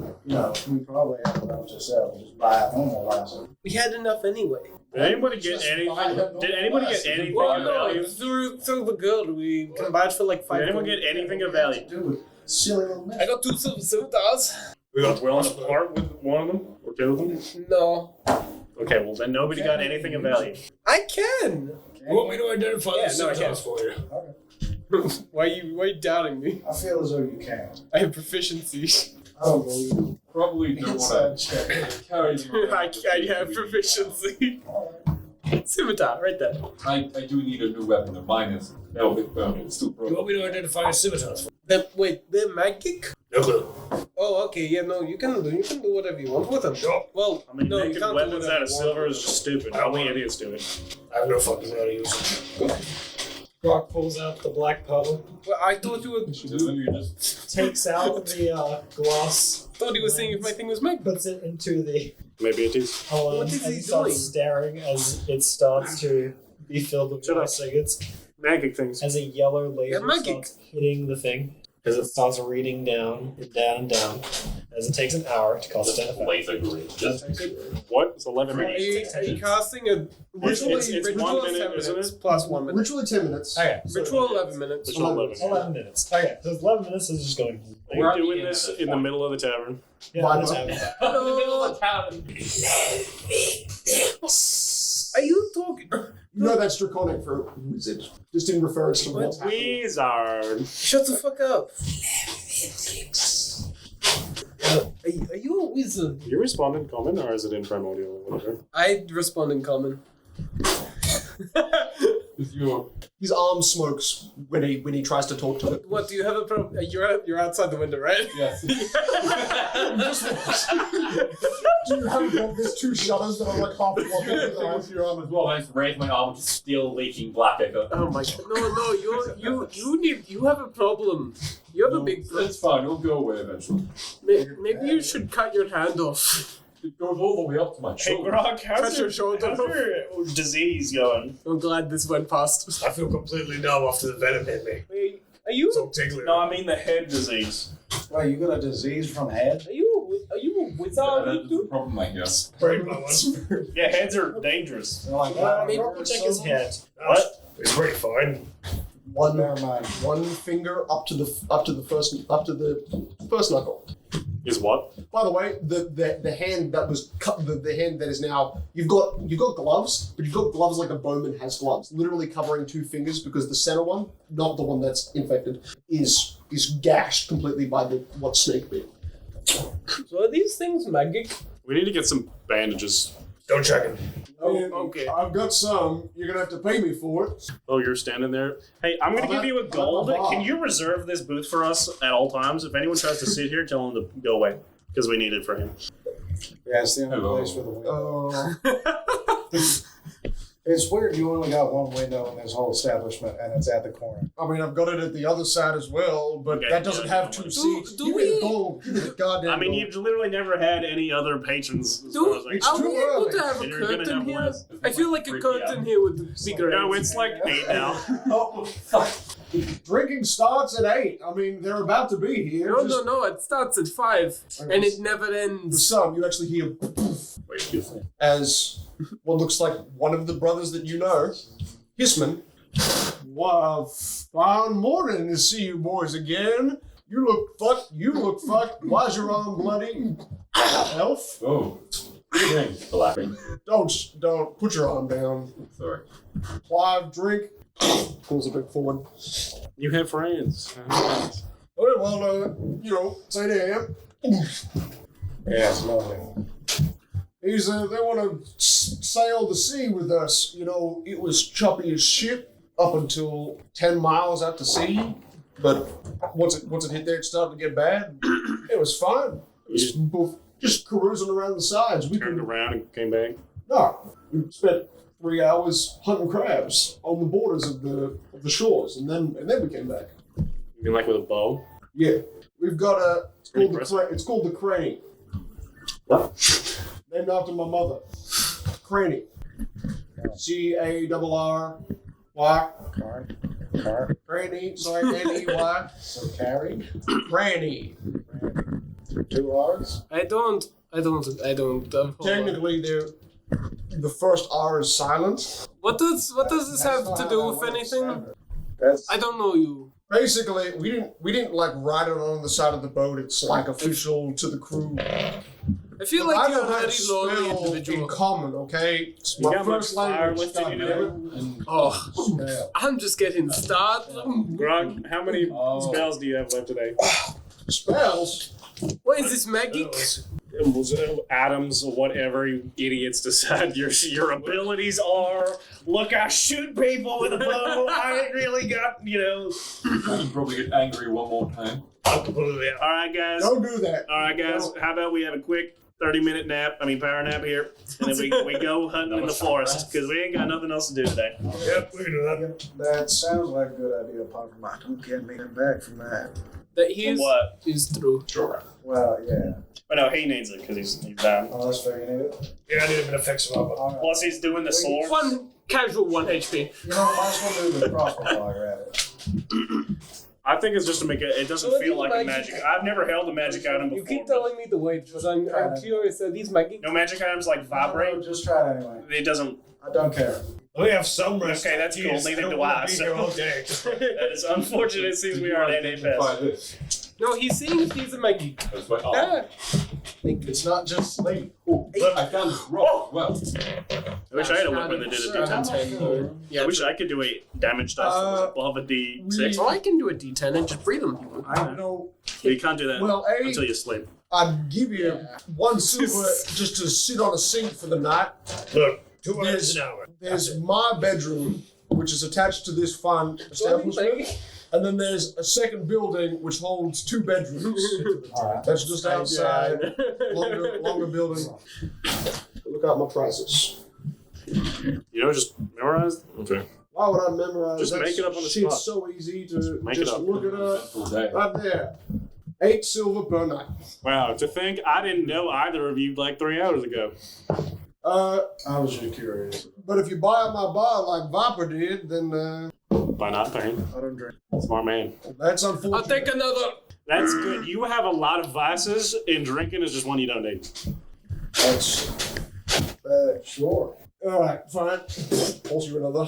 we probably have enough to sell. Just buy a normal license. We had enough anyway. Did anybody get anything? Did anybody get anything Well, of no, value? through the girl, we can buy it for like 5. Did anyone get anything of value? Dude, silly little man. I got 2 silver stars. We got willing to part with one of them or 2 of them. No. Okay, well then nobody got anything of value. I can. You want me to identify Yeah, the no, I scimitars can't. for you? Why are you doubting me? I feel as though you can. I have proficiency. I don't believe you. Probably don't Inside want check. to carry them around. I have proficiency. Scimitar, right there. I do need a new weapon. Mine is it's still You broken. want me to identify the scimitars for Wait, they're magic? you? No clue. Oh, okay, yeah, no, you can do whatever you want with them. Sure. Well, I mean, no, you making can't do weapons whatever out of you want silver with is them. just stupid. Only idiots do it. I have no fucking idea how to use it. Rock pulls out the black puddle, Well, I thought you were. You just takes out the gloss, Thought he was saying if my thing was magic. puts it into the Maybe it is. column, What is and he starts doing? staring as it starts to be filled with Shut up. ingots. Magic things. As a yellow laser Yeah, magic. starts hitting the thing, as it starts reading down and down and down, as it takes an hour to cast an effect. laser green. Just What? It's 11 Are minutes. you casting a Ritually, It's ritual 1 of 10 minute, isn't minutes it? plus 1 minute? ritually 10 minutes. Okay, so Ritual 11 minutes. It's 11. 11 minutes. Okay, so 11 minutes is just going. We're doing this in the middle of the tavern. Yeah, Why that's not? happening. Are you talking? You know that's draconic for a wizard. Just in reference to what's happening. Wizard. Shut the fuck up. Are you a wizard? You respond in common or is it in primordial or whatever? I respond in common. His arm smokes when he tries to talk to it. What, do you have a problem? You're outside the window, right? yes. Do you have there's 2 shutters that are like half blocked with the eyes? Your arm as well. I just raise my arm, just still leaking black echo. Oh my god. No, you have a problem. You have a big problem. It's fine. It'll go away eventually. Maybe you should cut your hand off. It goes all the way up to my Hey, shoulder. Grog, Cut how's your your shoulder off. disease going? I'm glad this went past. I feel completely numb after the venom hit me. Wait, are you So tingling. No, I mean the head disease. Wait, you got a disease from head? are you a wizard? That's the problem, I guess. Break my one. Yeah, heads are dangerous. They're like, maybe Rock will check his head. What? It's pretty fine. Never mind. One finger up to the first knuckle. Is what? By the way, the hand that was cut, the hand that is now you've got gloves, but you've got gloves like a bowman has gloves, literally covering 2 fingers because the center one, not the one that's infected, is gashed completely by what snake bit. So are these things magic? We need to get some bandages. Don't check it. Okay. I've got some. You're gonna have to pay me for it. Oh, you're standing there. Hey, I'm gonna give you a gold. Can you reserve this booth for us at all times? If anyone tries to sit here, tell them to go away because we need it for him. Yeah, it's the only Hello. place for the window. It's weird you only got one window in this whole establishment, and it's at the corner. I mean, I've got it at the other side as well, but Okay, that doesn't yeah, have no 2 worries. seats. Do Give me we- the gold. Give me the goddamn I mean, gold. you've literally never had any other patrons. As far as I It's Are too we able early. to have a And you're gonna curtain have here? less. I feel like a curtain here would be great. No, it's like 8 now. Oh, fuck. Drinking starts at 8. I mean, they're about to be here. No, it starts at 5 and it never For ends. some, you actually hear Wait, as what looks like one of the brothers that you know, Hisman. Wow, fine morning to see you boys again. You look fucked. Why's your arm bloody? Elf? Oh. Thanks for laughing. Don't put your arm down. Sorry. Clive, drink. Pulls a bit forward. you have friends. All right, well, it's 8 a.m. Yeah, it's lovely. They want to sail the sea with us. It was choppy as shit up until 10 miles out to sea. But once it hit there, it started to get bad. It was fine. It was just cruising around the sides. Turned around and came back. We spent 3 hours hunting crabs on the borders of the shores, and then we came back. You mean like with a bow? Yeah, we've got a. It's called the Cranny. What? Named after my mother. Cranny. C-A-R-R-Y. Cranny. Sorry, N-E-Y. So carry. Cranny. 2 R's. I don't. Technically, the first R is silent. What does this have to do with anything? That's I don't know you. Basically, we didn't like write it on the side of the boat. It's like official to the crew. I feel I like you're don't a have very lonely spell individual. in common, okay? It's You my got much first fire language. lifting you goddammit. do? Oh, I'm just getting started. Grog, how many spells do you have left today? Spells? What is this magic? Atoms or whatever you idiots decide your abilities are. Look, I shoot people with a bow. I ain't really got, I can probably get angry one more time. Alright, guys. Don't do that. Alright, guys. How about we have a quick 30-minute power nap here, and then we go hunting in the forest, because we ain't got nothing else to do today. Yep, we can do that. That sounds like a good idea, apart from I don't get me back from that. That is What? is true. Sure. Well, yeah. But no, he needs it, because he's down. Oh, that's fair. You need it. Yeah, I need a bit of fix him up. All right. Plus, he's doing the sword. One casual 1 HP. You know, might as well do the crossbow while you're at it. I think it's just to make it doesn't So feel these like a magic- magic. I've never held a magic item before. You keep telling me to wait, but I'm curious. Are these magic? No magic items like vibrate. No, just try it anyway. It doesn't. I don't care. We have some rest. Okay, that's cool. Jeez, Neither don't do wanna I. be So here all day. that is unfortunate since we are at NA Try Fest. this. No, he's saying if he's a magic. That's my arm. Ah, It's not just sleep. Look, I found this rock. Well, I wish I had a weapon that did a D10. I wish I could do a damage dice that was above a D6. Oh, I can do a D10 and just breathe on people. I don't know. But you can't do that Well, until you sleep. I'd give you 1 silver just to sit on a sink for the night. Look, 2 hours an hour. There's my bedroom, which is attached to this fun establishment. And then there's a second building which holds 2 bedrooms. Alright. That's just outside. Longer building. Look out my prices. Just memorize. Okay. Why would I memorize? Just make it up on the shit's spot. so easy to Make it just up. look it up. full day. Right there. 8 silver per night. Wow, to think I didn't know either of you like 3 hours ago. I was just curious. But if you buy at my bar like Viper did, then By not paying. I don't drink. Smart man. that's I'll unfortunate. take another. That's good. You have a lot of vices, and drinking is just one you don't need. That's sure. Alright, fine. Pulls you another.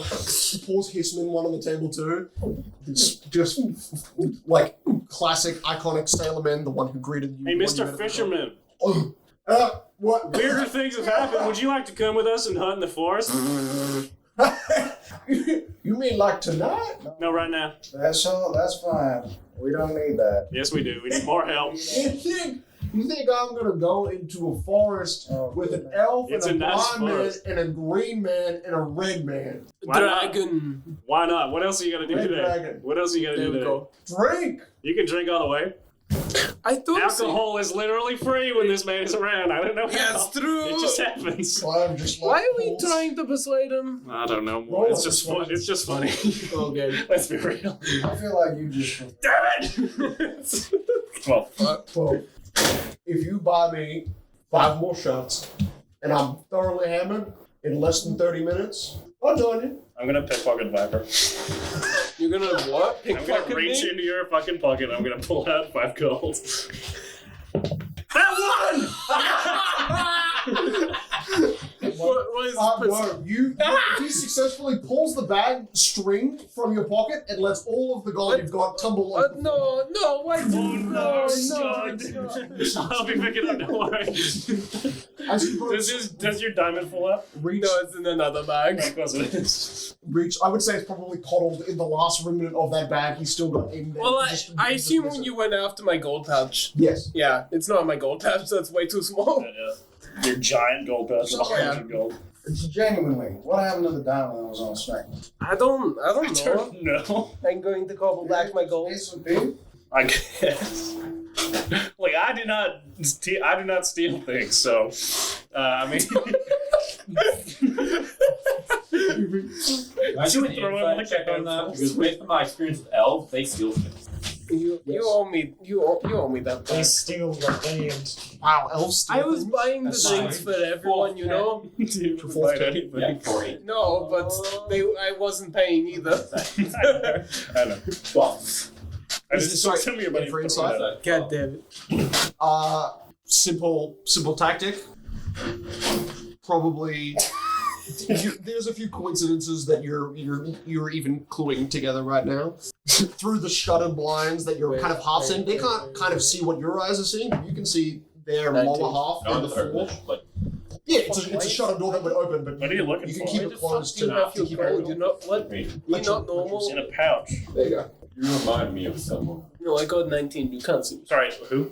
Pulls Hissman one on the table too. It's just like classic iconic sailorman, the one who greeted you. Hey, when you Mr. met at the Fisherman. door. What? Weirder things have happened. Would you like to come with us and hunt in the forest? You mean like tonight? No, right now. That's all. That's fine. We don't need that. Yes, we do. We need more help. You think I'm gonna go into a forest with an elf It's and a a nice blind man forest. and a green man and a red man? Why not? Dragon. Why not? What else are you gonna do Red today? dragon. What else are you gonna There do we today? go. Drink! You can drink all the way. I thought so. Alcohol is literally free when this man is around. I don't know how. Yes, true. It just happens. I'm just like Why are we pulls. trying to persuade him? I don't know. Roll It's it. just fun. It's just funny. Okay. Let's be real. I feel like you just. Damn it! Well, Well, if you buy me 5 more shots and I'm thoroughly hammered in less than 30 minutes, I'll join you. I'm gonna pickpocket Viper. You're gonna what? I'm gonna Pickpocket reach me? into your fucking pocket. I'm gonna pull out 5 gold. That What is this? No, if he successfully pulls the bag string from your pocket and lets all of the gold you've got tumble off. No, why do you? no, no. I'll be picking up. Don't worry. As you put Does your diamond fall out? reach, No, it's in another bag. Of course it is. reach, I would say it's probably coddled in the last remnant of that bag. He's still got in there. Well, Just- I assume when you went after my gold pouch. Yes. Yeah, it's not my gold pouch, so it's way too small. Your giant gold pouch with 100 gold. Genuinely, what happened to the diamond that was on Snake? I don't know. No. I'm going to cobble back my gold. Ace of P? I guess. Like I do not steal things, so I mean. I do an Throw it in inside the check on can. that because based on my experience with elves, they steal things. You owe me. You owe me that. They Back. steal the land. Wow, elves. I was buying the That's drinks for everyone, you know. No, but I wasn't paying either. I know. Well, I just Sorry, tell me about for insight. God damn it. Simple tactic. Probably. There's a few coincidences that you're even cluing together right now. Through the shuttered blinds that you're kind of half seeing, they can't kind of see what your eyes are seeing. You can see their lower half and the floor. Yeah, it's a shuttered door that would open, but What are you looking can for? keep Why it the fuck closed do you have to your keep it gold? open. You're not what? You're not normal. In a pouch. There you go. You remind me of someone. No, I got 19. You can't see. Sorry, who?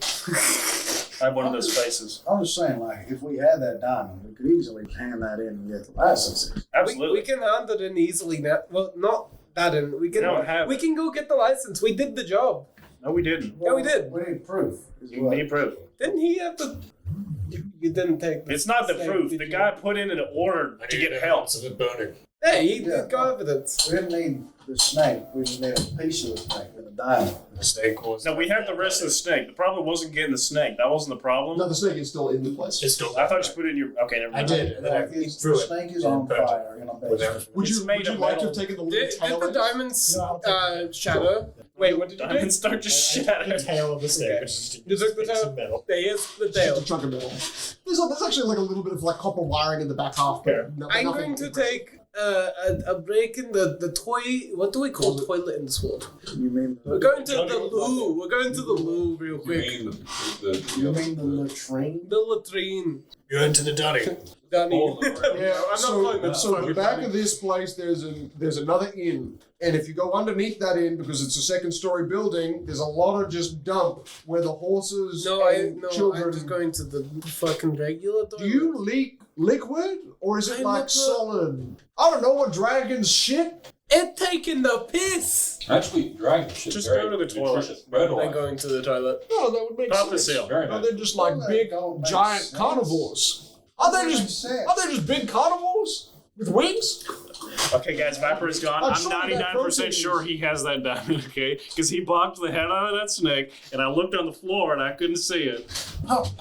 I have one of those faces. I'm just saying, like, if we had that diamond, we could easily hand that in and get the licenses. Absolutely. We can hand it in easily now. Well, not that in. We can. don't have we it. can go get the license. We did the job. No, we didn't. Yeah, we did. We need proof. is You what- need proof. Didn't he have to? You didn't take. It's not the snake, proof. did The you? guy put in an order to get help. Of it burning. Hey, he Yeah. got evidence. We didn't need the snake. We just need a piece of the snake and a diamond. The snake was. No, we have the rest of the snake. The problem wasn't getting the snake. That wasn't the problem. No, the snake is still in the place. It's still. I thought you put it in your. Okay, never I mind. did. And then I Like, it's, threw the it. snake is and on burnt it fire in a with basement. everything. Would It's you made of like to metal. have taken the little Did tail the end? diamonds No, I'll shatter? Wait, what did you do? Diamonds start to The shatter. tail of the snake. Okay. Which is You took the it's tail? metal. There's the Just a tail. chunk of metal. There's actually like a little bit of like copper wiring in the back half. But Okay. I'm nothing going to impressive. take a break in the toy. What do we call toilet in this world? You mean We're going to the loo. We're going to the loo real You quick. mean you mean the latrine? The latrine. You're into the dunny. Danny. Oh, right. Yeah, I'm not calling that so at the fucking back funny. of this place, there's another inn, and if you go underneath that inn, because it's a second-story building, there's a lot of just dump where the horses and children. I'm just going to the fucking regular toilet. Do you leak liquid, or is it I'm like not- solid? I don't know what dragons shit. It taking the piss. Actually, dragon shit. Just very go to the toilet. nutritious. Bread I'm alive. going to the toilet. No, that would make Pop the sense. seal. Very No, nice. they're just like Well, that big, don't make giant sense. carnivores. Are they Makes just sense. big carnivores with wings? Okay, guys, Viper is gone. I'm I'm sure that 99% protein sure is- he has that diamond, okay? Because he blocked the head out of that snake, and I looked on the floor and I couldn't see it.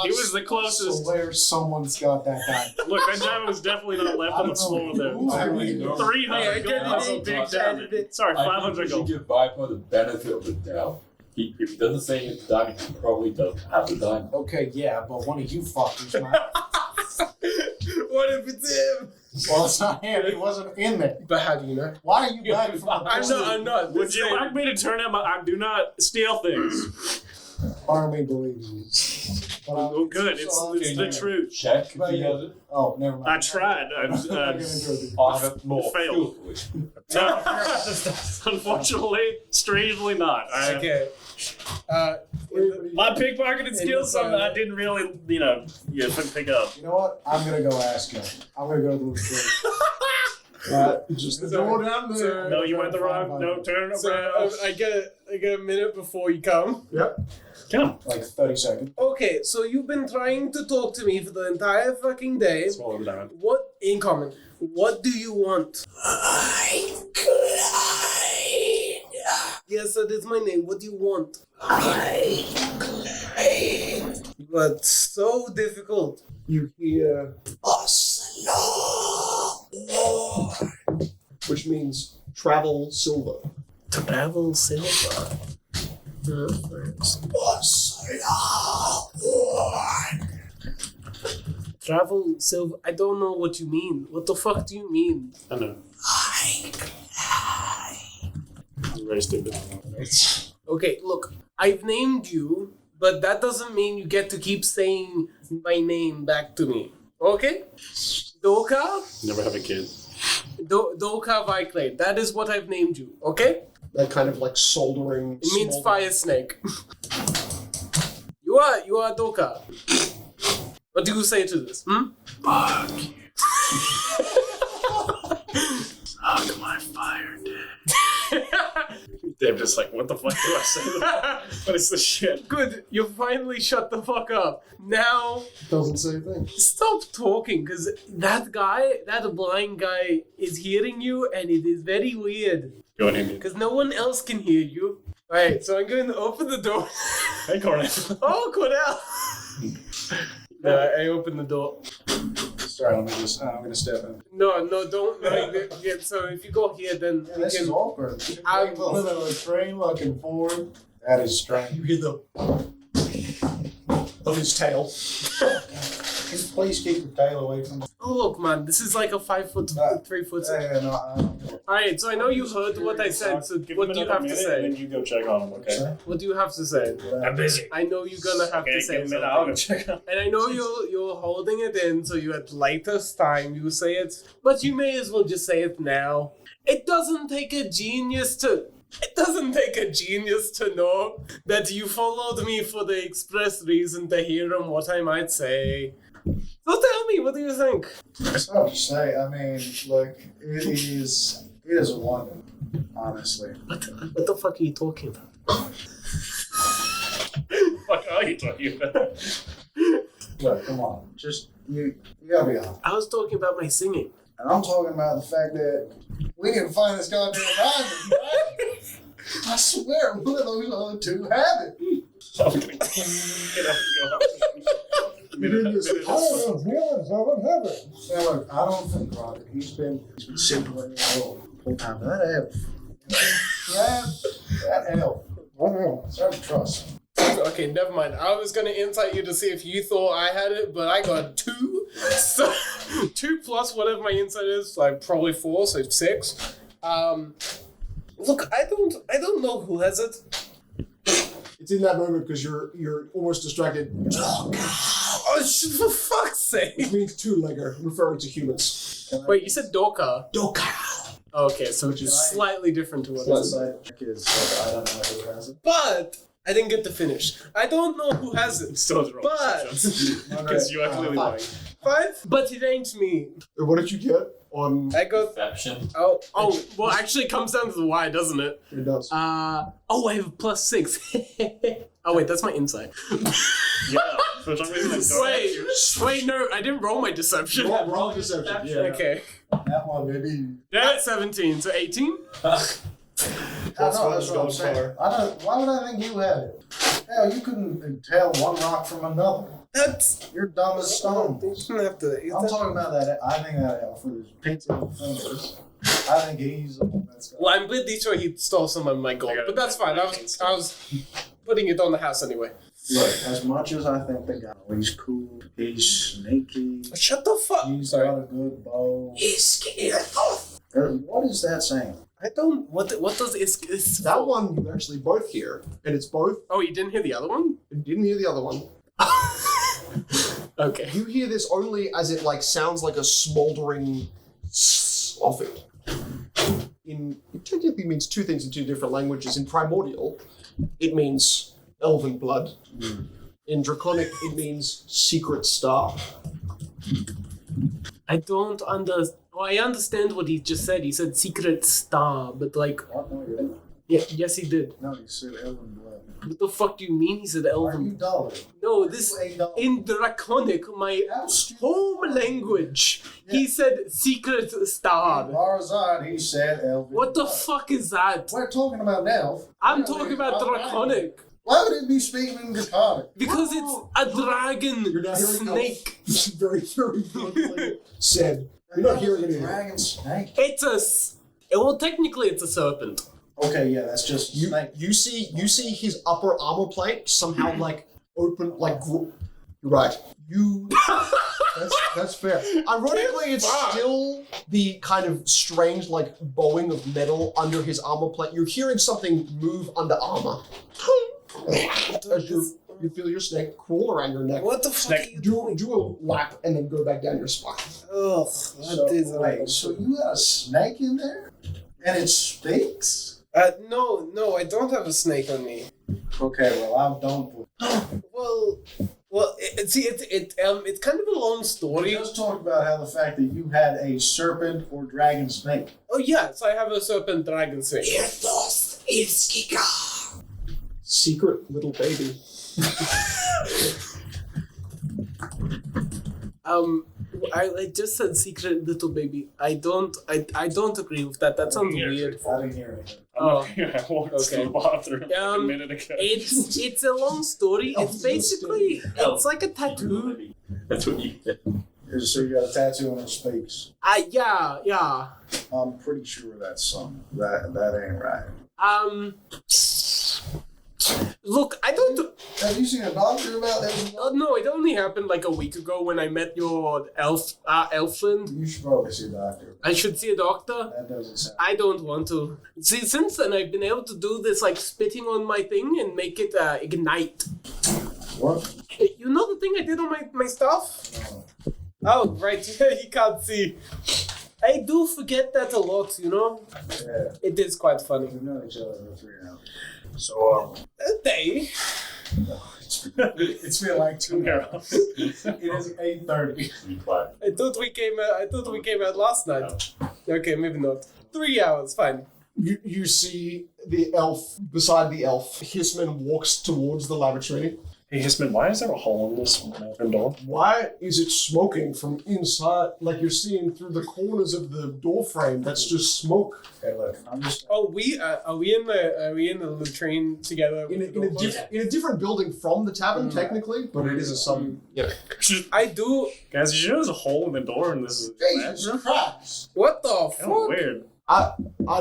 He was the closest. Swear someone's got that diamond. Look, that diamond was definitely not left on the floor there. I mean, 300 gold. That's a big diamond. Sorry, I think 500 we should gold. give Viper the benefit of the doubt. If he doesn't say it's the diamond, he probably doesn't have the diamond. Okay, yeah, but one of you fuckers might. What if it's him? Well, it's not him. He wasn't in there. But how do you know? Why are you back from the I'm not. Would you like me to turn him? I do not steal things. Army believes you. But I'm- Oh, good. It's the truth. Check if he has it. Oh, never mind. I tried. I'm not gonna do it. More failed. skillfully. No, unfortunately, strangely not. Okay. My pickpocketed skills, something I didn't really, pick up. You know what? I'm gonna go ask him. I'm gonna go to the street. Just the door down there. No, you went the wrong. No, turn it So around. I get a minute before you come. Come. Like 30 seconds. Okay, so you've been trying to talk to me for the entire fucking day. Swallow the diamond. What in common? What do you want? Yes, that is my name. What do you want? But so difficult. You hear which means travel silver. Travel silver. Travel silver. I don't know what you mean. What the fuck do you mean? I know. I'm very stupid. Okay, look, I've named you, but that doesn't mean you get to keep saying my name back to me. Okay? Doka? Never have a kid. Doka Viclade. That is what I've named you, okay? That kind of like soldering. It means small- fire snake. You are Doka. What do you say to this? Fuck you. Suck my fire dick. Dave just like, what the fuck do I say to that? What is this shit? Good, you finally shut the fuck up. Now, Doesn't say a thing. stop talking, because that blind guy is hearing you, and it is very weird. Go on, Amy. Because no one else can hear you. Alright, so I'm going to open the door. Hey, Cornell. Oh, Cornell! No, I open the door. Sorry, I'm gonna step in. No, don't. Yeah, so if you go here, then Yeah, we this can. is awkward. I'm- Living on a train looking forward. That is strange. You hear the of his tail. Can you please keep your tail away from me? Oh look, man, this is like a 5 foot, 3 foot. Yeah, no, Alright, so I know you heard what I said. So Give what him do you another have to minute, and say? then you go check on him, okay? What do you have to say? I'm busy. I know you're gonna have Okay, to say give him a minute, I'll go something. check on him. And I know you're holding it in, so you at latest time you say it, but you may as well just say it now. It doesn't take a genius to know that you followed me for the express reason to hear what I might say. So tell me, what do you think? it's hard to say. I mean, look, it is a wonder, honestly. What the fuck are you talking about? What are you talking about? Look, come on, just you gotta be honest. I was talking about my singing. And I'm talking about the fact that we didn't find this goddamn diamond, right? I swear, one of those other two have it. I'm gonna get up and go. You didn't just I don't have it. Now look, I don't think Rocket. He's been sitting in the whole time. That help. What else? I don't trust him. Okay, never mind. I was gonna insight you to see if you thought I had it, but I got 2. So 2 plus whatever my insight is, like probably 4, so 6. Look, I don't know who has it. It's in that moment because you're almost distracted. Oh, for fuck's sake! Which means two-legger, referring to humans. Wait, you said Doka. Doka. Okay, so which is slightly different to what I said. I don't know who has it. But I didn't get to finish. I don't know who has it. Still wrong. But Because you are clearly lying. 5. But it ain't me. What did you get on? I got. Perception. Oh, well, actually, it comes down to the Y, doesn't it? It does. I have a +6. Oh wait, that's my insight. Yeah, for some reason I Wait, no, I didn't roll my deception. Yeah, roll deception. Yeah. Okay. That one, maybe. Yeah, 17, so 18. I know, that's what I'm saying. Why would I think you had it? Hell, you couldn't tell one rock from another. That's. You're dumb as stone. You shouldn't have to. I'm talking about that. I think that elf with his painted fingers. I think he's the one that's got Well, I'm pretty sure he stole some of my gold, but that's fine. I was putting it on the house anyway. Look, as much as I think the guy, he's cool, he's sneaky, Shut the fuck. he's got a good bow. He's scared. What is that saying? I don't. What does is That one you actually both hear, and it's both. Oh, you didn't hear the other one? You didn't hear the other one. Okay. You hear this only as it like sounds like a smoldering of it. It technically means two things in two different languages. In Primordial, it means elven blood. In Draconic, it means secret star. I don't I understand what he just said. He said secret star, but like, What? No, you didn't. yes, he did. No, he said elven blood. What the fuck do you mean? He said Are you elven. dull? No, this Are you dull? in Draconic, my How stupid. home language. He said secret star. Barzad, he said elven What the blood. fuck is that? We're talking about elf. I'm Yeah, talking it's about all right. Draconic Why would it be speaking in Draconic? because it's a dragon You're not hearing snake. Very, very bluntly said. You're not hearing anything. Dragon snake. It's well, technically, it's a serpent. Okay, yeah, that's just You snake. you see his upper armor plate somehow like open like. You're right. That's fair. Ironically, it's still the kind of strange like bowing of metal under his armor plate. You're hearing something move under armor. As you feel your snake crawl around your neck. What the fuck are you doing? Do a lap and then go back down your spine. Ugh, Wait, so you got a snake in there? And it speaks? No, I don't have a snake on me. Okay, well, I don't. Well, it's kind of a long We story. just talked about how the fact that you had a serpent or dragon snake. Oh yes, I have a serpent dragon snake. Secret little baby. I just said secret little baby. I don't agree with that. That sounds weird. I didn't hear anything. Oh, I walked to the bathroom a minute ago. it's a long story. It's basically it's like a tattoo. That's what you did. So you got a tattoo on it speaks. Yeah. I'm pretty sure that's something. That ain't right. Look, I don't. Have you seen a doctor about this? No, it only happened like a week ago when I met your elf friend. You should probably see a doctor. I should see a doctor. That doesn't sound. I don't want to. See, since then I've been able to do this like spitting on my thing and make it ignite. What? You know the thing I did on my stuff? No. Oh, right. You can't see. I do forget that a lot, you know? Yeah. It is quite funny. We've known each other for 3 hours. So, A day. It's been like 2 hours. It is 8:30. I thought we came out last night. Okay, maybe not. 3 hours, fine. You see the elf beside the elf. Hisman walks towards the lavatory. hey, Hisman, why is there a hole in this bathroom door? Why is it smoking from inside? Like you're seeing through the corners of the door frame. That's just smoke. Hey, look, I'm just. Oh, are we in the latrine together? In a different building from the tavern, technically, but it is a sub. Yeah. I do. Guys, did you know there's a hole in the door and this is Jesus Christ! What the kind fuck? of weird. I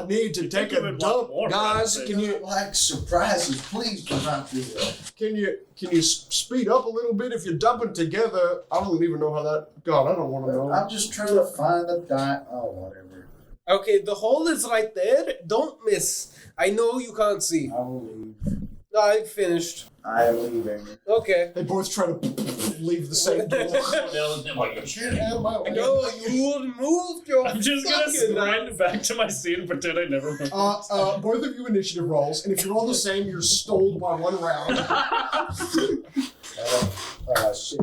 need to take you a would dump, want more, guys. right? Can you Like surprises, please come out through there. can you speed up a little bit if you're dumping together? I don't even know how that. God, I don't want to know. I'm just trying to find the dime. Oh, whatever. Okay, the hole is right there. Don't miss. I know you can't see. I will leave. I finished. I am leaving. Okay. They both try to leave the same door. Get out of my way. No, you moved your. I'm just gonna sprint back to my seat and pretend I never moved. Both of you initiative rolls, and if you're all the same, you're stalled by 1 round. 6.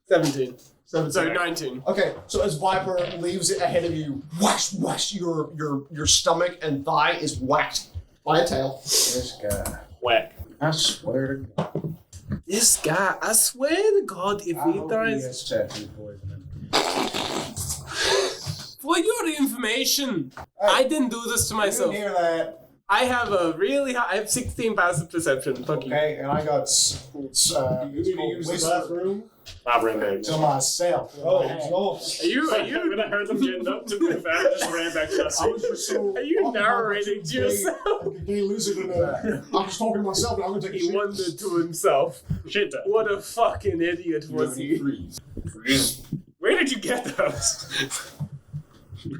17. So, Sorry, 19. okay, so as Viper leaves it ahead of you, whash, whash, your stomach and thigh is whacked by a tail. This guy. Whack. I swear to God. This guy, I swear to God, if I he hope he tries. has tattoo poisoning. For your information, I didn't do this to You myself. didn't hear that. I have a really high. I have 16 passive perception. Fuck you. Okay, and I got You need to use the bathroom. I ran back. to myself. Oh, Are you? When I heard them getting up to move out, I just ran back to my I seat. was just so. Are you narrating to yourself? They lose it in a. I'm just talking to myself, and I'm gonna take a He shit. wondered to himself, Shit. what a fucking idiot was he? Where did you get those?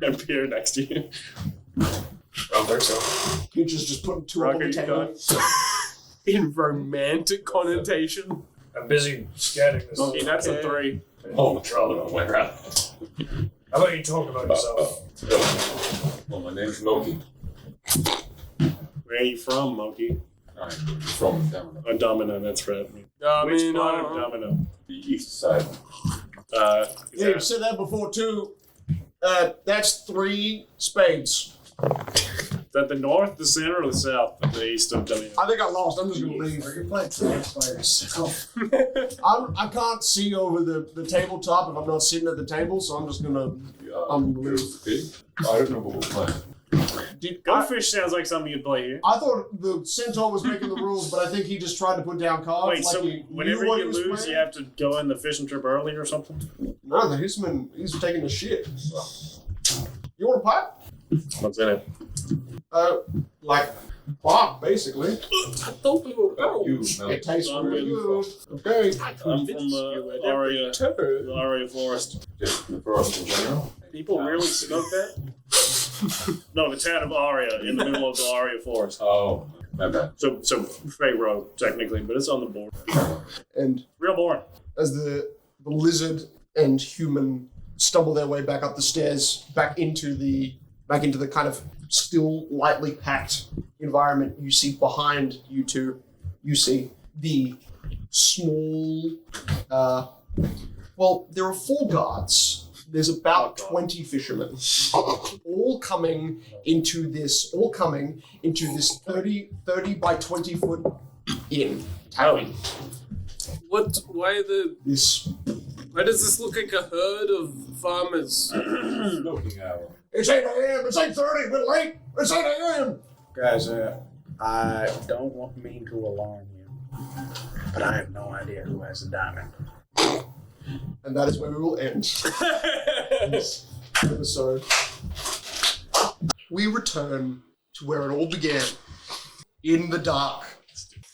And Pierre next to you. I don't think so. Pincher's just putting 2 up on Rocker, the you table. got In romantic connotation. I'm busy scanning this. Okay, that's a 3. Oh, trouble on my ground. How about you talk about yourself? Well, my name's Loki. Where are you from, Monkey? I'm from Damino, Oh, Domino, that's right. Which Damino. part of Domino? the east side. Yeah, Is you've said that before too. That's 3 spades. that the north, the center, or the south, the east of Domino? I think I lost. I'm just gonna leave. Are you playing tricks by yourself? I can't see over the tabletop if I'm not sitting at the table, so I'm just gonna. Unbelievable. Okay. I don't know what we're playing. I Goldfish sounds like something you'd play here. thought the centaur was making the rules, but I think he just tried to put down cards. Wait, like so he whenever knew what he you was lose, playing. you have to go in the fishing trip early or something? No, the Hisman, he's taking a shit. You want a pipe? What's in it? Like bark, basically. I thought we were You, It tastes I'm really really good. Okay. I'm from Aria, the Aria Forest. just the forest in general. People really smoke that? No, the town of Aria, in the middle of the Aria Forest. Oh, my bad. So Pharaoh, technically, but it's on the board. And Real boring. as the lizard and human stumble their way back up the stairs, back into the kind of still lightly packed environment, you see behind you two, you see the small. Well, there are 4 guards. There's about 20 fishermen, all coming into this 30 by 20 foot inn tavern. What? Why This Why does this look like a herd of farmers? Smoking hour. It's 8 a.m. It's 8:30. We're late. It's 8 a.m. Guys, I don't mean to alarm you, but I have no idea who has the diamond. And that is where we will end this episode. We return to where it all began, in the dark.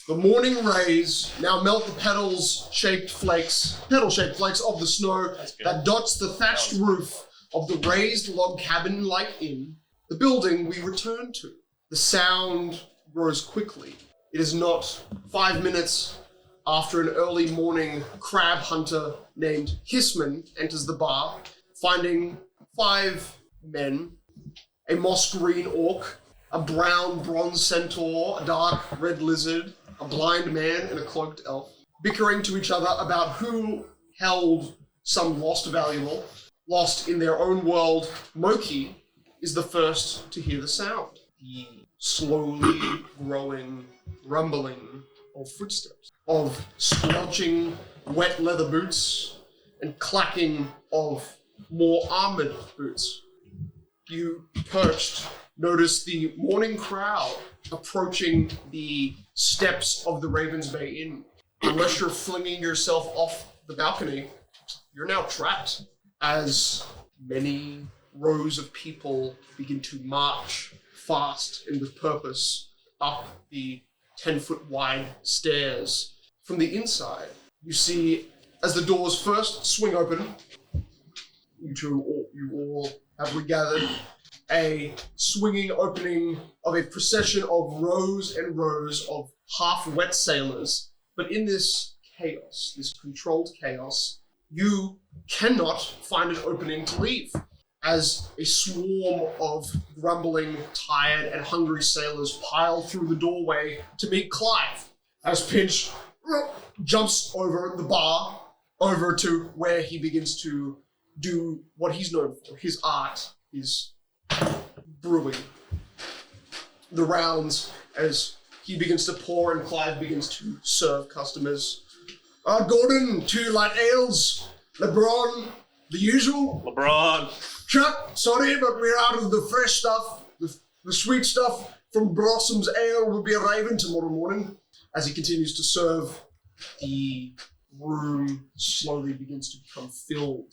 The morning rays now melt the petal-shaped flakes of the snow that dots the thatched roof of the raised log cabin-like inn, the building we return to. The sound grows quickly. It is not 5 minutes after an early morning crab hunter named Hissman enters the bar, finding 5 men, a moss green orc, a brown bronze centaur, a dark red lizard, a blind man, and a cloaked elf, bickering to each other about who held some lost valuable. Lost in their own world, Moki is the first to hear the sound. The slowly growing rumbling of footsteps, of squelching wet leather boots, and clacking of more armored boots. You, perched, notice the morning crowd approaching the steps of the Ravens Bay Inn. Unless you're flinging yourself off the balcony, you're now trapped as many rows of people begin to march fast and with purpose up the 10-foot wide stairs. From the inside, you see, as the doors first swing open, you all have regathered, a swinging opening of a procession of rows and rows of half-wet sailors. But in this chaos, this controlled chaos, you cannot find an opening to leave, as a swarm of grumbling, tired, and hungry sailors pile through the doorway to meet Clive, as Pinch jumps over the bar, over to where he begins to do what he's known for, his art, his brewing. The rounds, as he begins to pour and Clive begins to serve customers. Gordon, 2 light ales. LeBron, the usual. LeBron. Chuck, sorry, but we're out of the fresh stuff. The sweet stuff from Blossom's Ale will be arriving tomorrow morning. As he continues to serve, the room slowly begins to become filled,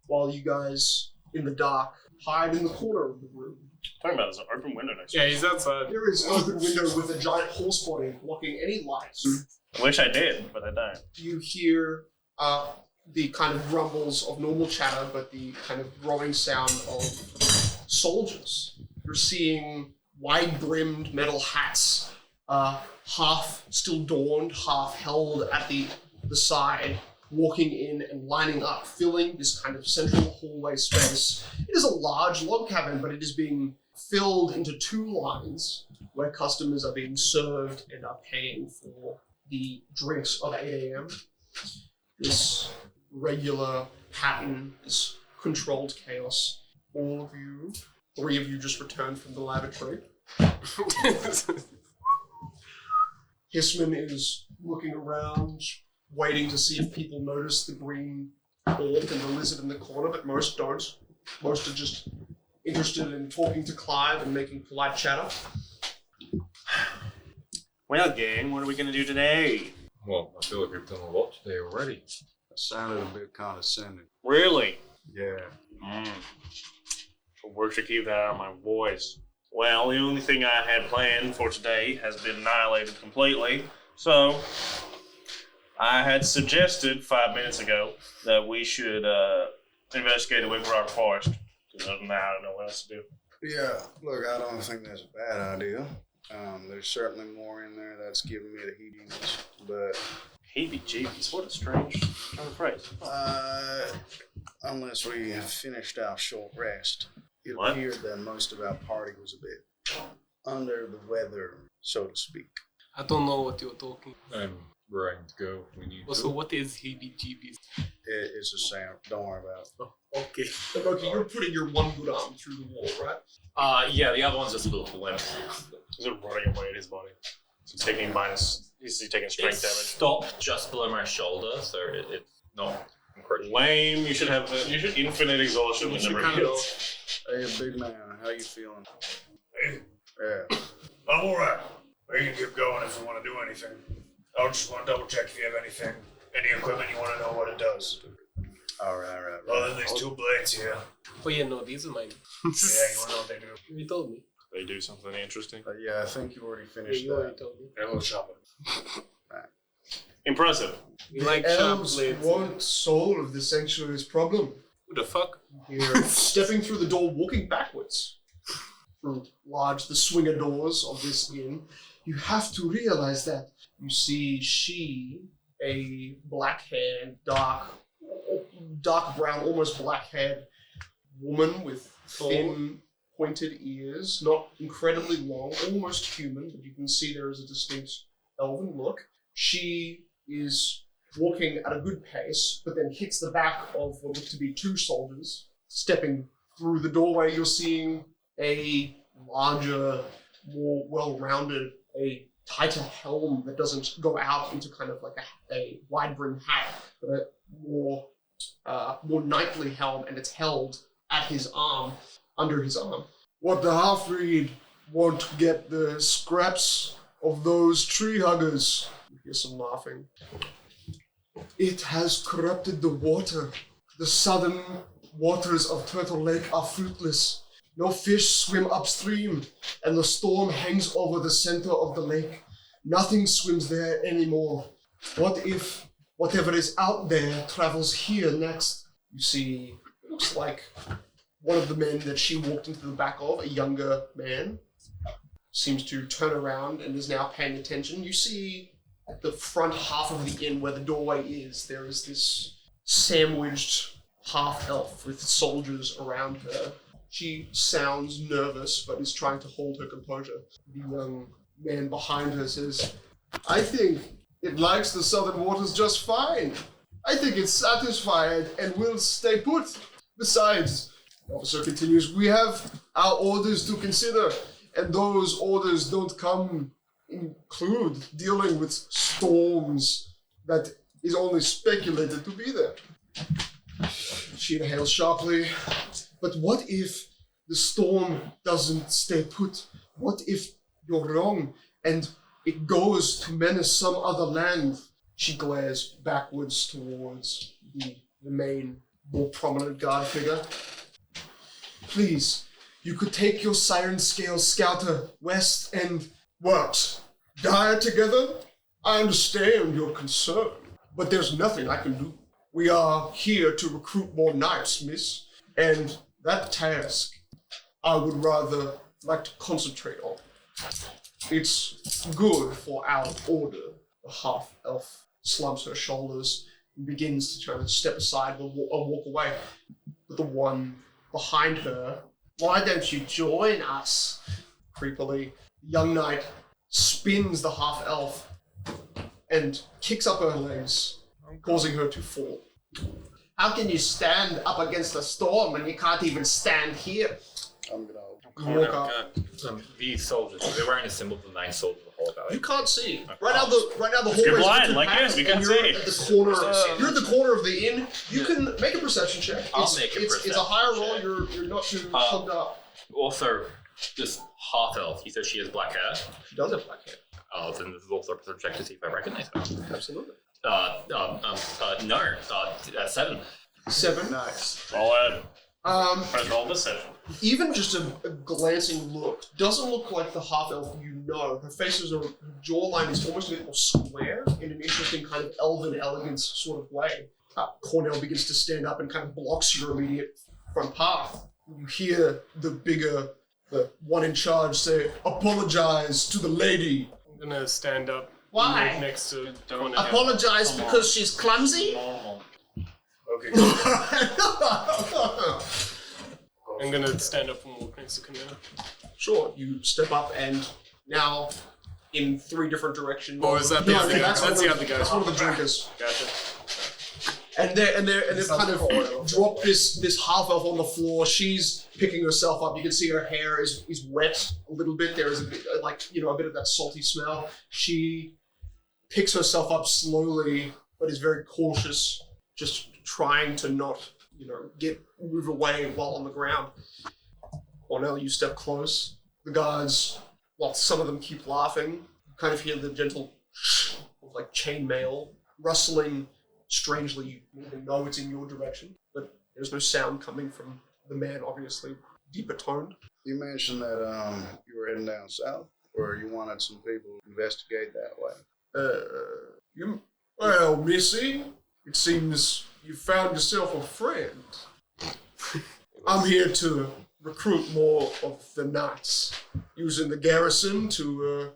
while you guys, in the dark, hide in the corner of the room. Talking about there's an open window next Yeah, he's outside. There is an open window with a giant horse body blocking any lights. I wish I did, but I don't. You hear the kind of grumbles of normal chatter, but the kind of growing sound of soldiers. You're seeing wide-brimmed metal hats, half still adorned, half held at the side, walking in and lining up, filling this kind of central hallway space. It is a large log cabin, but it is being filled into 2 lines where customers are being served and are paying for the drinks of 8 a.m. This regular pattern, this controlled chaos. All of you, 3 of you just returned from the lavatory. Hissman is looking around, waiting to see if people notice the green orc and the lizard in the corner, but most don't. Most are just interested in talking to Clive and making polite chatter. Well, gang, what are we going to do today? Well, I feel like we've done a lot today already. That sounded a bit condescending. Really? Yeah. I'll work to keep that out of my voice. Well, the only thing I had planned for today has been annihilated completely, so I had suggested 5 minutes ago that we should investigate the Wigwar Forest. Because other than that, I don't know what else to do. Yeah, look, I don't think that's a bad idea. There's certainly more in there that's giving me the heebie-jeebies, but... Heebie-jeebies? What a strange kind of phrase. Unless we have finished our short rest, it What? appeared that most of our party was a bit under the weather, so to speak. I don't know what you're talking. I'm raring to go if we need Also, to. what is heebie-jeebies? It's a sound. Don't worry about it. Okay. Okay, you're putting your one good arm through the wall, right? Yeah, the other one's just a little limp. Is it running away in his body? Is he taking minus? Is he taking strength It's damage? stopped just below my shoulder, so it's not incredible. Lame. You should have infinite exhaustion You with should never kind heal. of- Hey, big man, how you feeling? Yeah. I'm alright. We can keep going if we want to do anything. I just want to double check if you have anything, any equipment you want to know what it does. Alright. Other than these 2 blades here. Oh yeah, no, these are mine. Yeah, you want to know what they do? You told me. They do something interesting. Yeah, I think you already Yeah, finished you already told me. They're a little sharper. Impressive. You like The sharp elves blades. won't solve the sanctuary's problem. Who the fuck? You're stepping through the door, walking backwards through the swinger doors of this inn. You have to realize that. You see she, a black-haired, dark brown, almost black-haired woman with thin, pointed ears, not incredibly long, almost human, but you can see there is a distinct elven look. She is walking at a good pace, but then hits the back of what look to be 2 soldiers. Stepping through the doorway, you're seeing a larger, more well-rounded, a tighter helm that doesn't go out into kind of like a wide-brimmed hat, but a more knightly helm, and it's held at his arm, under his arm. What the half-breed won't get the scraps of those tree huggers. You hear some laughing. It has corrupted the water. The southern waters of Turtle Lake are fruitless. No fish swim upstream, and the storm hangs over the center of the lake. Nothing swims there anymore. What if whatever is out there travels here next? You see, it looks like one of the men that she walked into the back of, a younger man, seems to turn around and is now paying attention. You see at the front half of the inn where the doorway is, there is this sandwiched half-elf with soldiers around her. She sounds nervous, but is trying to hold her composure. The young man behind her says, I think it likes the southern waters just fine. I think it's satisfied and will stay put. Besides, the officer continues, we have our orders to consider, and those orders don't include dealing with storms that is only speculated to be there. She inhales sharply. But what if the storm doesn't stay put? What if you're wrong and it goes to menace some other land? she glares backwards towards the main, more prominent guard figure. Please, you could take your siren scale scouter west and what? Die together? I understand your concern, but there's nothing I can do. We are here to recruit more knights, miss, and that task I would rather like to concentrate on. It's good for our order. The half-elf slumps her shoulders and begins to try to step aside and walk away. But the one behind her, why don't you join us? Creepily, the young knight spins the half-elf and kicks up her legs, causing her to fall. How can you stand up against a storm when you can't even stand here? I'm gonna. Walk up. These soldiers, they're wearing a symbol of the 9 soldiers of the whole valley. You can't see. Right now the hallway You're is blind, too like packed, this, we can and you're see. at the corner. You're at the corner of the inn. You can make a perception check. I'll It's- make a It's a perception higher roll. check. You're not too plugged up. Also, this half elf, you said she has black hair. She does have black hair. Oh, then this is also a check to see if I recognize her. Absolutely. No, 7. 7. Nice. Roll it. Um, Roll decision. Even just a glancing look doesn't look like the half elf you know. Her her jawline is almost a bit more square in an interesting kind of elven elegance sort of way. Cornell begins to stand up and kind of blocks your immediate front path. You hear the one in charge say, "Apologize to the lady." I'm gonna stand up. Why? Right next to Cornell. Apologize because she's clumsy? Okay. I'm gonna stand up and walk next to Cornell. Sure, you step up and now in 3 different directions. Oh, is that the other guy? That's one the of- other guy. That's one of the drinkers. Gotcha. And they've kind of dropped this half elf on the floor. She's picking herself up. You can see her hair is wet a little bit. There is a bit, a bit of that salty smell. She picks herself up slowly, but is very cautious, just trying to not, move away while on the ground. Cornell, you step close. The guards while some of them keep laughing, you kind of hear the gentle of like chainmail rustling strangely. You even know it's in your direction, but there's no sound coming from the man, obviously deeper toned. You mentioned that you were heading down south, or you wanted some people to investigate that way. Well, Missy, it seems you found yourself a friend. I'm here to recruit more of the knights, using the garrison to,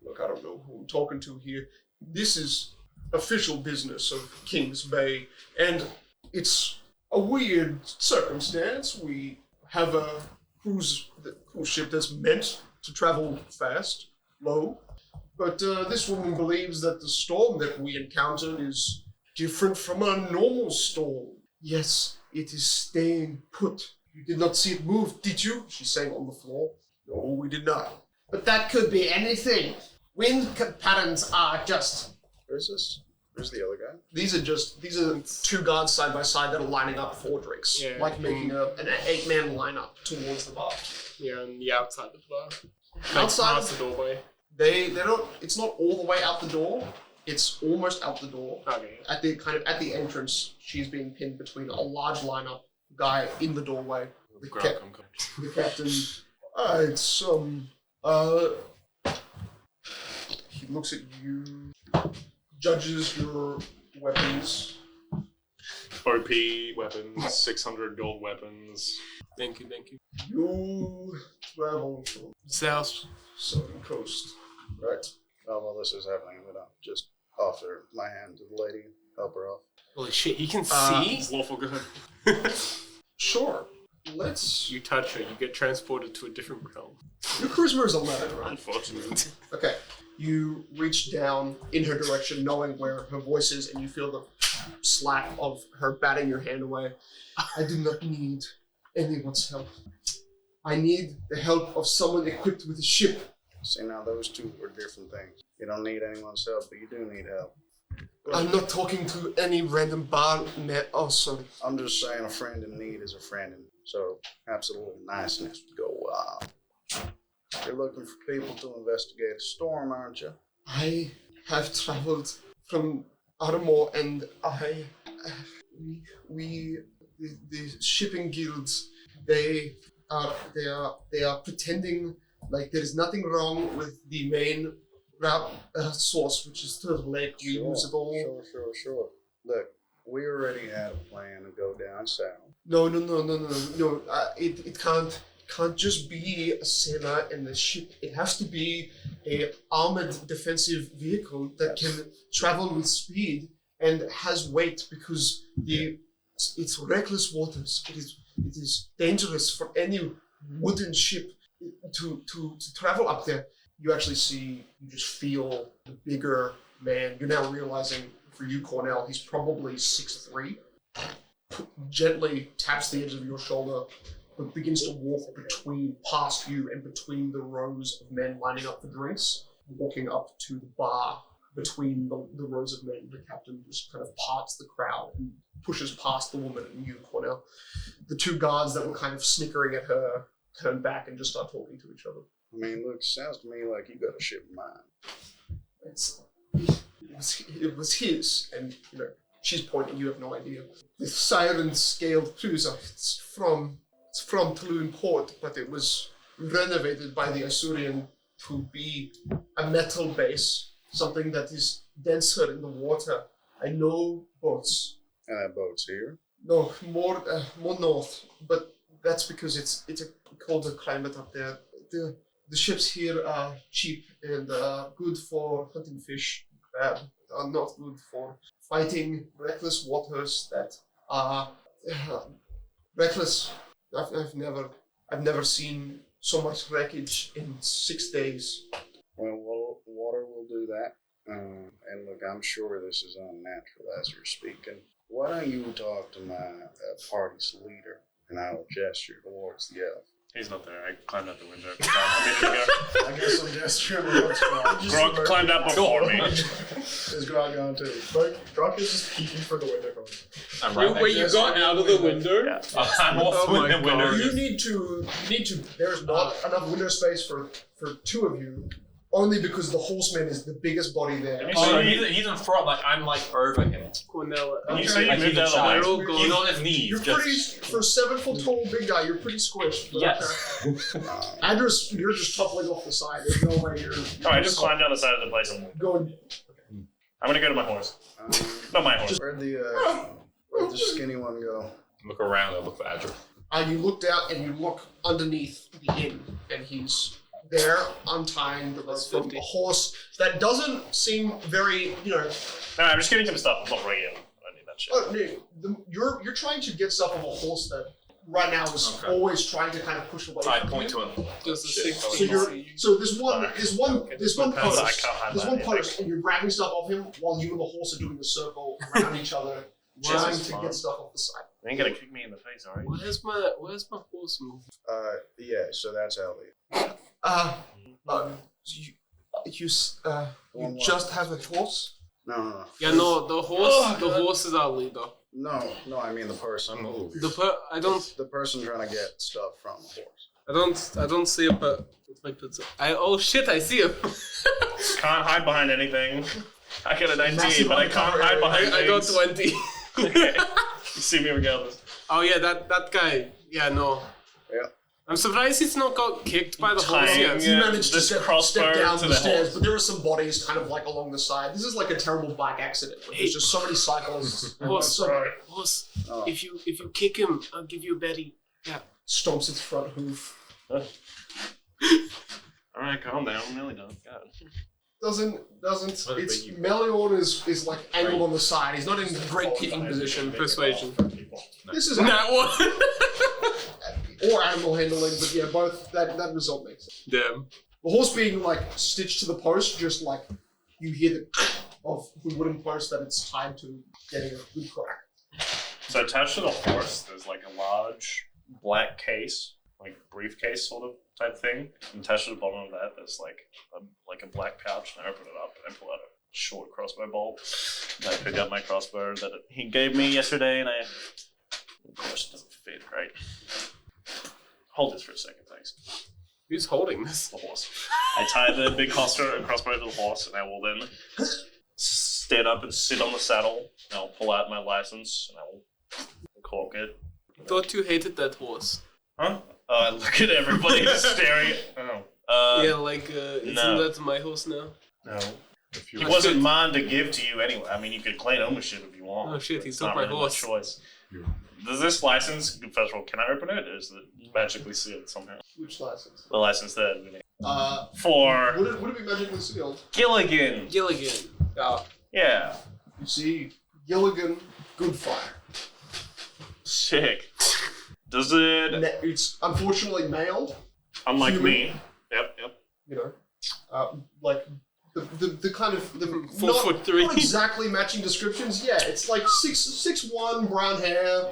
look, I don't know who I'm talking to here. This is official business of Kings Bay, and it's a weird circumstance. We have a cruise ship that's meant to travel fast, low, but this woman believes that the storm that we encountered is different from a normal storm. Yes, it is staying put. You did not see it move, did you? She's saying on the floor. No, we did not. But that could be anything. Wind patterns are just... Where's this? Where's the other guy? These are two guards side by side that are lining up for drinks. Yeah. Like making an 8-man lineup towards the bar. Yeah, on the outside of the bar. Outside? Past the doorway. They don't, it's not all the way out the door. It's almost out the door. Okay. At the entrance, she's being pinned between a large lineup guy in the doorway. The captain. It's, He looks at you, judges your weapons. OP weapons, 600 gold weapons. Thank you. you travel from South. southern coast, right? Oh, well, this is happening, but I'll just offer my hand to the lady, help her off. Holy shit, he can see? It's lawful good. Sure. Let's... You touch her, you get transported to a different realm. Your charisma is 11, right? Unfortunately. Okay. You reach down in her direction, knowing where her voice is, and you feel the slap of her batting your hand away. I do not need anyone's help. I need the help of someone equipped with a ship. See, now those two are different things. You don't need anyone's help, but you do need help. I'm not talking to any random barman. Oh, sorry. I'm just saying a friend in need is a friend in need. So perhaps a little niceness would go wild. You're looking for people to investigate a storm, aren't you? I have traveled from Armor, and the shipping guilds, they are pretending like there is nothing wrong with the main source, which is Turtle Lake, reusable. Sure. Look, we already had a plan to go down south. No. It can't just be a sailor and a ship. It has to be a armored defensive vehicle that can travel with speed and has weight, because it's reckless waters. It is dangerous for any wooden ship to travel up there. You just feel the bigger man. You're now realizing, for you, Cornell, he's probably 6'3". Gently taps the edge of your shoulder, but begins to walk past you and between the rows of men lining up for drinks, walking up to the bar between the rows of men. The captain just kind of parts the crowd and pushes past the woman and you, Cornell. The two guards that were kind of snickering at her turn back and just start talking to each other. I mean, look, sounds to me like you got a ship in mind. It was his, and she's pointing. You have no idea. The siren-scaled cruiser. It's from Tulum Port, but it was renovated by the Isurian to be a metal base, something that is denser in the water. I know boats. And that boat's here? No, more north, but that's because it's a colder climate up there. The ships here are cheap and good for hunting fish, crab. Are not good for fighting reckless waters that are reckless. I've never seen so much wreckage in 6 days. Well, water will do that. And look, I'm sure this is unnatural as you're speaking. Why don't you talk to my party's leader, and I will gesture towards the elf. He's not there. I climbed out the window. I I guess I'm just tripping. What's wrong? Grog climbed out before me. Is Grog on too? Drunk is just peeking for the window. I'm right Wait, you got out of the window? Yeah. I'm also Oh in the my window. God. You need to. There's not enough window space for two of you. Only because the horseman is the biggest body there. Oh, no, he's in front, like I'm like over him. Cornella. You say you Like, moved he's out in of the shadow. way. He's on his knees. You're just- pretty for a 7 foot tall big guy. You're pretty squished. but Yes. okay. Andrews, you're just toppling off the side. There's no way you're. Oh, I just climbed down the side of the place. Going. I'm gonna go to my horse. Not my horse. Where'd the skinny one go? Look around and look for Andrew. You look down and you look underneath the inn, and he's there untying the rope from a horse that doesn't seem very, No, I'm just getting him stuff. I'm not ready yet. I don't need that shit. You're trying to get stuff of a horse that right now is Okay. always trying to kind of push away I from point you. to him. There's a Shit. 16. So there's one I post. can't hide There's that one yet. post, and you're grabbing stuff off him while you and the horse are doing a circle around each other, trying Jesus, to Mom. get stuff off the side. You ain't gonna kick me in the face, alright? Where's my horse move? Yeah, so that's Ellie. You just have a horse? No. Yeah, no, the horse is our leader. No, I mean the person. The person trying to get stuff from the horse. I don't see it, but oh shit, I see him. Can't hide behind anything. I got a 19, Massive but I can't hide behind I got things. 20. Okay. You see me regardless. Oh yeah, that guy. Yeah, no. Yeah. I'm surprised he's not got kicked by the horse Tying yet. You managed to this step crossbow down to the the stairs, horse. but there are some bodies kind of like along the side. This is like a terrible bike accident. Like, there's just so many cyclists. Horse, So horse. Oh. If you kick him, I'll give you a Betty. Yeah. stomps its front hoof. Alright, calm down. I'm nearly done. God. Doesn't What it's about you? Meliorn is like angled on the side. He's not in great kicking position. Persuasion. This is That one. or animal handling, but yeah, both that result makes sense. Damn. The horse being like stitched to the post, just like you hear the of the wooden post that it's tied to, getting a good crack. So attached to the horse, there's like a large black case, like briefcase sort of type thing. And attached to the bottom of that, there's like a black pouch. And I open it up and I pull out a short crossbow bolt. And I pick up my crossbow that he gave me yesterday, and of course, it doesn't fit right. Hold this for a second, thanks. Who's holding this? The horse. I tie the big crossbow to the horse, and I will then stand up and sit on the saddle. And I'll pull out my license, and I will cork it. I thought you hated that horse. Huh? I look at everybody just staring at... Oh. Yeah, like, isn't no. that my horse now? No. If you It wasn't mine to give to you anyway. I mean, you could claim ownership if you want. Oh shit, he It's took not my really horse. choice. Does this license, first of all, can I open it? Or is it magically sealed somehow? Which license? The license that... Would For it be magically sealed? Gilligan. Gilligan. Yeah. Yeah. You see, Gilligan, good fire. Sick. Does it... It's unfortunately mailed. Unlike human. me. Yep. You know, like the kind of the 4'3". not exactly matching descriptions. Yeah, it's like 6'1", brown hair,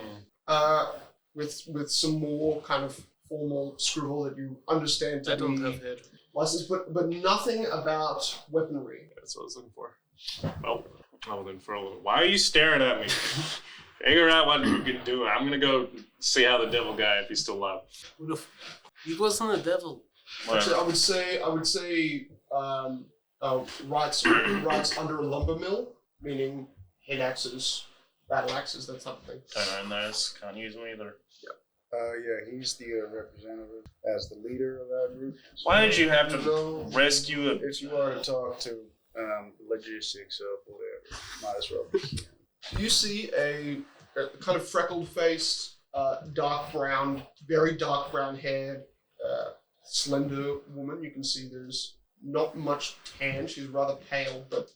with some more kind of formal scribble that you understand to I don't be have head. licensed, but nothing about weaponry. That's what I was looking for. Well, I'll then for a little. Why are you staring at me? Figure out what you can do. I'm gonna go see how the devil guy, if he's still alive. He wasn't a devil. Actually, I would say rights under a lumber mill, meaning head axes, battle axes, that type of thing. Don't own those. Can't use them either. Yeah, he's the representative as the leader of that group. So Why did you have to No. rescue a... if you want to talk to logistics of whatever, might as well. You see a kind of freckled-faced, very dark brown haired, slender woman. You can see there's not much tan. She's rather pale, but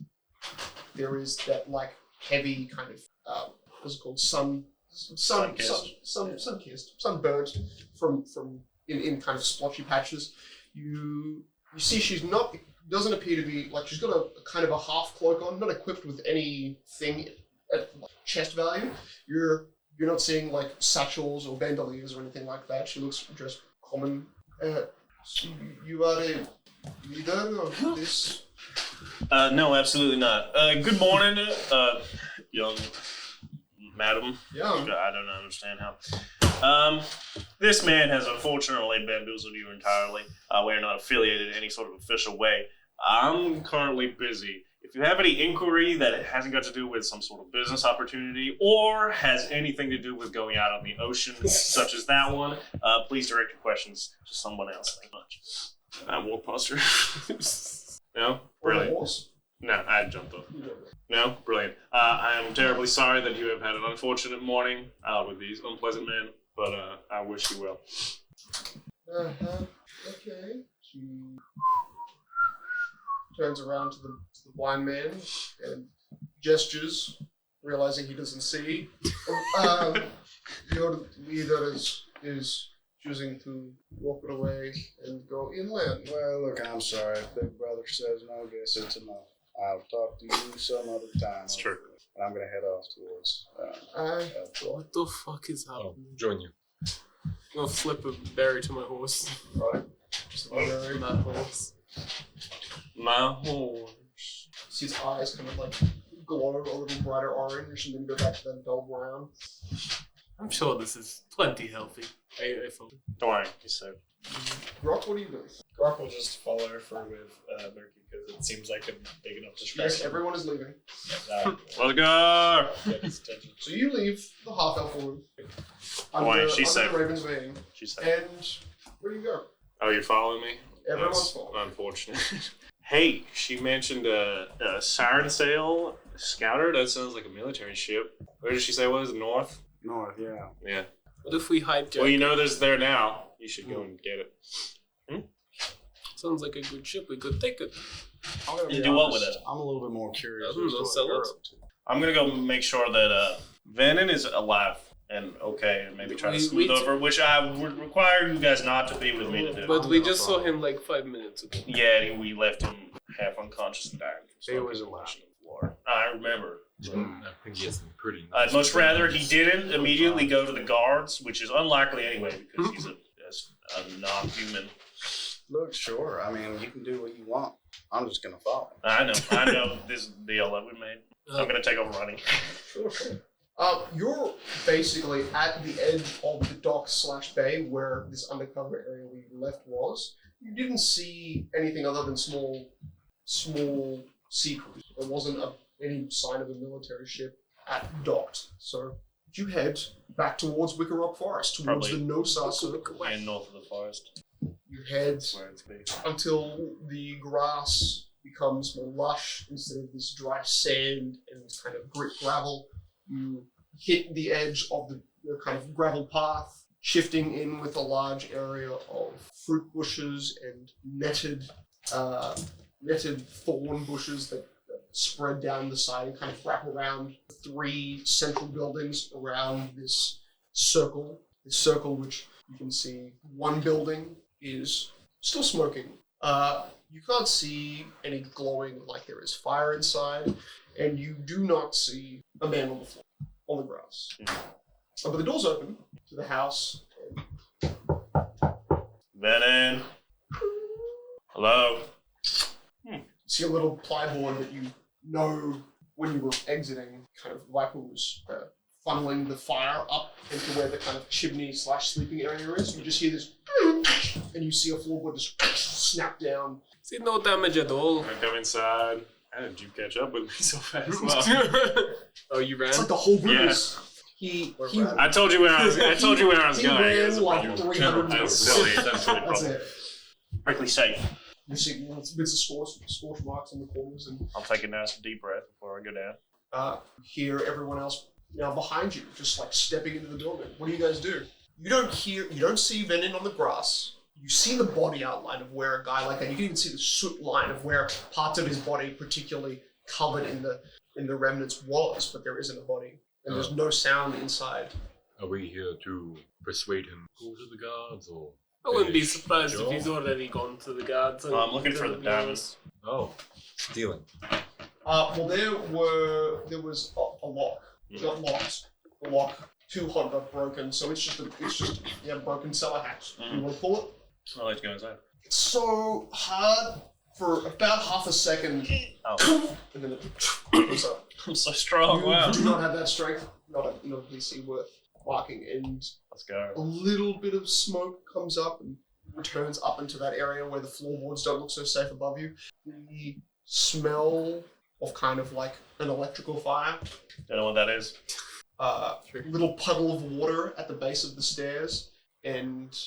there is that like heavy kind of what's it called, sunburnt from in kind of splotchy patches. You see she's doesn't appear to be like she's got a kind of a half cloak on, not equipped with anything at like, chest value. You're not seeing like satchels or bandoliers or anything like that. She looks dressed common. So you are a leader of this? No, absolutely not. Good morning, young madam. Young? I don't understand how. This man has unfortunately bamboozled you entirely. We're not affiliated in any sort of official way. I'm currently busy. If you have any inquiry that hasn't got to do with some sort of business opportunity or has anything to do with going out on the ocean, such as that one, please direct your questions to someone else. Thank you much. Walk posture. No? Brilliant. No, I jumped up. No? Brilliant. I am terribly sorry that you have had an unfortunate morning with these unpleasant men, but I wish you well. Okay. She turns around to the blind man and gestures, realizing he doesn't see. Your leader is choosing to walk away and go inland. Well, look, I'm sorry. If Big Brother says no, guess it's a no. I'll talk to you some other time. That's true. And I'm going to head off towards... What the fuck is happening? Join you. I'm gonna flip a berry to my horse. Right. Just a berry. My horse. My horse. See his eyes kind of like glow a little brighter orange and then go back to that dull brown. I'm sure this is plenty healthy. I feel. Don't worry, he said. Grok, what are you doing? Grok will just follow her for with Murky because it seems like a big enough distraction. Yes, everyone is leaving. Let's go! Get his attention. So you leave the half-elf woman Why, she's under safe. the Raven's Vein, She said. and where do you go? Oh, you're following me? Everyone's That's following. unfortunate. Hey, she mentioned a siren sail scouter. That sounds like a military ship. Where did she say it was? North? North, yeah. Yeah. What if we hijack? Well, you know there's there now. You should go and get it. Sounds like a good ship. We could take it. I'm gonna You be do what honest, with it? I'm a little bit more curious Doesn't as to those what sell you're it? up to. I'm gonna go make sure that Venom is alive and okay, and maybe try to smooth over, which I would require you guys not to be with me to do. But we just saw him like 5 minutes ago. Yeah, we left him half unconscious and dying. He was alive. I remember. I think he has some pretty I'd much rather he didn't immediately go to the guards, which is unlikely anyway because he's a non-human. Look, sure. I mean, you can do what you want. I'm just going to follow. I know this deal that we made. I'm gonna take over running. Sure. You're basically at the edge of the dock/bay where this undercover area we left was. You didn't see anything other than small sea cruise. There wasn't any sign of a military ship at docked. So you head back towards Wicker Rock Forest, towards Probably. the Nosar Circle. And north of the forest. You head Where it's big. until the grass becomes more lush instead of this dry sand and kind of grit gravel. You hit the edge of the kind of gravel path, shifting in with a large area of fruit bushes and netted thorn bushes that spread down the side and kind of wrap around 3 central buildings around this circle. This circle, which you can see one building is still smoking. You can't see any glowing like there is fire inside, and you do not see a man on the floor, on the grass. But the door's open to the house. Venom. Hello. You see a little plyboard that you know when you were exiting, kind of Viper was funneling the fire up into where the kind of chimney/sleeping area is. You just hear this, and you see a floorboard just snap down. See, no damage at all. I come inside. How did you catch up with me so fast? Oh, you ran? It's like the whole room Yeah. is. He I told you where I was he going. ran like 300 That's meters. silly. That's really That's it. perfectly safe. You see bits of scorch marks on the corners, and I'll take a nice deep breath before I go down. hear everyone else now behind you, just like stepping into the building. What do you guys do? You don't see Venom on the grass. You see the body outline of where a guy like that. You can even see the soot line of where parts of his body, particularly covered in the remnants, was, but there isn't a body, and there's no sound inside. Are we here to persuade him to go to the guards, or? I wouldn't be finish surprised the if job? he's already gone to the guards. And I'm looking for the to be diamonds. honest. Oh, stealing. Well, there was a lock. It got locked. The lock too hot but broken, so it's just broken cellar hatch. You want to pull it? I'll let you go inside. It's so hard for about half a second, Oh. and then it comes up. I'm so strong. You Wow. do not have that strength, not a DC worth marking, and Let's go. a little bit of smoke comes up and returns up into that area where the floorboards don't look so safe above you. The smell of kind of like an electrical fire. Don't know what that is. Little puddle of water at the base of the stairs, and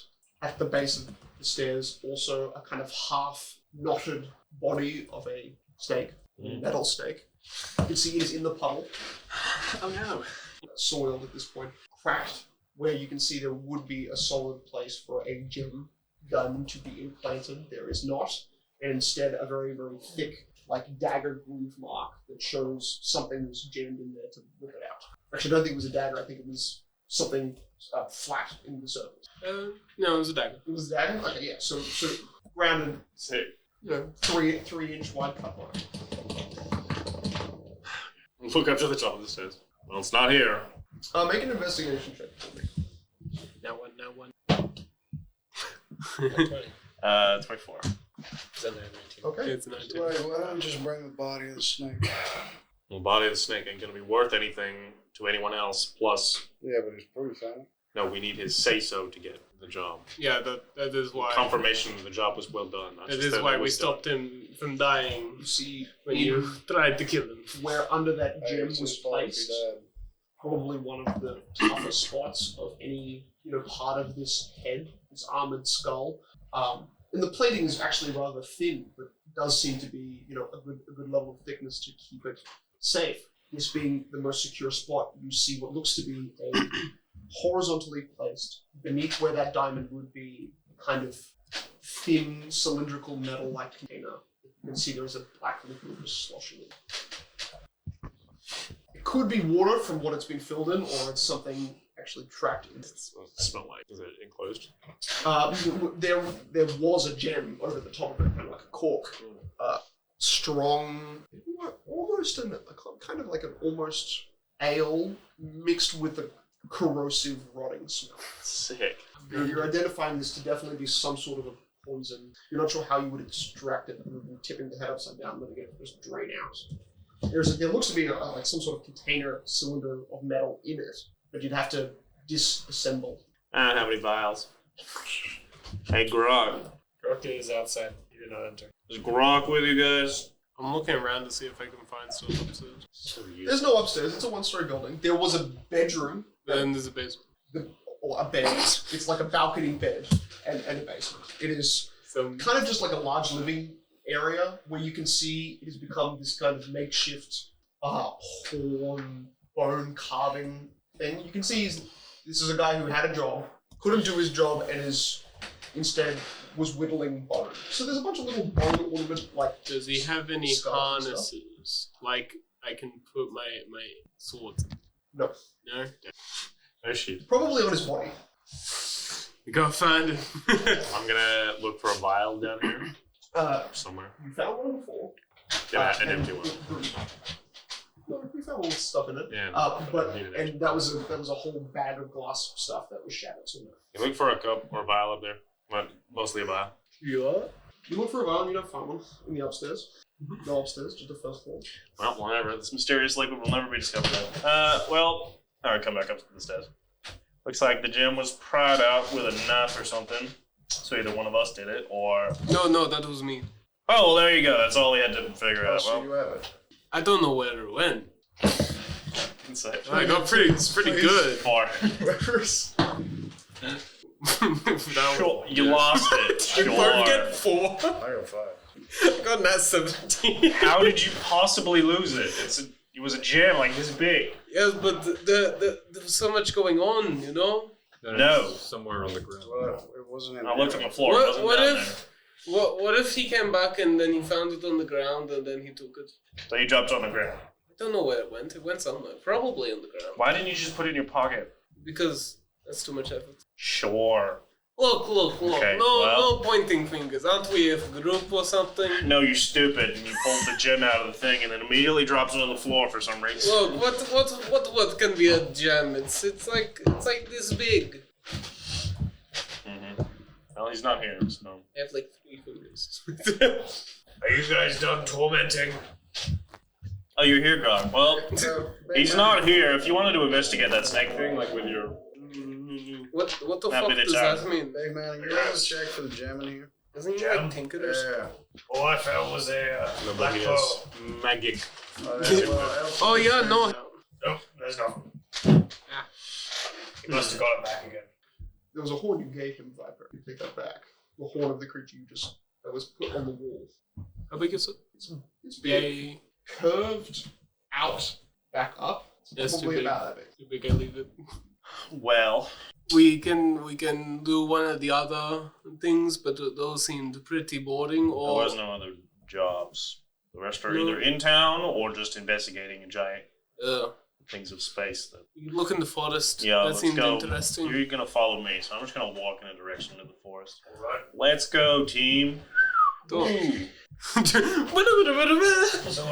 at the base of the stairs also a kind of half knotted body of a snake, a metal snake. You can see it is in the puddle. Oh no. Soiled at this point, cracked, where you can see there would be a solid place for a gem gun to be implanted. There is not, and instead a very, very thick, like dagger groove mark that shows something was jammed in there to rip it out. Actually, I don't think it was a dagger. I think it was something flat in the surface. No, it was a dagger. It was a dagger. Okay, yeah. So rounded, Sick. 3-inch wide cut mark. Look up to the top of the stairs. Well, it's not here. Make an investigation check for me. Now one. 24. Is that 19? Okay. It's 19. Why don't we just bring the body of the snake? The body of the snake ain't gonna be worth anything to anyone else. Plus, Yeah, but it's proof, ain't it? no, we need his say-so to get the job. Yeah, that is why. Confirmation the job was well done. not That just is that why it we was stopped him from dying You see when you tried to kill him. where under that Hey, gem it's was his fault if he placed. died. Probably one of the toughest spots of any part of this head, this armored skull. And the plating is actually rather thin, but does seem to be a good level of thickness to keep it safe. This being the most secure spot, you see what looks to be a horizontally placed beneath where that diamond would be, kind of thin cylindrical metal-like container. You can see there is a black liquid just sloshing in. It could be water from what it's been filled in, or it's something actually trapped in it. What's it smell like? Is it enclosed? There was a gem over the top of it, kind of like a cork. Strong, almost kind of like an almost ale mixed with a corrosive, rotting smell. Sick. You're identifying this to definitely be some sort of a poison. You're not sure how you would extract it other than tipping the head upside down and letting it just drain out. There looks to be like some sort of container cylinder of metal in it, but you'd have to disassemble. I don't have any vials. Hey, Grog. Grog is outside. He did not enter. Is Grog with you guys? I'm looking around to see if I can find stuff upstairs. There's no upstairs. It's a one-story building. There was a bedroom. Then there's a basement. Or a bed. It's like a balcony bed and a basement. It is kind of just like a large living area where you can see it has become this kind of makeshift horn bone carving thing. You can see this is a guy who had a job, couldn't do his job, and instead was whittling bone. So there's a bunch of little bone ornament like. Does he have any skulls and harnesses? Like I can put my swords in? No. No? No shit. Probably on his body. We gotta find him. I'm gonna look for a vial down here. Somewhere. You found one before. Yeah, an empty one. No, we found all this stuff in it. Yeah. And that was a whole bag of glass stuff that was shattered. So You look for a cup or a vial up there. Well, mostly a vial. yeah. You look for a vial and you don't find one in the upstairs. No upstairs, just the first floor. Well, whatever. This mysterious liquid will never be discovered. Alright, come back up to the stairs. Looks like the gem was pried out with a knife or something. So either one of us did it, or... No, that was me. Oh, well, there you go. That's all we had to figure out. So Well, you have it. I don't know where it went. inside. I got it's pretty good. Far. That Sure, you lost it. Sure. Get 4. I got 5. I got that 17. How did you possibly lose it? It was a gem like this big. Yes, but there was so much going on, you know? No. Somewhere on the ground. Well, it wasn't in I looked on the floor. What- It wasn't what down if- What if he came back and then he found it on the ground and then he took it? there. So you dropped on the ground. I don't know where it went. It went somewhere. Probably on the ground. Why didn't you just put it in your pocket? Because that's too much effort. Sure. Look. Okay, No pointing fingers. Aren't we a group or something? No, you stupid. And you pulled the gem out of the thing and then immediately drops it on the floor for some reason. Look, what can be a gem? It's like this big. Mm-hmm. Well, he's not here, so. I have like 3 fingers. Are you guys done tormenting? Oh, you're here, God. Well, he's not here. If you wanted to investigate that snake thing, like with your... What the That'd fuck be the does time. that mean? Hey man, you want to check for the gem in here? Isn't he like tinkered or something? Yeah. All I found was a black Nobody pearl. is magic. Oh yeah, no. Nope, there's nothing. Ah. He must have got it back again. There was a horn you gave him, Viper. You take that back. The horn of the creature that was put on the wall. How big is it? It's big. Yay. Curved out, back up. It's Yes, too probably big. about that big. Too big, I leave it. Well, We can do one of the other things, but those seemed pretty boring. there Or was no other jobs. The rest are No. either in town or just investigating a giant uh, things of space. That you look in the forest. yeah, that let's seemed go. interesting. You're gonna follow me, so I'm just gonna walk in a direction to the forest. Alright. Let's go, team. Go. Ooh. So,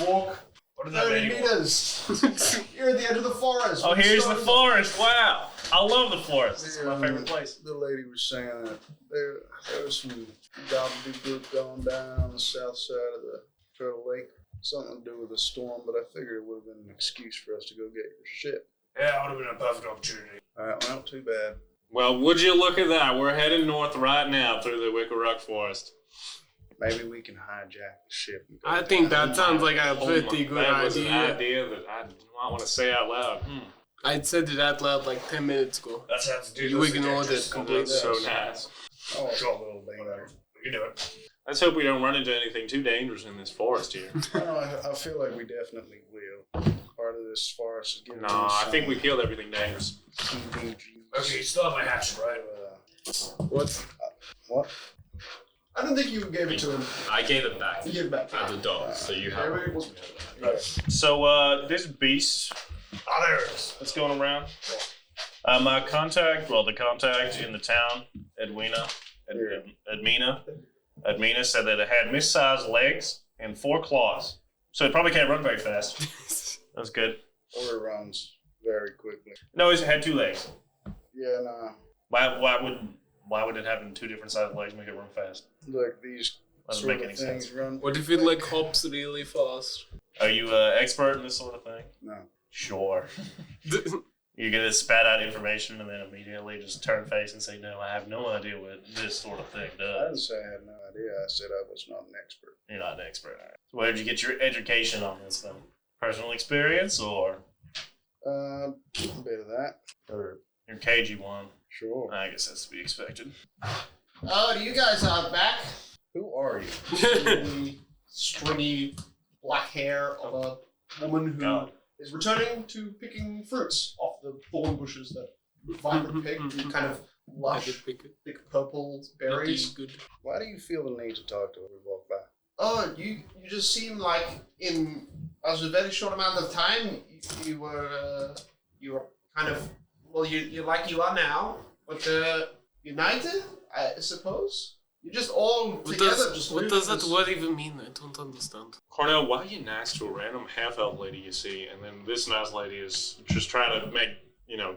Walk what did that 30 lady want? meters. You're at the edge of the forest. Oh, We here's the started- forest. Wow, I love the forest. It's my favorite place. The lady was saying that there was some gobbledygook group going down on the south side of the Turtle Lake. Something to do with a storm, but I figured it would have been an excuse for us to go get your ship. Yeah, it would have been a perfect opportunity. Alright, well, too bad. Well, would you look at that? We're heading north right now through the Wickerrock Forest. Maybe we can hijack the ship. And go I think down. that sounds like a pretty good That was an idea. idea that I do not want to say out loud. I'd said it out loud like 10 minutes ago. That sounds You ignored it completely. That's so nice. Oh, Sure, little thing. We can do it. Let's hope we don't run into anything too dangerous in this forest here. I feel like we definitely will. Part of this forest is getting No, I think we killed everything dangerous. Okay, you still have my hatchet, right? What? What? I don't think you gave it to him. I gave it back You gave it back to at him. the dog, so you have Maybe it was- So, this beast Oh, there it is. that's going around. My contact, well, the contact in the town, Edwina said that it had mist-sized legs and 4 claws. So it probably can't run very fast. That's good. Or it runs very quickly. No, it had 2 legs. Yeah, nah. Why would it having 2 different sized legs make it run fast? Like these Doesn't sort make of any things sense. run. What if it like hops really fast? Are you an expert in this sort of thing? No. Sure. You're gonna spat out information and then immediately just turn face and say, no, I have no idea what this sort of thing I does. didn't say I had no idea. I said I was not an expert. You're not an expert. All right. So where did you get your education on this then? Personal experience or A bit of that. your cagey one? Sure. I guess that's to be expected. Oh, you guys are back. Who are you? The stringy black hair of a woman who is returning to picking fruits off the thorn bushes that Viper picked. The kind of I lush, did pick it. thick purple berries. Good. Why do you feel the need to talk to her when we walk by? Oh, you just seem like in as a very short amount of time you were kind of you're like you are now, but united, I suppose. You're just all together. What does that word even mean? I don't understand. Cornell, why are you nice to a random half-elf lady you see, and then this nice lady is just trying to make,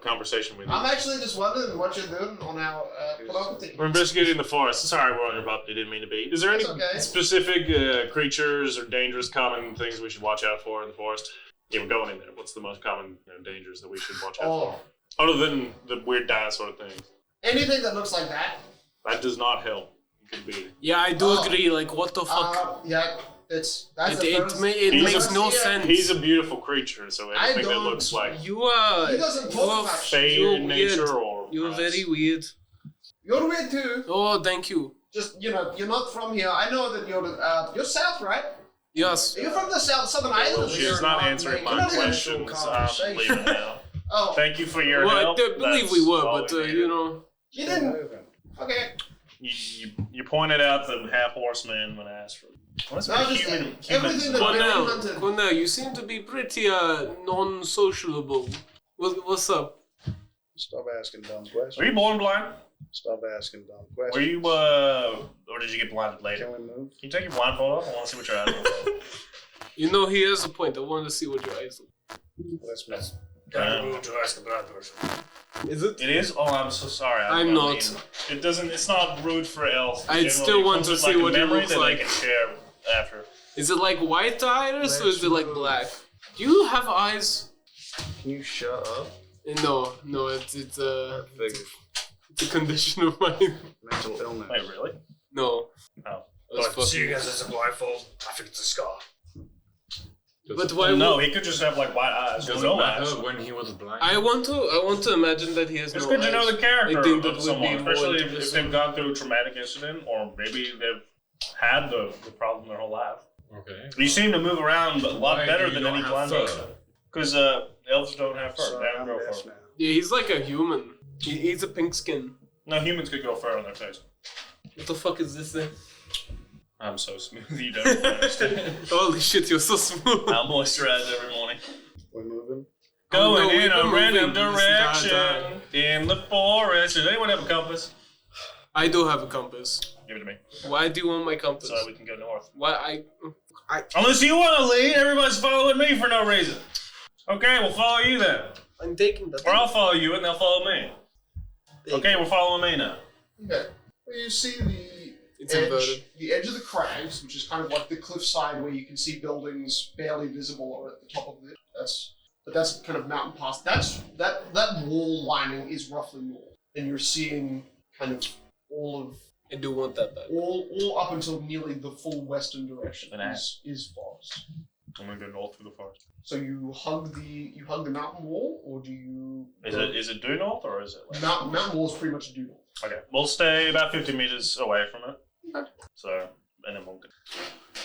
conversation with you? I'm actually just wondering what you're doing on our property. We're investigating the forest. Sorry, we're on your property. Didn't mean to be. Is there any That's okay. specific creatures or dangerous common things we should watch out for in the forest? Yeah, we're going in there. What's the most common dangers that we should watch out for? Other than the weird dinosaur thing. Anything that looks like that. That does not help. It could be. Yeah, I do agree. Like, what the fuck? Yeah, that's It the makes no sense. He's a beautiful creature, so anything that looks like You are. He doesn't talk much. fey You're in nature weird. or You're very weird. You're weird too. Oh, thank you. Just you're not from here. I know that you're south, right? Yes. Are you from the southern island? Well, she's not answering my questions. I'm leaving now. Oh, Thank you for your Well, help. I believe That's we were, all but we needed. you didn't. Okay. You pointed out the half horseman when I asked for. What's No, my just human? everything that- Cornell, you seem to be pretty non-sociable. What's up? Stop asking dumb questions. Were you born blind? Stop asking dumb questions. Were you, or did you get blinded later? Can we move? Can you take your blindfold off? I want to see what your eyes look like. You know, he has a point. I want to see what your eyes look. Let's move. Kind of rude to ask a blind person. Is it? It is? Oh, I'm so sorry. I'm not. It doesn't, it's not rude for elves. I still want to see what it looks like. They can share after. Is it like white iris or is it like black? Do you have eyes? Can you shut up? No, it's a condition of mine. Mental illness. Wait, really? No. Oh. But seeing as it's a blindfold, I think it's a scar. But why? No, he could just have like white eyes. Doesn't No matter eyes. when he was blind. I want to imagine that he has It's no good eyes. to know the character I think that of would someone, be more especially if interesting. they've gone through a traumatic incident, or maybe they've had the problem their whole life. Okay. You seem to move around a lot Why better you than don't any have blind fur? person. Because elves don't have fur. So They don't I'm grow deaf fur. now. Yeah, he's like a human. He's a pink skin. No, humans could grow fur on their face. What the fuck is this thing? I'm so smooth, you don't understand. Holy shit, you're so smooth. I'm moisturized every morning. We're moving. Going no, we've in been a random moving this entire direction in the forest. Does anyone have a compass? I do have a compass. Give it to me. Why do you want my compass? So we can go north. Why Unless you want to lead, everybody's following me for no reason. Okay, we'll follow you then. I'm taking the Or I'll follow you and they'll follow me. Okay, we're following me now. Okay. Well, you see It's inverted. the edge of the crags, which is kind of like the cliffside where you can see buildings barely visible or at the top of it. That's kind of mountain pass. That wall lining is roughly north, and you're seeing kind of all I do want that back. up until nearly the full western direction is forest. I'm gonna go north through the forest. So you hug the mountain wall, or do you? Is it due north or is it like Mountain wall is pretty much due north. Okay, we'll stay about 50 meters away from it. Okay. So, and then we'll go.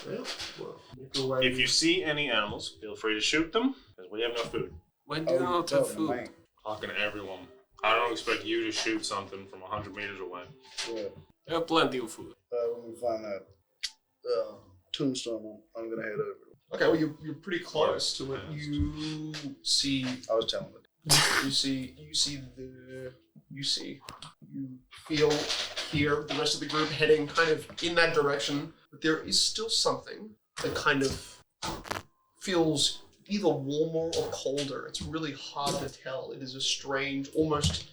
Yeah. Well, make your way. If you see any animals, feel free to shoot them, because we have no food. Why do you not have the food? man. Talking to everyone. I don't expect you to shoot something from 100 meters away. Yeah. I have plenty of food. When we find that tombstone, I'm gonna head over. Okay, well you're pretty close to it. You see. I was telling it. You feel here the rest of the group heading kind of in that direction, but there is still something that kind of feels either warmer or colder. It's really hard to tell. It is a strange, almost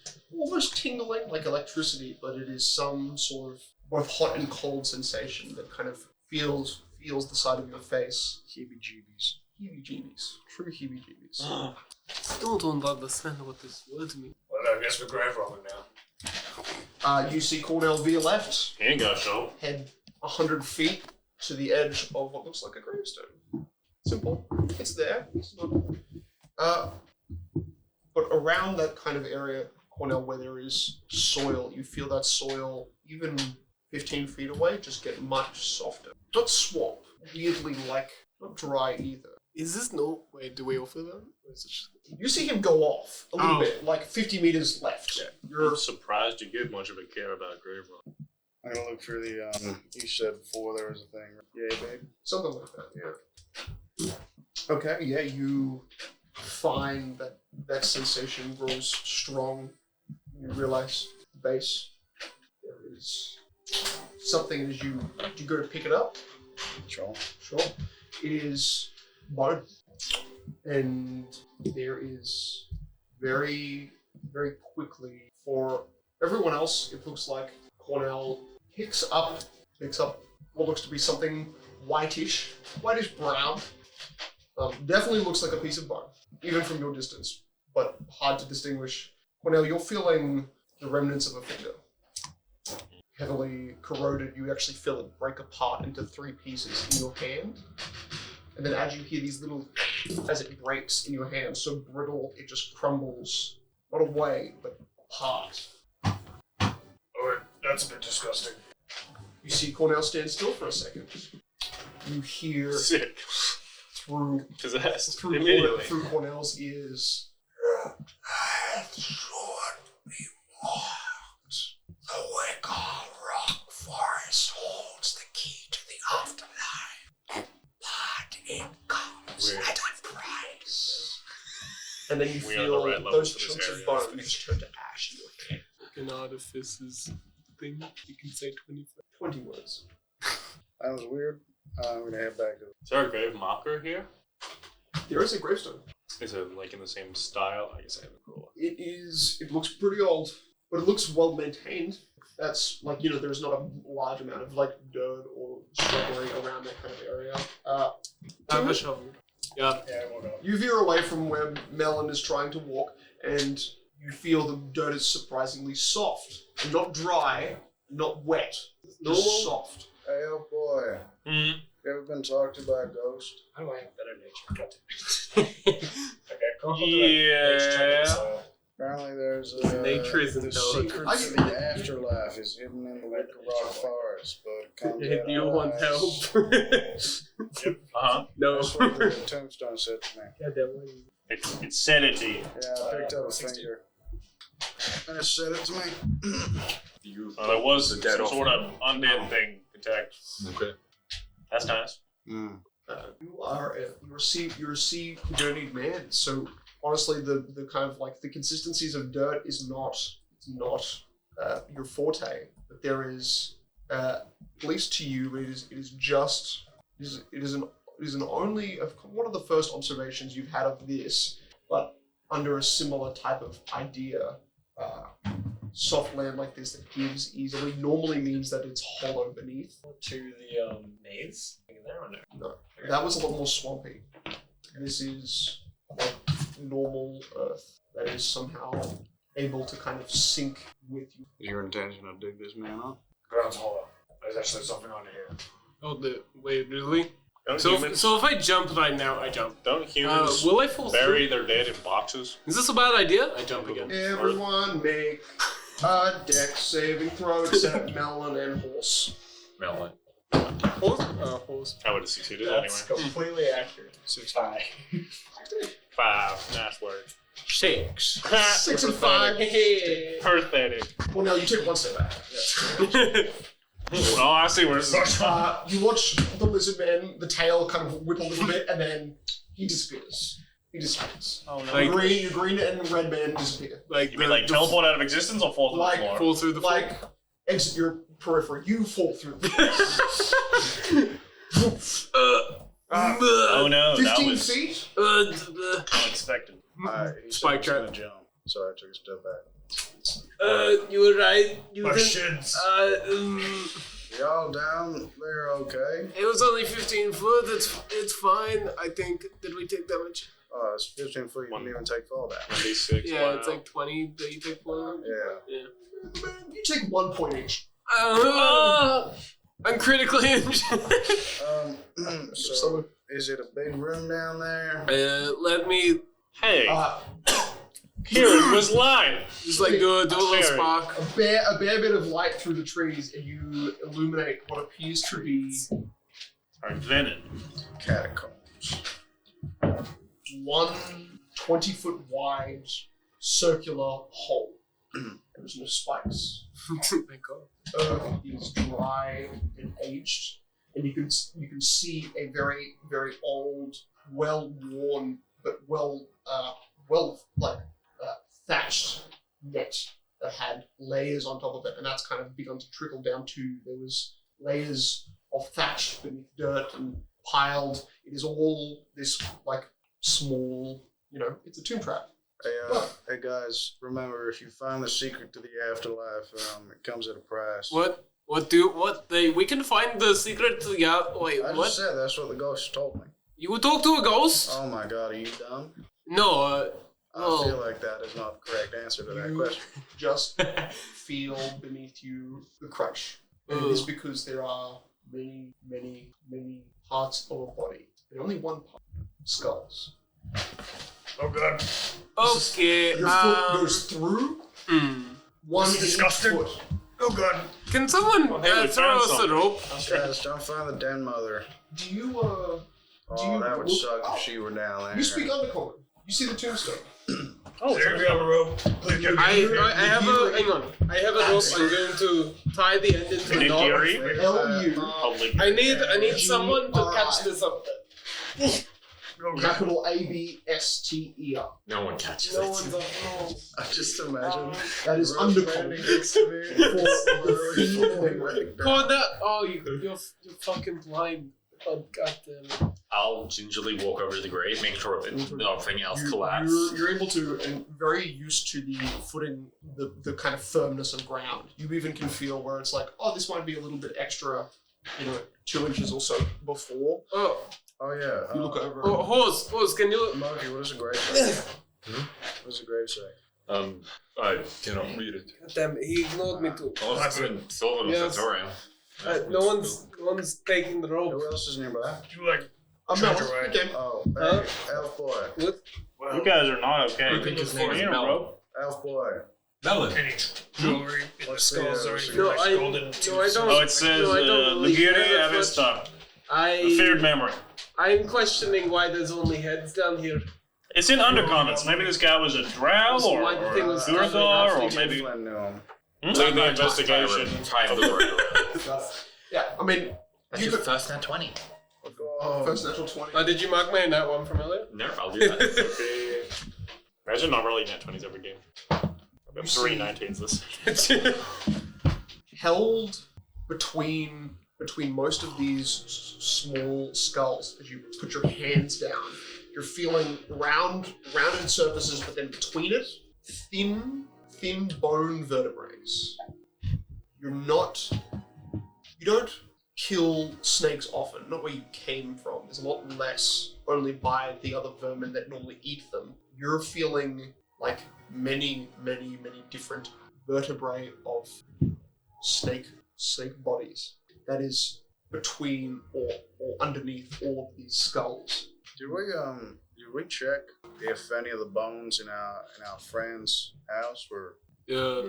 tingling like electricity, but it is some sort of both hot and cold sensation that kind of feels the side of your face. Heebie-jeebies. Heebie-jeebies. True heebie-jeebies. I still don't understand what this word means. Well, I guess we're grave robbing now. You see Cornell via left, He ain't got a shovel. head 100 feet to the edge of what looks like a gravestone. Simple. It's there. It's not. But around that kind of area, Cornell, where there is soil, you feel that soil, even 15 feet away, just get much softer. Not swamp. Weirdly, like, not dry either. Is this no? Wait, do we offer them? Or is it just... You see him go off a little Oh. bit, like 50 meters left. You're surprised you give much of a care about a grave rob. I'm gonna look for the, you said before there was a thing. Yeah, babe. Something like that, yeah. Okay, yeah, you find that sensation grows strong. You realize the base. There is something as you go to pick it up. Sure. Sure. It is bone. And there is very, very quickly, for everyone else, it looks like Cornell picks up what looks to be something whitish brown. Definitely looks like a piece of bone, even from your distance, but hard to distinguish. Cornell, you're feeling the remnants of a finger. Heavily corroded, you actually feel it break apart into 3 pieces in your hand. And then as you hear these little, as it breaks in your hand, so brittle, it just crumbles, not away, but apart. Oh, that's a bit disgusting. You see Cornell stand still for a second. You hear Sick. through Possessed. through Immediately. Cornell's ears. It should be marked. The Wicker Rock Forest holds the key to the afterlife. But it comes Wait. at a price. and then you We are the feel right level those for this chunks of area. bone just turn to ash in your hand. An artifices thing. You can say 25. 20 words. That was weird. I'm gonna head back to. Is there a grave marker here? There is a gravestone. Is it like in the same style? I guess I haven't rolled. It looks pretty old, but it looks well maintained. That's like, there's not a large amount of like dirt or shrubbery around that kind of area. I have a shovel. Yeah. You veer away from where Melon is trying to walk, and you feel the dirt is surprisingly soft. Not dry, not wet. Just soft. Hey, oh boy. You ever been talked to by a ghost? How do I have better nature? Okay, go on. Yeah. Apparently there's a... Nature isn't the dog. secret to the afterlife is hidden in the Wicker Rock Forest, but it comes Do out you want eyes. help? Uh-huh. No. That's what the tombstone said to me. Yeah, that one. It said it to you. Yeah, I picked up a finger. And it said it to me. There was The dead some sort of offering. undead thing protect. Okay. That's nice. You're a sea journeyed man, so honestly the kind of like the consistencies of dirt is not your forte, but there is at least to you it is an only one of the first observations you've had of this, but under a similar type of idea. Soft land like this that gives easily normally means that it's hollow beneath. To the maze? In there or no? No, that was a lot more swampy. This is like normal earth that is somehow able to kind of sink with you. Is your intention to dig this man up? Ground's hollow. There's actually something under here. Oh, wait, really? Don't So humans, if I jump right now, I jump. don't humans Will I fall bury through? their dead in boxes? Is this a bad idea? I jump again. Everyone make a deck saving throw except Melon and Horse. Melon. Horse? Horse. I would have succeeded That's anyway. completely accurate. 5. Nice work. Shakes. 6 and 5. Hey. Pathetic. Well, now you take one step back. Oh, I see where this is. You watch the lizard man, the tail kind of whip a little bit, and then he disappears. Oh no. Like- Your green and red man disappear. Like You mean like teleport out of existence or fall through Like- the floor? fall through the floor. Like, exit your periphery. You fall through the Oh no, that 15 was feet? unexpected. He Spike said he was trap. gonna jump, so I took a step back. You were right. You Questions? Y'all down there okay? It was only 15 foot. It's fine. I think. Did we take damage? Oh, it's 15 foot, you didn't even take fall damage. 1d6. Yeah, wow. it's like 20 that you take for. Yeah. You take 1 point each. I'm critically injured. So, is it a big room down there? Let me Hey, Uh, Kieran was lying. just like do a little Very. spark. a bare bit of light through the trees, and you illuminate what appears to be Our venom. Catacombs. one 20-foot wide circular hole. There's no spikes. Thank God. Earth is dry and aged, and you can see a very old, well worn but thatched net that had layers on top of it, and that's kind of begun to trickle down too. There was layers of thatch beneath dirt and piled. It is all this like small, it's a tomb trap. Hey guys, remember if you find the secret to the afterlife, it comes at a price. What? We can find the secret to wait, I what? just said that's what the ghost told me. You would talk to a ghost? Oh my god, are you dumb? No, I feel like that is not the correct answer to that question. Just feel beneath you the crunch. And it is because there are many parts of a body. And only one part. Skulls. Oh god. Okay, Your foot goes through. One This is in each disgusting. foot. Oh god. Can someone hey, we throw found us a something. rope? Guys, don't find the den mother. Do you Oh, that would look suck up? if she were down there. You speak undercommon. You see the tombstone. There we have a rope. Please get I have a hang on. I have a rope. I'm going to tie the end into a knot. Nigiri? LU. Probably. I need someone to catch this up. Capital ABSTER. No one catches No it. one's up. No. I just imagine. That is Rob undercommon. standing next to me. For the God, that. Oh, you're fucking blind. Oh, goddamn. I'll gingerly walk over to the grave, make sure that nothing else collapses. You're able to, and very used to the footing, the kind of firmness of ground. You even can feel where it's like, oh, this might be a little bit extra, 2 inches or so before. Oh, Oh yeah. You look over. oh, horse, can you? Monkey, what does a grave say? What does a grave say? I cannot read it. Damn, he ignored me too. I'll have to put in silver Yes. territorial. No one's taking the rope. Who else is nearby? You like I'm treasure not. way. Okay. Oh, Huh? hey, elf boy. What? You guys are not okay. I think his name is You know, Melon. bro. Elf boy. Melon. Any jewelry in the What's skulls the, or uh, anything No, like I- golden no, I tooths? don't- Oh, it says No, I don't the really beauty care that of his much. stuff. The feared memory. I'm questioning why there's only heads down here. It's in undercommons. Maybe this guy was a drow or Why the thing was Durthar or maybe. Flynn knew him. Lead the investigation. Yeah, I mean, That's you your could. first nat 20. First natural 20. Did you mark my nat one from earlier? No, I'll do that. Okay. Imagine not rolling net 20s every game. I've got 3 19s this. Held between most of these small skulls as you put your hands down. You're feeling rounded surfaces, but then between it, thin bone vertebrae. You don't kill snakes often, not where you came from. There's a lot less only by the other vermin that normally eat them. You're feeling like many different vertebrae of snake bodies. That is between or underneath all of these skulls. Did we check if any of the bones in our friend's house were? No.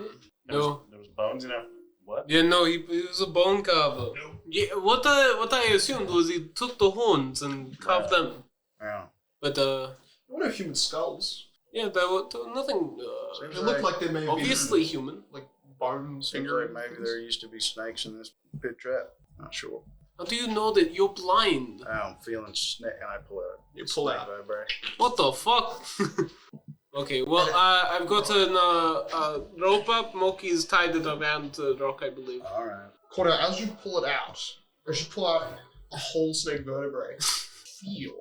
There was bones in our what? Yeah, no, he was a bone carver. Yeah, what I assumed was he took the horns and carved them. Yeah. But There were no human skulls. yeah, there was nothing. They look like they may have Obviously been human. like bones. Seems like maybe there used to be snakes in this pit trap. Not sure. How do you know that you're blind? I'm feeling snake, and I pull out. You pull snake out. vibrator. What the fuck? Okay, well, I've got a rope up. Moki's tied it around the rock, I believe. All right. Corda, as you pull it out, as you pull out a whole snake vertebrae, feel,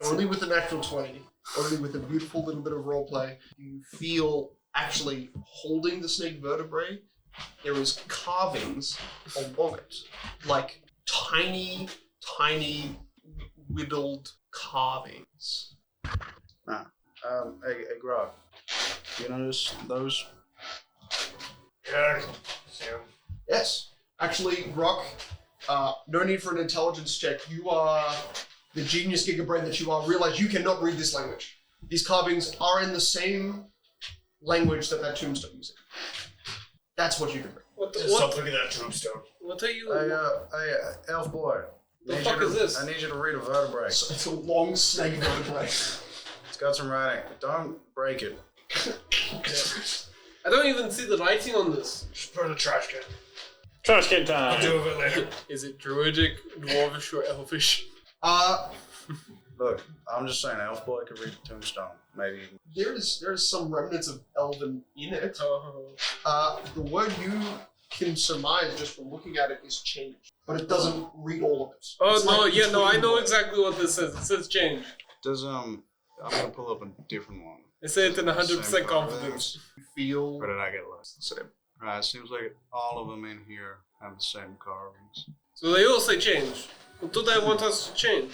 only with a natural 20, only with a beautiful little bit of roleplay, you feel actually holding the snake vertebrae, there is carvings along it, like tiny whittled carvings. Hey, Grog. You notice those? Yeah, Sam. Yes. Actually, Rock, no need for an intelligence check. You are the genius gigabrain that you are. Realize you cannot read this language. These carvings are in the same language that tombstone is in. That's what you can read. Stop looking at that tombstone. What are you? Hey, elf boy. The fuck is this? I need you to read a vertebrae. It's a long snake vertebrae. It's got some writing. Don't break it. I don't even see the writing on this. Just put it in the trash can. Trash can time. I'll do it later. Is it druidic, dwarvish, or elvish? Look, I'm just saying, elf boy could read the tombstone. Maybe. There is some remnants of Elven in it. The word you can surmise just from looking at it is change, but it doesn't read all of it. Oh It's no, like yeah, no, I between know words. exactly what this says. It says change. Does I'm gonna pull up a different one. I say it in 100% Same confidence. You feel Or did I get lost? same. Right, it seems like all of them in here have the same carvings. So they all say change. What do they want us to change?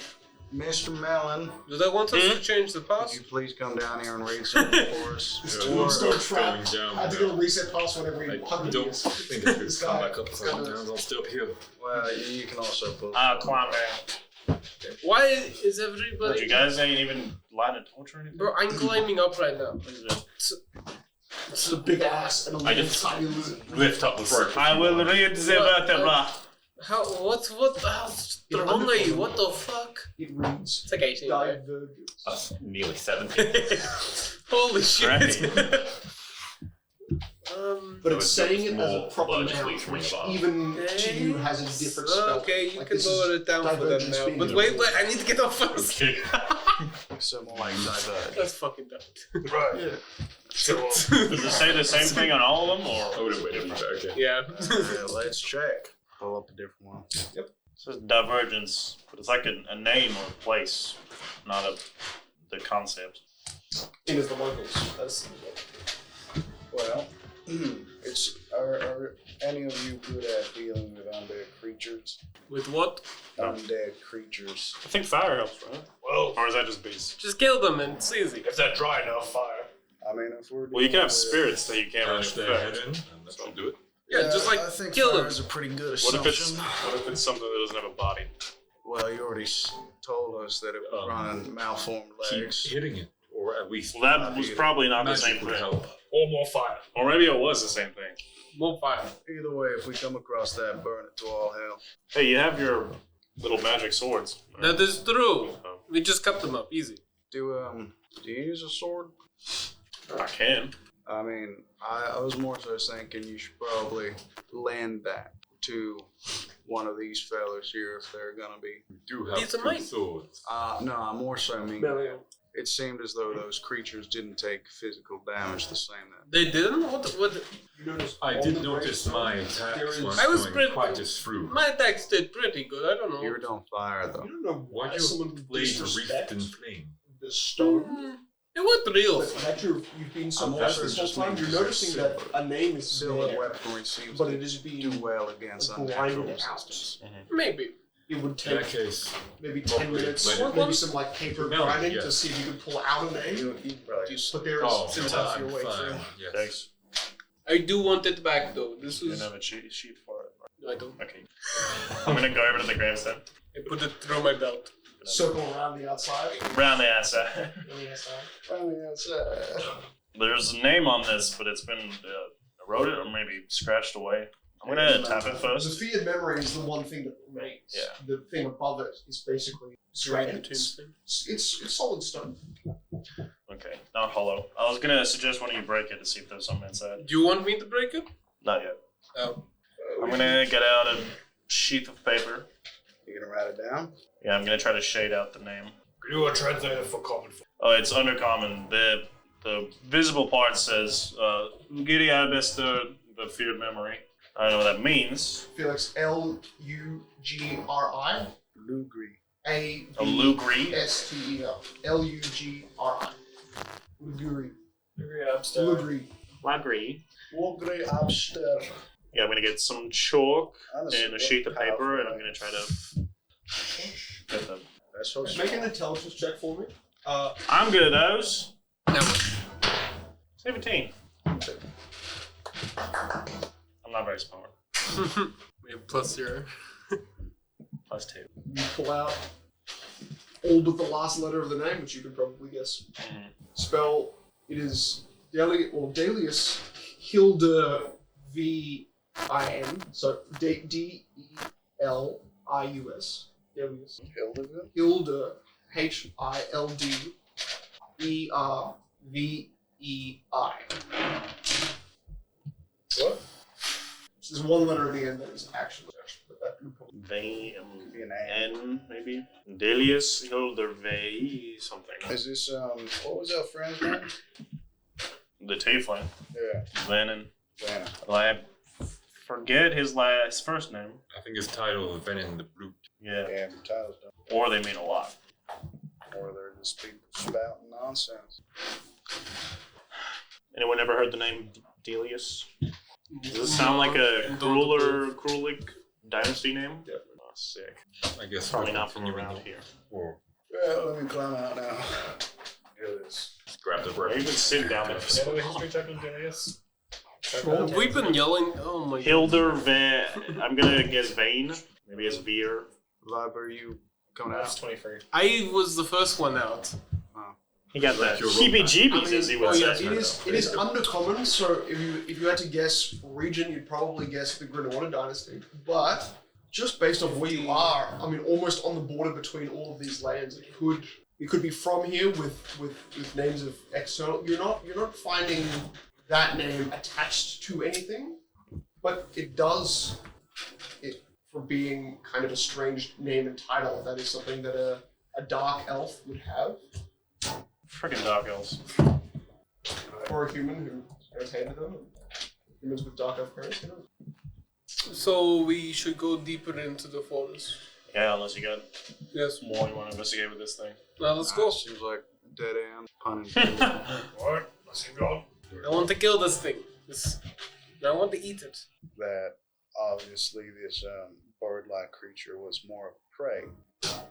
Mr. Melon, Do they want us to change the could past? you please come down here and read something for us? This Yeah, tombstone we're trap. going down I had to now. get a reset password every I 100 don't years. think I could This come guy- back up this a guy couple knows. times. I'll stay up here. Well, you can also pull. Climb down. Why is But everybody... you guys ain't even light a torch or anything? Bro, I'm climbing up right now. What is it? It's a big ass and a I little just tiny lizard. lift up the rope. I will read the vertebra. How strong are you? What the fuck? It reads It's like 18, right? divergence. Nearly 70. Holy shit. Right. But So it's it's saying it as a more proper logically noun, from which above. even to you has a different spell. Okay, you Like, can this is lower it down for them divergence now. being- But wait, I need to get off first. Okay. So more like diverge. That's fucking dumb. Right. Yeah. So, Does it say the same thing on all of them, or I would have waited for that. Okay. Yeah. Let's check. Pull up a different one. it says divergence, but it's like a name or a place, not the concept. It is the locals. That's Well, are any of you good at dealing with undead creatures? With what? Undead creatures. I think fire helps, right? well, Or is that just beast? Just kill them and it's easy. if they're dry enough, fire. I mean, if we're Well, you can have dealing with- spirits that you can't really Dash their head affect. in, and that should do it. Yeah, just like I think kill fire them. is a pretty good What if assumption. it's something that doesn't have a body? Well, you already told us that it was running malformed Keep legs. hitting it, or at least Well, that was probably not the same magic would thing. help. Or more fire. Or maybe it was the same thing. More fire. Either way, if we come across that, burn it to all hell. Hey, you have your little magic swords. That is true. Oh. We just cut them up. Easy. Do you use a sword? I can. I mean, I was more so thinking you should probably lend that to one of these fellas here if they're gonna be. We do have These are two mine. swords. No, I more so mean No, it seemed as though those creatures didn't take physical damage the same that. they didn't? What? you notice. I all did the notice graves- my attacks weren't I was going pretty- quite as through. My attacks did pretty good. I don't know. You don't fire though. You don't know Why why do someone you would blade disrespect reefed in flame? the stone. It wasn't real. But that you've been so I'm fast also this whole just time, you're making noticing that a name is Silver there, weaponry seems but to it is do being well against unnatural grinded out. resistance. Maybe. It would In take that case, maybe 10 Probably minutes, let it- maybe some like paper No, grinding yeah. to see if you can pull out a name. You probably just But there is oh, still I'm your way through. fine. Yes. Thanks. I do want it back though. This You is. don't have a sheet for it. No, I don't. Okay. I'm gonna go over to the gravestone. I put it through my belt. Circle around the outside. Round the outside. There's a name on this, but it's been eroded or maybe scratched away. I'm gonna tap it The first. feared memory is the one thing that remains. Yeah. The thing above it is basically Right. it's solid stone. Okay, not hollow. I was gonna suggest one of you break it to see if there's something inside. Do you want me to break it? Not yet. Oh. I'm gonna get out a sheath of paper. You gonna write it down? Yeah, I'm gonna try to shade out the name. You are translated for common. Oh, it's undercommon. The visible part says Ugiri Albester, the feared memory. I don't know what that means. Felix, Lugri. Lugri. A A Lugri. S-T-E-R. Lugri. Lugri. Lugri. Lugri. Lugri. Abster. Yeah, I'm gonna get some chalk Honestly, and a sheet of what paper, powerful and I'm gonna try to get them. That's so Make an intelligence check for me. I'm good at those. Now what? 17. I'm not very smart. We have plus 0. Plus 2. You pull out all but the last letter of the name, which you can probably guess. Spell, it is Delius Hilda V-I-N, so D-E-L-I-U-S. Delius. Hilda H-I-L-D-E-R-V-E-I. What? There's one letter at the end that is actually, but that could probably N, maybe? Delius Hildervey something. Is this what was our friend's name? The Tiefling. Yeah. Venin. Vanna. Well, I forget his first name. I think his title is Venin the Brute. Yeah. Yeah, the titles don't. Or they mean a lot. Or they're just people spouting nonsense. Anyone ever heard the name Delius? Does it sound like a Krueler dynasty name? Definitely not. Sick. I guess Probably we'll not from continue around in the- here. Or Well, let me climb out now. grab the Or bread. even sit down there. Yeah, the history check on Delius. We've been yelling. Oh my god. Hilder Van. I'm gonna guess Vane. Maybe it's Veer. Liber, you coming That's out? 23. I was the first one out. He got the your heebie-jeebies, as he would say. it is undercommon. So if you had to guess region, you'd probably guess the Granada dynasty. But just based off where you are, I mean, almost on the border between all of these lands, it could be from here with names of external. You're not finding that name attached to anything, but it does. It for being kind of a strange name and title. That is something that a dark elf would have, Friggin' dark elves. or a human who entertained them. Humans with dark elf parents, So we should go deeper into the forest. Yeah, unless you got more you want to investigate with this thing. Now let's go. Seems like dead end. Pun intended. Alright, let's keep going. I want to kill this thing. I want to eat it. That obviously this bird-like creature was more of prey.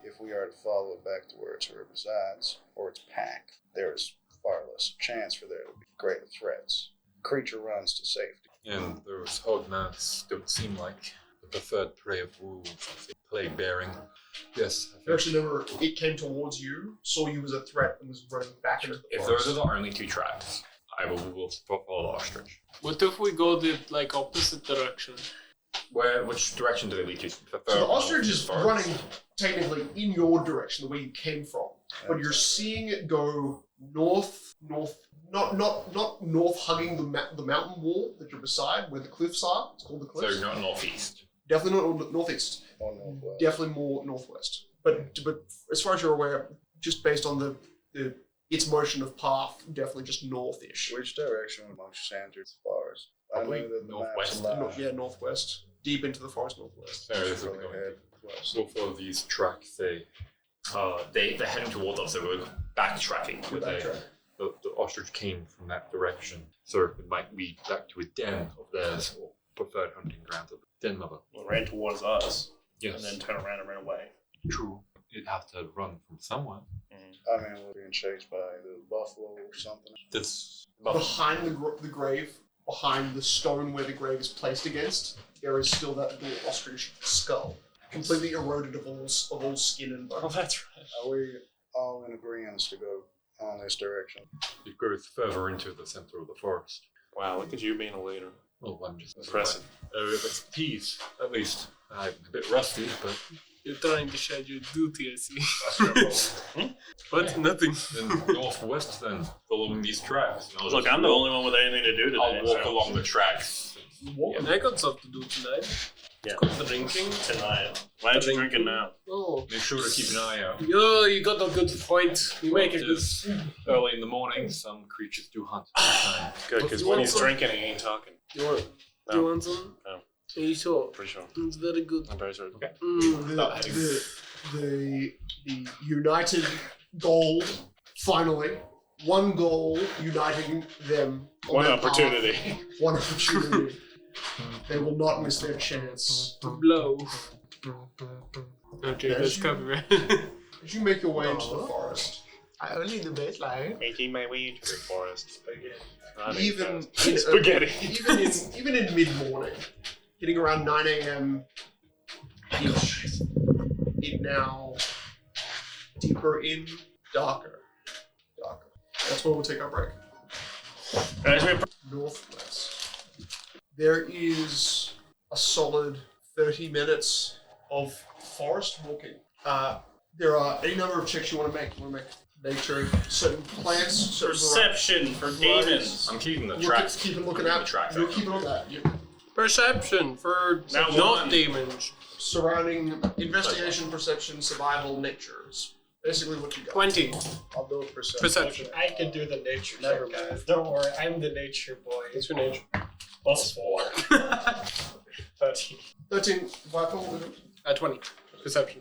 If we are to follow it back to where its herd resides, or its pack, there is far less chance for there to be greater threats. Creature runs to safety. And those hogmouths don't seem like the preferred prey of wolves. Plague bearing. Yes. You actually remember it came towards you, saw you as a threat, and was running back into the If forest. those are the only two tracks, I will follow the ostrich. What if we go the opposite direction? Which direction do they lead to? So the ostrich is running technically in your direction, the way you came from, but you're seeing it go north, not north, hugging the mountain wall that you're beside, where the cliffs are. It's called the cliffs. So not northeast. Definitely not northeast. Or northwest. Definitely more northwest. But as far as you're aware, just based on its motion of path, definitely just northish. Which direction would most enter the forest? I know Probably that the northwest. maps allow Northwest, deep into the forest northwest. So this is really going. head west. We'll follow these tracks. They're heading towards us, so we're backtracking. The ostrich came from that direction, so it might lead back to a den of theirs, or preferred hunting grounds of the den mother. Well, ran towards us. Yes. And then turn around and ran away. True. It'd have to run from somewhere. I mean, we're being chased by the buffalo or something. This Behind the grave, behind the stone where the grave is placed against, there is still that little ostrich skull, completely eroded of all skin and bone. Oh, that's right. Are we all in agreement to go on this direction? it goes further into the center of the forest. Wow, look at you being a leader. Well, I'm just Impressive. expertise, at least. I'm a bit rusty, but You're trying to shed your duty, I see. But nothing. then northwest, then following these tracks. And I'll Look, just I'm the walk- only one with anything to do today. I'll walk so- along the tracks. And I got stuff to do tonight. Yeah. Got drinking. Tonight. Why aren't you drinking now? Oh. Make sure to keep an eye out. Yo, you got a good point. You make a good. Just early in the morning, some creatures do hunt at that time. Good, because when he's drinking, he ain't talking. You want? No. You want some? No. Are you sure? Pretty sure. It's very good. I'm very sure. Okay. The united goal, finally, one goal uniting them. on One their opportunity. path. One opportunity. They will not miss their chance. To blow. Okay, that's copyright. As you make your way into the forest, I only do baseline. Making my way into the forest. even Spaghetti. even in mid morning, hitting around 9 a.m. It now deeper in, darker. That's where we'll take our break. Northwest. There is a solid 30 minutes of forest walking. There are any number of checks you want to make. You want to make nature, certain plants, certain Perception for demons. I'm keeping the Look tracks. keep looking at the tracks. You're keeping on that. Perception for Now not one. demons. Surrounding investigation, perception, survival, nature is basically what you got. 20. I'll do a perception. Perception. I can do the nature Never check, mind. guys. Don't worry, I'm the nature boy. What's your nature? +4. 13. 13, vital. 20. Perception.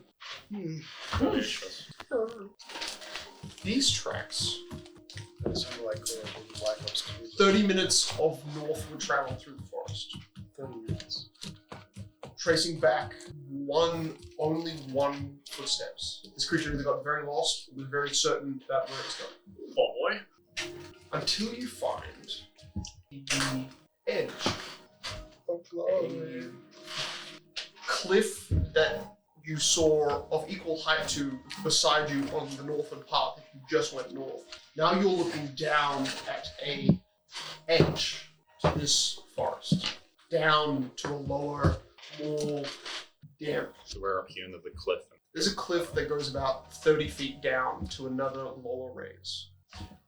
These tracks, It seemed like Black Ops 30 minutes of northward travel through the forest. 30 minutes. Tracing back only one footsteps. This creature either got very lost or was very certain about where it's going. Oh boy. Until you find the edge of a cliff that you saw of equal height to beside you on the northward path if you just went north. Now you're looking down at a edge to this forest. Down to a lower, more damp. So we're up here under the cliff. There's a cliff that goes about 30 feet down to another lower raise.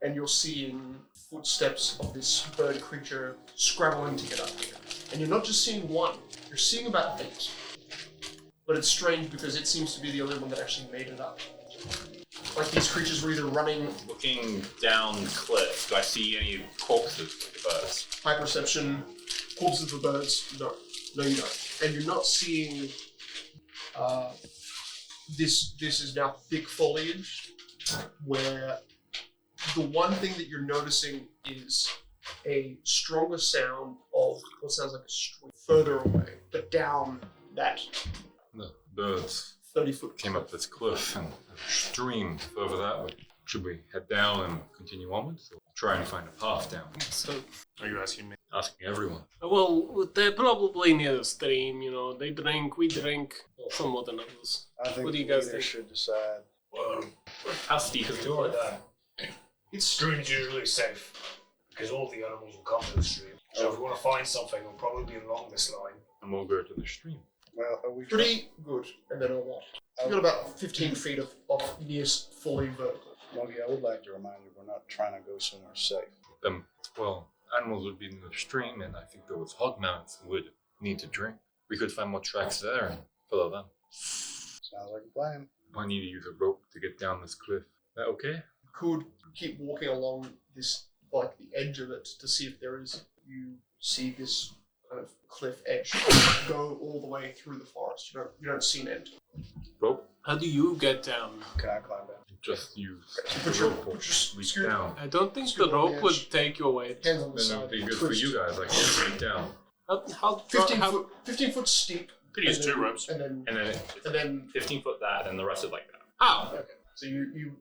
And you're seeing footsteps of this bird creature scrabbling to get up here. And you're not just seeing one, you're seeing about 8. But it's strange because it seems to be the only one that actually made it up. Like these creatures were either running. Looking down the cliff, do I see any corpses of the birds? High perception, corpses of birds. No, you don't. And you're not seeing. This is now thick foliage, where the one thing that you're noticing is a stronger sound of what sounds like a stream further away, but down that The birds 30-foot came up this cliff and streamed further that way. Should we head down and continue onwards, or try and find a path down? So, Are you asking me? Asking everyone. well, they're probably near the stream, you know. They drink, we drink, some more than others. I think What do you the guys leader think? should decide. Well, How steep is the do cliff? that. Stream's usually safe because all the animals will come to the stream. So if we want to find something, it'll probably be along this line. And we'll go to the stream. Well, are we pretty good. And then a what? You've got about 15 feet of near fully vertical. Mogi, I would like to remind you we're not trying to go somewhere safe. Well, animals would be in the stream, and I think those hog mounts would need to drink. We could find more tracks there and follow them. Sounds like a plan. I need to use a rope to get down this cliff. Is that okay? Could keep walking along this, like the edge of it, to see if there is. You see this kind of cliff edge go all the way through the forest. You don't see an end. Rope? How do you get down? Can I climb down? Just use Put the your- rope or put your reach scoot- down. I don't think Scoot the on the rope would edge. take your weight. Hands on the Then it side. would be good twist. for you guys. I can reach down. How 15 foot steep. Could use and 2 then- ropes. And then And then 15 foot that, and the rest is like that. Oh, okay. So you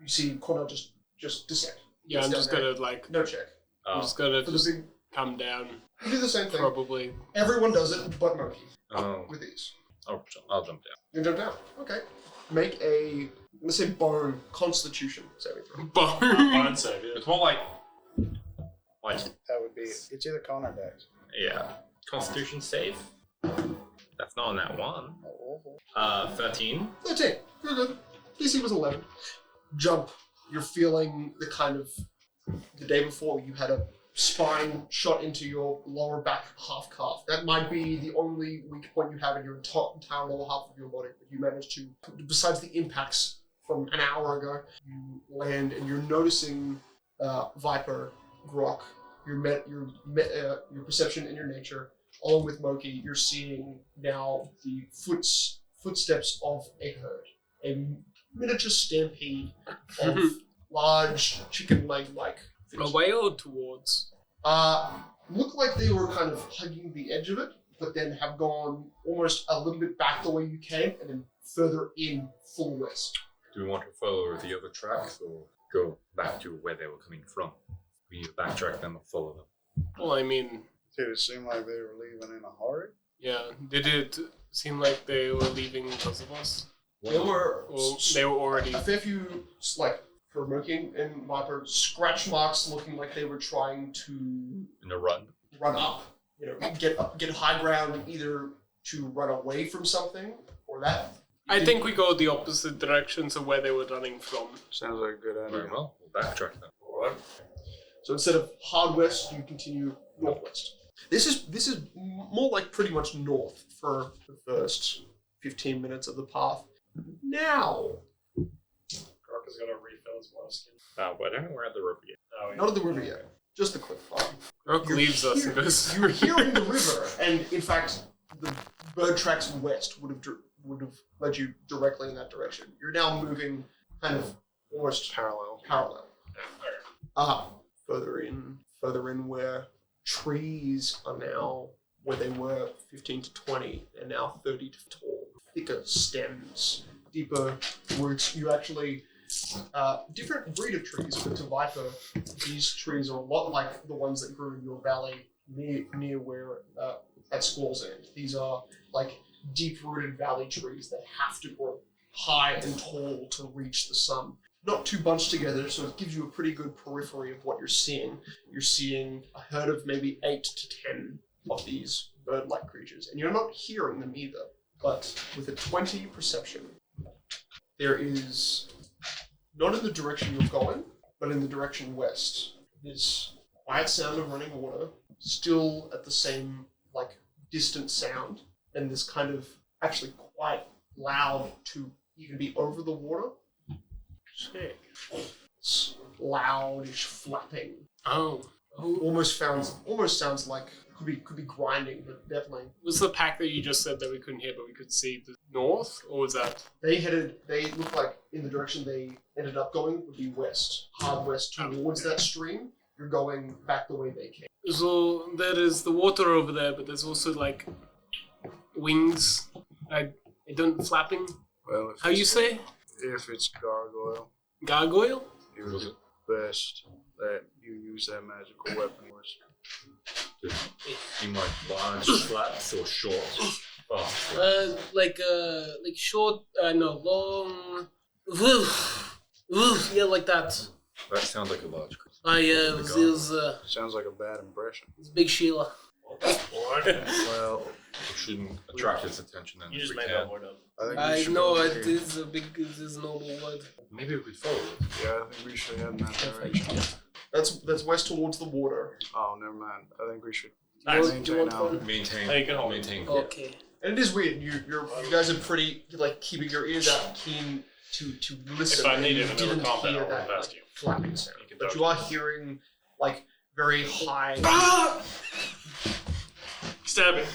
see Connor just descend. yeah, I'm It's just down gonna like, No check. I'm Oh. just gonna For just the big, come down, you do the same thing. probably. Everyone does it, but Moki Oh, with these. I'll jump down. You jump down. Okay. Make a let's say bone constitution saving throw. Bone save, yeah. It's more like That would be. It's either Con or Dex. yeah, Constitution save. That's not on that one. 13. 13. You're good. DC was 11. Jump. You're feeling the kind of the day before you had a spine shot into your lower back half calf. That might be the only weak point you have in your entire lower half of your body. But you managed to, besides the impacts from an hour ago, you land and you're noticing Viper, Grok, your perception and your nature, along with Moki. You're seeing now the footsteps of a herd, a miniature stampede of large chicken leg-like things. Away or towards? Look like they were kind of hugging the edge of it, but then have gone almost a little bit back the way you came, and then further in full west. Do we want to follow the other tracks or go back to where they were coming from? We need to backtrack them or follow them. Well, I mean, Did it seem like they were leaving in a hurry? yeah. Did it seem like they were leaving because of us? They were Or they were already... a fair few, like, for Moki and Viper, scratch marks looking like they were trying to In a run? run up. You know, get high ground either to run away from something or that. I think we go the opposite direction to where they were running from. Sounds like a good idea. Very well. We'll backtrack them. Alright. So instead of hard west, you continue northwest. This is more like pretty much north for the first 15 minutes of the path. Now, Grok is gonna refill his moleskin. But I don't know where the river yet. Oh, yeah. not at the river yet, just the cliff farm. Rook You're leaves us and here- goes... You're hearing the river, and in fact, the bird tracks west would have led you directly in that direction. You're now moving kind of almost parallel. Further in where trees are now where they were 15 to 20, they're now 30 to tall. Thicker stems, deeper roots. You actually different breed of trees, but to Viper, these trees are a lot like the ones that grew in your valley near where at Squall's End. These are like deep-rooted valley trees that have to grow high and tall to reach the sun. Not too bunched together, so it gives you a pretty good periphery of what you're seeing. You're seeing a herd of maybe 8 to 10 of these bird-like creatures, and you're not hearing them either. But with a 20 perception, there is, not in the direction you're going, but in the direction west, this quiet sound of running water, still at the same, like, distant sound, and this kind of, actually quite loud to even be over the water, Sick. It's loudish flapping. Oh. Almost sounds like could be grinding, but definitely. Was the pack that you just said that we couldn't hear, but we could see the north, or was that? They looked like in the direction they ended up going would be west, hard west towards that stream. You're going back the way they came. So there is the water over there, but there's also like wings. I don't flapping. Well, How you say? If it's gargoyle, Gargoyle? it was best that you use that magical weapon. You like large flaps or short? Fast. Like short. No, long. Woof, woof. Yeah, like that. That sounds like a large creature. It was Sounds like a bad impression. it's Big Sheila. Well, We shouldn't attract its attention then. You if just we made can. that word up. I think we I know should it is a big. It is a noble word. Maybe we could follow it. Yeah, I think we should head in that direction. That's west towards the water. Oh, never mind. I think we should Nice. Do you want one? Maintain. Hey, you can hold it. maintain. Okay. And it is weird. You guys are pretty like keeping your ears out, keen to listen. If I and needed you another didn't combat, hear I'll that invest like, you. flapping sound, You can but dodge you are it. hearing like very high. Stab it.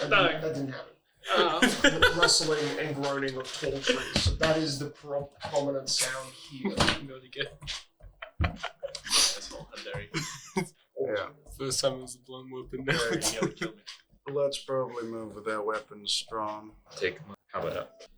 That didn't happen. Rustling and groaning of tall trees. So that is the prominent sound here. Really good. That's not legendary. Yeah. First time it was a blown weapon. Now Yeah, it's You kill me. Let's probably move with that weapon strong. Take my. How about that?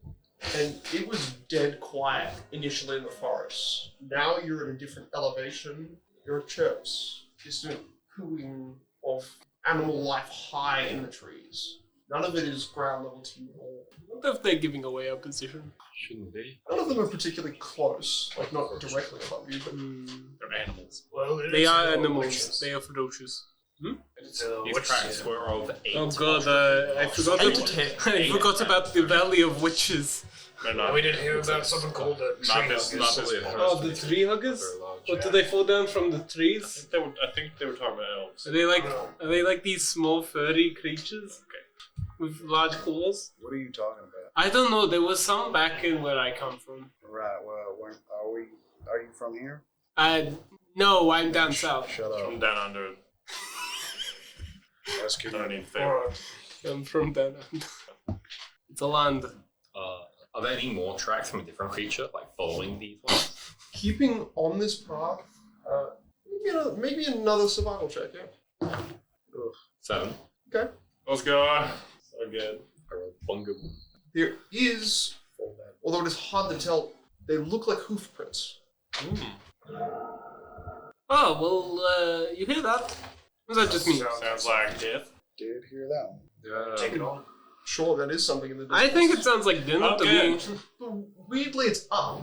And it was dead quiet initially in the forest. Now you're at a different elevation. There are chirps, distant cooing of animal life high in the trees. None of it is ground level to you at all. I wonder if they're giving away our position. Shouldn't be. None of them are particularly close, like not directly above you, but They're animals. Well, They are animals. They are ferocious. It's These tracks were of 8. Oh god, I forgot. I forgot about the Valley of Witches. They're not. We didn't hear about something called the Not tree this. huggers. Not this. Oh, the tree huggers? What do they fall down from the trees? I think they were talking about elves. Are they like these small furry creatures? With large claws? What are you talking about? I don't know, there was some back in where I come from. Right. Well, are you from here? No, I'm down south. Shut up. From down under. Let's keep Don't it. need fair. I'm from down under. It's a land. Are there any more tracks from a different creature, like following these ones? keeping on this path, maybe another survival check, yeah. 7. Okay. Let's go. So good. I rolled bunga. There is, although it is hard to tell, they look like hoof prints. Oh, well, you hear that? Or is that just me? Sounds like death. Did hear that one. Take it on. Sure, that is something in the distance. I think it sounds like dinner to me. But weirdly, it's up.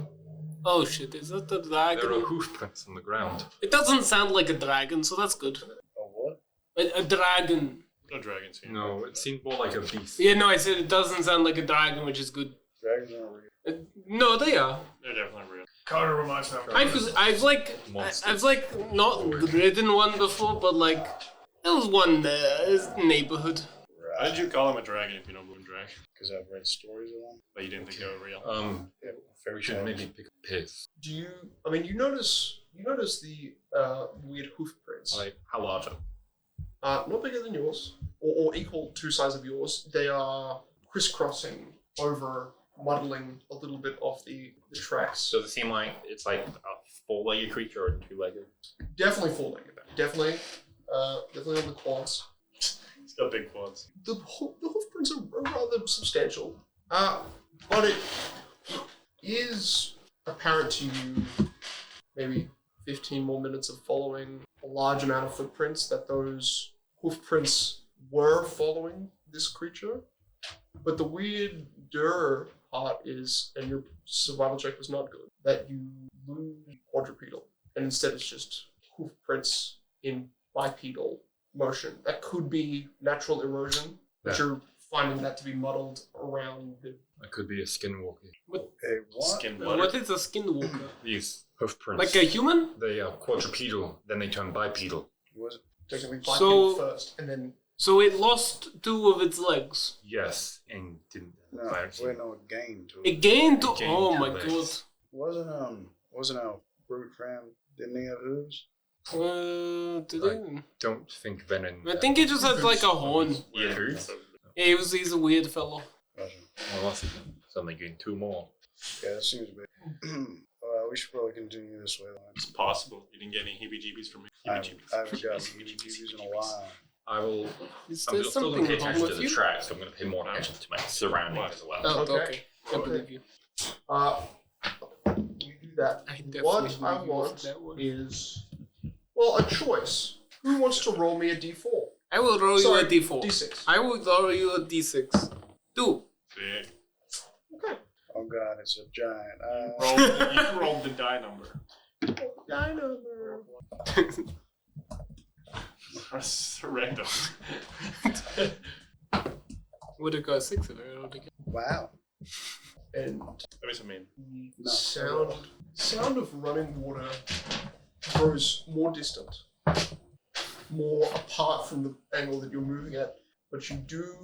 Oh shit, is that the dragon? There are hoof prints on the ground. It doesn't sound like a dragon, so that's good. A what? A dragon. No dragons here. No, it seemed more like a beast. Yeah, no, I said it doesn't sound like a dragon, which is good. Dragons aren't real. No, they are. They're definitely real. Carter reminds me of I've not ridden one before, but like there was one there, this neighborhood. Why did you call him a dragon if you don't believe in dragons? Because I've read stories of them. But you didn't think they were real. Yeah, fairy We should tales. maybe pick a piss. Do you? I mean, you notice the weird hoof prints. Like, how large are Not bigger than yours, or equal to size of yours. They are crisscrossing over, muddling a little bit off the tracks. Does it seem like it's like a 4-legged creature or a 2-legged? Definitely four-legged. Definitely on the quads. It's got big quads. The hoof prints are rather substantial. But it is apparent to you, maybe 15 more minutes of following a large amount of footprints, that those hoof prints were following this creature. But the weirder part is, and your survival check was not good, that you lose quadrupedal, and instead it's just hoof prints in bipedal motion. That could be natural erosion, but Yeah. you're finding that to be muddled around the... That could be a skinwalker. Hey, what? Skin What is a skinwalker? These hoof prints. Like a human? They are quadrupedal, then they turn bipedal. Was it? Technically bipedal So- first, and then... So it lost 2 of its legs. Yes, and didn't. No, wait, no, it gained to It gained It gained oh 2 my legs. god. Wasn't our brute friend, didn't he have hooves? Did he? Don't think Venom. I think he just has like a horn. He had hooves? Yeah, he's a weird fellow. Gotcha. Well, that's something getting 2 more. Yeah, that seems big. We should probably continue this way. It's possible. You didn't get any heebie-jeebies from me. I haven't gotten heebie-jeebies in a while. I will. Is I'm there still going to something pay wrong attention to with the you? track, so I'm going to pay more attention to my surroundings as well. Oh, Okay. okay. I believe you. You do that. I definitely What believe I you want with that one. is, well, a choice. Who wants to roll me a d4? I will roll Sorry, you a d4. d6. I will roll you a d6. 2. Sick. Okay. Oh god, it's a giant. You rolled the die number. I know. Random. Would have got 6 if I rolled again. Wow. And That was mean. the sound of running water grows more distant, more apart from the angle that you're moving at, but you do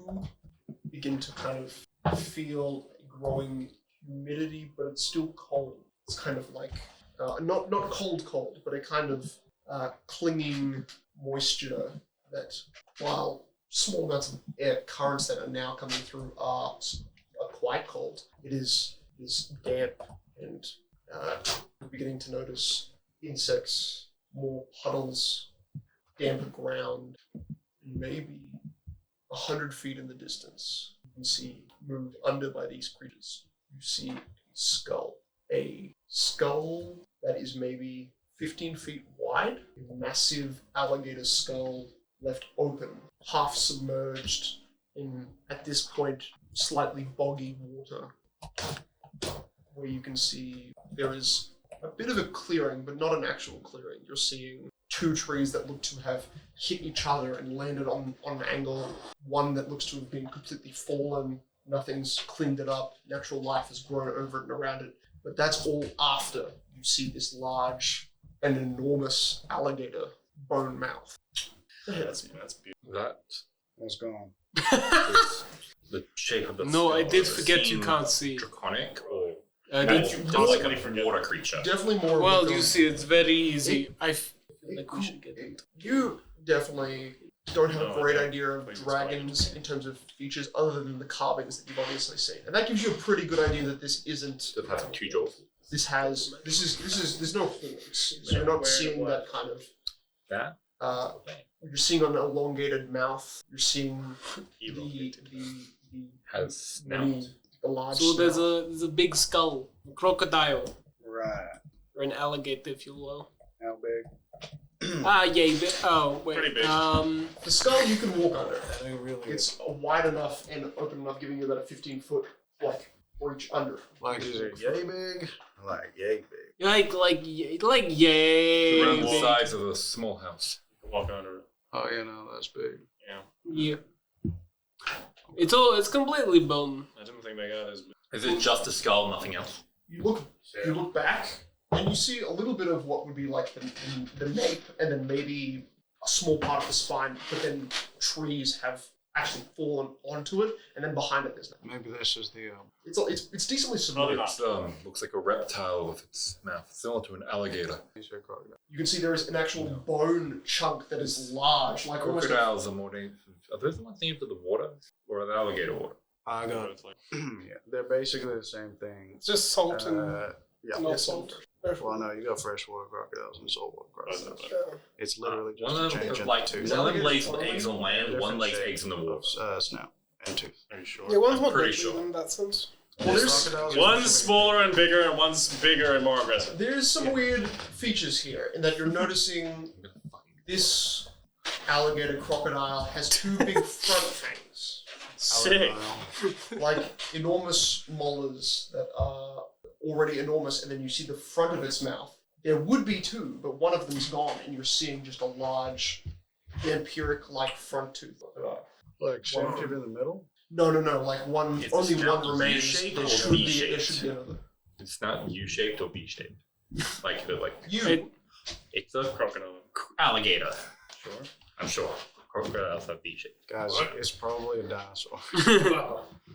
begin to kind of feel a growing humidity, but it's still cold. It's kind of like not cold, but a kind of clinging moisture that, while small amounts of air currents that are now coming through are quite cold, it is damp, and you're beginning to notice insects, more puddles, damp ground, maybe 100 feet in the distance. You can see, moved under by these creatures, you see a skull that is maybe 15 feet wide, a massive alligator skull left open, half submerged in, at this point, slightly boggy water, where you can see there is a bit of a clearing, but not an actual clearing. You're seeing 2 trees that look to have hit each other and landed on an angle, one that looks to have been completely fallen, nothing's cleaned it up, natural life has grown over it and around it, but that's all after you see this large and enormous alligator bone mouth. That's beautiful. That What's gone? is the shape of the No, I skull. did Does it forget you seem can't see. Draconic or Did more like a water creature? Definitely more. Well, of a- you see, it's very easy. I feel like we should get into You definitely don't have a No, great I idea of please dragons in terms of features other than the carvings that you've obviously seen, and that gives you a pretty good idea that this isn't. Does it have 2 jaws? This is there's no horns, so you're not seeing that kind of. That? You're seeing an elongated mouth. You're seeing the Has many, snout. the large. So there's snout. a big skull, a crocodile, Right. or an alligator, if you will. How big? Yay! Oh wait. Pretty big. The skull you can walk under. Really It's wide enough and open enough, giving you about a 15-foot reach under. Like, is it yay big? Like, yay big. Like yay! Around the big. size of a small house. Walk under it. Oh, yeah, no, that's big. Yeah. It's completely bone. I didn't think they got as big. Is it just a skull, nothing else? You look back, and you see a little bit of what would be like the nape, and then maybe a small part of the spine, but then trees have actually fallen onto it, and then behind it there's nothing. Maybe this is the, It's decently submerged. It's looks like a reptile with its mouth, similar to an alligator. You can see there is an actual bone chunk that is large, like almost. Crocodiles are more dangerous. Are those the ones named for the water, or are the alligator water? I got It's like, yeah, they're basically the same thing. It's just salt and Yeah. not salt. Well, no, you got freshwater crocodiles and saltwater crocodiles. It's literally just One a of them change is in like tooth. one of them lays eggs on land, Different one lays shape eggs in the water. of, snout and tooth. are you sure? Yeah, one's more pretty deadly sure. in that sense. Well, there's One's smaller and bigger, and one's bigger and more aggressive. there's some weird features here in that you're noticing this alligator crocodile has 2 big front fangs, Sick. like enormous molars that are already enormous, and then you see the front of its mouth. There would be 2, but one of them's gone, and you're seeing just a large, vampiric-like front tooth. Like, same tooth in the middle? No, like one, Is only the one snout remains. U-shaped There or should be V-shaped? another. It's not U-shaped or V-shaped. Like You, it's a Crocodile. alligator. Sure. I'm sure. crocodiles have these shapes. Guys, it's probably a dinosaur.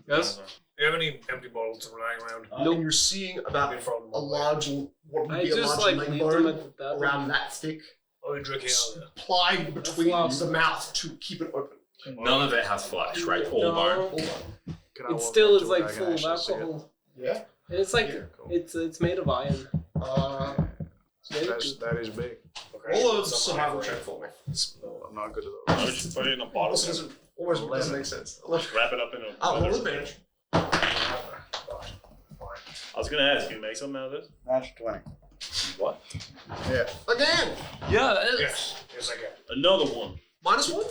Yes? Do you have any empty bottles lying around? And you're seeing about a large, what would I be a just large like leg leave them bone at that. around that thick, Are we drinking out there? plied between Flask. the mouth to keep it open. None of it has flesh, right? All bone. Hold on. Can I It walk still up is to it? like I can full of actually see it. alcohol. Yeah. And it's like Yeah, cool. it's made of iron. It's very good. That is big. Roll a survival check for me. No, I'm not good at I those. would just put it in a bottle. Also doesn't almost doesn't make sense. Wrap it up in a. Roll leather- advantage. I was gonna ask you, make something out of this? That's 20. What? Yeah. Again. Yeah, Yes. Yes, I can. Another one. -1.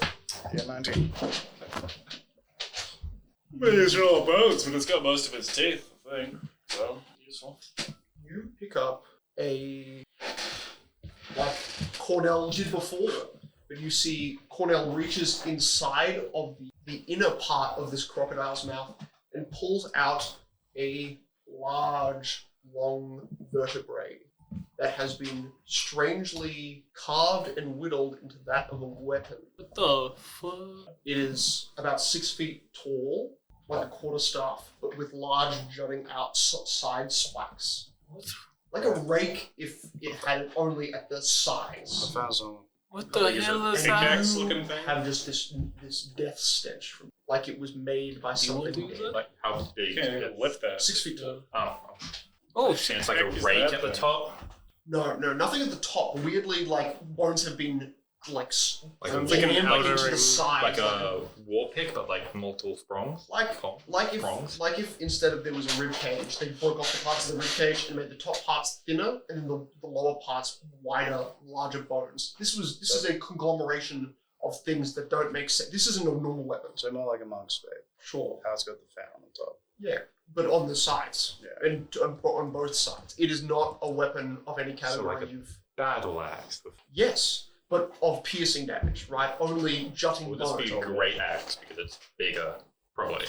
Yeah, 19. These are all bones, but it's got most of its teeth, I think. So, useful. You pick up a, like Cornell did before, but you see Cornell reaches inside of the inner part of this crocodile's mouth and pulls out a large, long vertebrae that has been strangely carved and whittled into that of a weapon. what the fuck? It is about 6 feet tall, like a quarterstaff, but with large jutting out side spikes. Like a rake if it had it only at the I sides. found some. What the hell is that? Pickaxe looking thing? Have just this death stench from, like it was made by Do you want to something use dead. it? Like how You big? can't even lift that. 6 feet tall. Oh, Oh and shit! it's like a Heck is rake that at the thing? top. No, nothing at the top. Weirdly, like bones have been like Like jammed a- like an into outer the ring, sides. Like a war pick, but like multiple prongs. Like if instead of there was a rib cage, they broke off the parts of the rib cage and made the top parts thinner and then the lower parts wider, larger bones. This is a conglomeration of things that don't make sense. This isn't a normal weapon. So more like a monk's spade. Sure. How it's got the fat on the top. Yeah, but on the sides. Yeah. And on both sides. It is not a weapon of any category like a- you've... Battle axe. Yes, but of piercing damage, right? Only jutting Would this bones. be great axe because it's bigger? Probably.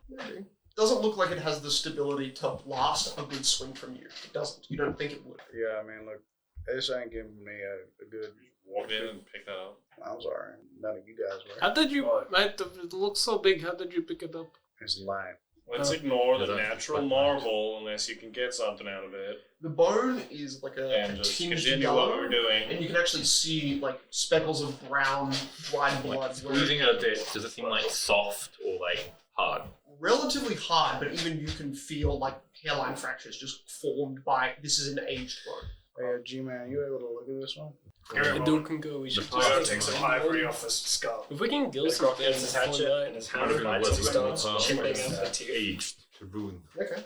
Maybe. Doesn't look like it has the stability to last a good swing from you. It doesn't. You don't think it would. Yeah, I mean, look, this ain't giving me a good. Walked in and picked that up. I'm sorry, none of you guys were. How did you? It looks so big. How did you pick it up? It's lying. Let's ignore the Yeah, natural that's- marvel unless you can get something out of it. The bone is like And a just tinged continue yellow, what we're doing. and you can actually see like speckles of brown, dried blood. Like where- squeezing it a bit. Does it seem like soft or like hard? relatively hard, but even you can feel like hairline fractures just formed by this is an aged bone. Hey, G-Man, you able to look at this one? The dude can go. We should I'm gonna take some ivory off his skull. If we can gill His something his hatchet and his hammer bites, he starts chipping up the teeth. Aged to ruin. Okay.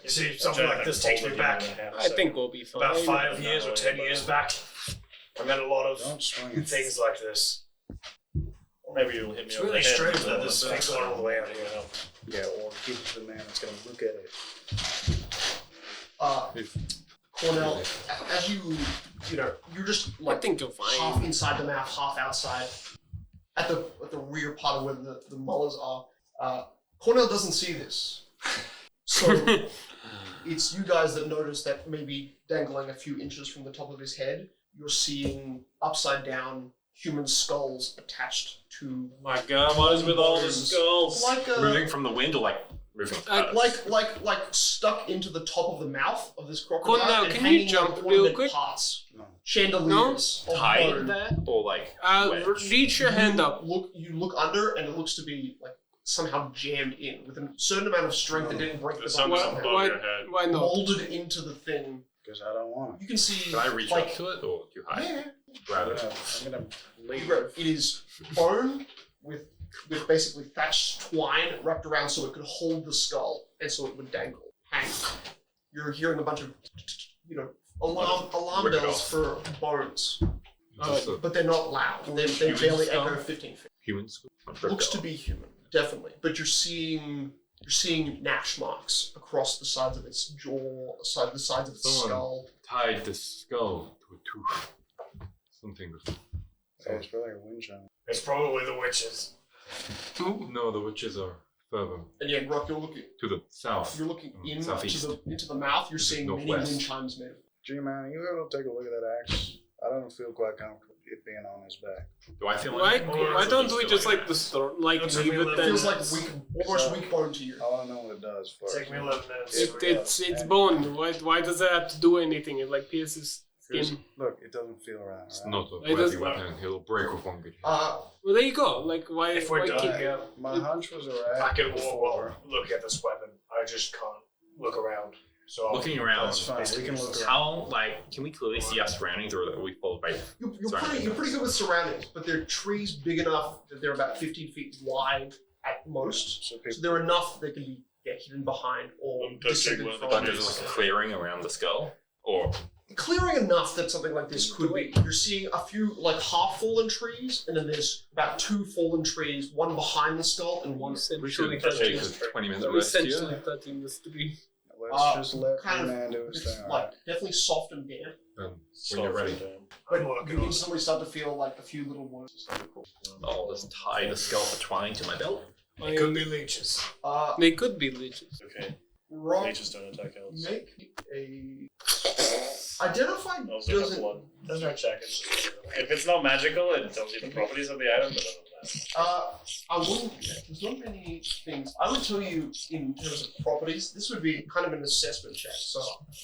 You see, something like this takes me back I think we'll be fine. about 5 years or 10 years back. I met a lot of Don't swing it. things like this. Maybe you'll hit me It's over really the head. strange that this thing's going all the way out here. Yeah, or give it to the man that's gonna look at it. Cornell, as you're just I like think you'll find. half inside the mouth, half outside, at the rear part of where the molars are. Cornell doesn't see this, so it's you guys that notice that maybe dangling a few inches from the top of his head, you're seeing upside down human skulls attached to My God, what is with all the skulls? like Moving from the wind or like moving? like stuck into the top of the mouth of this crocodile. Cornell, and can you hanging jump like real ornament quick? Parts, No. chandeliers, of Tied bone. that? Or like wedged? Reach your hand up. You look under, and it looks to be like somehow jammed in with a certain amount of strength that didn't break the There's bone. something somehow. above Why- your head. Why not? Molded into the thing. Because I don't want You can see. Can I reach like, up to it or do you hide? Yeah, Grab it. it. I'm gonna leave it is bone with basically thatched twine wrapped around so it could hold the skull and so it would dangle, hang. You're hearing a bunch of, alarm Rip it bells off. for bones, Just a but they're not loud. They Human barely skull? echo 15 feet. human skull. Looks to be human, definitely. But you're seeing gnash marks across the sides of its jaw, the sides of its Someone skull. tied the skull to a tooth. Something with. Hey, it's probably a wind chime. It's probably the witches. No, the witches are further And yeah, Rock, you're looking to the south. You're looking Southeast. into the mouth. You're This is seeing many northwest. wind chimes made. G-Man, you able to take a look at that axe? I don't feel quite comfortable. it being on his back. Do I feel Why like don't we just like leave it It then? feels like weak, almost weak bone to you. I want to know what it does first. Take me 11 minutes. It's bone. Why does that have to do anything? It like pierces skin. Look, it doesn't feel right. It's right? not a It worthy does- weapon. He'll break with one good hit. Well, there you go. Like why? If we're why done keep- here, My hunch was alright. I can walk while looking at this weapon. I just can't look around. So Looking around, That's fine. We can look around. how like can we clearly see our surroundings, or are we followed by? You're pretty good with surroundings, but they're trees big enough that they're about 15 feet wide at most. So So people, they're enough that can get hidden behind or Go check descended one of the from. But there's like a clearing around the skull, or Clearing enough that something like this could be. You're seeing a few like half fallen trees, and then there's about 2 fallen trees, one behind the skull and one. We should take a 20-minute rest Essentially here. 13 this to be. let's just let kind the of- man do his It's thing. like definitely soft and damp, When you're ready. but you instantly start to feel like a few little worms. I'll just tie the skull for twine to my belt. it could be leeches. They could be leeches. Okay. Rock, Leeches don't attack elves. make a identify Elves don't have doesn't. blood. Doesn't hurt check. If it's not magical, it tells you the properties of the item, but other than that. I wouldn't. There's not many things. I would tell you in terms of properties. This would be kind of an assessment check. So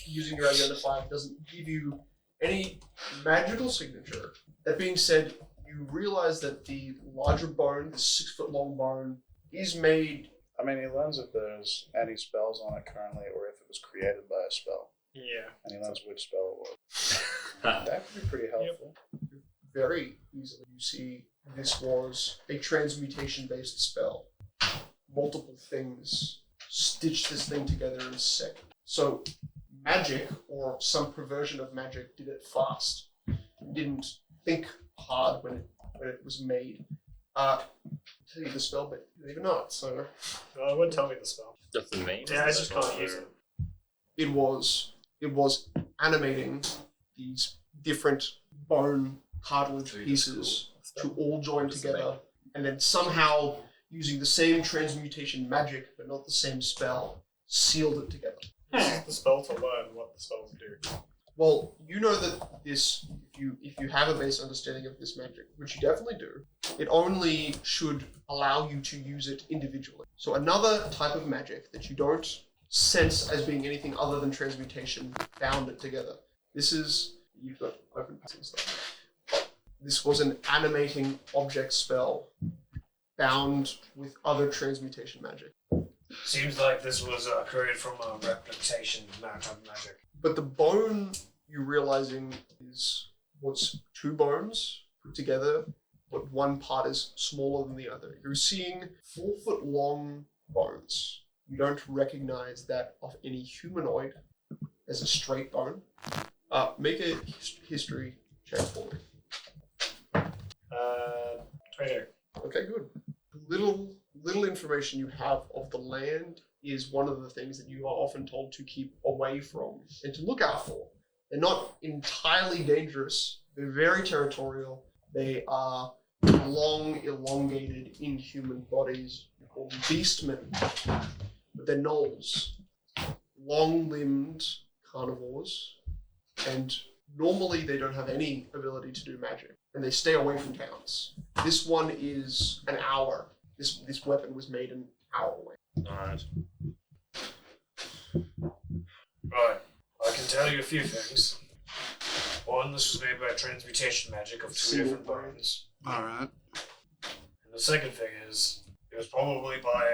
using your identifier doesn't give you any magical signature. That being said, you realize that the larger bone, the 6 foot long bone, is made. I mean, he learns if there's any spells on it currently, or if it was created by a spell, Yeah. and he learns which spell it was. That could be pretty helpful. Very easily. You see, this was a transmutation based spell. Multiple things stitched this thing together in a second. So, magic, or some perversion of magic, did it fast. It didn't think hard when it was made. Tell you the spell, but you don't even know it, so. No, it wouldn't tell me the spell. Just the name. Yeah, I just can't use it. It was animating these different bone cartilage pieces to all join together, and then somehow using the same transmutation magic but not the same spell, sealed it together. This is the spell to learn what the spells do. Well, you know that this, if you have a base understanding of this magic, which you definitely do, it only should allow you to use it individually. So another type of magic that you don't sense as being anything other than transmutation bound it together. This is, you've got open patterns stuff. This was an animating object spell bound with other transmutation magic. Seems like this was created from a replication maritime magic. But the bone you're realizing is what's 2 bones put together, but one part is smaller than the other. You're seeing 4 foot long bones. You don't recognize that of any humanoid as a straight bone. Make a history check for me. 22. Okay, good. Little information you have of the land is one of the things that you are often told to keep away from and to look out for. They're not entirely dangerous. They're very territorial. They are long, elongated, inhuman bodies called beastmen. But they're gnolls. Long-limbed carnivores. And normally they don't have any ability to do magic. And they stay away from towns. This one is an hour. This weapon was made an hour away. Alright. Right. I can tell you a few things. One, this was made by transmutation magic of 2 different bones. Alright. And the second thing is, it was probably by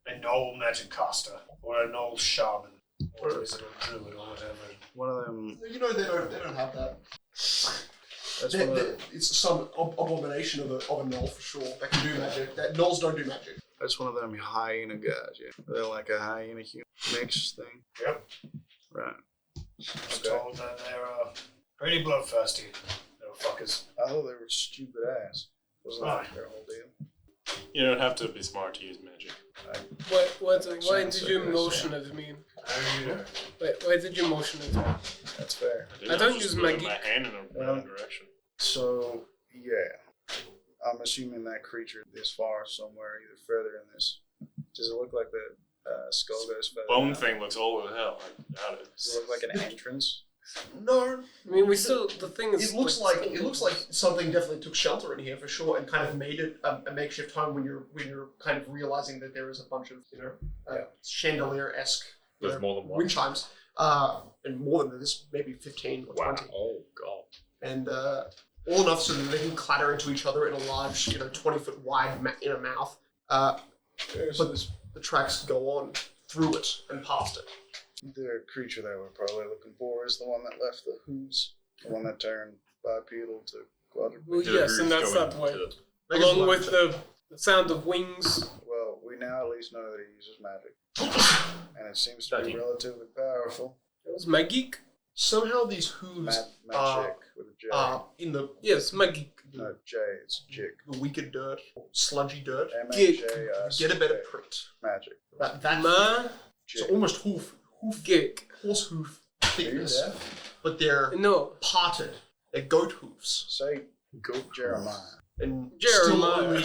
a gnoll magic caster, or a gnoll shaman, or is it a druid, or whatever. One of them. You know they don't have that. That's one of the, It's some abomination of a gnoll for sure that can do magic. That gnolls don't do magic. that's one of them hyena guys, yeah. They're like a hyena human mix thing. Yep. Right. I was told that they're pretty bloodthirsty, little fuckers. I thought they were stupid ass. Wasn't that their whole deal? You don't have to be smart to use magic. Why did you motion at me? Why did you motion at me? That's fair. I don't just use moving magic. my hand in a random direction. So, yeah. I'm assuming that creature is far somewhere, either further in this. Does it look like the skull goes further Bone down? thing looks old as hell. I doubt it. Does it look like an entrance No. I mean, we still. The thing is. It looks like something definitely took shelter in here for sure, and kind of made it a makeshift home. When you're kind of realizing that there is a bunch of chandelier-esque There's more than one. wind chimes, and more than this, maybe 15 or 20. Oh god. And all enough so that they can clatter into each other in a large, 20-foot wide mouth. But the tracks go on through it and past it. The creature that we're probably looking for is the one that left the hooves, the one that turned bipedal to quadrupedal. Well, yes, and that's that way. Along with the sound of wings. Well, we now at least know that he uses magic, and it seems to be relatively powerful. That was magic. Somehow these hooves Magic with a J. in the magic. No, J, it's jig. The wicked dirt, or sludgy dirt. M-A-J-S. Get a better print. Magic. That it's almost hoof horse hoof thickness, but they're parted. They're goat hoofs. Say goat Jeremiah. And Jeremiah. still only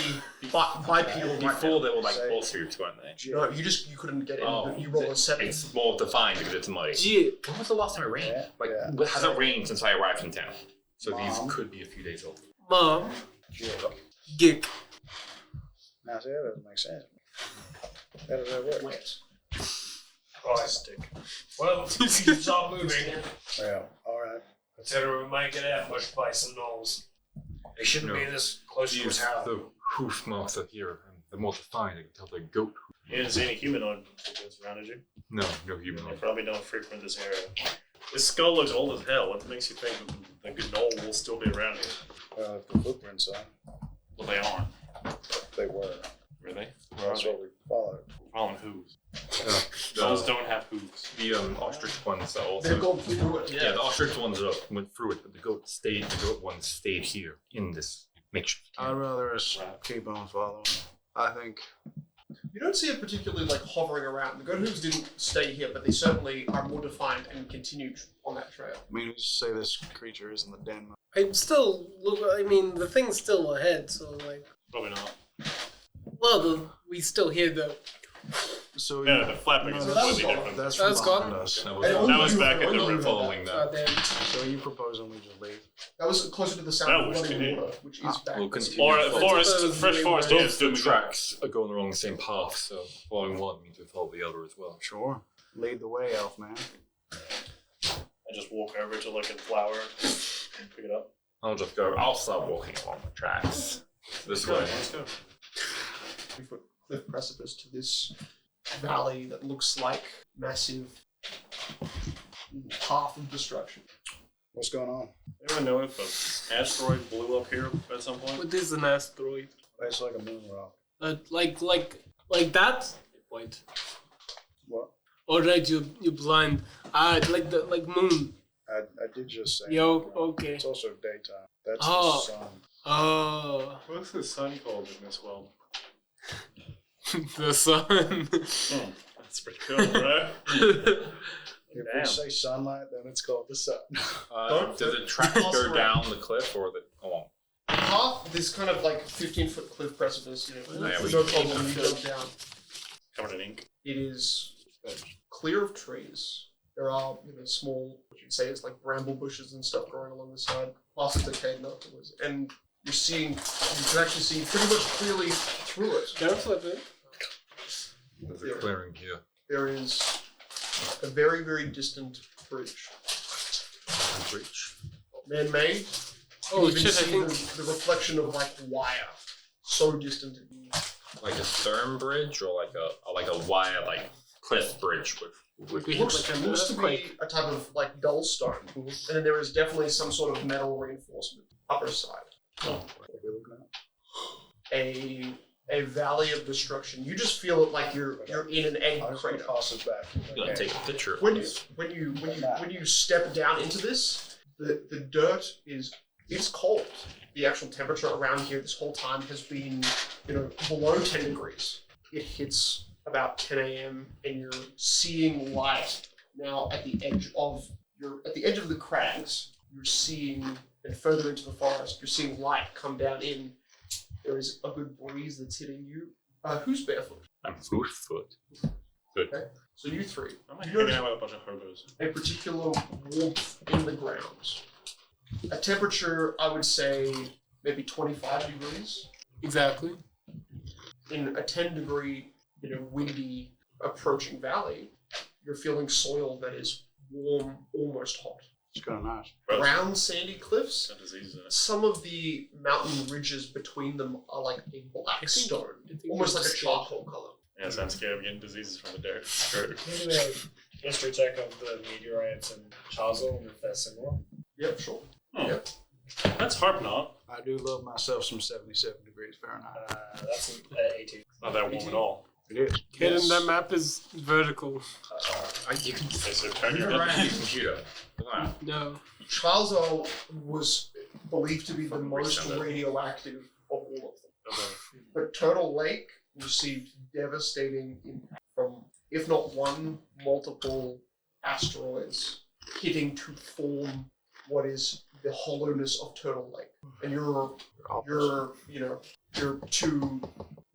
bipedal. Before they were like horse hooves, weren't they? No, you couldn't get in. You roll a 7. It's more defined because it's muddy. When was the last time it rained? It hasn't rained since I arrived in town. So these could be a few days old. Mom. Gick. Now, see, that doesn't make sense. How does that work? Wet. Stick. Well, we can start moving. Well, alright. Consider we might get ambushed by some gnolls. They shouldn't be this close to a town. The hoof marks are here, and the more defined, I can tell they're goat hoof. You didn't see any humanoid footprints around, did you? No They humanoid. probably don't frequent this area. This skull looks old as hell. What makes you think that the gnoll will still be around here? Well, if the footprints are, Well, they aren't. they were. Really? That's what we followed. Following hooves. The Gnolls don't have hooves. The ostrich ones are also. They've gone through it. Yeah, the ostrich ones went through it, but the goat ones stayed here in this makeshift. I'd rather us keep on following. I think. You don't see it particularly hovering around. The goat hooves didn't stay here, but they certainly are more defined and continued on that trail. I mean, who's to say this creature is in the den? I'm still. I mean, the thing's still ahead, so Probably not. Well, we still hear the. So Yeah, the flapping is completely different. That's That's behind gone? us. That was back at the river. Following that. Goddamn. So you proposing we just leave? That was closer to the sound No, of we running should water, which is back. We'll continue. Or following. forest, fresh forest. Both Yes, the tracks are going along the same path, so following one means we follow the other as well. Sure. Lead the way, elf man. I just walk over to a flower and pick it up. I'll start walking along the tracks. This way. Let's go. 3-foot cliff precipice to this valley that looks like massive path of destruction. What's going on? Anyone know if an asteroid blew up here at some point? What is an asteroid? It's like a moon rock. Like that? Point. What? Alright, you blind. Like moon. I did just say. Yo, okay. It's also daytime. That's Oh. the sun. Oh. What's the sun called in this world? The sun. That's pretty cool, right? If we say sunlight, then it's called the sun. Does the track go down the cliff or the along? Path, this kind of 15-foot cliff precipice, Yeah, we no can problem, you keep go down. Covered in ink. It is clear of trees. There are small, what you'd say is bramble bushes and stuff growing along the side, plus it's decayed afterwards. And you can actually see pretty much clearly through it. Don't flip it. There's a clearing here. There is a very, very distant bridge. Bridge. Man-made. Oh, you even shit, I see think- the reflection of wire. So distant. Like a stern bridge or like a wire cliff bridge with We hit Looks like an to be earthquake. a type of dull stone. And then there is definitely some sort of metal reinforcement upper side. What are we looking at? A valley of destruction. You just feel it like you're in an egg I'm just crater. gonna toss it back. You gotta take a picture. When you step down into this, the dirt it's cold. The actual temperature around here this whole time has been below 10 degrees. It hits about 10 a.m. and you're seeing light now at the edge of the crags. You're seeing, and further into the forest, you're seeing light come down in. There is a good breeze that's hitting you. Who's barefoot? I'm foot. Good. Okay? So you three. I'm like You hanging notice out with a bunch of hobos. a particular warmth in the ground. A temperature, I would say, maybe 25 degrees. Exactly. In a 10-degree, windy approaching valley, you're feeling soil that is warm, almost hot. It's kind of nice. Brown, sandy cliffs. Got diseases in it. Some of the mountain ridges between them are like a black stone, almost like a charcoal color. Yeah, so I'm scared of getting diseases from the dirt. Screw. Can you do a history check of the meteorites and Chazel and if they're similar? Yep, sure. Oh. Yep. That's Harpnaut. I do love myself some 77 degrees Fahrenheit. That's an 18. Not that warm at all. It is. Kaden, that map is vertical. You can Okay, so turn your run head. your computer. No. Chazo was believed to be the Fucking most resend it. radioactive of all of them. Okay. But Turtle Lake received devastating impact from, if not one, multiple asteroids hitting to form what is the hollowness of Turtle Lake. And you're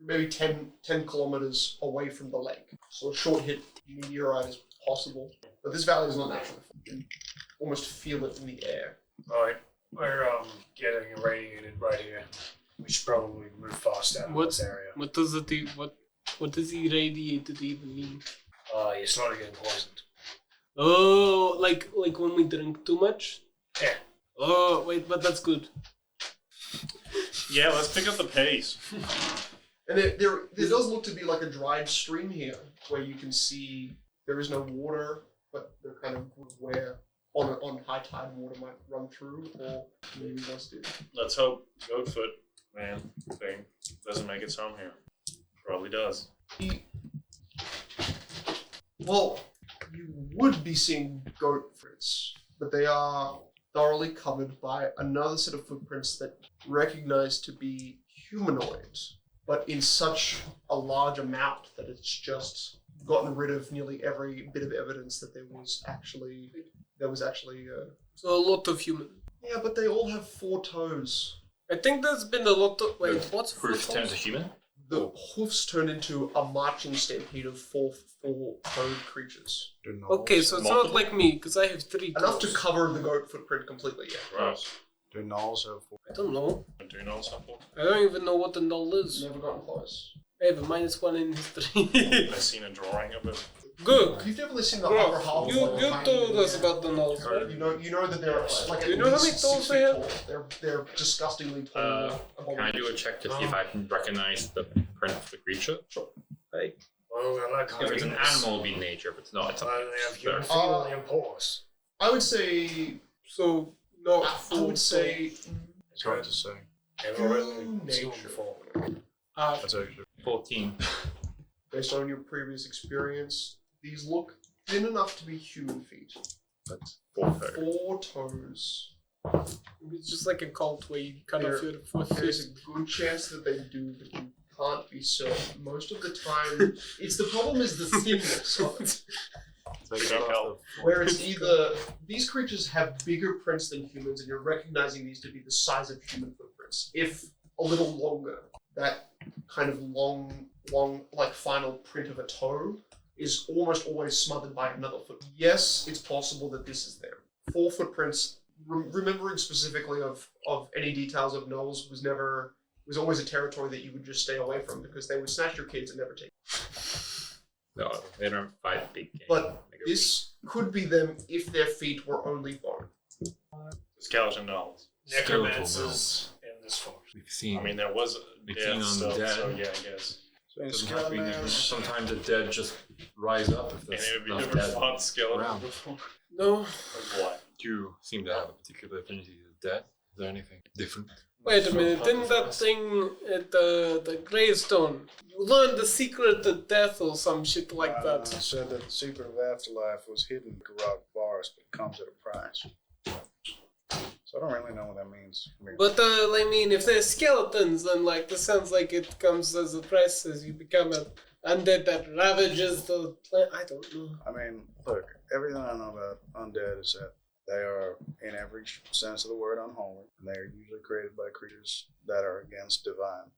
maybe 10 kilometers away from the lake. So a short hit meteorite is possible. But this valley is not natural. You can almost feel it in the air. Alright, we're getting irradiated right here. We should probably move fast out of this area. What does what does irradiated even mean? You're slowly getting poisoned. Oh, like when we drink too much? Yeah. Oh, wait, but that's good. Yeah, let's pick up the pace. And there does look to be like a dried stream here, where you can see there is no water, but they're kind of where on high tide water might run through, or maybe must do. Let's hope Goatfoot man thing doesn't make its home here. Probably does. Well, you would be seeing goat footprints, but they are thoroughly covered by another set of footprints that recognize to be humanoid, but in such a large amount that it's just gotten rid of nearly every bit of evidence that there was actually. So a lot of human. Yeah, but they all have 4 toes. I think there's been a lot of what's Proof turns to human? The hoofs turned into a marching stampede of four-toed creatures. Okay, so it's not like me, because I have 3 toes. Enough to cover the goat footprint completely, yeah. Gross. Do gnolls have 4? I don't know. Do you know something? I don't even know what a null is. Never gotten close. I have a -1 in history. I've seen a drawing of it. Good. You've definitely seen the Bro, upper half. you told us about the nulls, right? You know that they're like You at know how least many 6 toes they feet have? tall. They're disgustingly tall. Can I do a check to see if I can recognize the print of the creature? Sure. Hey. Well, I like how If it's an humans- animal, it'll be nature. If it's not, it's Well, they have human something. feeling and pores. I would say. So, no. I would say. It's hard to say. Never really seen one before. That's actually 14. Based on your previous experience, these look thin enough to be human feet. That's 4 toes. 4 toes. It's just like a cult where you cut off your foot. There's a good chance that they do, but you can't be certain. Most of the time, the problem is the thinness of it. Where it's either these creatures have bigger prints than humans, and you're recognizing these to be the size of human footprints, if a little longer. That kind of long, like final print of a toe is almost always smothered by another foot. Yes, it's possible that this is them. 4 footprints. Remembering specifically of any details of gnolls was always a territory that you would just stay away from because they would snatch your kids and never take. No, they don't fight big games. But this could be them if their feet were only bone. Skeleton dolls. Necromancers in this forest. We've seen. I mean, there was We've death seen on stuff, the dead. so yeah, I guess. Doesn't have to be necromancer. Sometimes the dead just rise up if And there's have you enough ever dead fought skeletons around. before? No. Like what? Do you seem to have a particular affinity to death? Is there anything different? Wait a minute, didn't that thing at the gravestone, you learned the secret to death or some shit like that? It said that the secret of afterlife was hidden in the rock forest, but it comes at a price. So I don't really know what that means. But I mean, if they're skeletons, then like this sounds like it comes as a price as you become an undead that ravages the plant. I don't know. I mean, look, everything I know about undead is that they are, in every sense of the word, unholy, and they are usually created by creatures that are against divine.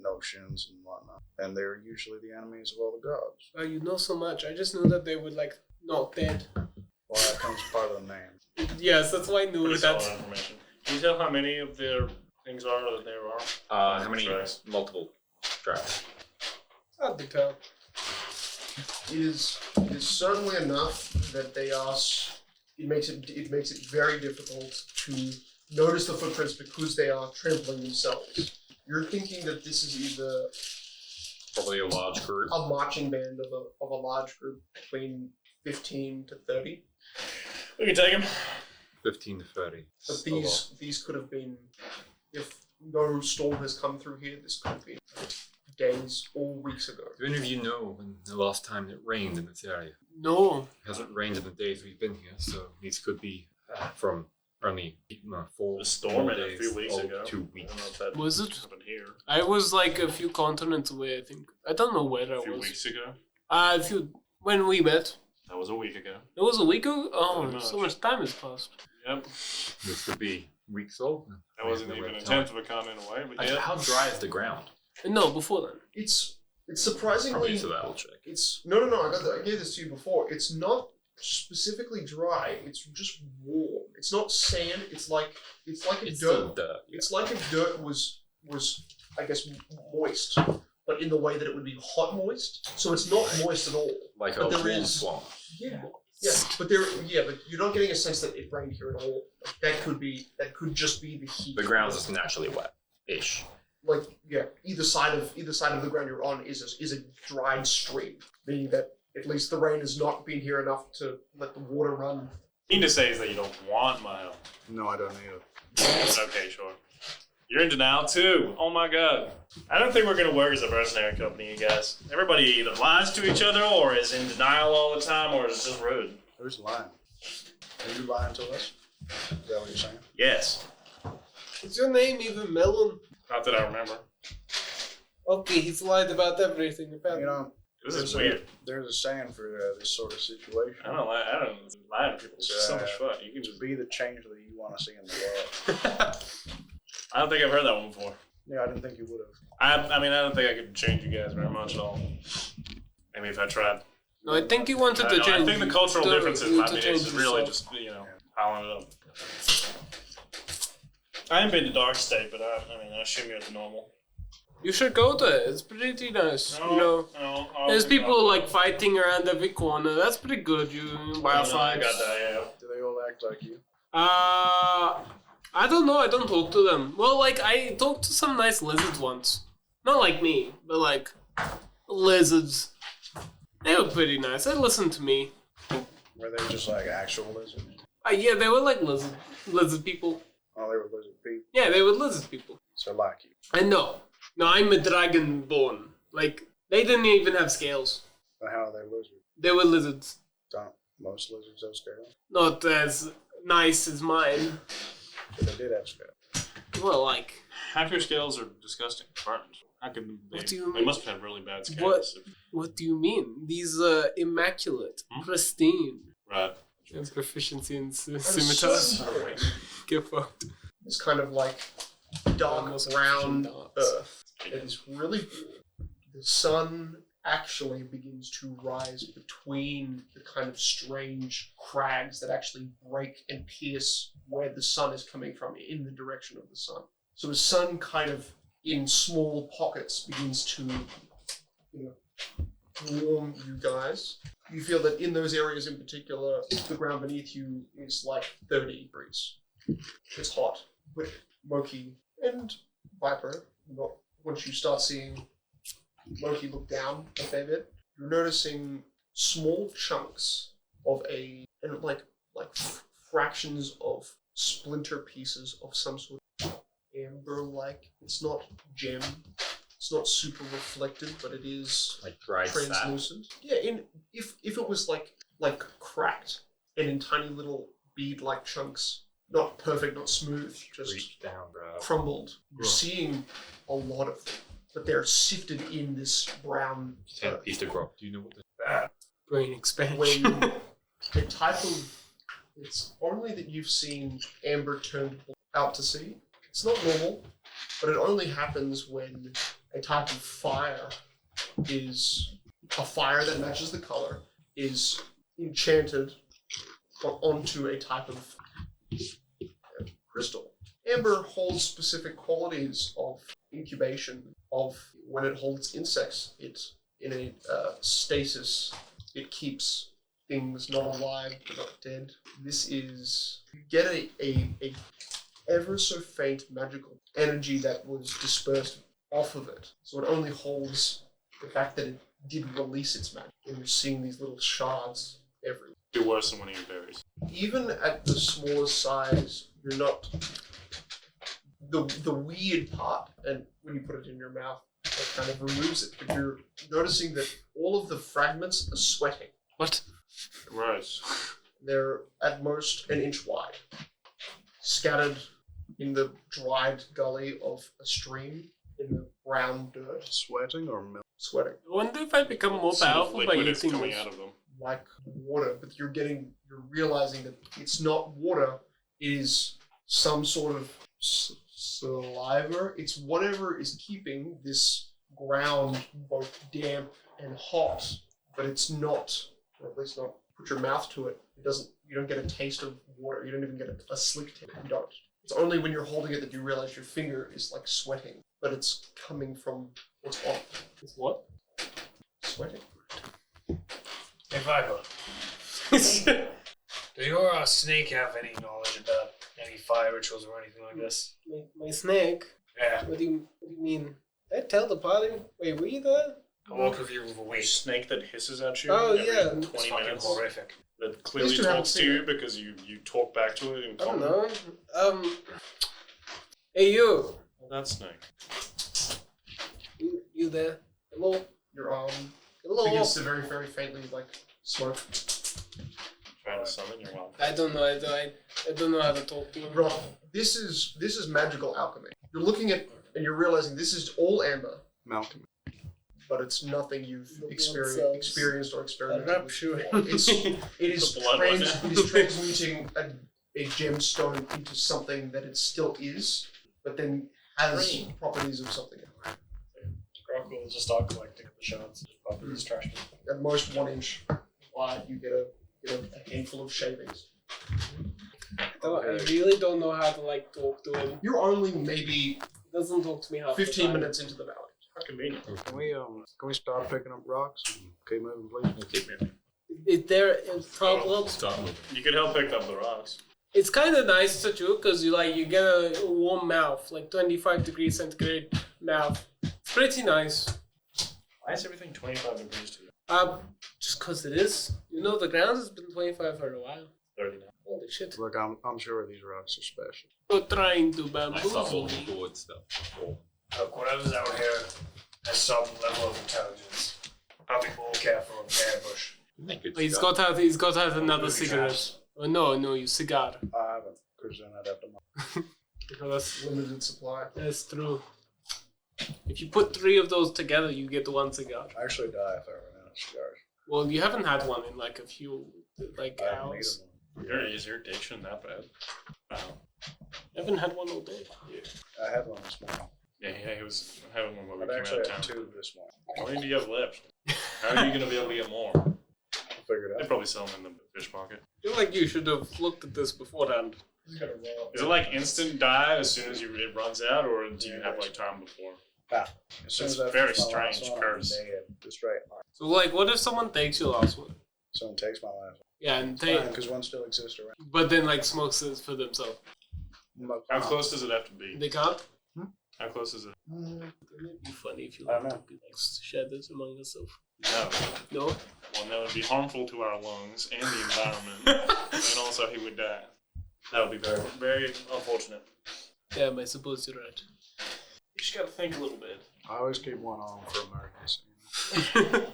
notions and whatnot. And they're usually the enemies of all the gods. Oh, you know so much. I just knew that they were like not dead. Well, that comes part of the name. Yes, that's why I knew Pretty that. solid information. Can you tell how many of their things are that there are? How many? Drives. Multiple drives. Hard to tell. It is certainly enough that they are. It makes it very difficult to notice the footprints because they are trampling themselves. You're thinking that this is either Probably a large group. a marching band of a large group between 15 to 30. We can take him. 15 to 30. But these could have been, if no storm has come through here, this could have been days or weeks ago. Do any of you know when the last time it rained in this area? No. It hasn't rained in the days we've been here, so these could be from only 4 The storm in a days few weeks old, ago. 2 I weeks. don't know if that Was it? happened here. I was like a few continents away, I think. I don't know where I A few was. weeks ago. When we met. That was a week ago. It was a week ago? Oh, Pretty so much. much time has passed. Yep. This could be weeks old. That wasn't even a tenth of a continent away, but yeah. How dry is the ground? No, before then. It's surprisingly. Probably to that, I'll check. It's no. I gave this to you before. It's not specifically dry. It's just warm. It's not sand. It's like It's dirt. still dirt. It's like if dirt was I guess moist, but in the way that it would be hot moist. So it's not moist at all. Like But a there warm is- swamp. Yeah. Yeah, but you're not getting a sense that it rained here at all. Like, that could just be the heat. The ground's just naturally wet-ish. Like either side of the ground you're on is a dried stream, meaning that at least the rain has not been here enough to let the water run. Thing to say is that you don't want my help. No, I don't either. Okay, sure. You're in denial too. Oh my god. I don't think we're gonna work as a mercenary company, you guys. Everybody either lies to each other or is in denial all the time or is just rude. Who's lying? Are you lying to us? Is that what you're saying? Yes. Is your name even Melon? Not that I remember. Okay, he's lied about everything. You know, This is there's weird. There's a saying for this sort of situation. I don't lie to people. It's just so much fun. You can just Be the change that you want to see in the world. I don't think I've heard that one before. Yeah, I didn't think you would have. I mean, I don't think I could change you guys very much at all. Maybe if I tried. No, I think he wanted to I change. think the cultural differences might be change just really yourself. just, piling it up. I haven't been to Dark State, but I assume you're at the normal. You should go there. It's pretty nice. No, There's people like fighting around every corner. That's pretty good. Wildfires. I got that, yeah. Do they all act like you? I don't know. I don't talk to them. Well, like I talked to some nice lizards once. Not like me, but like lizards. They were pretty nice. They listened to me. Were they just like actual lizards? Yeah, they were like lizard people. Oh, they were lizard people. Yeah, they were lizard people. So like you. I know. No, I'm a dragonborn. Like they didn't even have scales. But how are they lizards? They were lizards. Don't most lizards have scales? Not as nice as mine. But they did have scales. Well, like Half your scales are disgusting. Burned. How could they? What do you They mean? must have had really bad scales. What do you mean? These are immaculate, pristine. Right. And proficiency in At a scimitars. certain point, Get fucked. it's kind of like dark Almost brown dark. earth. It is really warm. The sun actually begins to rise between the kind of strange crags that actually break and pierce where the sun is coming from in the direction of the sun. So the sun kind of in small pockets begins to warm you guys. You feel that in those areas in particular, the ground beneath you is like 30 degrees. It's hot. With Moki and Viper, once you start seeing Moki look down a fair bit, you're noticing small chunks of fractions of splinter pieces of some sort of amber-like. It's not gem. It's not super reflective, but it is Like dried translucent. Yeah, if it was like cracked and in tiny little bead-like chunks, not perfect, not smooth, just Reach down, bro. crumbled. You're seeing a lot of them, but they're sifted in this brown. Piece to grow. Do you know what this Brain expansion. When the type of it's only that you've seen amber turned out to sea. It's not normal. but it only happens when a type of fire is a fire that matches the color is enchanted onto a type of crystal. Amber holds specific qualities of incubation, of when it holds insects, it in a stasis, it keeps things not alive but not dead. This is, you get a ever so faint magical energy that was dispersed off of it. So it only holds the fact that it did release its magic. And you're seeing these little shards everywhere. Do worse than one of your berries. Even at the smallest size, you're not... The weird part, and when you put it in your mouth, it kind of removes it, but you're noticing that all of the fragments are sweating. What? Gross. They're at most an inch wide, scattered in the dried gully of a stream in the brown dirt. Sweating or milk? Sweating. I wonder if I become more powerful by Liquid is using coming this. out of them. Like water, but you're realizing that it's not water, it is some sort of saliva. It's whatever is keeping this ground both damp and hot, but it's not, or at least not, put your mouth to it. You don't get a taste of water. You don't even get a slick taste. You don't. It's only when you're holding it that you realize your finger is like sweating, but it's coming from what's on. It's what? Sweating. Hey, Viper. Do your snake have any knowledge about any fire rituals or anything like this? My snake? Yeah. What do you mean? Did I tell the party? Wait, were you there? I walked with you for A weeks. snake that hisses at you Oh, every yeah. 20 It's fucking minutes. horrific. That clearly These two haven't talks to seen you it. because you talk back to it in I don't common. know. Hey you. Well, that snake. You there? Hello? Your Hello? begins to very, very faintly like smoke. Trying to summon your mouth. I don't know. I don't know how to talk to him. Rob, this is magical alchemy. You're looking at and you're realizing this is all amber, Malcolm. but it's nothing you've The blood experienced or A experimented rapture. with. It is The blood one. it is transmuting a gemstone into something that it still is, but then has Green. properties of something else. Grock will just start collecting the shards and just pop in his trash can. At most 1 inch wide, you get a handful of shavings. I really don't know how to like talk to him. You're only maybe He doesn't talk to me half the 15 time. minutes into the valley. How convenient. Can we start picking up rocks and keep moving, please? Keep moving. Is there a problem? Stop moving. You could help pick up the rocks. It's kind of nice to do because you get a warm mouth, like 25 degrees centigrade mouth. It's pretty nice. Why is everything 25 degrees to you? Just because it is. You know, the ground has been 25 for a while. 30 now. Holy shit. Look, I'm sure these rocks are special. You're trying to I bamboozle stop all the me. forward stuff. Look, whatever's out here has some level of intelligence. I'll be more careful of ambush. He's got out another cigarette. Oh, no, you cigar. I haven't, because then I'd have to. No, that's Limited supply. true. If you put 3 of those together, you get 1 cigar. I actually die if I run out of cigars. Well, you haven't had one in like a few like I don't need hours. them. Is your addiction that bad? Wow. I haven't had one all day. I had one this morning. Yeah, he was having one when we I've came actually out of had town. 2 this morning. How many do you have left? How are you going to be able to get more? I'll figure it They out. probably sell them in the fish market. I feel like you should have looked at this beforehand. He's got a roll. Is it like instant die as soon as it runs out, or do you have like time before? As soon It's as I very finish my last strange one, curse. I'm dead. Just right. So like, what if someone takes your last one? Someone takes my last Yeah, and one. they, Because one still exists around. but then like smokes it for themselves. How close does it have to be? They can't. How close is it? It'd be funny if you I don't like know. to be like share this among yourself. No. No. Well, that would be harmful to our lungs and the environment, and also he would die. That would be very, very unfortunate. Damn, I suppose you're right. You just gotta think a little bit. I always keep one on for emergency.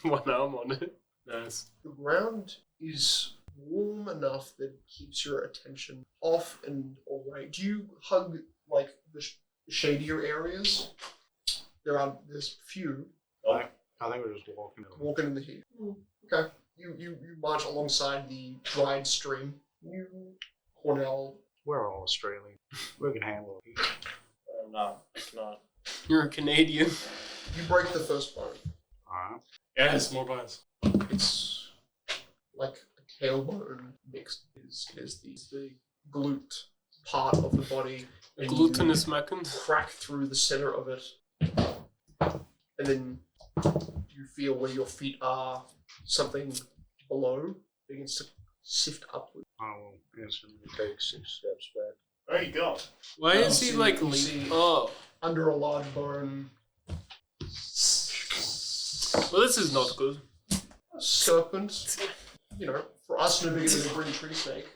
1 arm on it. Nice. The ground is warm enough that it keeps your attention off and away. Do you hug like the shadier areas? There's few I think we're just walking in the heat. Okay. You march alongside the dried stream. You, Cornell, We're all Australian. We can handle it. I'm not. It's not. You're a Canadian. You break the first bone. Alright. Yes, more bones. It's like a tailbone mixed. It is the glute part of the body. And Glutinous macon. crack through the center of it. And then you feel where your feet are, something below begins to sift upward. I will instantly take 6 steps back. There you go. Why is he like you see oh? under a large bone, Well, this is not good. a serpent, for us no bigger than a green tree snake.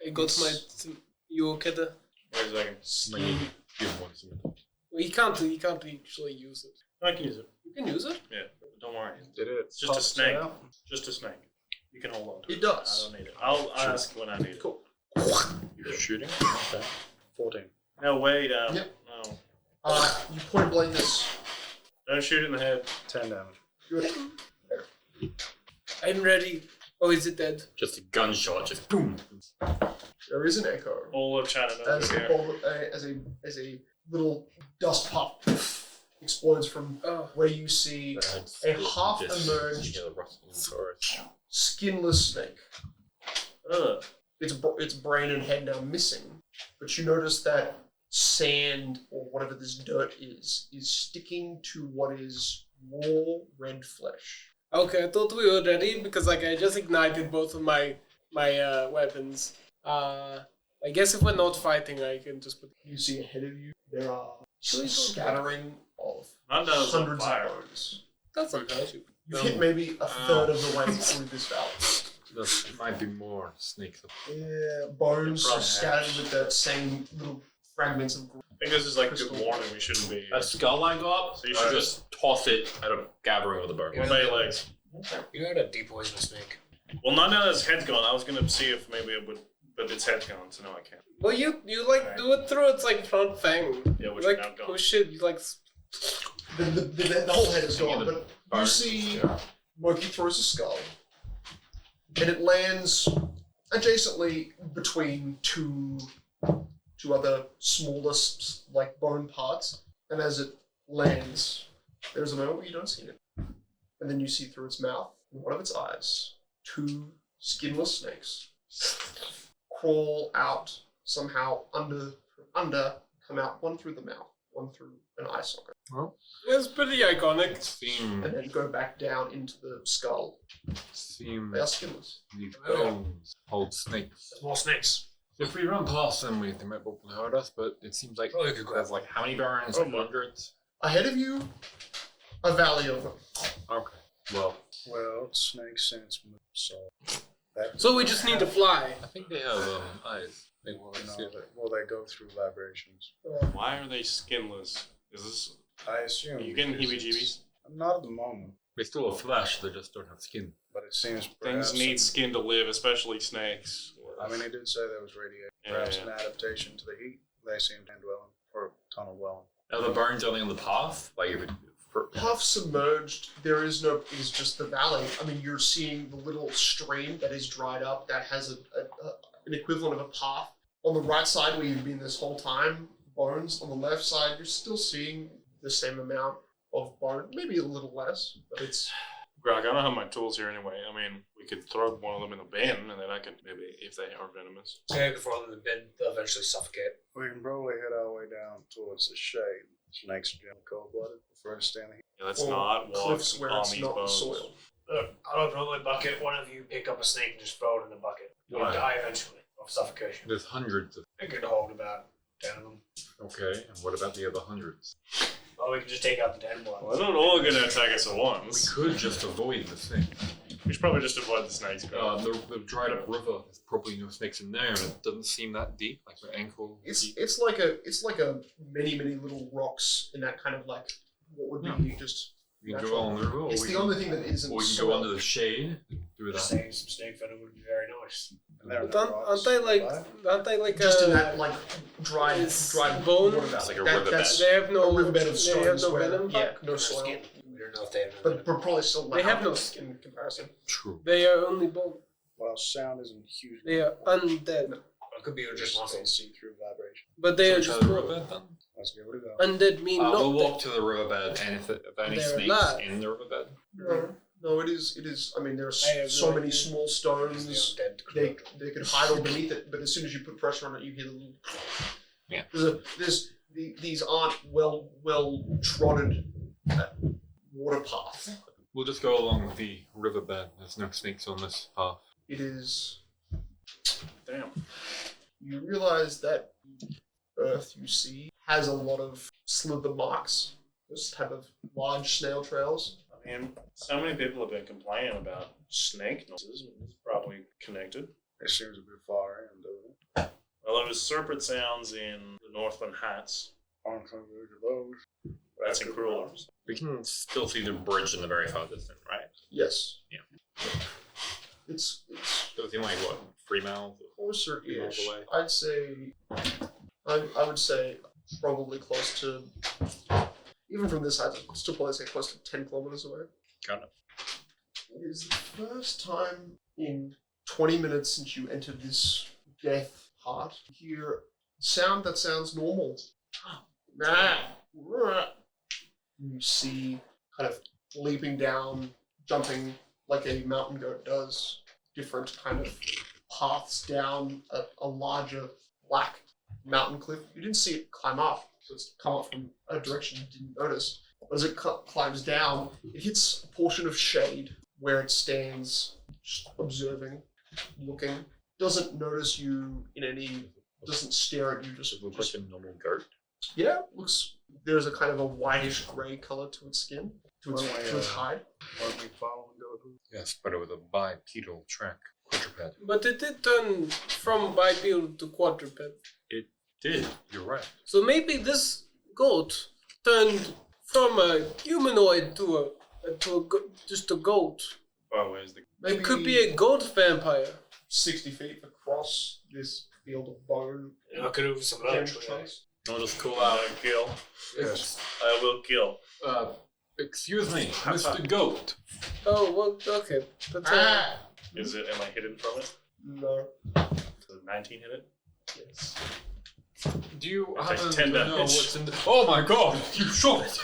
I got my. You Keter? Wait a second. Give one some. Well, he can't actually use it. I can use it. You can use it. Yeah, but don't worry. Did it? It's just a snake. Just a snake. You can hold on to it. It does. I don't need it. I'll ask when I need it. Cool. You're shooting? Okay. 14. No, wait. Yep. No. You point blank this. Don't shoot in the head. 10 damage. Good. I'm ready. Oh, is it dead? Just a gunshot, just boom. There is an echo. All of China As over a little dust pop explodes from where you see a half emerged skinless snake. Its brain and head now missing, but you notice that sand or whatever this dirt is sticking to what is raw red flesh. Okay, I thought we were ready because I just ignited both of my weapons. I guess if we're not fighting, I can just put. You see ahead of you there are a scattering of Nando's on hundreds fire. of bones. That's not bad. You've hit maybe a third of the way through this valley. There might be more snakes. Yeah, bones are scattered with the same little fragments of. I think this is like good warning. We shouldn't be. A skull line go up, So you so should just toss it at a gathering of the bird. What about your legs? You know how to depoison a snake. Well, not now that its head's gone. I was gonna see if maybe it would, but its head's gone, so no, I can't. Well, you do it through its front fang. Yeah, which You is now gone. push it. You The whole head is gone, but you see Moki throws a skull, and it lands adjacently between two other smaller bone parts. And as it lands, there's a moment where you don't see it, and then you see through its mouth, in one of its eyes, 2 skinless snakes crawl out somehow under, come out, one through the mouth, one through an eye socket. Well, it's pretty iconic. And then go back down into the skull. They are skinless. These bones hold snakes. More snakes. If we run past them, they might be able to hurt us, but it seems like Probably could there's how many barons? Hundreds? Ahead of you, a valley of them. Okay. Well, snakes sense move, so. So we just need to fly. I think they have eyes. They will they go through vibrations. Why are they skinless? Is this? I assume. Are you getting heebie-jeebies? Not at the moment. They still have flesh, they just don't have skin. But it seems Things need skin to live, especially snakes. I mean, he did say there was radiation. Perhaps an adaptation to the heat. They seem to dwell for a tunnel dwelling. Are the burns only on the path? Like if it Half submerged, is just the valley. I mean, you're seeing the little stream that is dried up that has an equivalent of a path. On the right side, where you've been this whole time, bones. On the left side, you're still seeing the same amount of bone, maybe a little less, but it's. Grog, I don't have my tools here anyway. I mean, we could throw one of them in the bin, and then I could maybe, if they are venomous. Yeah, before them in the bin, they'll eventually suffocate. We can probably head our way down towards the shade. Snakes are generally cold-blooded. Prefer to stay in the heat. Yeah, let's not walk cliffs where on it's these not bones. soil. Look, I'll open my bucket. One of you pick up a snake and just throw it in the bucket. You'll Why? die eventually of suffocation. there's hundreds of. I could hold about 10 of them. Okay, and what about the other hundreds? Well, we can just take out the dead ones. Well, they're not all gonna attack us at We once. could just avoid the snake. We should probably just avoid the snakes, bro. The dried up river, there's probably no snakes in there, and it doesn't seem that deep, like my ankle. It's like a many little rocks in that kind of what would be just. We can go on the river, or It's we the can, only thing that isn't. or we can soil. go under the shade through that. Some snake venom would be very nice. And But aren't they like Just in a that dried bone? water valley. It's like a riverbed. They have no a riverbed of They stones have no where- venom. Yeah, no soil. Skin. We don't know if they have But probably still. They have no skin in comparison. True. They are only bone. Well, sound isn't huge. They are undead. could be just muscles. See-through vibration. But they are Should we just try the riverbed then? Let's give it a go. undead mean We'll not walk to the riverbed, and if any They're snakes alive. in the riverbed. No, it is. I mean, there are I have so no many idea. small stones. They can hide underneath it, but as soon as you put pressure on it, you hear the little. Yeah. These aren't well trodden water paths. We'll just go along the riverbed. There's no snakes on this path. It is. Damn. You realize that the earth you see has a lot of slither marks, those type of large snail trails. I mean, so many people have been complaining about snake noises. It's probably connected. It seems a bit far in, doesn't it? Well, there was serpent sounds in the Northland Hats. On some of those. That's in Krueler. We can still see the bridge in the very far distance, right? Yes. Yeah. It's So it's in like what, 3 miles? closer-ish. away. I'd say. I would say probably close to. Even from this side, I'd still probably say close to 10 kilometers away. Got it. It is the first time in 20 minutes since you entered this death heart to hear a sound that sounds normal. You see kind of leaping down, jumping like a mountain goat does, different kind of paths down a larger black mountain cliff. You didn't see it climb up, so it's come up from a direction you didn't notice. But as it climbs down, it hits a portion of shade where it stands, just observing, looking. Doesn't notice you in any, doesn't stare at you, just Looks like a normal goat. yeah, looks. There's a kind of a whitish grey color to its skin, to its hide. Why don't we follow and go to Yes, but it was a bipedal track quadruped. But it did turn from bipedal to quadruped. It did, you're right. So maybe this goat turned from a humanoid to just a goat. Oh, where's the... Maybe It could be a goat vampire. 60 feet across this field of bone. I could have some other choice. chunks. I'll just call out. kill. Yes. I will kill. Excuse me, Mr. Goat. Oh, well, okay. That's Is it? Am I hidden from it? No. Does 19 hit it? Yes. Do you It takes happen 10 to know damage. what's in the... Oh my god, you shot it!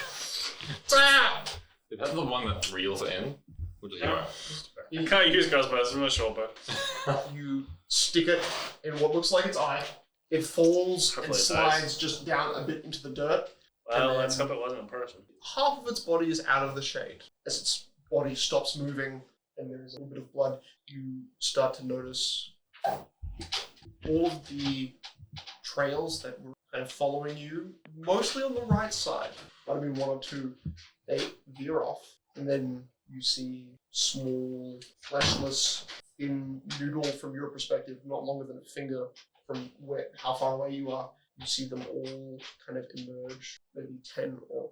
Is that the one that reels in? Or does I can't use crossbows from my shoulder. You stick it in what looks like its eye. It falls and Hopefully it slides just down a bit into the dirt. Well, And let's then- hope it wasn't a person. Half of its body is out of the shade. As its body stops moving and there is a little bit of blood, you start to notice all of the trails that were kind of following you, mostly on the right side. Might have been one or two. They veer off, and then you see small, fleshless, thin noodle from your perspective, not longer than a finger from how far away you are. You see them all kind of emerge, maybe 10 or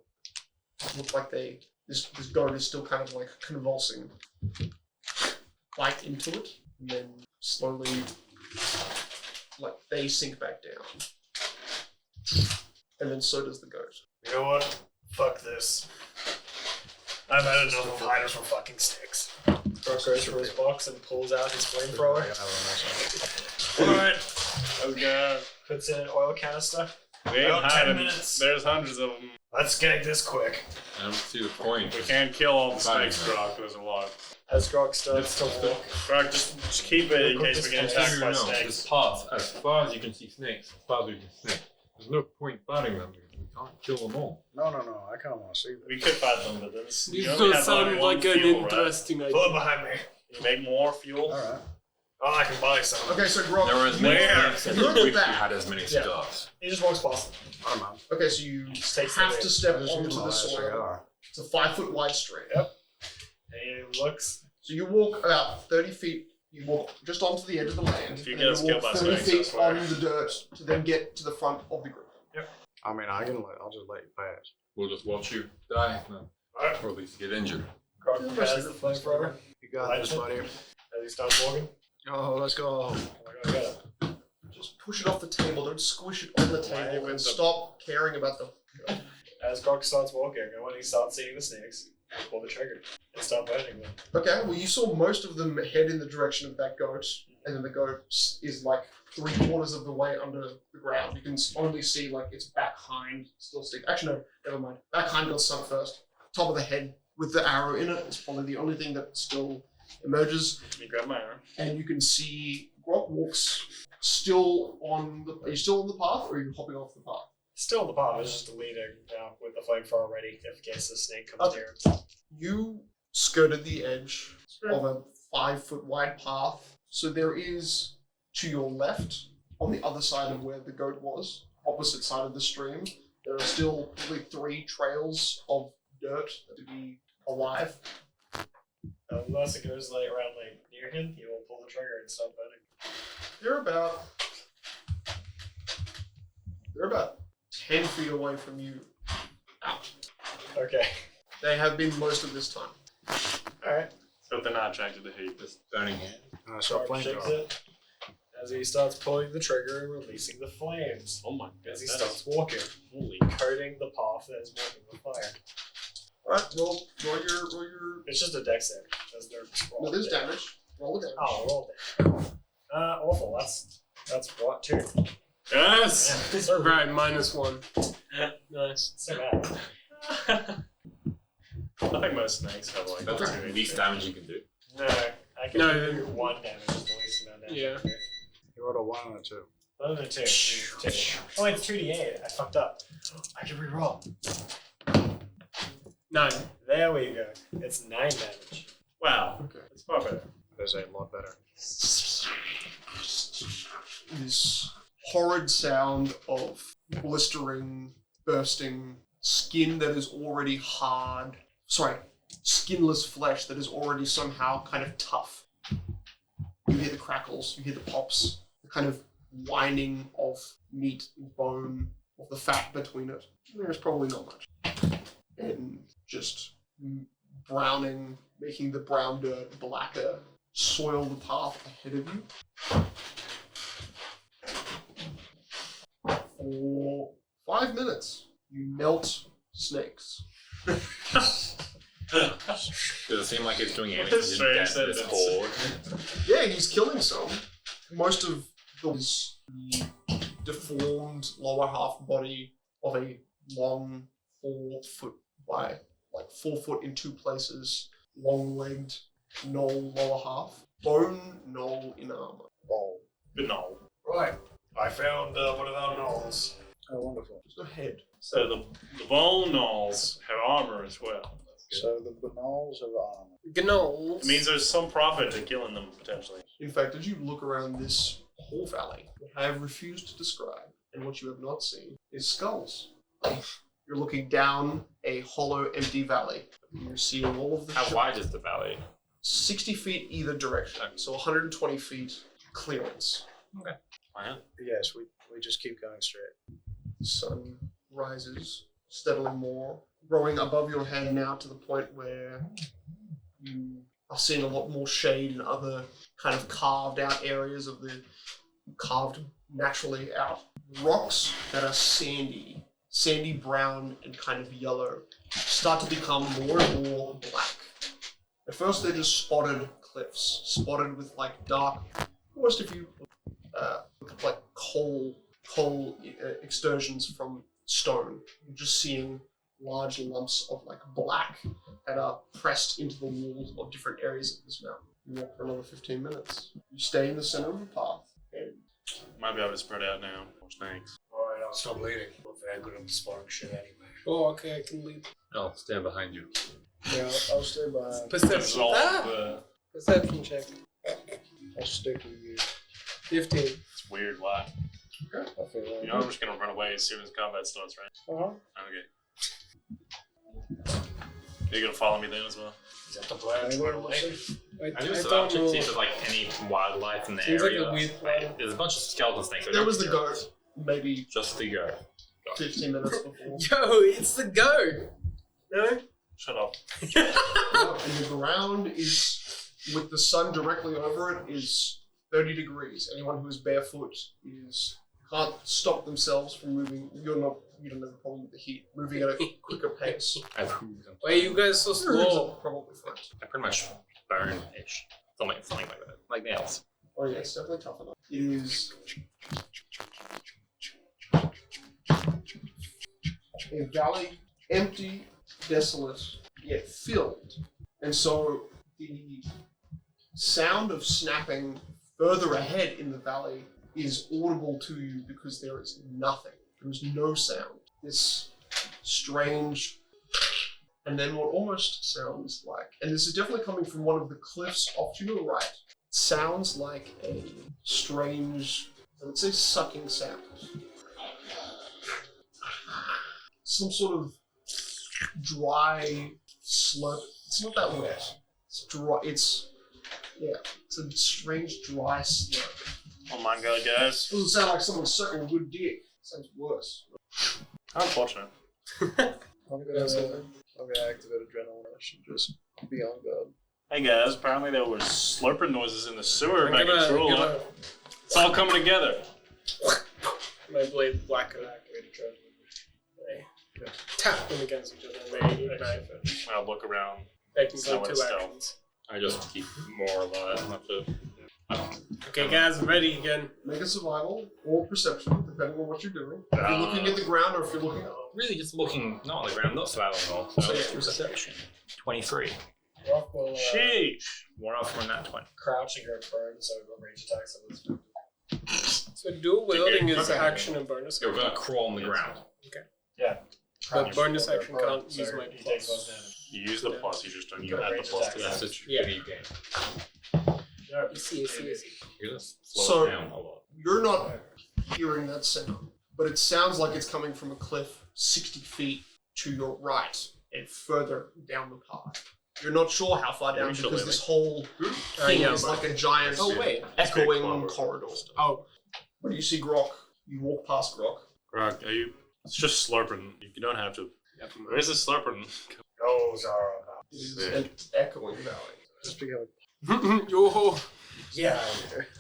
look like this goat is still kind of like convulsing, bite into it, and then slowly, like they sink back down. And then so does the goat. You know what? Fuck this. I've had enough of hiders from fucking sticks. Brooke goes for his box and pulls out his flamethrower. Alright. Oh god. Puts in an oil canister. We ain't About 10 hiding. minutes. There's hundreds of them. Let's get this quick. I don't see the point. We can't kill all the Fine. snakes, Grog. There's a lot. As Grog starts to walk. Grog, just keep it in case we get attacked by This snakes. path, as far as you can see snakes, as far as we can see. There's no point fighting them because we can't kill them all. No, I kind of want to see that. We could fight them, but then This you only does have sound one like an fuel, right? interesting Pull it idea. behind me. You make more fuel. Alright. Oh, I can buy some. Okay, so Grog, There were as many Where? snakes Look and at we that. had as many Yeah. stars. He just walks past them. I don't know. okay, so you Just takes the have bait. to step I just onto use my the last soil. cigar. It's a 5-foot wide stream. Yep. And he looks. So you walk about 30 feet. You walk just onto the edge of the land. If you and get then us you killed walk by 30 snakes, I feet swear. on the dirt to then get to the front of the group. I mean, I'll just let you pass. We'll just watch you die, Alright. or at least get injured. Grog has the flamethrower. You got Light this, it. buddy. As he starts walking. Oh, let's go. Oh my god, I got it. Just push it off the table. Don't squish it on the table and stop caring about the. As Grog starts walking, and when he starts seeing the snakes, you pull the trigger and start burning them. Okay, well, you saw most of them head in the direction of that goat, and then the goat is like 3/4 of the way under the ground. You can only see like its back hind still stick. Actually, no, never mind. Back hind got sunk first. Top of the head with the arrow in it is probably the only thing that still emerges. Let me grab my arrow. And you can see Grok walks still on the. Are you still on the path, or are you hopping off the path? Still the path is just leading now with the flamethrower ready in case the snake comes near. You skirted the edge of a 5-foot wide path. So there is, to your left, on the other side of where the goat was, opposite side of the stream, there are still probably 3 trails of dirt to be alive. Unless it goes like around like near him, he will pull the trigger and stop burning. They're about 10 feet away from you. Out. Okay. They have been most of this time. Alright. So they're not attracted to heat. This burning hand. So Barb shakes it as he starts pulling the trigger and releasing the flames. Oh my god. As he starts walking, coating the path that is walking with fire. Alright, roll your. It's just a dex save. There's no scroll. No, there's damage. Roll the damage. Oh, roll damage. Awful. That's what, 2. Yes! Yeah, so right, -1. Nice. So bad. I think most snakes have like That's the least damage you can do. No, I can do 1 damage is the least amount of damage. Yeah. You rolled a 1 and a 2. Other than 2. Oh, it's 2d8. I fucked up. I can reroll. 9. There we go. It's 9 damage. Wow. Okay. It's far better. There's a lot better. This horrid sound of blistering, bursting skin that is already hard. Sorry, skinless flesh that is already somehow kind of tough. You hear the crackles, you hear the pops, the kind of whining of meat and bone, of the fat between it. There's probably not much. And just browning, making the brown dirt blacker, soil the path ahead of you. For 5 minutes, you melt snakes. Does it seem like it's doing anything to Strange get this sentence. horde? Yeah, he's killing some. Most of those deformed lower half body of a long 4 foot by 4 foot in 2 places, long-legged gnoll lower half, bone gnoll in armor. Good no. Right. I found one of our gnolls. Oh, wonderful. Just a head. So the bone gnolls have armor as well. So the gnolls have armor. Gnolls. It means there's some profit in killing them potentially. In fact, as you look around this whole valley, what I have refused to describe, and what you have not seen, is skulls. You're looking down a hollow, empty valley. You're seeing all of the How wide is the valley? 60 feet either direction, so 120 feet clearance. Okay. Wow. Yes, we just keep going straight. The sun rises steadily more, growing above your head now to the point where you are seeing a lot more shade and other kind of carved out areas of the carved naturally out rocks that are sandy brown and kind of yellow, start to become more and more black. At first they're just spotted cliffs, spotted with like dark, almost if you like coal excursions from stone. You're just seeing large lumps of like black that are pressed into the walls of different areas of this mountain. You walk for another 15 minutes. You stay in the center of the path, and Might be able to spread out now. More snakes. Alright, I'll stop leading. I'm very good at sparring shit anyway. Oh, okay, I can lead. I'll stand behind you. Yeah, I'll stay behind. Perception. Perception check. I'll stick with you. 15. It's weird. Why? I feel like You know I'm just gonna run away as soon as combat starts, right? Uh-huh. Okay. You're gonna follow me then as well? Is that the plan? To run away? I do I some don't know. see if there's like any wildlife in the Seems like area. a weird plan. There's a bunch of skeleton snakes. there was the goat, maybe Just the goat. 15 minutes before. Yo, it's the goat! No? Shut up. And the ground is, with the sun directly over it, is 30 degrees. Anyone who is barefoot can't stop themselves from moving. You don't have a problem with the heat. Moving at a quicker pace. I've hooves. Why are you guys so slow? Probably fine. I pretty much burn-ish. Something like that. Like nails. Oh yeah, it's definitely tough enough. It is a valley, empty, desolate, yet filled. And so the sound of snapping further ahead in the valley is audible to you because there is nothing. There is no sound. This strange, and then what almost sounds like, and this is definitely coming from one of the cliffs off to your right, sounds like a strange, I would say sucking sound. Some sort of dry slurp. It's not that wet. It's dry. It's a strange dry slurp. Oh my god, guys. Doesn't sound like someone's sucking a good dick. It sounds worse. Unfortunate. I'm gonna activate Adrenaline Rush and just be on guard. Hey guys, apparently there were slurping noises in the sewer back in Krueler. It's all coming together. My blade black and activated charge. They tap them against each other and they ignite. I'll look around. They can Smell go it 2 stealth. actions. I just keep more alive. Not to. Okay, guys, ready again. Make a survival or perception, depending on what you're doing. If you're looking at the ground or if you're looking up. Really, just looking not on the ground, not survival at all. So yeah, perception. 23. Rock will Sheesh. One off from that 20. crouch and go prone, so no range attacks on this. So dual wielding is Okay. action and bonus. You're gonna crawl on the ground. Yeah. But bonus Crouch, action go prone, can't use so my he takes plus. 1 damage. You use the plus, you just don't You add the range plus to attack. that. That's a Yeah. you gain. Yeah. You see. You're gonna So- slow it down a lot. You're not hearing that sound, but it sounds like it's coming from a cliff 60 feet to your right and further down the path. You're not sure how far down Usually, because this whole Oh, thing yeah, is but- like a giant Oh, wait. echoing corridor. Oh, But you see Grok, you walk past Grok. Grog, are you? It's just slurping. You don't have to. Where's the slurping? Those are about. It is an echoing valley. Just become yo, Yeah.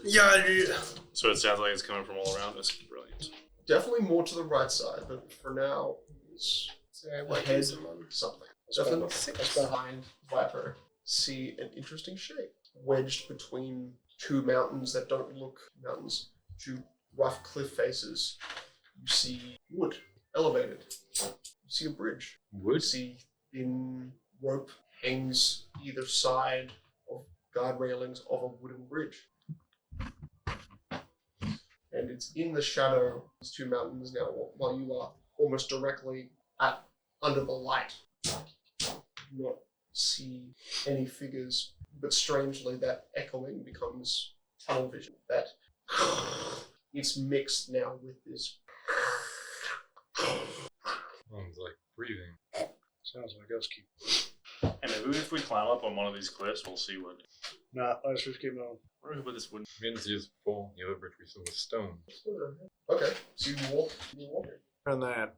yeah. So it sounds like it's coming from all around us. Brilliant. Definitely more to the right side, but for now, it's ahead something. Definitely behind Viper. See an interesting shape wedged between two mountains that don't look mountains, two rough cliff faces. You see wood elevated. You see a bridge. Wood? You see thin rope hangs either side of guard railings of a wooden bridge. And it's in the shadow of these two mountains now, while you are almost directly under the light. You not see any figures, but strangely that echoing becomes tunnel vision. That it's mixed now with this. Sounds like breathing. sounds like us keep. And maybe if we climb up on one of these cliffs, we'll see what. Nah, let's just keep moving. Where do we put this wood? We didn't see this before. The other bridge we saw was stone. Okay, so you walk. And that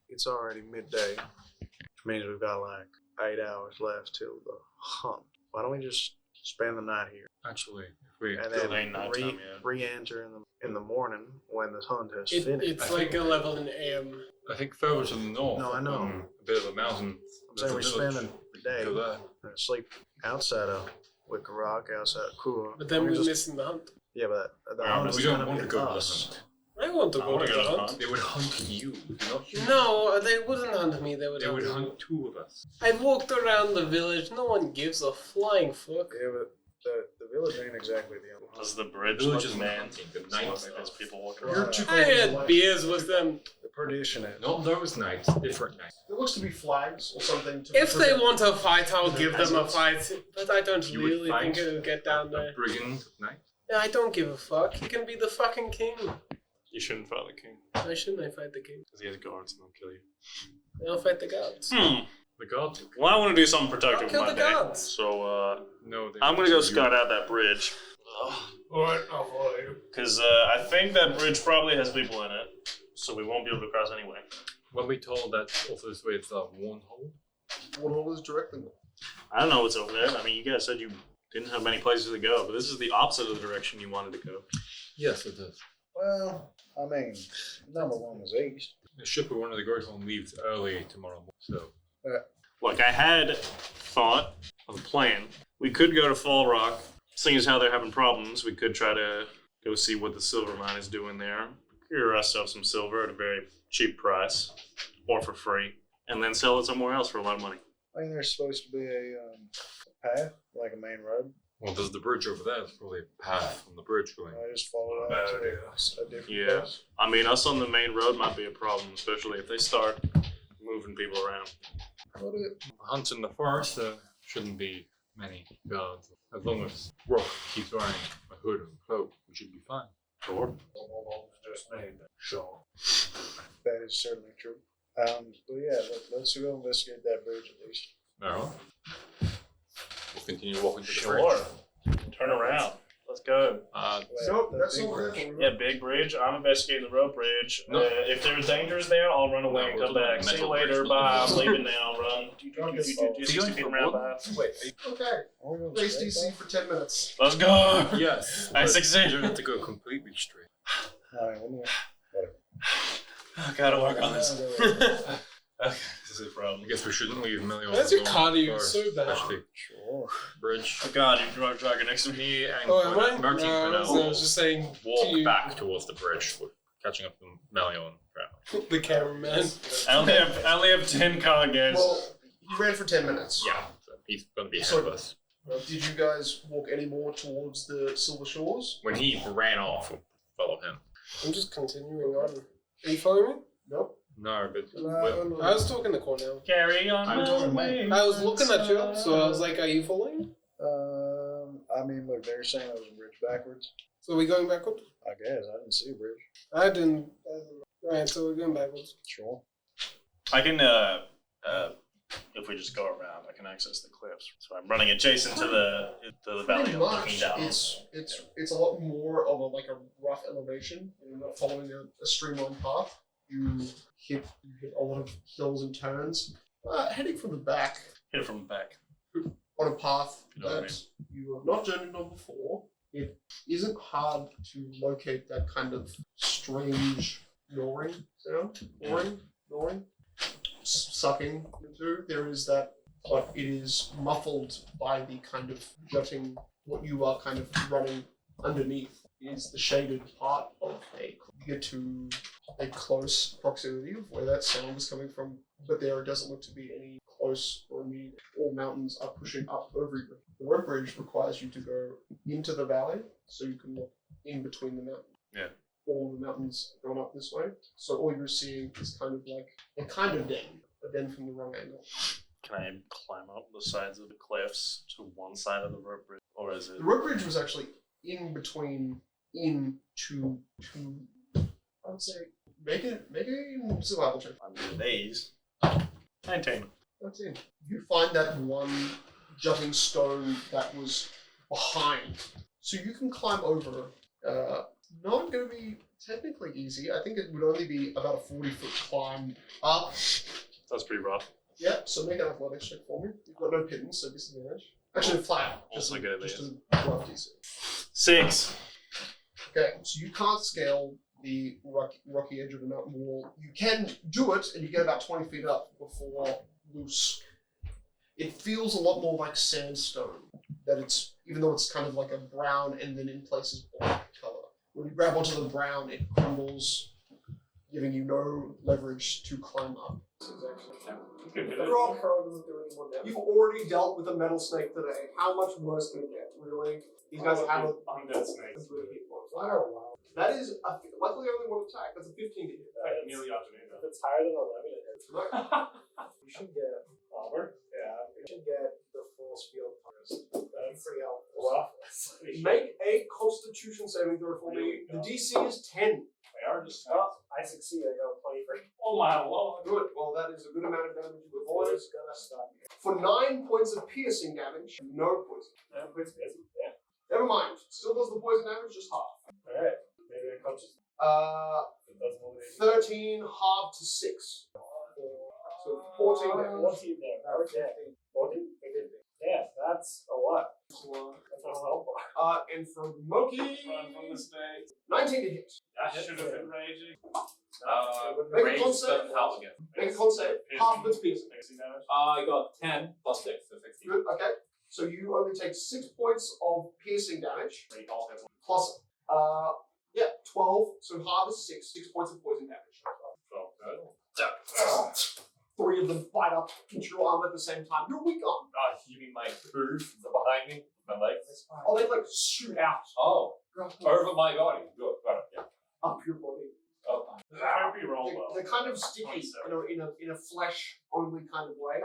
it's already midday, which means we've got like 8 hours left till the hunt. Why don't we just spend the night here Actually, if we and Still then ain't nighttime yet. re-enter in the morning when the hunt has It, finished? it's like 11 a.m. I think further to the north. No, I know. A bit of a mountain. I'm saying we're there's a village. spending the day Go there. and sleep outside of Wicker Rock, outside of Krueler. But then We we're just- missing the hunt. Yeah, but the Yeah, hunt but is we don't gonna want be to go to the us. hunt. I want to I go wanna to go the to the hunt. hunt. They would hunt you, not you. No, they wouldn't hunt me. They would They would me. hunt 2 of us. I've walked around the village. No one gives a flying fuck. Yeah, but the village ain't exactly the only Does the bridge Village look is man? hunting. The Looks nights like there's of- people walking You're around. too I close to the had light. beers with them. The perdition is. Not those nights, different nights. There looks to be flags or something. To If they represent- want a fight, I'll give them a Peasants. fight. But I don't You would really fight think it'll get down A there. brigand night. Yeah, I don't give a fuck. He can be the fucking king. You shouldn't fight the king Why shouldn't I fight the king? because he has guards and they'll kill you. I'll fight the gods. The gods. Well, I want to do something protective I'll kill of my the day. gods. So No, they I'm gonna go scout out that bridge. Alright, I'll follow you. Because I think that bridge probably has people in it, so we won't be able to cross anyway. When we told that also this way it's a wormhole. One hole is directly north. I don't know what's over there. I mean, you guys said you didn't have many places to go, but this is the opposite of the direction you wanted to go. Yes, it does. Well, I mean, number one was east. The ship we wanted to go on leaves early tomorrow morning, so Look, I had thought of a plan. We could go to Fall Rock, seeing as how they're having problems, we could try to go see what the silver mine is doing there. Procure ourselves some silver at a very cheap price, or for free, and then sell it somewhere else for a lot of money. I think there's supposed to be a path, like a main road. Well, there's the bridge over there. There's probably a path from the bridge going. I just follow that to a different Yeah, place. I mean, us on the main road might be a problem, especially if they start moving people around. Hunts in the forest, there shouldn't be many guards. As long as Rock keeps wearing a hood and cloak, we should be fine. Sure. Just made that. Sure. That is certainly true. But yeah, let's go investigate that bridge at least. No. We'll continue walking to the Sure. bridge. Turn around. Let's go. Nope, that's not bridge. working. Yeah, big bridge. I'm investigating the rope bridge. No. If there's dangers there, I'll run away and No, come we're back. doing See you metal later. bridge. Bye. I'm leaving now. Run. Are 60 feet around. Bye. Wait, Okay, Are we going race straight DC back? for 10 minutes. Let's go. yes. I but succeeded. You have to go completely straight. Alright, one more. I gotta work on this. Yeah, Okay, this is a problem. I guess we shouldn't leave Millie on That's the your lawn cardio first, so bad. Especially Sure. bridge. Oh God, you drug dragon next to me. Me and Oh, am I? Martin for now I was will just saying walk to you, back towards the bridge. We're catching up to Melly on ground. the cameraman. I only have 10 cargoes. Well, you ran for 10 minutes. Yeah, so he's going to be ahead So- of us. Did you guys walk any more towards the Silver Shores? When he ran off, we'll follow him. I'm just continuing on. Are you following me? Nope. No, but I was talking to Cornell. Carry on. I'm talking way. I was looking at you, so I was like, "Are you following?" I mean, look, they're saying it was a bridge backwards. So we going backwards? I guess I didn't see a bridge. I didn't. Alright, so we're going backwards. Sure. I can, if we just go around, I can access the cliffs. So I'm running adjacent to the valley. Pretty I'm looking much. down. It's a lot more of a rough elevation. You're not following a streamlined path. You hit a lot of hills and turns. Heading from the back Hit it from the back. on a path You know what I that you have not journeyed on before. It isn't hard to locate that kind of strange gnawing sound. Gnawing. Sucking into. There is that, but it is muffled by the kind of jutting, what you are kind of running underneath is the shaded part of a. You get to a close proximity of where that sound is coming from, but there doesn't look to be any close or immediate. All mountains are pushing up over you. The rope bridge requires you to go into the valley so you can walk in between the mountains. Yeah. All the mountains going up this way, so all you're seeing is kind of like a kind of den, but then from the wrong angle. Can I climb up the sides of the cliffs to one side of the rope bridge, or is it? The rope bridge was actually in between, into two. I would say make a survival check. I'm doing these. 19. That's it. You find that one jutting stone that was behind, so you can climb over. Not going to be technically easy. I think it would only be about a 40-foot climb up. That's pretty rough. Yeah, so make an athletics check for me. You've got no pins, so disadvantage. Actually, flat. Also good at just these. a rough DC. 6. Okay, so you can't scale the rocky edge of the mountain wall. You can do it, and you get about 20 feet up before loose. It feels a lot more like sandstone. That it's, even though it's kind of like a brown and then in places black color. When you grab onto the brown, it crumbles, giving you no leverage to climb up. You've already dealt with a metal snake today. How much worse can it get? Really? These guys have a undead snakes. wow. That is luckily only one attack. That's a 15 to hit. Nearly optimate. If it's higher than 11, it hits. You should get armor. Yeah. You should get the force field powers. That's pretty helpful. Well, Make a Constitution saving throw for me. The DC is 10. they are just. I succeed. I got 23. Oh my lord. Good. Well, that is a good amount of damage you avoid. It's gonna stop me. For 9 points of piercing damage, no poison. Yeah. Never mind. Still does the poison damage, just half. Alright. Maybe I conscious. Uh, It does more than 13 halved to 6. So 14 damage. 14 there. Okay. 14? Yeah, that's a lot. That's a lot. And for Moki, Run from the snake. 19 to hit. That should have been raging. Make a con save. Make a con save. Half of its piercing. Piercing damage. I got 10 plus 6, so 16. Good, okay. So you only take 6 points of piercing damage. They all have one. Plus, 12. So half is 6 points of poison damage. 3 of them bite up into your arm at the same time. You're weak arm. You mean my hoof behind me? My legs? Oh, they like shoot out. Oh, over my body. Good, got it. Yeah. Up your body. Oh, Hope you roll well. They're kind of sticky, in a flesh only kind of way.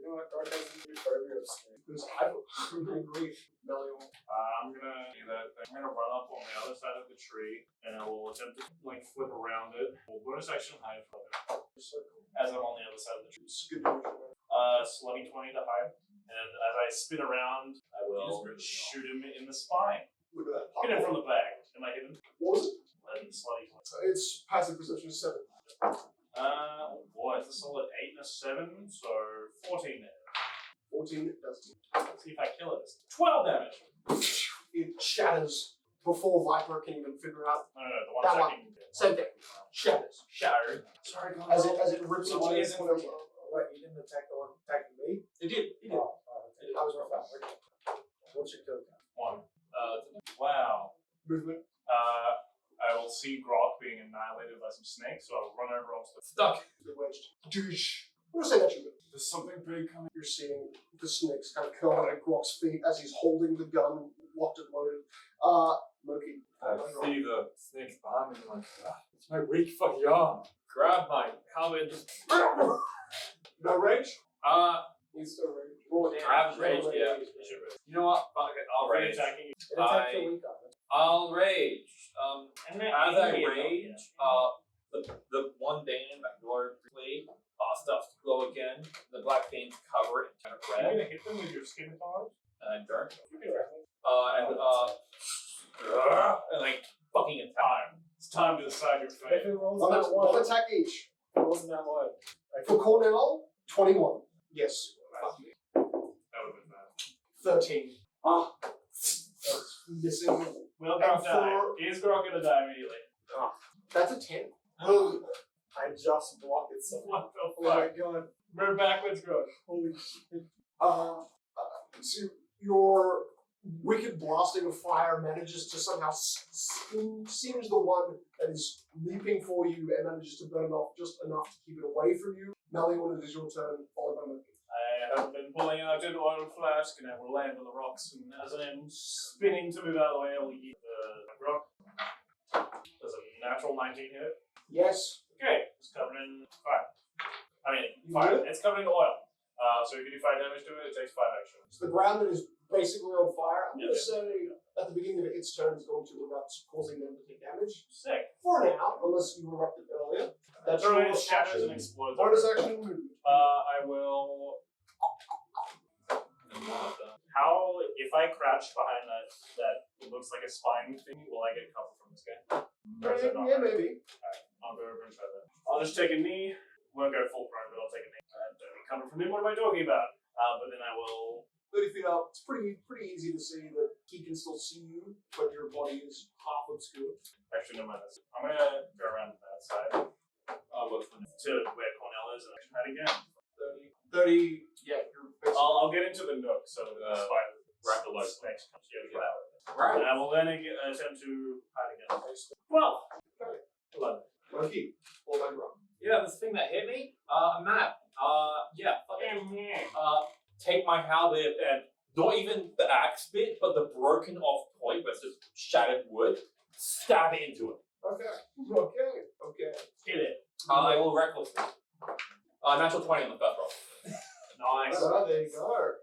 You know what? Guard doesn't do phobia of snake. Because I'm agree, Melior. I'm gonna do that. I'm gonna run up on the other side of the tree, and I will attempt to like flip around it. We'll bonus action hide from it. As I'm on the other side of the tree. Slutty 20 to hide. And as I spin around, I will shoot him in the spine. Look at that. Hit him from the back. Am I hidden? What was it? 11 slutty 20. It's passive perception 7. Oh boy, it's a solid 8 and a 7, so 14 there. 14 does. Let's see if I kill it. 12 damage. It shatters before Viper can even figure out. No, the one That second. Same thing. Shatters. Shattered. Sorry, guys. As it rips into his What, you didn't attack the one attacking me? It did. It did. Okay. I was rough out. What's your token? 1. Wow. Movement. I will see Grok being annihilated by some snakes, so I'll run over onto the stuck. You're wedged. Douche. I'm gonna say that's you. There's something big coming. You're seeing the snakes kind of curl at Grok's feet as he's holding the gun locked and loaded. Loki. I see the snakes behind me. I'm like, it's my weak fucking arm. Grab my helmet. No rage? He's still rage. Grab rage, yeah. You know what? Fuck it, I'll rage. attacking. It attacked your weak arm. I'll rage. As I rage, yeah. the one bane that Glory played starts to glow again. The black veins cover it in You're red gonna hit them with your scimitars? and dark. And And like fucking attack. it's time to decide your If fate. it rolls One that one, attack each. it wasn't that one. For Cornell, 21. Yes. That would have been bad. 13. That's missing. Will And Grok die? for- Is Grok gonna die immediately? That's a 10. I just blocked it so What the Oh my fuck? god. We're backwards, Grok. Holy shit. So your wicked blasting of fire manages to somehow singe the one that is leaping for you and manages to burn off just enough to keep it away from you. Melior, it is your turn, followed by Loki. I have been pulling out an oil flask and I will land on the rocks. And as I am spinning to move out of the way, I will eat the rock. Does a natural 19 hit? Yes. Okay, it's covered in fire. I mean, You fire. good? It's covered in oil. So if you do 5 damage to it, it takes 5 action. So the ground that is basically on fire, I'm going to Yeah. say at the beginning of its turn is going to erupt, causing them to take damage. Sick. For now, unless you erupted earlier. That's Throw your it, shatters and action. explodes. Bonus action movement. I will. How if I crouch behind that looks like a spine thing, will I get cover from this guy? Or is it not? Yeah, maybe. Alright, I'll go over and try that. I'll just take a knee. Won't go full prone, but I'll take a knee. Don't be coming from him. What am I talking about? But then I will. 30 feet up. It's pretty easy to see that he can still see you, but your body is half obscured. Actually, no matter. I'm gonna go around to that side. I'll look to where Cornell is and action that again. 30. Yeah, you're basically. I'll get into the nook so the spider right below snakes comes here to get out. Right. And I will then attempt to hide again. 12. 11. Loki, all that run. Yeah, this thing that hit me, map. Yeah, fucking. Take my halberd and not even the axe bit, but the broken off point, but it's just shattered wood. Stab it into it. Okay. Hit it. I will recklessly. Natural 20 on the first roll. Nice. There you go.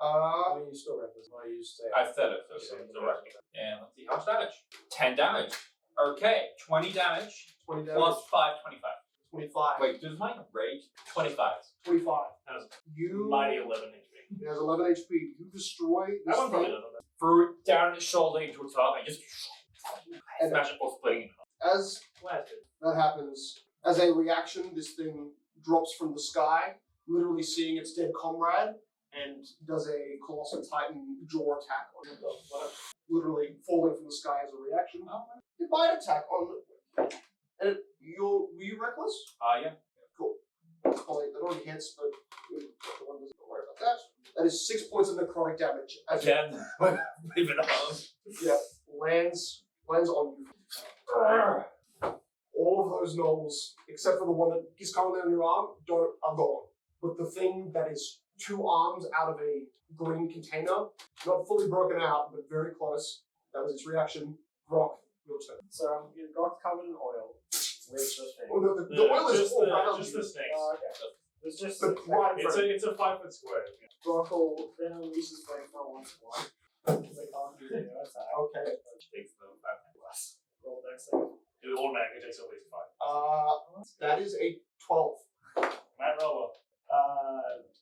I mean, you still reckless. Why you stay? I said it, so it's a reckless. And let's see how much damage. 10 damage. Okay, 20 damage. 20 damage. Plus 5, 25. 25. Wait, does my rage? 25. 25. That You. mighty 11 HP. It has 11 HP. You destroy That this one probably thing. doesn't matter. Threw it down its shoulder into its heart and just And smash it for splitting it. as Blasted. that happens, as a reaction, this thing drops from the sky, literally seeing its dead comrade, and does a Colossal Titan jaw attack on him. Literally falling from the sky as a reaction. A bite attack on. And were you reckless? Yeah. Cool. Oh, wait, that already hits, but the one doesn't worry about that. That is 6 points of necrotic damage. As Again, leave it on. Yeah, lands on you. All of those gnolls, except for the one that is currently on your arm, are gone. But the thing that is 2 arms out of a green container, not fully broken out, but very close, that was its reaction. Rock, your turn. So Grok's covered in oil. Where's the thing? Oh, no, the oil is all around just you. the snakes. Okay. It's just The right in It's front. a 5 foot square. Grok will then unleash his flame for once more. They can't do the attack. Okay. Takes the 5 plus. Roll dex save. It automatically takes at least 5. That is a 12. Matt roll.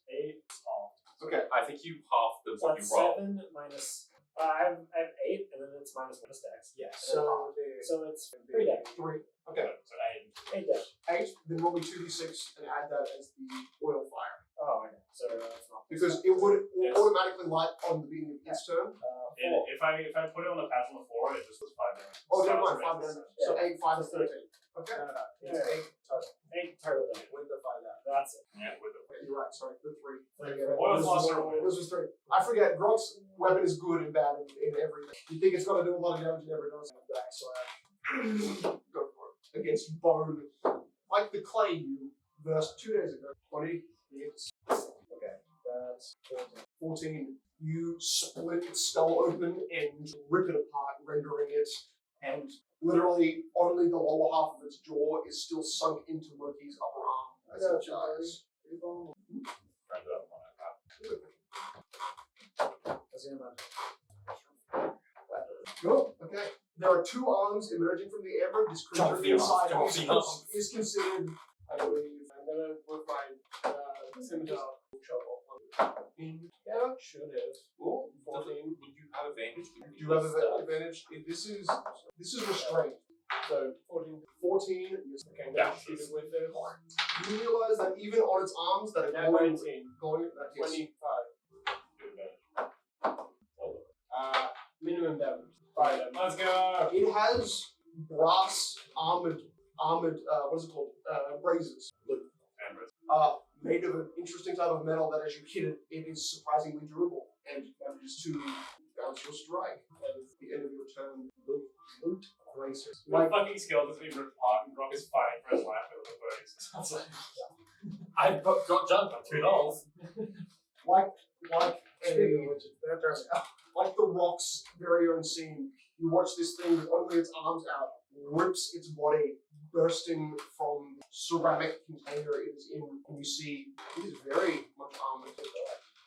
8. Oh. Okay. I think you half the So what you that's roll. 7 minus. I have 8, and then it's minus dex. Yeah. So it's 3 dex. 3. Okay. So 8 dex. 8, then roll me 2d6 and add that as the oil fire. Oh, okay. So it's not. Because it would Yes. automatically light on the beginning of its turn. 4. if I put it on the patch on the floor, it just does 5 damage. Oh, So never mind, it's 5 damage. So 8, 5 is 13. Okay. No. It's 8 total. 8 total damage. With the 5 damage. That's it. Yeah, with the You're right, sorry, the 3. Oil floss are This was 3. I forget, Grok's weapon is good and bad in everything. You think it's going to do a lot of damage, it never does. Backslash. Go for it. Against bone. Like the clay you versed 2 days ago. 20 hits. Okay, that's 14. You split its skull open and rip it apart, rendering it, and literally only the lower half of its jaw is still sunk into Loki's upper arm as it dies. Cool. Okay. There are 2 arms emerging from the amber. This creature inside is considered, I believe. I'm gonna with my scimitar chop off one. Yeah, should have. Oh, 14. Would you have advantage? Do you have an advantage? This is restraint. So 14. 14. Okay, Yeah. shoot it with it. You realize that even on its arms that are glowing, 19. that hits. 25. Minimum damage. 5 damage. Let's go! It has brass armored. What is it called? Razors. Made of an interesting type of metal that, as you hit it, it is surprisingly durable and manages to bounce your strike. That is the end of your turn. Loot razors. My fucking skill has been ripped apart and Brock is fighting for his life with the birds. I got jumped on $2. Like the Rock's very own scene, you watch this thing with only its arms out, rips its body, bursting from ceramic container it is in, and you see it is very much armored.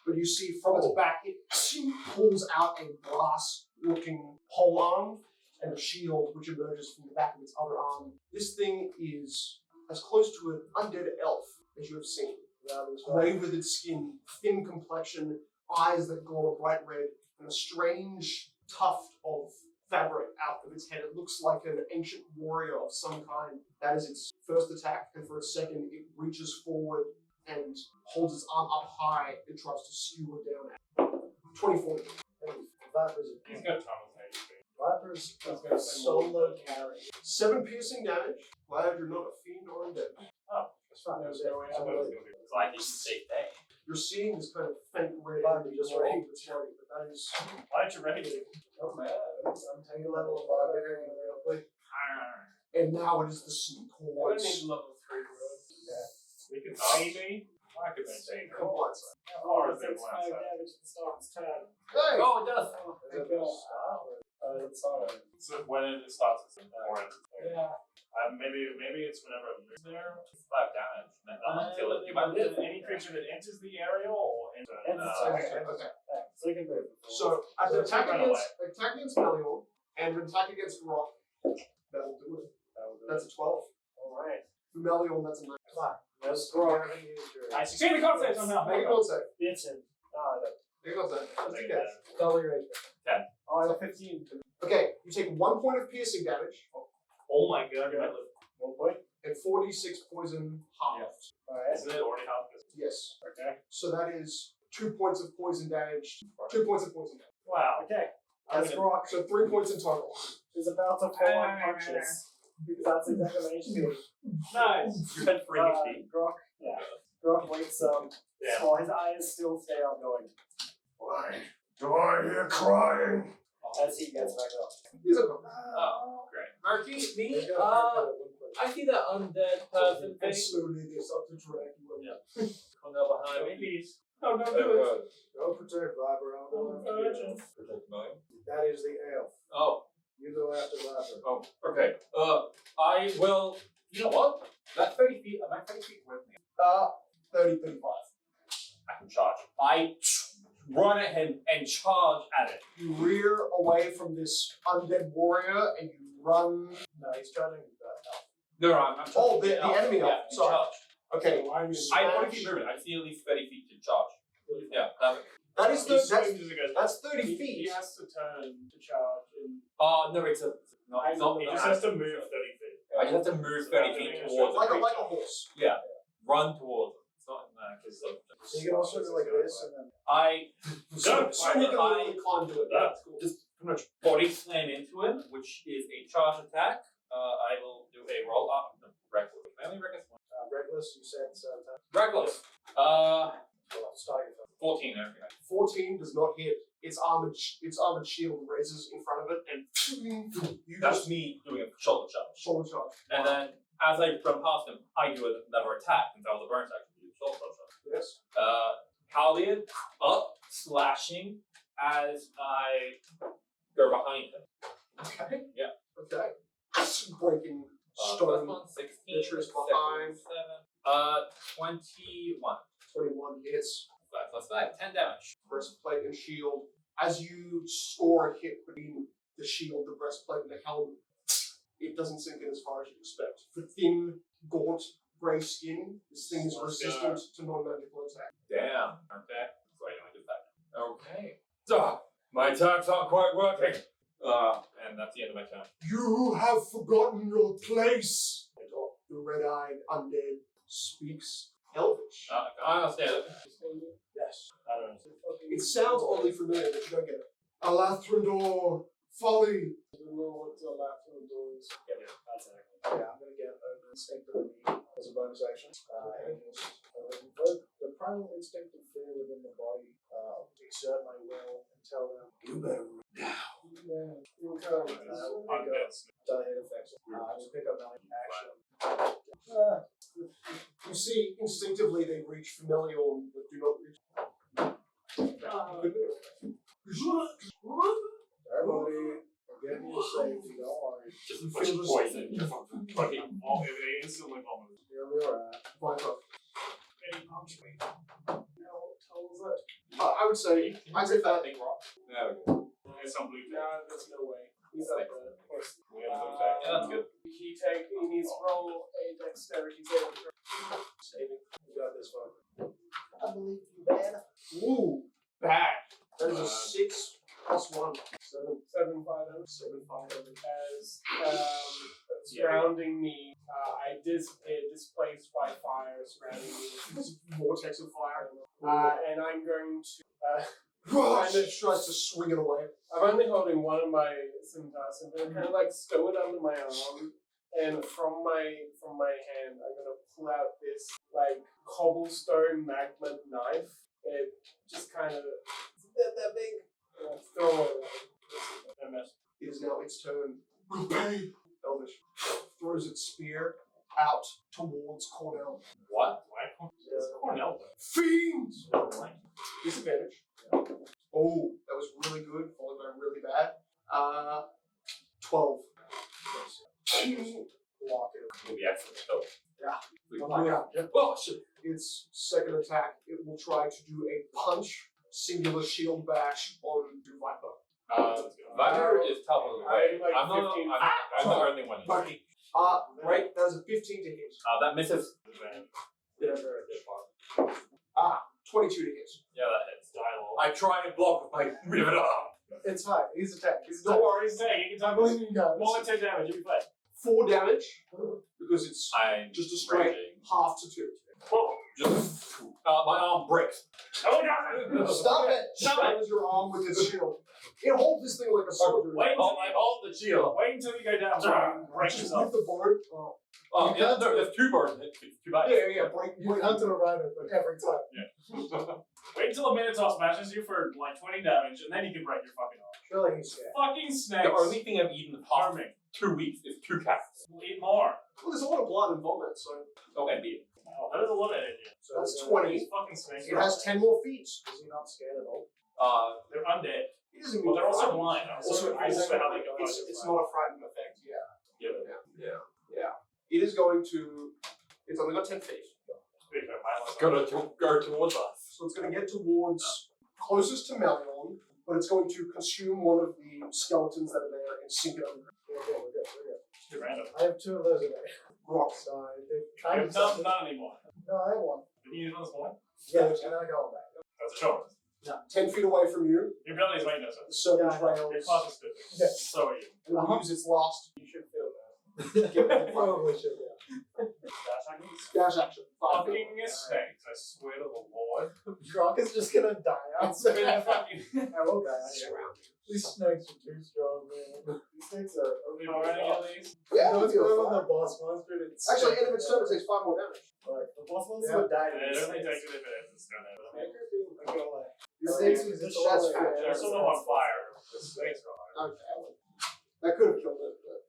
But you see from its back, it pulls out a brass-looking pole arm and a shield which emerges from the back of its other arm. This thing is as close to an undead elf as you have seen. Grey withered skin, thin complexion, eyes that glow a bright red, and a strange tuft of fabric out of its head. It looks like an ancient warrior of some kind. That is its first attack, and for a second it reaches forward and holds its arm up high and tries to skewer down at it. 24. Vipers. He's got traumatized. Vipers solo carry. 7 piercing damage. Glad you're not a fiend or undead. Oh, that's fine. It's like you should say that. You're seeing this kind of faint red just right but that is. Why aren't you ready? Oh man, I'm taking a level of barbarian real quick. And now it is the swords. I need level 3 road. We can maybe. I could maintain her. Come on, Or is it Takes 5 damage at the start of its turn. Hey! Oh, it does. It's alright. So when it starts, it's important. Yeah. Maybe it's whenever it moves there. 5 damage. Until it. You might live. Any creature that enters the area or Okay. Second move. So at the attack Run against Melior and an attack against Rock, that'll do it. That's a 12. Alright. For Melior, that's a 9. No scroll. I succeed the concept somehow. Make a con save. It's him. No, I don't. Make a con save. What's your Make guess? Double your HP. 10. Oh, I got 15. Okay, you take 1 point of piercing damage Oh my god, you might live. 1 point. and 46 poison halved. Alright. Isn't it already half this? Yes. Okay. So that is 2 points of poison damage. 2 points of poison damage. Wow. Okay. That's Rock. So 3 points in total. She's about to fall unconscious. Because that's exactly what HP. Nice. You had free HP. Grok. Yeah. Grok wakes up. Damn. While his eyes still stay up going. Why do I hear crying? As he gets back up. He's a Oh, great. Marky, me, I see that undead person thing. And slowly gets up to drag you away. Come down behind me. Please. No, don't do it. Don't protect Viper. I'll go after you. Protect mine. That is the elf. Oh, You go after Viper. oh, okay. I will. You know what? That 30 feet. Am I 30 feet with me? 30, 35. I can charge. I run at him and charge at it. You rear away from this undead warrior and you run. No, he's charging No, I'm not. Oh, the charging. enemy elf. Yeah, Sorry. charge. Okay. Why are you I have 40 feet movement. I see at least 30 feet to charge. Yeah, perfect. That is that's 30 He feet. has to turn to charge. And No, it's a. No, it's not. He just has to move 30 feet. I just have to move 30 feet towards Like the a creature. horse. Yeah. Run towards it. It's not in there because So you can also do like this and then. I So you can literally climb to it. That's cool. just pretty much body slam into him, which is a charge attack. I will do a roll up. No, reckless. I only reckless one. Reckless, you said Reckless. start your 14. Okay. 14 does not hit. Its armored shield raises in front of it and you That's just me doing a shoulder charge. shoulder charge. And then as I run past him, I do another attack since I was a burnt action. Do shoulder charge. Yes. Halberd up, slashing as I go behind him. Okay. Yeah. Okay. Breaking stone. Plus 1, 16. Picture is behind. 21. 21 hits. 5 plus 5, 10 damage. Breastplate and shield. As you score a hit between the shield, the breastplate, and the helmet, it doesn't sink in as far as you expect. For thin, gaunt, grey skin, this thing is resistant to non-magical attack. Damn. Okay. So I only did that. Okay. So, my attacks aren't quite working. And that's the end of my turn. You have forgotten your place. The red-eyed undead speaks Elvish. I understand it. Yes. I don't know. It sounds oddly familiar, but you don't get it. Alathrador, folly. I don't know what the last one is. yeah, that's it. Yeah, I'm gonna get an instinctive as a bonus action. And just the primal instinct of fear within the body. Exert my will and tell them you better run now. Yeah, you'll come. Done hit effects. I will pick up my action. You see, instinctively they reach familial, but do not reach. Everybody, again, you're safe. Don't worry. Just You a bunch feel of this- poison. They instantly vomit. You'll be alright. Viper. Any punctuate. I would say, I'd say that. Big rock. There we go. There's some blue Nah, there's no way. He's up there. Yeah, that's good. He needs to roll a dexterity saving throw. Saving. You got this one. I believe you, man. Ooh, bad. That is a 6 plus 1. 7. 7, 5, 7, 5. as surrounding me, I disappear, displaced by fire surrounding me. This vortex of fire. And I'm going to And it tries to swing it away. I'm only holding one of my scimitars, and I'm kind of like stow it under my arm, and from my hand, I'm gonna pull out this like cobblestone magma knife. It just kind of that big. And I throw it. I missed. It is now its turn. Repay. Elvish throws its spear out towards Cornell. What? Cornell. Fiend! Disadvantage. Oh, that was really good, followed by really bad. 12. Block it. Will be excellent. Oh. Yeah. Oh, shit. Its second attack, it will try to do a punch, singular shield bash on Viper. Viper is top of the way. I'm like I'm not 15. I'm the only one. Bucky. Right, that was a 15 to hit. That misses. Yeah, 22 to hit. Yeah, that hits. I try and block with my rivet arm. It's fine. He's attacked. Don't worry, he's staying. You can I talk believe you guys. more than 10 damage. You'll be fine. 4 damage, because it's I'm just a straight raging. half to 2. Just my arm breaks. Oh, no! Stop it! Shatters your arm with its shield. It holds this thing like a soldier. Wait, I hold the shield. Wait until you go down. Break Just yourself. with the board. Oh, yeah, there's 2 birds. It's 2 bites. Yeah. You hunted a rhino, but every time. Wait until a Minotaur smashes you for like 20 damage, and then you can break your fucking arm. Surely he's scared. Fucking snakes. The only thing I've eaten in the past 2 weeks is 2 cats. We'll eat more. Well, there's a lot of blood and vomit, so Oh, and beer. Oh, that is a lot of energy. So that's it's, 20. These fucking snakes. It has 10 more feet. Is he not scared at all? They're undead. It doesn't Well, mean they're also frightened. blind. Also, Also, how they go it's not a frightened effect. Yeah. Yeah. It is going to. It's only got 10 feet. Go towards us. So it's going to get towards closest to Melion, but it's going to consume one of the skeletons that are there and sink it underground. We're good. Too random. I have 2 of those in there. Rock. So they've I kind have of. none anymore. No, I have 1. Did you use one this morning? Yeah, and then I go back. That's a short. 10 feet away from you, Your ability is weakness. the serpent Yeah, I know. Your trails. class is stupid. Yeah. So are you. And it will use its last. You should feel that. Give it Probably should, yeah. Dash actions. dash action. 5 feet. Fucking snakes, I swear to the Lord. Drunk is just gonna die. It's been a fucking. I will die. These snakes are too strong, man. These snakes are. At least. Yeah, Let's you'll go on fine. the boss monster. It's Actually, end of its turn, it takes 5 more damage. Like, the boss monster Yeah. would die. It only takes it if it is. It's gonna happen. These snakes is That's all fair. like, They're sort of on fire. The snakes are on fire. Okay. That could have killed it, but.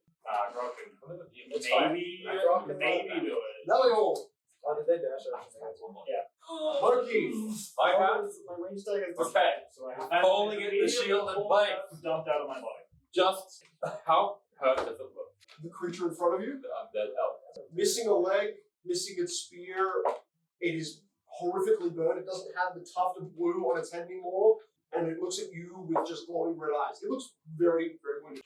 Grog can It's fine. maybe do it. Melion! How did they dash out? Yeah. Monkey! I have. My range tag is Okay. so I have. And Holding it, the shield and bite. Dumped out of my body. Just how hurt does it look? The creature in front of you, The undead elf. missing a leg, missing its spear. It is horrifically burned. It doesn't have the tuft of blue on its head anymore, and it looks at you with just glowing red eyes. It looks very, very wounded.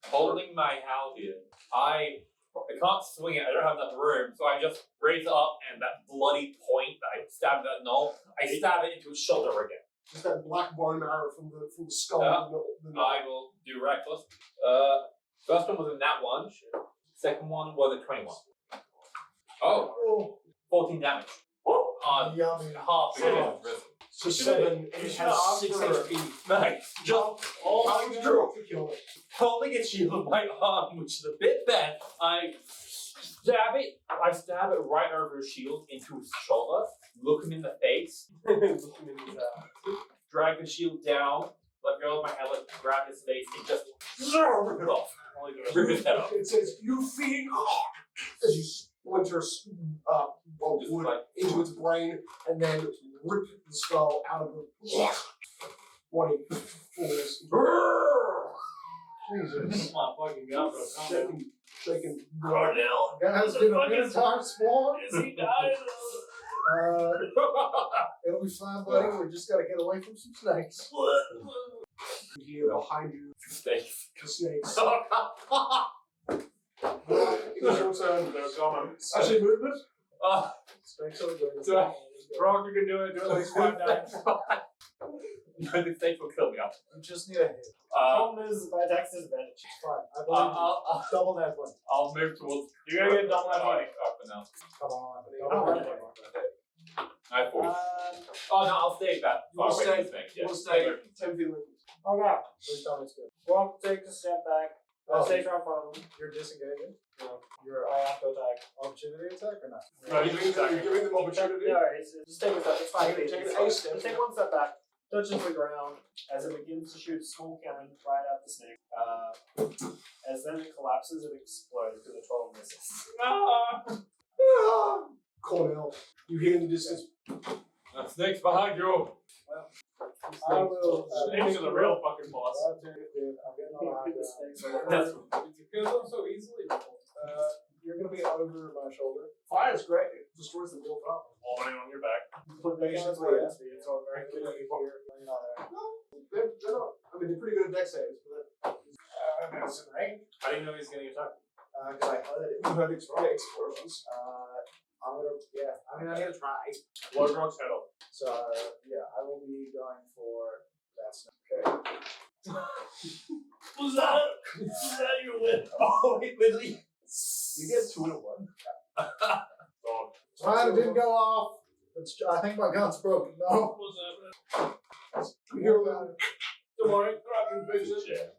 Holding my halberd, I can't swing it. I don't have enough room, so I just raise it up, and that bloody point that I stabbed that knoll, I stab it into its shoulder again. Just that black bone marrow from the skull. Yeah. The I will do reckless. First one was a nat 1. Second one was a 21. Oh, 14 damage. Yummy. Half the damage. So 7, and it has 6 HP. Nice. Just How did you kill it? holding its shield with my arm, which is a bit bad. I stab it right over his shield into his shoulder, look him in the face, drag the shield down, let go of my head, grab his face, and just rip it off. Rip his head off. It says, "You feed," as you splinter wood into its brain, and then rip the skull out of the body. Jesus. Come on, fucking God, bro. Shaking. Cornell! Guys, been a bit of time spawn. Is he dying? It'll be fine, buddy. We just gotta get away from some snakes. You hear behind you Snakes. the snakes. It was your turn. They're coming. Actually, movement. Snakes are good. So, Frog, you can do it. Do it at least 5 times. No, the snake will kill me. You just need a hit. Problem is, my attack's disadvantage. It's fine. I believe you. Double that one. I'll move towards. You're gonna get double that money. Up and now. Come on. Oh, Double right. that one. I have 40. Oh no, I'll stay back. You will Far away stay. from the snake, You yeah. will stay 10 feet away. Okay. Please tell me it's good. Well, take a step back. Oh. Stay right in front of him. You're disengaging. I have to attack. Opportunity attack or not? No, he's You're giving them opportunity. No, just take a step. It's fine. Take It's a fine. step. Just take one step back. Touches the ground as it begins to shoot a small cannon right at the snake. As then it collapses and explodes because the 12 misses. Cornell. You hear in the distance. The snake's behind you. I will. Snakes are the real fucking boss. I'm getting on a high ground. That's it kills them so easily. You're gonna be over my shoulder. Fire is great. It destroys the real problem. Already on your back. Basically, yes. It's all very good here. You're not there. No, they're not. I mean, they're pretty good at dex saves, but That's in range. How do you know he's getting attacked? Because I heard it. you heard explosions. I'm gonna, yeah. I mean, I'm gonna try. Blood Rock's head off. So, yeah, I will be going for that snake. Okay. Was that your win? Oh, it really. You get 2 in a 1. Dog. Mine didn't go off. It's, I think my gun's broken. No. What's that? You hear the Alright, grab and fix it.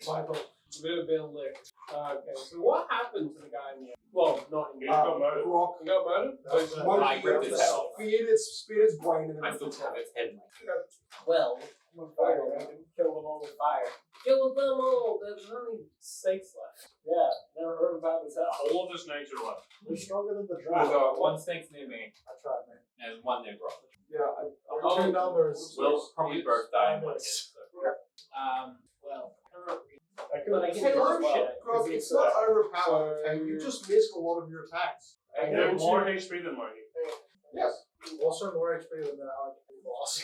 Michael, a bit of a lick. Okay, so what happened to the guy in the end? Well, not in the He got murdered. Rock. He got murdered? I ripped his head off. Speared its brain and then I still have its head. Well, Fire, right? Kill them all with fire. kill them all. There's only snakes left. Yeah, never heard about this. All of the snakes are left. They're stronger than the There's dragon. one snake's near me, I tried, man. and one near Brock. Yeah, Oh, two numbers. We'll probably both die in one hit. So. Well, I but I could can Grok, as well. Grok, it's not overpowered, okay? You just missed a lot of your attacks. You have more HP than Marty. Yes. also more HP than that boss.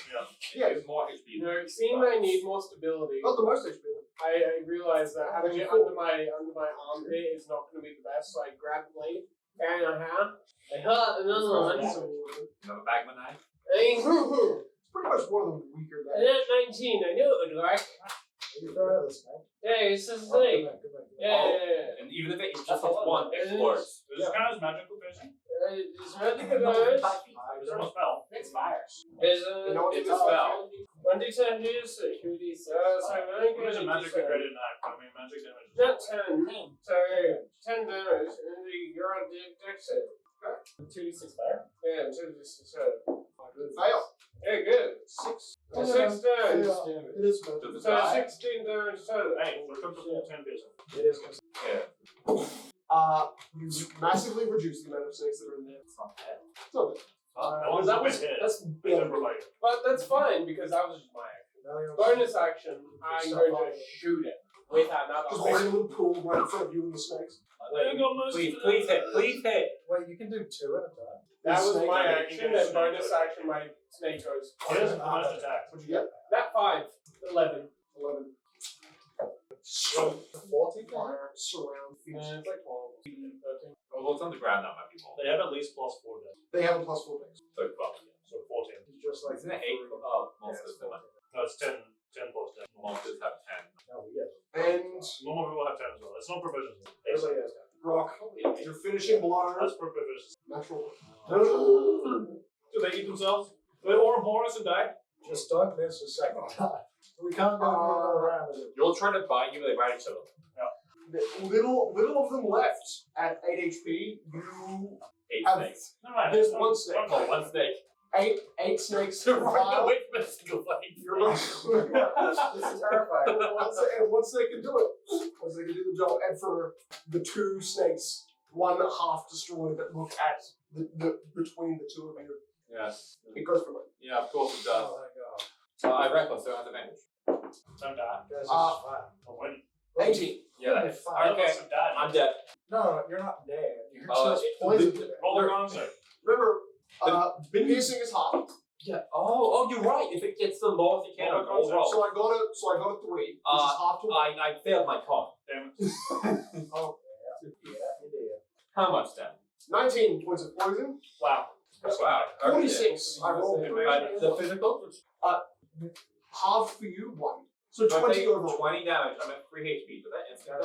Yeah. There's more HP. You know, seeing I need more stability, Not the most HP. I realized that having it under my armpit is not going to be the best, so I grabbed the blade, and I got another one. Another bagman knife. It's pretty much one of the weaker And guys. at 19, I knew it would work. You throw this, man. Yeah, it's the thing. Yeah. And even if it just hits one, it explodes. This guy's magical vision. It's magical damage. There's no spell. It's fires. It's It's a spell. 1d10 is 2d6. So I'm What is a magically graded knife? I mean, magic damage is Not 10. So 10 damage, and you're on dex save. 2d6 fire. Yeah, 2d6. Fail. Yeah, good. 6 damage. It is Does it So die? 16 damage total. Hey, look up the full 10 business. It is. Yeah. You massively reduce the amount of snakes that are in there. It's not bad. It's not bad. That that was hit. that's Big overlayer. But that's fine because that was just my action. Bonus action, I'm going to shoot it with another. Just one little pool right in front of you and the snakes. Please hit. Please hit. Wait, you can do 2 at a time. That was Snake, my you action, can get and a bonus snake. action, my snake goes. It is a bonus attack. What'd you get? That 5, 11. 11. So, 40 Fire, surround, feet. It's like 12, 13. Well, it's on the ground, that might be more. They have at least +4 damage. They have a +4 base. So 12. So 14. It's just like Isn't it 8 monsters? Yeah, No, it's 10 plus damage. Monsters have 10. No, we get it. And Normal people have 10 as well. It's not proficiency. Everybody has that. Brock, your finishing blow. That's proficiency. Natural. Do they eat themselves? Or a bonus and die? Just don't miss a second time. We can't go another round with it. You'll try to bite you, but they bite each other. Little of them left at 8 HP. You 8 have snakes. No, there's one snake. Oh, one snake. Eight snakes. Right Five. away from a single blade. You're right. This is terrifying. Once they can do it, once they can do the job, and for the 2 snakes, one half destroyed that look at the between the 2 of you, Yes. it goes for it. Yeah, of course it does. Oh my god. I reckless, so I have advantage. Don't die. Guys, this is Uh, fine. I'll win. 18. Yeah. You'll be fine. Okay. I'm dead. No, you're not dead. You're Uh, just poisoned. Roll the concert. Remember, piercing is half. Yeah. Oh, you're right. If it gets the lowest it can, I'll roll. So I got a 3, which is half to I failed my con. Damn it. Oh, yeah, you did. How much then? 19 points of poison. Wow. Wow. 46. I rolled 3. The physical? Half for you, 1. So So I 20 take overall. 20 damage. I'm at 3 HP. So that instant.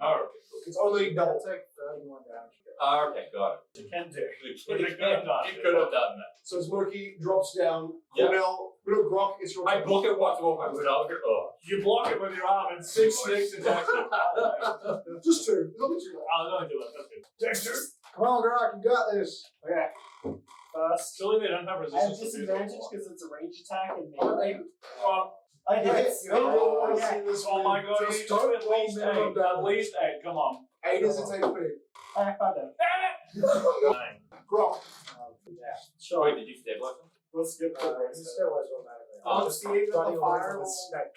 Oh, okay. It's only double. Take 31 damage. Okay, got it. You can do. You could have done it. could have done that. So Smoky drops down. Yeah. Cornell, Grok, it's your I turn. block it once more. I would not get You block it with your arm and 6 snakes attack you. Just 2. It's only 2. I'll only do it. That's good. Dexter. Come on, Grok, you got this. Okay. First, Silly they don't have I have resistance to disadvantage physical. because it's a range attack and Oh, melee. Oh, I hit. Oh, Okay. oh my god, you Just do don't at least roll minimum 8. At least 8. Come on. 8 is its HP. I found it. Damn it! 9. Grok. Yeah. Sure. Wait, did you stabilize him? Let's skip the He rest. still has automatically. Just seeing that the fire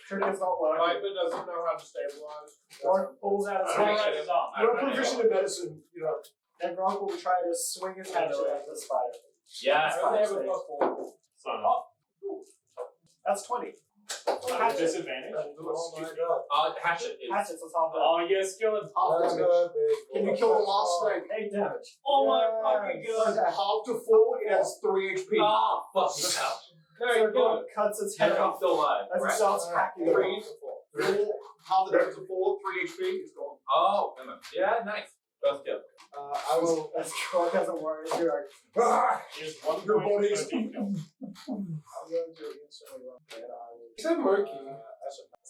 triggers not working. Viper doesn't know how to stabilize. Or pulls out his I don't hand. write his arm. I You're don't write his proficient arm. in medicine, you know. And Gronk will try to swing his head at the spider. Yeah. I only have a +4. Son. That's 20. I have disadvantage. Oh my god. Hatchet. Hatchets on top of Oh, yes, kill him. Half Let's damage. go, big. Can you kill the last snake? 8 damage. Oh my Yes. fucking So god. half to full, it has 3 HP. Ah, fuck you out. Very So good. Gronk cuts its head I'm off still alive. as it Right. starts hacking it. Three. Half the damage to 4, 3 HP, it's gone. Oh, yeah, nice. First kill. I will. As Gronk doesn't worry, you're like, Here's 1 Your point body's- 13 kill. I'm going to instantly run. And I will. Except Murky.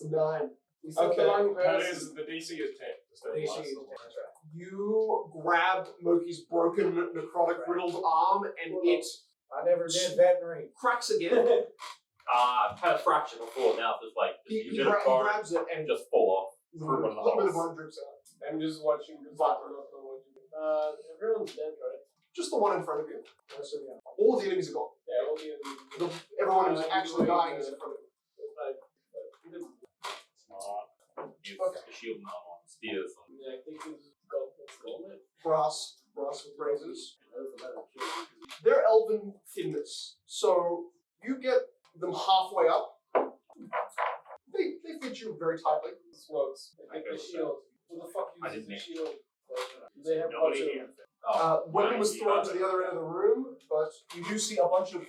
It's a 9. You said Okay, the lying That person. is the DC is 10. Just DC last is one. 10, that's right. You grab Moki's broken, necrotic, riddled arm, and it I never did veterinary. cracks again. I've had a fracture before. Now it's just like He you get a car grabs it and just fall off. a little bit of blood drips out. I'm just watching because I don't know what to do. Everyone's dead, right? Just the one in front of you. So, yeah. All of the enemies are gone. Yeah, all the enemies. Everyone who's actually dying is in front of you. Use the shield now on spears. Yeah, I think it's golden. Brass with razors. They're elven thinness, so you get them halfway up. They fit you very tightly. Slugs. I think the shield. Who the fuck I uses didn't the shield? They have Nobody lots of here. Weapon was thrown to the other end of the room, but you do see a bunch of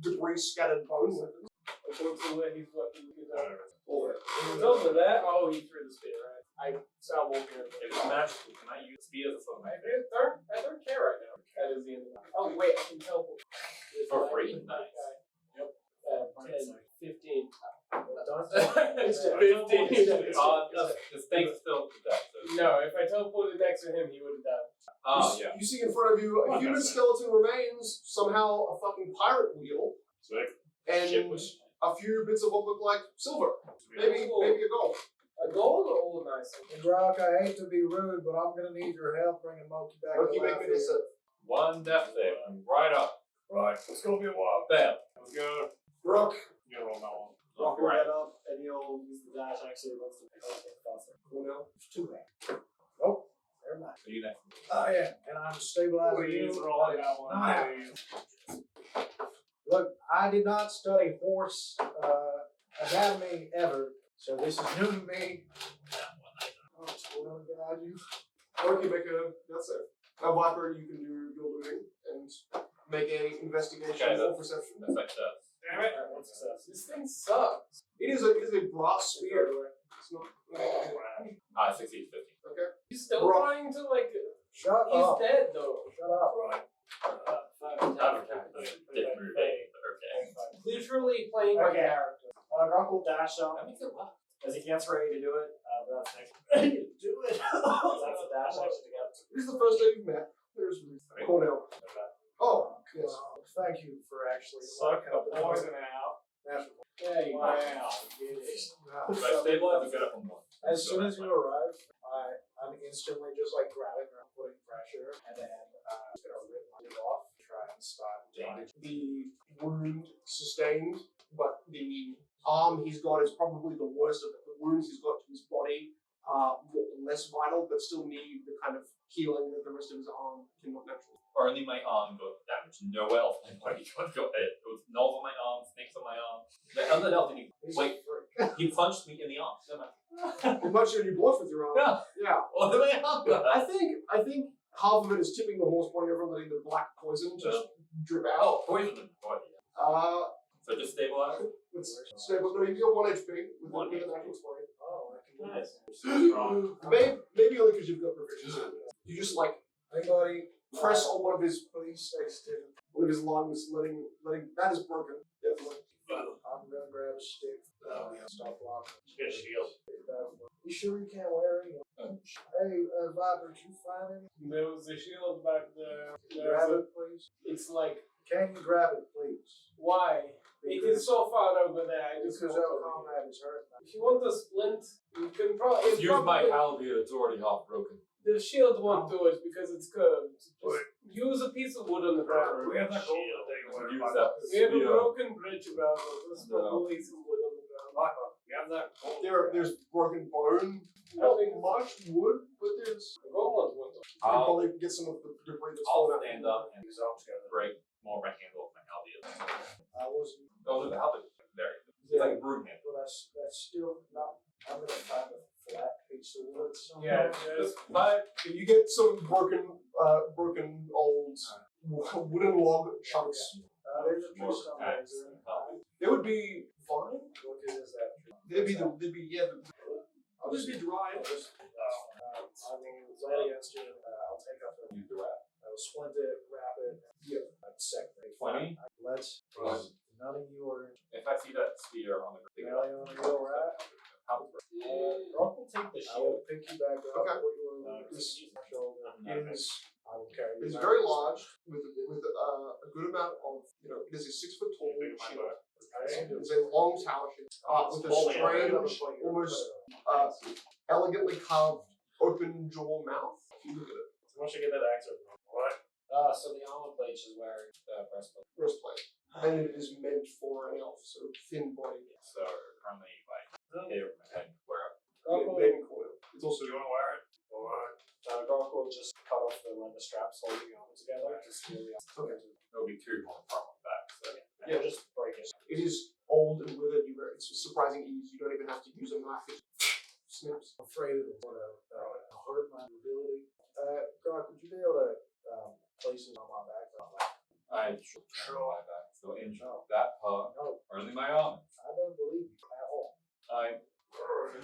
debris scattered bone weapons. According to where he's weapon. He's over that. Oh, he threw the spear, right? I saw walking. If it's magical, can I use spears or something? I don't care right now. That is the end of it. Oh, wait, I can teleport. For free? Nice. Yep. 10, 15. It's 15. The snake's still dead. So. No, if I teleported next to him, he would have died. Oh, yeah. You see in front of you a human skeleton remains, somehow a fucking pirate wheel, and a few bits of what look like silver. Maybe a gold. A gold or all nice? Brock, I hate to be rude, but I'm gonna need your help bringing Moki back Moki, to make life. me this. One death save. Right up. Right, it's gonna be a while. Fail. Let's go. Rook. You gotta roll that one. Rock will Right. get up, and he'll use the dash actually runs to pick up faster. Cool now. It's too bad. Nope, never mind. So you next. Oh yeah, and I'm stabilizing you. Please roll that one, Not please. Look, I did not study horse anatomy ever, so this is new to me. Oh, hold on, guide you. Moki, make a that's it. Now Viper, you can do your looting and make a investigation Okay, or perception. That's like that. Damn it. One success. This thing sucks. It is a brass spear. It's not. I succeed 50. Okay. He's still Rock. trying to like. Shut He's up. dead though. Shut up. Didn't move it. Okay. Literally playing my Okay. character. Rock will dash up That makes it what? as he gets ready to do it. But that's next. Do it. That's a dash action to get. This is the first day you've met. There's Cornell. Oh, yes. Thank you for actually Suck the poison out. Yeah, you Wow. Get it. If I stabilize, I get up from 1. As soon as you arrive, I'm instantly just like grabbing her, putting pressure, and then gonna rip my leg off, try and stop damage. The wound sustained, but the arm he's got is probably the worst of it. The wounds he's got to his body are less vital, but still need the kind of healing that the rest of his arm cannot naturally. Only my arm got damaged. Nowhere else my body got hit. It was knolls on my arm, snakes on my arm. Nothing else. And he punched me in the arm. He punched you and you blocked with your arm. Yeah. Yeah. Well, my arm got I think half of it is tipping the horse body over and letting the black poison just drip out. Oh, poison in the body. So just stabilize. It's stable. No, you've got 1 HP with an actual story. Oh, I can do Nice. Maybe only because you've got proficiency. You just like Hey, buddy. press on one of his Please stay still. lungs, letting that is broken. Definitely. I'm gonna grab a stick. Stop blocking. Get a shield. You sure you can't wear any? Hey, Viper, did you find any? There was a shield back there. Grab it, please. It's like, Can you grab it, please? why? It is so far over there. I just Because walked our over here. comrade is hurt. If you want a splint, you can probably. Use my halberd, it's already half broken. The shield won't do it because it's curved. Just use a piece of wood on the ground. We have that gold. Use that We have a spear. broken bridge around us. Let's probably some wood on the ground. We have that gold. There's broken bone. Not much wood, but there's. The gold ones went You can probably get some of the debris that's I'll fallen out. stand up and break more of my handle with my halberd. I wasn't. Oh, the halberd. There. It's like a broom handle. But that's still not. I'm gonna find a flat piece of wood Yeah, somewhere. just You get some broken old wooden log chunks. There's a tree More somewhere. axe and halberd. They would be fine. What good is that tree? They'd be yeah. I'll just be dry. I mean, lay against you. I'll take up the. Use the wrap. I will splint it, wrap it. Yeah. Second. 20? Let's. Right. None of you are. If I see that spear on the Now you want to go right? very large, with a good amount of, it is a 6 foot tall shield. It's a long tower shield with a strange, almost elegantly carved open jaw mouth. If you look at it. Once you get that axe open. What? So the armor plate is wearing breastplate. Breastplate. And it is meant for an elf, so thin body. So currently, like, here and where? Maiden coil. It's also. Do you want to wear it? Or Gark will just cut off the leather straps holding the armor together to steal the armor. Okay. There'll be 2 more from that. So Yeah, just break it. It is old and withered. It's surprising easy. You don't even have to use a knife. It snaps. I'm afraid it will hurt my mobility. Gark, would you be able to place it on my back? I should turn my back. So in that part, only my arm. I don't believe you at all. I'm a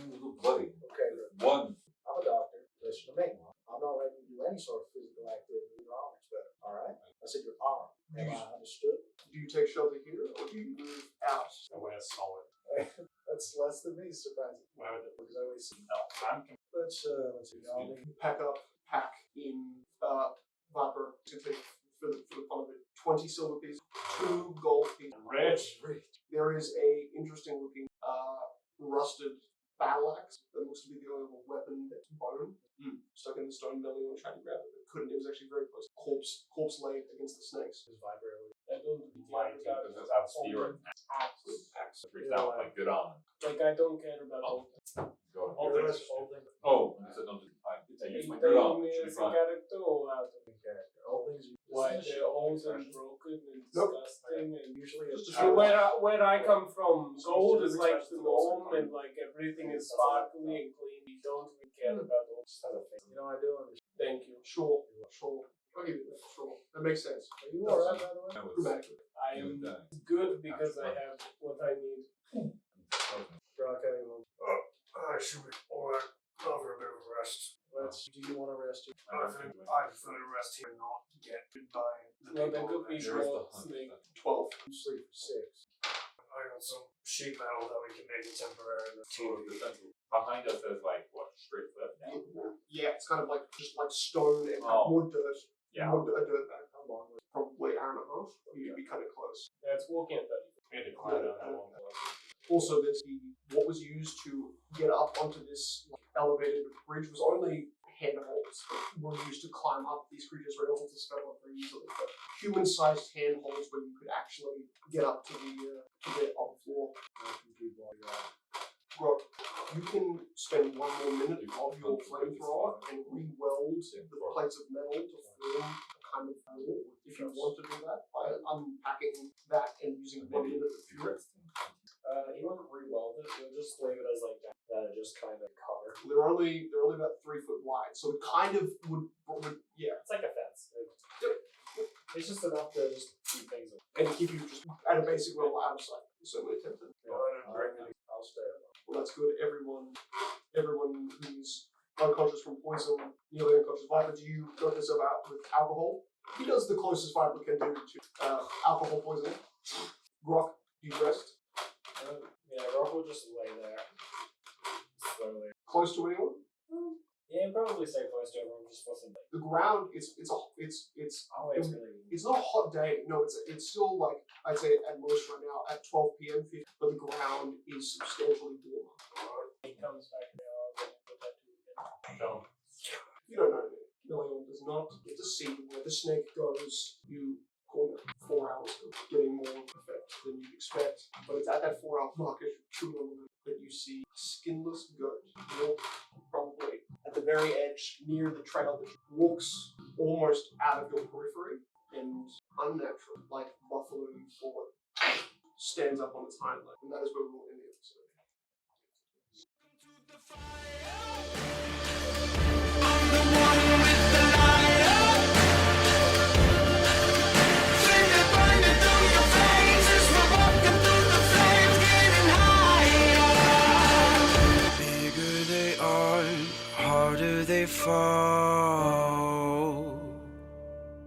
little bloody. Okay, One. I'm a doctor. Listen to me. I'm not letting you do any sort of physical activity. Your arm is better. All right? I said your arm. Am I understood? Do you take shelter here, or do you move out? I wear solid. That's less than me, surprising. Why would it? Because I always see. Let's see. Pack in Viper to take for the fun of it. 20 silver pieces, 2 gold pieces. Rich. There is a interesting looking rusted battle axe that looks to be the only weapon that's bone stuck in the stone belly and tried to grab it. It couldn't. It was actually very close. Corpse laid against the snakes. His vibrator. Without spear and axe. Reach out like good on. Like, I don't care about all that. Go All ahead. things. Oh, I said don't do I use my good arm. Should be fine. Character or out of All things. why they're old and broken and disgusting and Usually it's so where I come from, gold is like the norm and like everything is sparkly and clean. We don't really care about those other things. I do understand. Thank you. Sure. I'll give you that. Sure. That makes sense. Are you alright, by the way? Grammatically. I am good because I have what I need. Brock, I should be alright. Over a bit of a rest. do you want to rest here? I prefer to rest here and not get bit by the Well, there people. could be short snake. 12. You sleep for 6. I got some sheet metal that we can make temporarily. Behind us there's like what, straight foot down? Yeah, it's kind of like just like stone and more dirt. Yeah. More a dirt bag. How long? Probably an hour and a half. You'd be kind of close. Yeah, it's walking at 30. We had to climb down that one. Also, there's what was used to get up onto this elevated bridge was only handholds that were used to climb up. These creatures were able to scale up very easily, but human-sized handholds where you could actually get up to the upper floor. Well, you can spend 1 more minute of your flamethrower and re-weld the plates of metal to form a kind of wall if you want to do that by unpacking that and using 1 minute of fuel. He wouldn't re-weld it, he'll just leave it as like that, just kind of cover. They're only about 3 foot wide, so it kind of would yeah. It's like a fence. It's just enough to just keep things up. And keep you just at a basic level out of sight. Certainly tempted. I'll stay. Well, that's good. Everyone who's unconscious from poison, nearly unconscious. Viper, do you knock yourself out with alcohol? He does the closest Viper can do to alcohol poisoning. Grok, you rest? Yeah, Rock will just lay there. Slowly. Close to anyone? Yeah, probably stay close to everyone just for some. The ground it's not a hot day. No, it's still like I'd say at most right now at 12 p.m. but the ground is substantially warmer. He comes back now. No. You don't know. Million does not get to see where the snake goes. You call it 4 hours of getting more effect than you'd expect. But it's at that 4 hour mark as you're chewing on it that you see a skinless goat walk probably at the very edge near the trail that walks almost out of your periphery and unnatural, like buffalo forward, stands up on its hind leg. And that is where we will end the episode. Bigger they are, harder they fall.